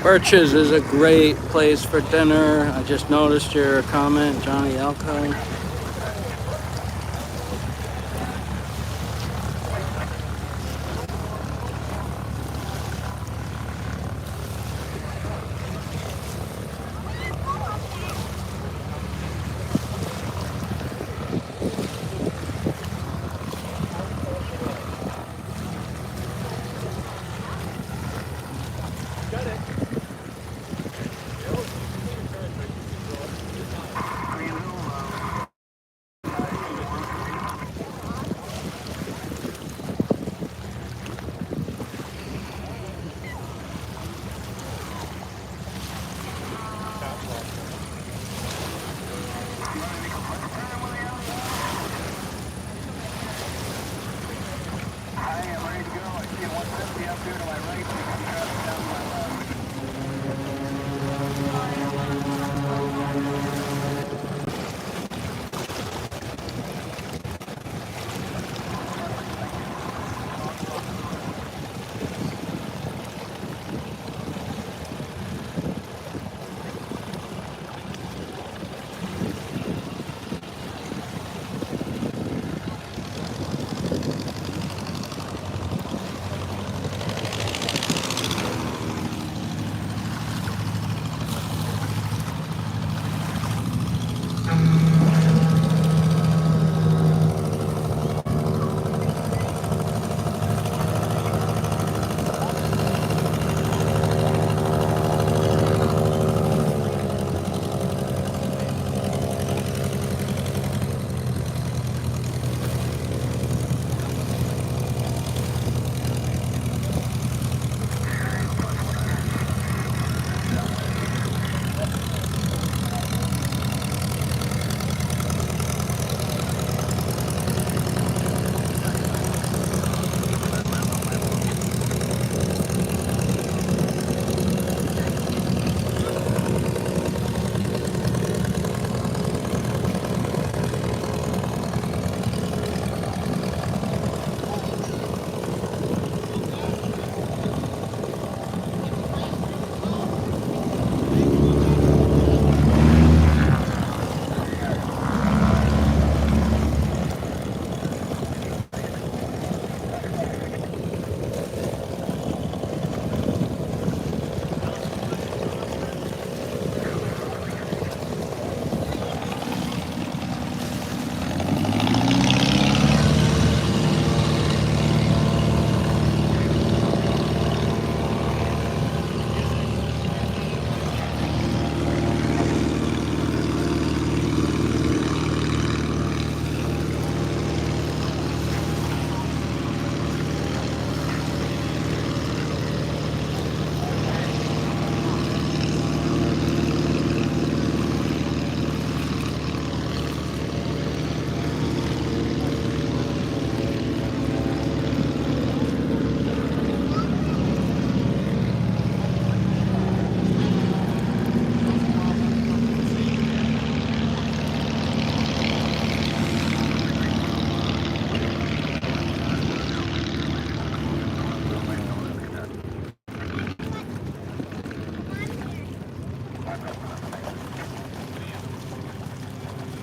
Birch's is a great place for dinner. I just noticed your comment, Johnny Elko.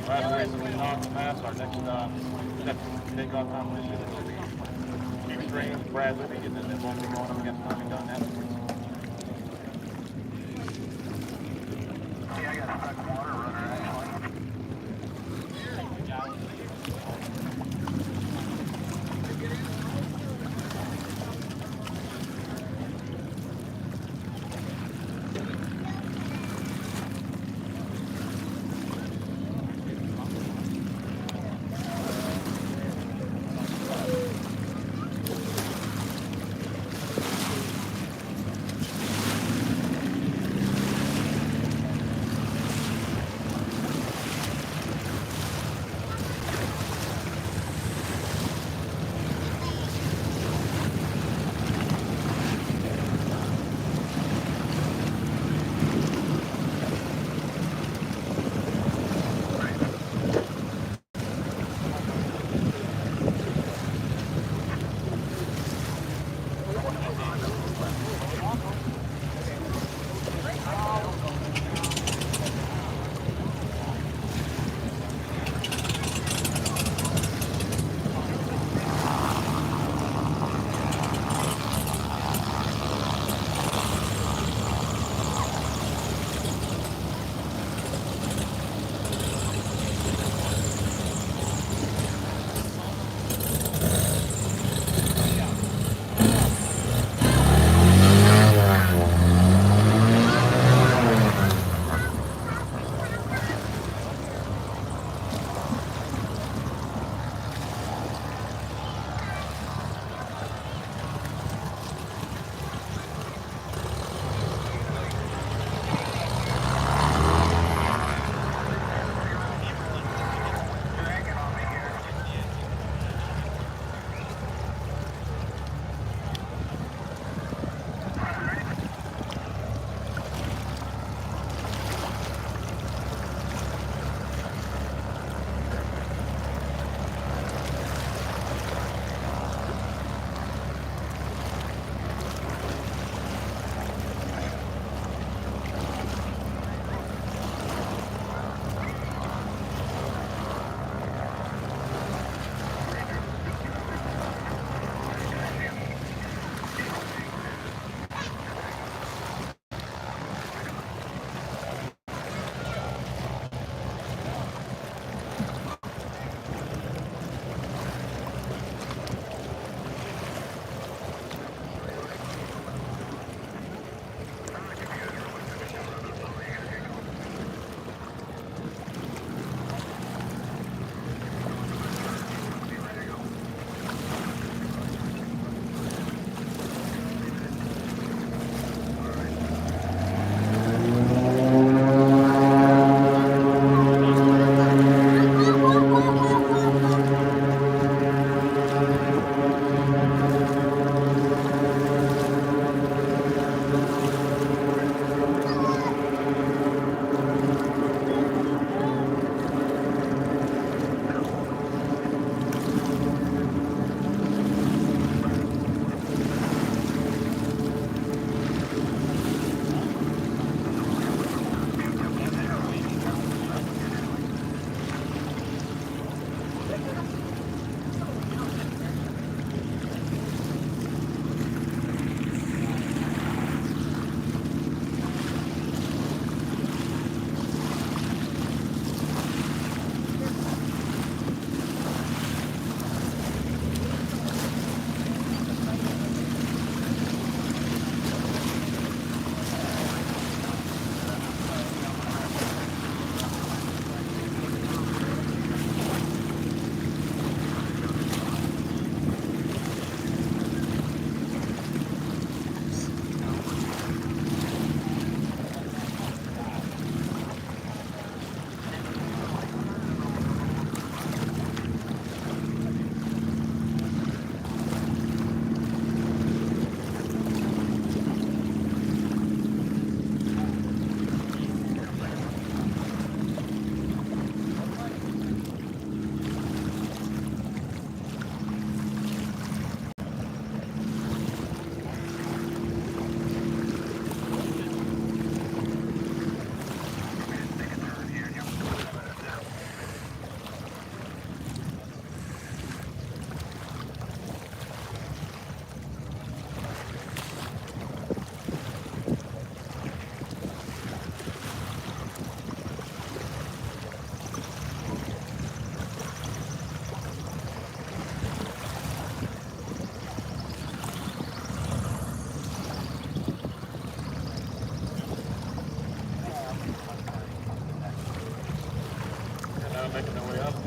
Last race that we off the pass, our next takeoff competition is Keep Strange, Brad Libby, and then we'll be going up against Tommy Dunn afterwards. Yeah, I got a stuck water runner actually.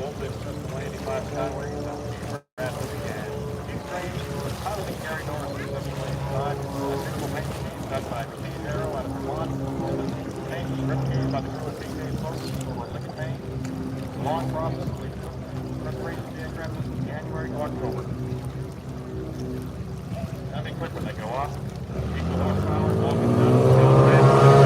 voltage system landing by Skyway, rapidly and keep straight, piloting Gary Norris to Seaplane Fly, a suitable paint scheme done by Steve Arrow out of Vermont, paint was replicated by the crew at BK Floats for liquid paint. The long process of preparation of the aircraft is from January to October. Now be quick when they go off. Equal horsepower, walking down the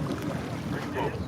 Pretty close.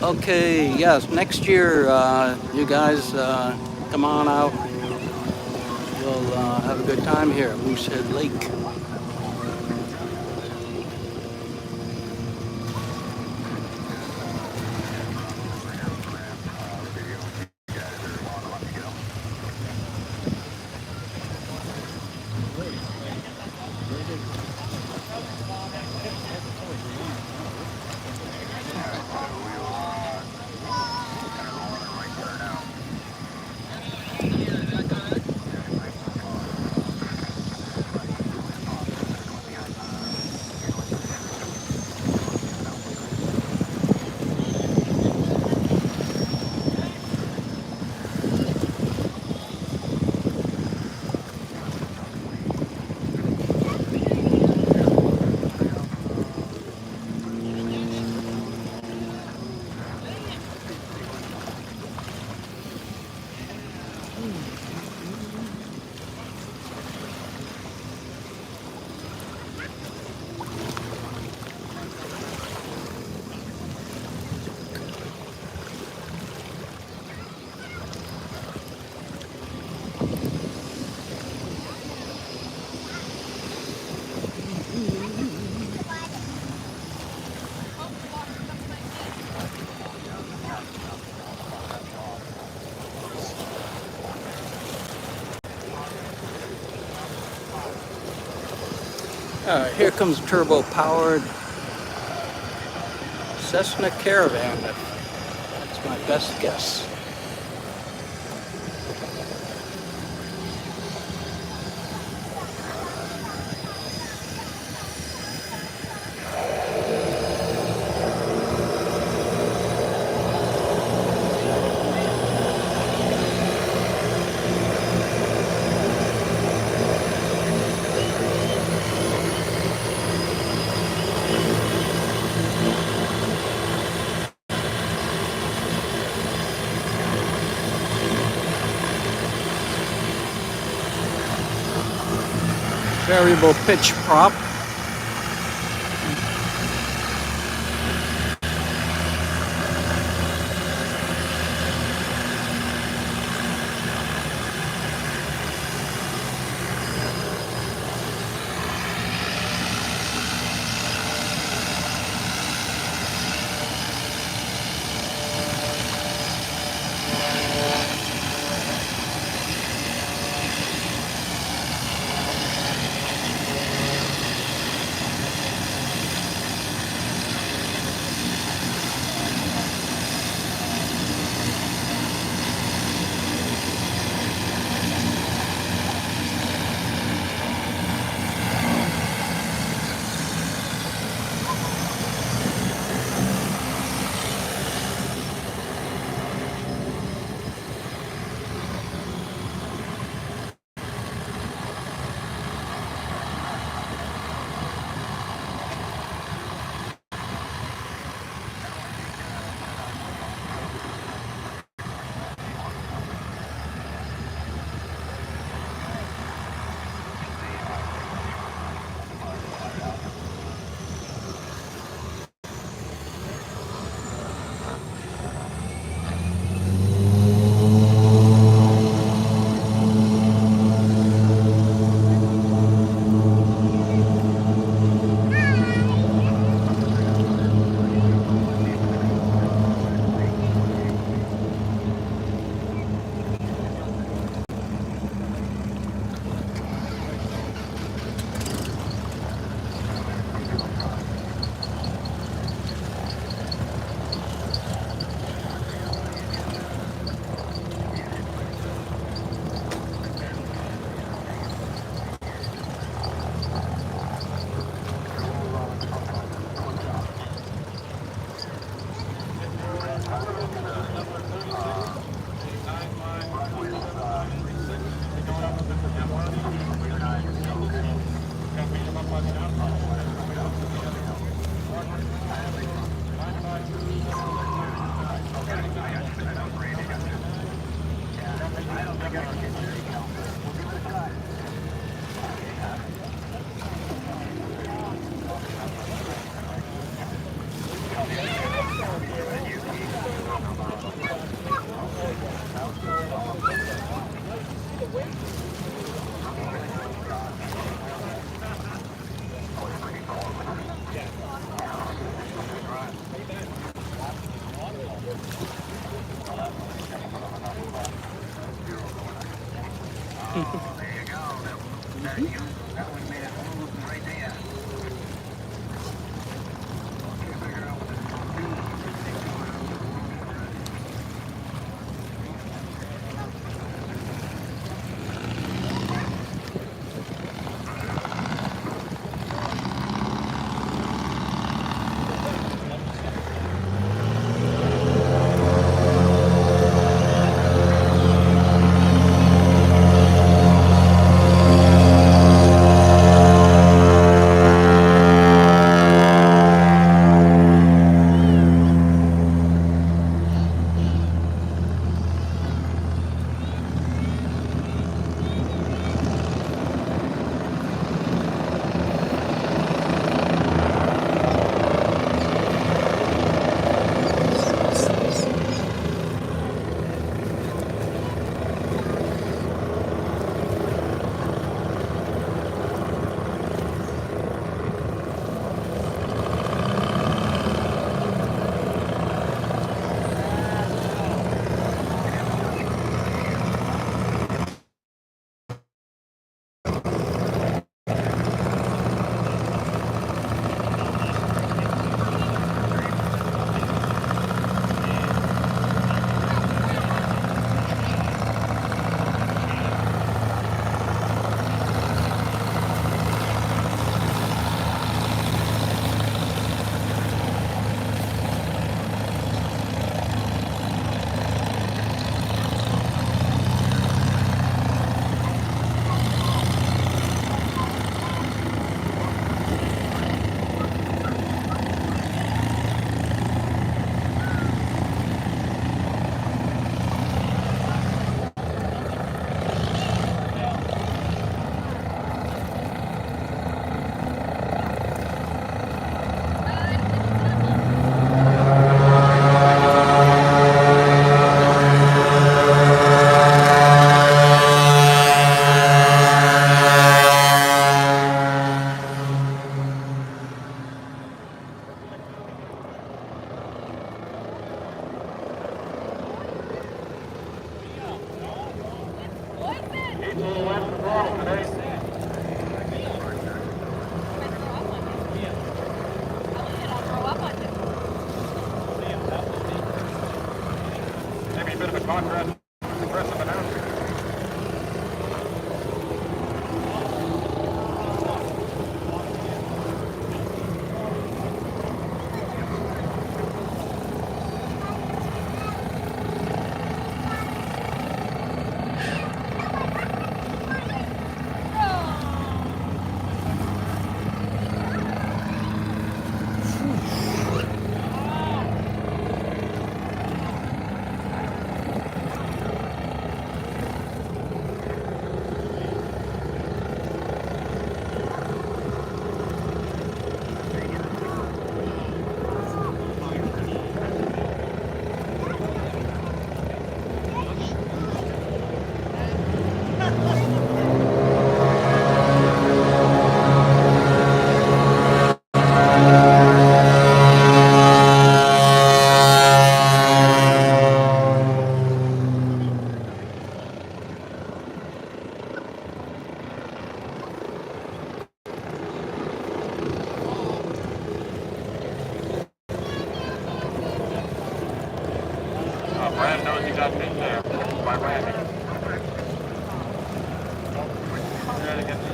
Okay, yes, next year, you guys come on out. We'll have a good time here at Moosehead Lake. Here comes turbo-powered Cessna Caravan. That's my best guess. Variable pitch prop. Maybe a bit of a contrast, aggressive announcement. Brad knows he got me there by ramming. Try to get the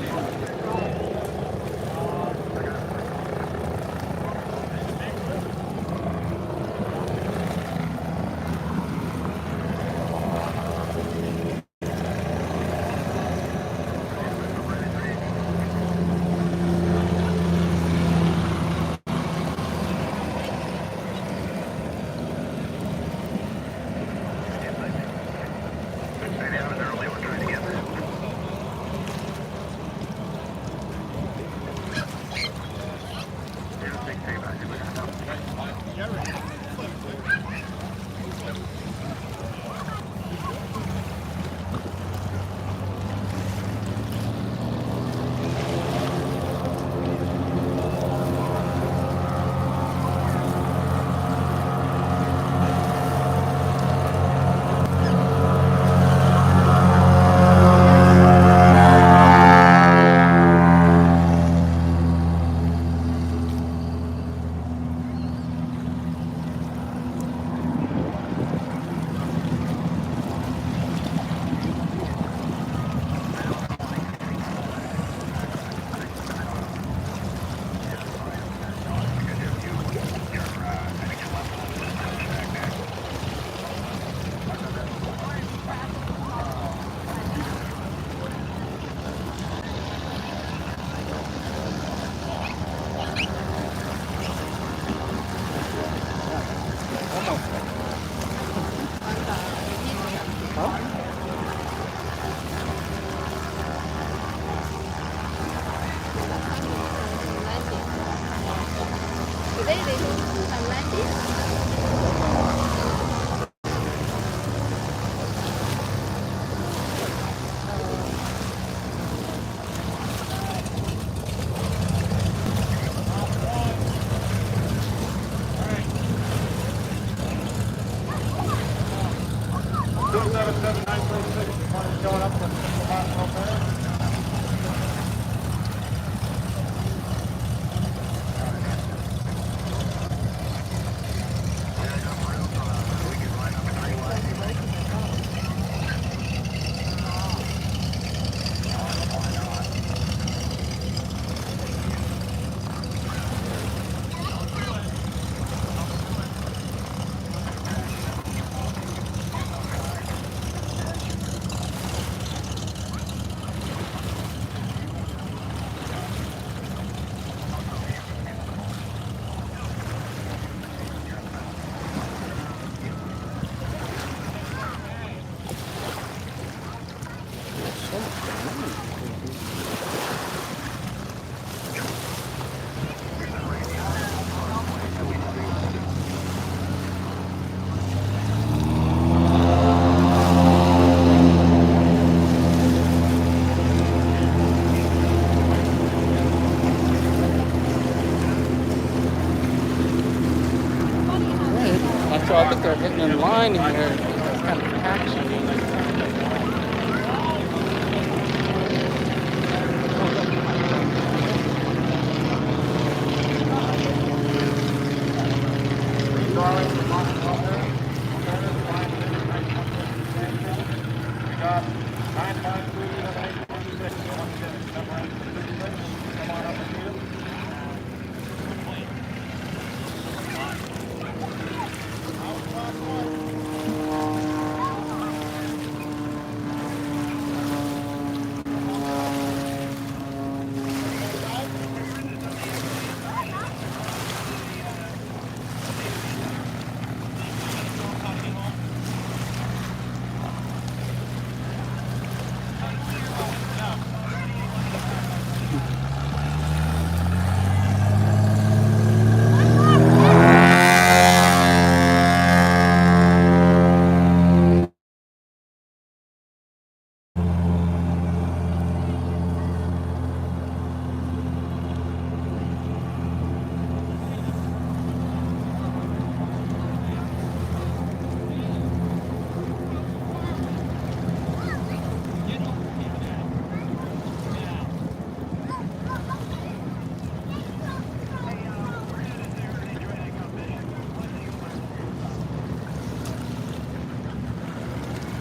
Going up the bottom over there. So I think they're getting in line here. It's kind of taxi.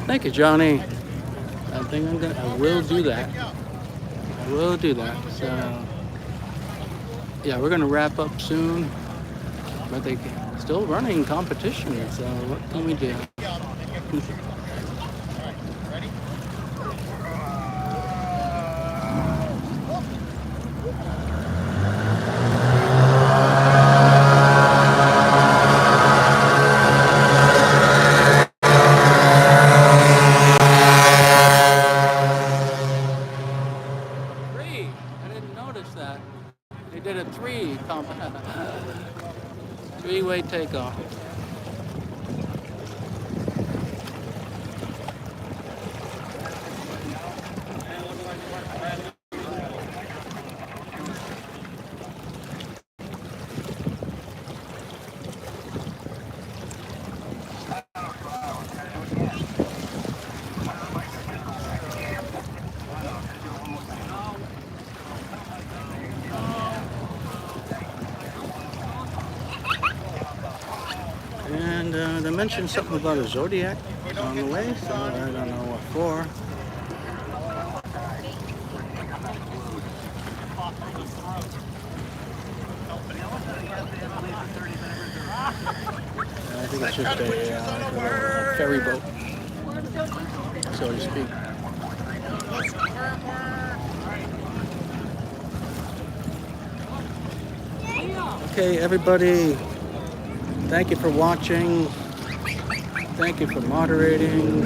Thank you, Johnny. I will do that. I will do that. So, yeah, we're gonna wrap up soon, but they still running competition. So what can we do? Three-way takeoff. And they mentioned something about a Zodiac on the way, so I don't know what for. I think it's just a ferry boat, so to speak. Okay, everybody. Thank you for watching. Thank you for moderating.